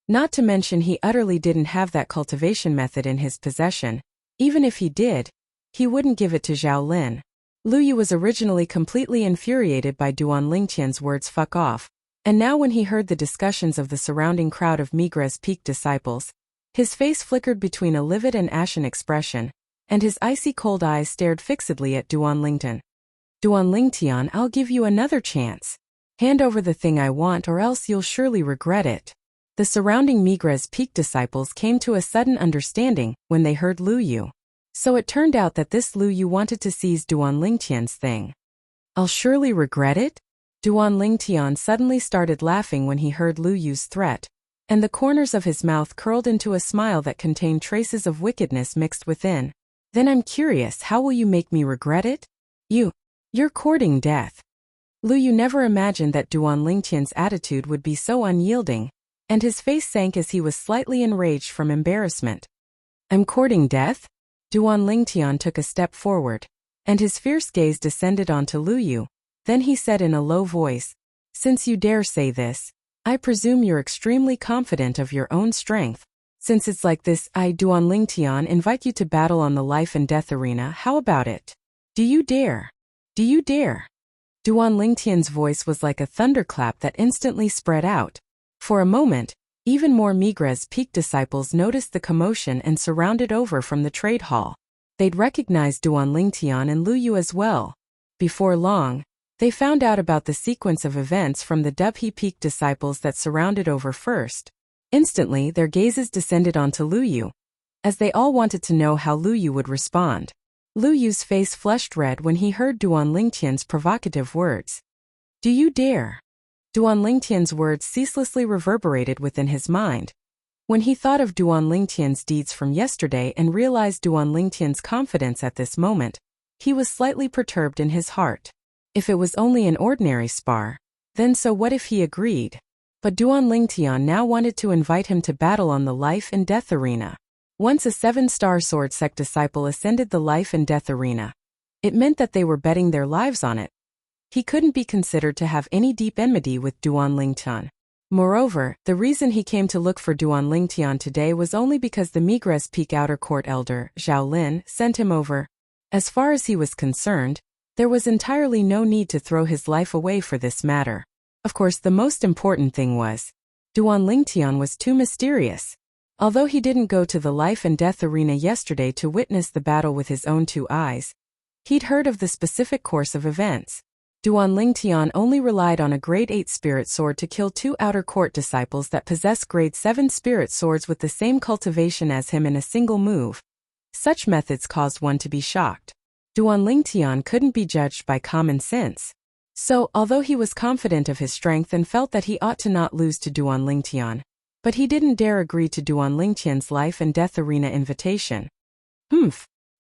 Not to mention he utterly didn't have that cultivation method in his possession. Even if he did, he wouldn't give it to Zhao Lin. Lu Yu was originally completely infuriated by Duan Lingtian's words "fuck off," and now when he heard the discussions of the surrounding crowd of Migres Peak disciples, his face flickered between a livid and ashen expression, and his icy cold eyes stared fixedly at Duan Lingtian. "Duan Lingtian, I'll give you another chance. Hand over the thing I want or else you'll surely regret it." The surrounding Migres Peak disciples came to a sudden understanding when they heard Lu Yu. So it turned out that this Lu Yu wanted to seize Duan Lingtian's thing. "I'll surely regret it?" Duan Lingtian suddenly started laughing when he heard Lu Yu's threat, and the corners of his mouth curled into a smile that contained traces of wickedness mixed within. "Then I'm curious, how will you make me regret it? You're courting death." Lu Yu never imagined that Duan Lingtian's attitude would be so unyielding, and his face sank as he was slightly enraged from embarrassment. "I'm courting death?" Duan Lingtian took a step forward, and his fierce gaze descended onto Lu Yu. Then he said in a low voice, "Since you dare say this, I presume you're extremely confident of your own strength. Since it's like this, I, Duan Lingtian, invite you to battle on the life and death arena. How about it? Do you dare? Do you dare?" Duan Lingtian's voice was like a thunderclap that instantly spread out. For a moment, even more Migres Peak disciples noticed the commotion and surrounded over from the trade hall. They'd recognized Duan Lingtian and Lu Yu as well. Before long, they found out about the sequence of events from the Dubhe Peak disciples that surrounded over first. Instantly, their gazes descended onto Lu Yu, as they all wanted to know how Lu Yu would respond. Lu Yu's face flushed red when he heard Duan Lingtian's provocative words. "Do you dare?" Duan Lingtian's words ceaselessly reverberated within his mind. When he thought of Duan Lingtian's deeds from yesterday and realized Duan Lingtian's confidence at this moment, he was slightly perturbed in his heart. If it was only an ordinary spar, then so what if he agreed? But Duan Lingtian now wanted to invite him to battle on the life and death arena. Once a 7-star sword sect disciple ascended the life and death arena, it meant that they were betting their lives on it. He couldn't be considered to have any deep enmity with Duan Lingtian. Moreover, the reason he came to look for Duan Lingtian today was only because the Migres Peak Outer Court elder, Zhao Lin, sent him over. As far as he was concerned, there was entirely no need to throw his life away for this matter. Of course, the most important thing was, Duan Lingtian was too mysterious. Although he didn't go to the life and death arena yesterday to witness the battle with his own 2 eyes, he'd heard of the specific course of events. Duan Lingtian only relied on a grade 8 spirit sword to kill 2 outer court disciples that possess grade 7 spirit swords with the same cultivation as him in a single move. Such methods caused one to be shocked. Duan Lingtian couldn't be judged by common sense. So, although he was confident of his strength and felt that he ought to not lose to Duan Lingtian, but he didn't dare agree to Duan Lingtian's life and death arena invitation.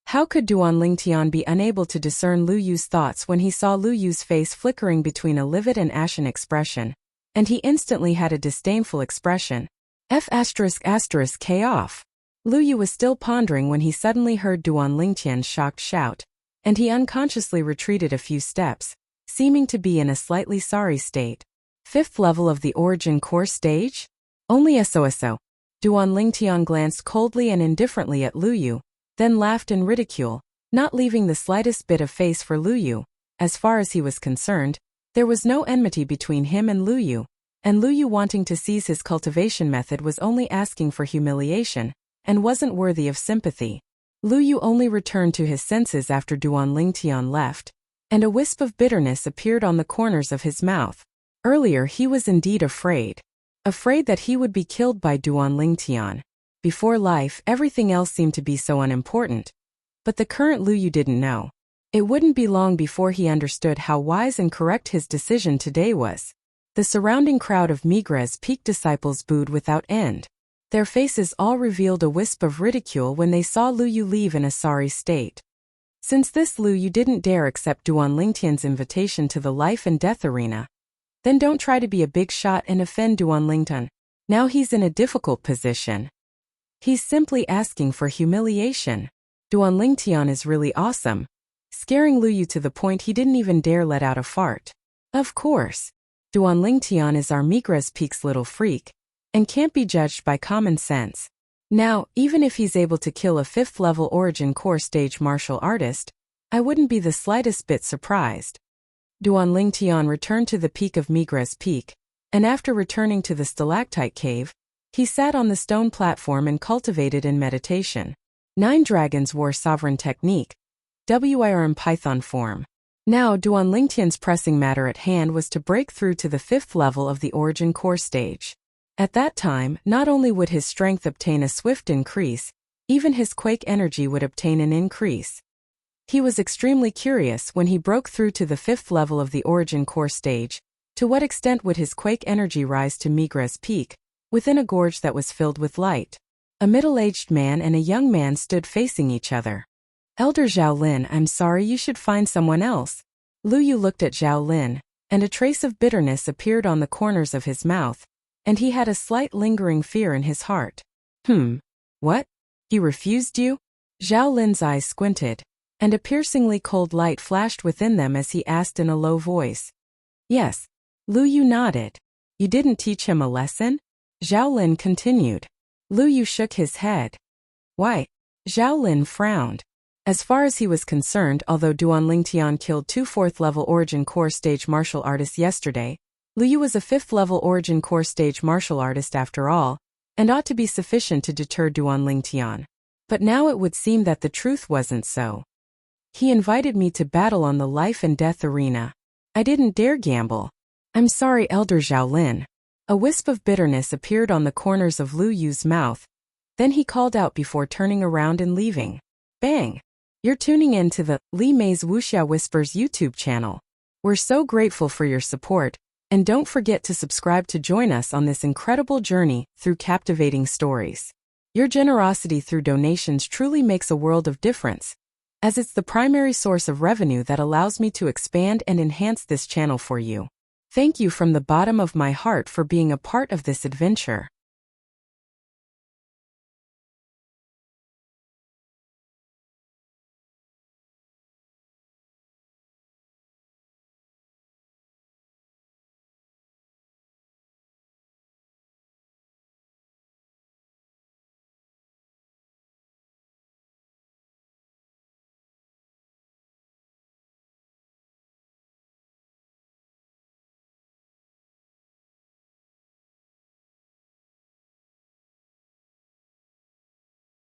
How could Duan Lingtian be unable to discern Lu Yu's thoughts when he saw Lu Yu's face flickering between a livid and ashen expression, and he instantly had a disdainful expression. K off. Lu Yu was still pondering when he suddenly heard Duan Lingtian's shocked shout, and he unconsciously retreated a few steps, seeming to be in a slightly sorry state. 5th level of the Origin Core stage? Only SOSO. Duan Lingtian glanced coldly and indifferently at Lu Yu, then laughed in ridicule, not leaving the slightest bit of face for Lu Yu. As far as he was concerned, there was no enmity between him and Lu Yu wanting to seize his cultivation method was only asking for humiliation, and wasn't worthy of sympathy. Lu Yu only returned to his senses after Duan Lingtian left, and a wisp of bitterness appeared on the corners of his mouth. Earlier he was indeed afraid that he would be killed by Duan Lingtian. Before life, everything else seemed to be so unimportant. But the current Lu Yu didn't know. It wouldn't be long before he understood how wise and correct his decision today was. The surrounding crowd of Migres Peak disciples booed without end. Their faces all revealed a wisp of ridicule when they saw Lu Yu leave in a sorry state. Since this Lu Yu didn't dare accept Duan Lingtian's invitation to the life and death arena, then don't try to be a big shot and offend Duan Lingtian. Now he's in a difficult position. He's simply asking for humiliation. Duan Lingtian is really awesome. scaring Lu Yu to the point he didn't even dare let out a fart. Of course, Duan Lingtian is our Migres Peak's little freak, and can't be judged by common sense. Now, even if he's able to kill a 5th-level Origin Core stage martial artist, I wouldn't be the slightest bit surprised. Duan Lingtian returned to the peak of Migres Peak, and after returning to the stalactite cave, he sat on the stone platform and cultivated in meditation. 9 dragons wore sovereign technique, WIRM Python form. Now Duan Lingtian's pressing matter at hand was to break through to the 5th level of the Origin Core stage. At that time, not only would his strength obtain a swift increase, even his quake energy would obtain an increase. He was extremely curious when he broke through to the 5th level of the Origin Core stage, to what extent would his quake energy rise to Migres Peak, within a gorge that was filled with light. A middle-aged man and a young man stood facing each other. Elder Zhao Lin, I'm sorry, you should find someone else. Lu Yu looked at Zhao Lin, and a trace of bitterness appeared on the corners of his mouth, and he had a slight lingering fear in his heart. What? He refused you? Zhao Lin's eyes squinted, and a piercingly cold light flashed within them as he asked in a low voice. Yes. Lu Yu nodded. You didn't teach him a lesson? Zhao Lin continued. Lu Yu shook his head. Why? Zhao Lin frowned. As far as he was concerned, although Duan Lingtian killed 2 4th-level Origin Core stage martial artists yesterday, Lu Yu was a 5th-level Origin Core stage martial artist after all, and ought to be sufficient to deter Duan Lingtian. But now it would seem that the truth wasn't so. He invited me to battle on the life and death arena. I didn't dare gamble. I'm sorry, Elder Zhao Lin. A wisp of bitterness appeared on the corners of Lu Yu's mouth. Then he called out before turning around and leaving. Bang! You're tuning in to the Li Mei's Wuxia Whispers YouTube channel. We're so grateful for your support, and don't forget to subscribe to join us on this incredible journey through captivating stories. Your generosity through donations truly makes a world of difference, as it's the primary source of revenue that allows me to expand and enhance this channel for you. Thank you from the bottom of my heart for being a part of this adventure.